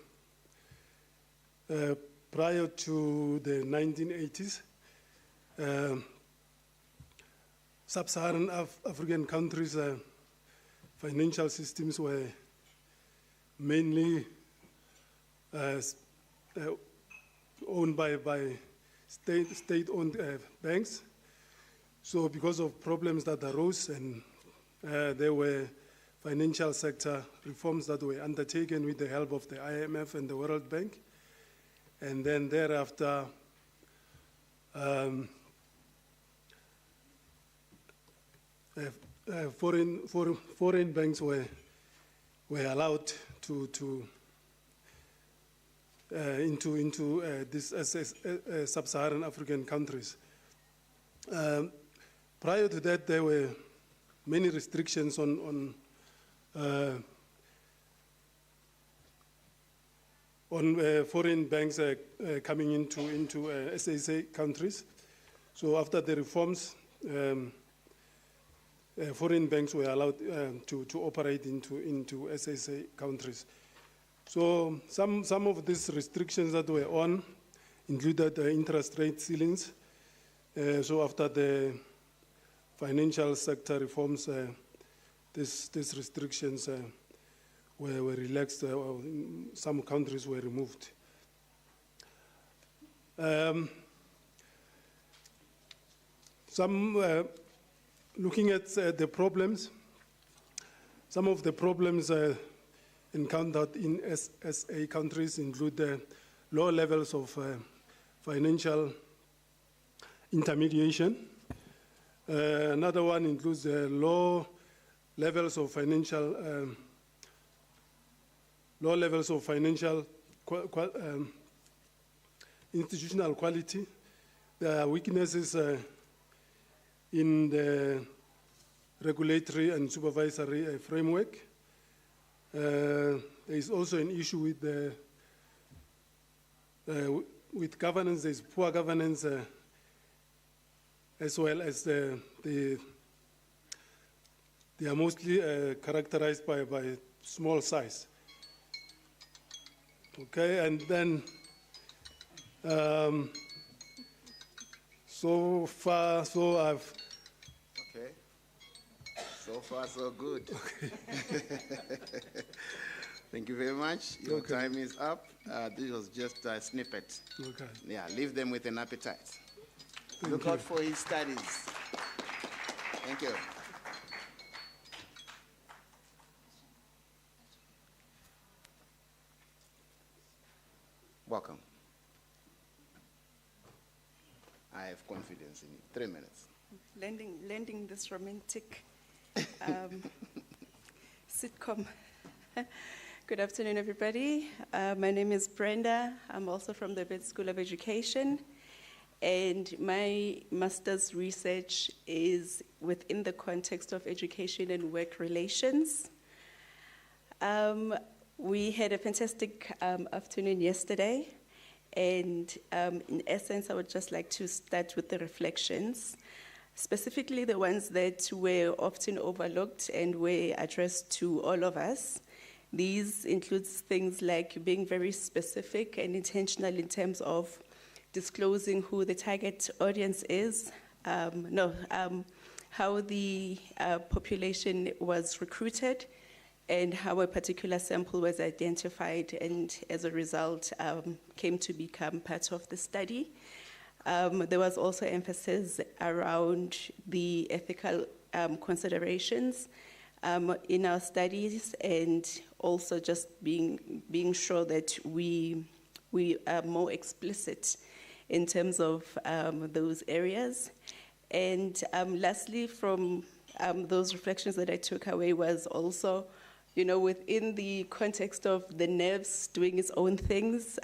prior to the 1980s, sub-Saharan African countries' financial systems were mainly owned by state-owned banks. So because of problems that arose, and there were financial sector reforms that were undertaken with the help of the IMF and the World Bank. And then thereafter, foreign banks were allowed into this sub-Saharan African countries. Prior to that, there were many restrictions on foreign banks coming into SASA countries. So after the reforms, foreign banks were allowed to operate into SASA countries. So some of these restrictions that were on included interest rate ceilings. So after the financial sector reforms, these restrictions were relaxed, some countries were removed. Looking at the problems, some of the problems encountered in SA countries include low levels of financial intermediation. Another one includes low levels of financial institutional quality. There are weaknesses in the regulatory and supervisory framework. There is also an issue with governance. There's poor governance as well as they are mostly characterized by small size. Okay, and then so far, so I've. Okay. So far, so good. Okay. Thank you very much. Your Okay. time is up. This was just a snippet. Okay. Yeah, leave them with an appetite. Thank Look you. out for his studies. Thank you. Welcome. I have confidence in you. 3 minutes. Landing this romantic sitcom. Good afternoon, everybody. My name is Brenda. I'm also from the Wits School of Education, and my master's research is within the context of education and work relations. We had a fantastic afternoon yesterday, and in essence, I would just like to start with the reflections, specifically the ones that were often overlooked and were addressed to all of us. These includes things like being very specific and intentional in terms of disclosing who the target audience is, how the population was recruited, and how a particular sample was identified and as a result came to become part of the study. There was also emphasis around the ethical considerations in our studies, and also just being sure that we are more explicit in terms of those areas. And lastly, from those reflections that I took away was also, within the context of the nerves doing its own things,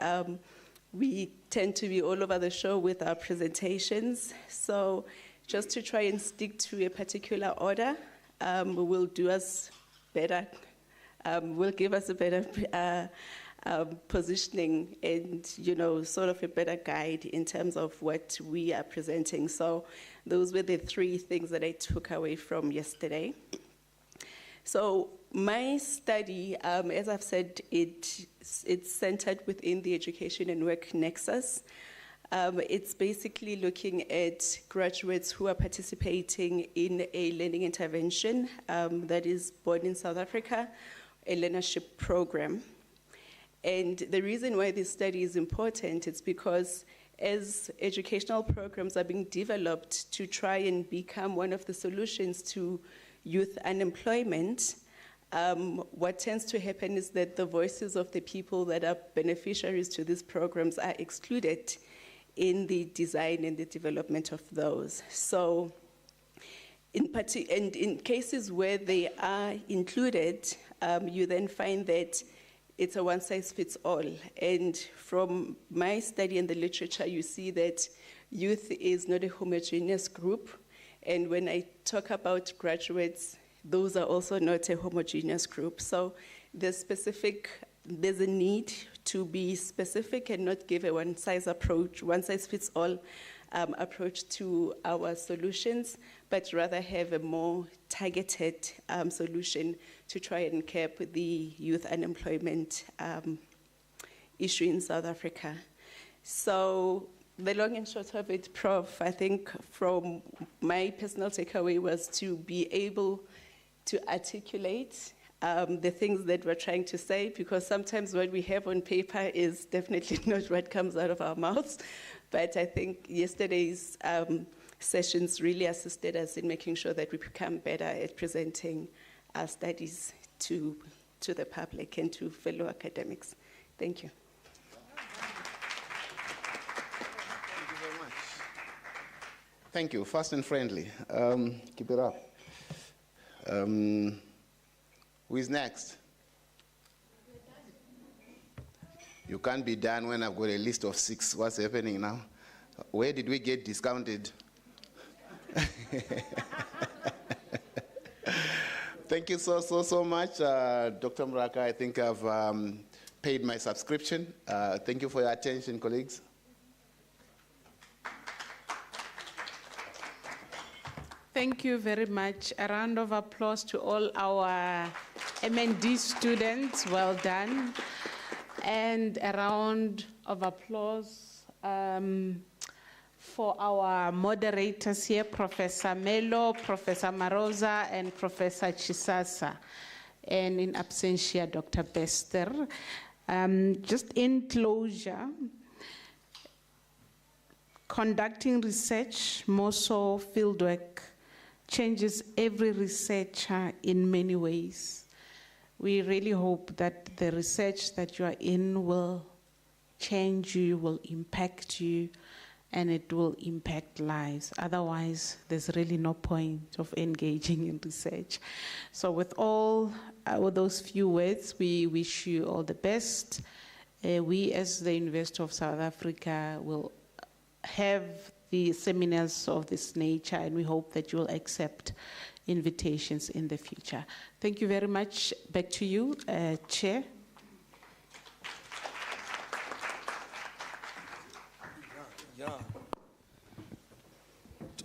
we tend to be all over the show with our presentations. So just to try and stick to a particular order will do us better, will give us a better positioning and, sort of a better guide in terms of what we are presenting. So those were the 3 things that I took away from yesterday. So my study, as I've said, it's centered within the education and work nexus. It's basically looking at graduates who are participating in a learning intervention that is born in South Africa, a learnership program. And the reason why this study is important is because as educational programs are being developed to try and become one of the solutions to youth unemployment, what tends to happen is that the voices of the people that are beneficiaries to these programs are excluded in the design and the development of those. So in cases where they are included, you then find that it's a one-size-fits-all. And from my study in the literature, you see that youth is not a homogeneous group. And when I talk about graduates, those are also not a homogeneous group. So there's a need to be specific and not give a one-size-fits-all approach to our solutions, but rather have a more targeted solution to try and cap the youth unemployment issue in South Africa. So the long and short of it, Prof, I think from my personal takeaway was to be able to articulate the things that we're trying to say, because sometimes what we have on paper is definitely not what comes out of our mouths. But I think yesterday's sessions really assisted us in making sure that we become better at presenting our studies to the public and to fellow academics. Thank you. Thank you. Fast and friendly. Keep it up. Who is next? You can't be done when I've got a list of 6. What's happening now? Where did we get discounted? Thank you so much, Dr. Mraka. I think I've paid my subscription. Thank you for your attention, colleagues. Thank you very much. A round of applause to all our MND students. Well done. And a round of applause for our moderators here, Professor Melo, Professor Marosa, and Professor Chisasa. And in absentia, Dr. Bester. Just in closure, conducting research, more so fieldwork, changes every researcher in many ways. We really hope that the research that you are in will change you, will impact you, and it will impact lives. Otherwise, there's really no point of engaging in research. So with all with those few words, we wish you all the best. We, as the University of South Africa, will have the seminars of this nature, and we hope that you will accept invitations in the future. Thank you very much. Back to you, Chair.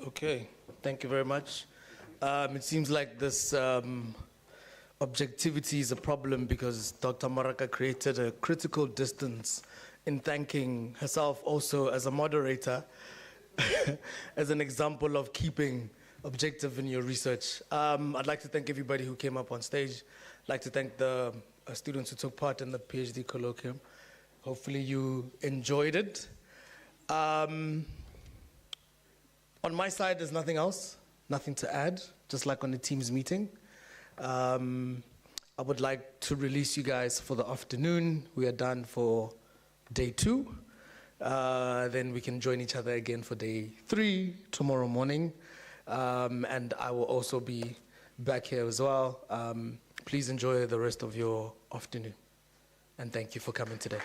Okay, thank you very much. It seems like this objectivity is a problem because Dr. Maraka created a critical distance in thanking herself also as a moderator as an example of keeping objective in your research. I'd like to thank everybody who came up on stage. I'd like to thank the students who took part in the PhD colloquium. Hopefully you enjoyed it. On my side, there's nothing else, nothing to add, just like on the team's meeting. I would like to release you guys for the afternoon. We are done for day 2. Then we can join each other again for day 3 tomorrow morning. And I will also be back here as well. Please enjoy the rest of your afternoon. And thank you for coming today.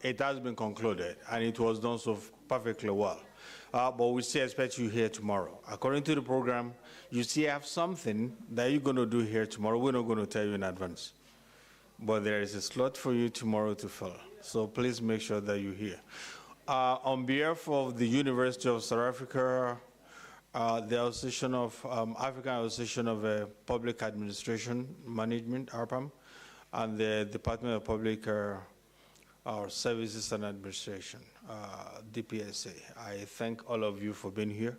It has been concluded, and it was done so perfectly well. But we still expect you here tomorrow. According to the program, you still have something that you're going to do here tomorrow. We're not going to tell you in advance. But there is a slot for you tomorrow to fill. So please make sure that you're here. On behalf of the University of South Africa, the Association of African Association of Public Administration Management, ARPAM, and the Department of Public our Services and Administration, DPSA. I thank all of you for being here.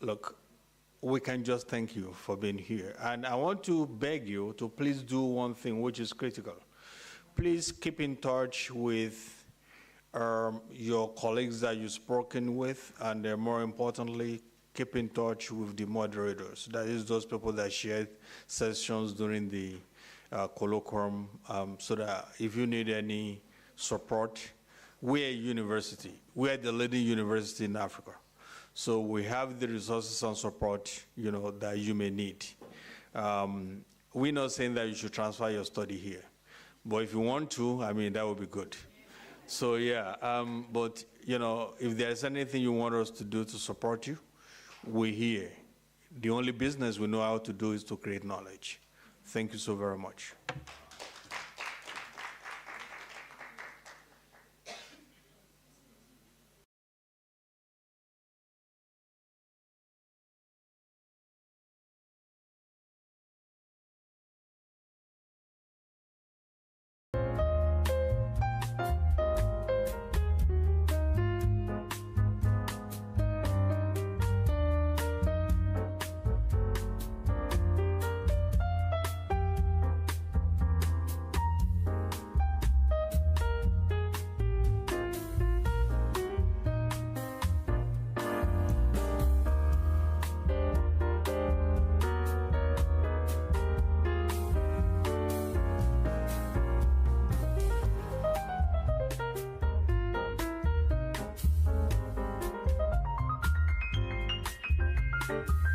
Look, we can just thank you for being here. And I want to beg you to please do one thing which is critical. Please keep in touch with your colleagues that you've spoken with, and more importantly, keep in touch with the moderators. That is those people that shared sessions during the colloquium, so that if you need any support, we're a university. We're the leading university in Africa. So we have the resources and support, that you may need. We're not saying that you should transfer your study here, but if you want to, that would be good. So yeah, but if there's anything you want us to do to support you, we're here. The only business we know how to do is to create knowledge. Thank you so very much. Thank you.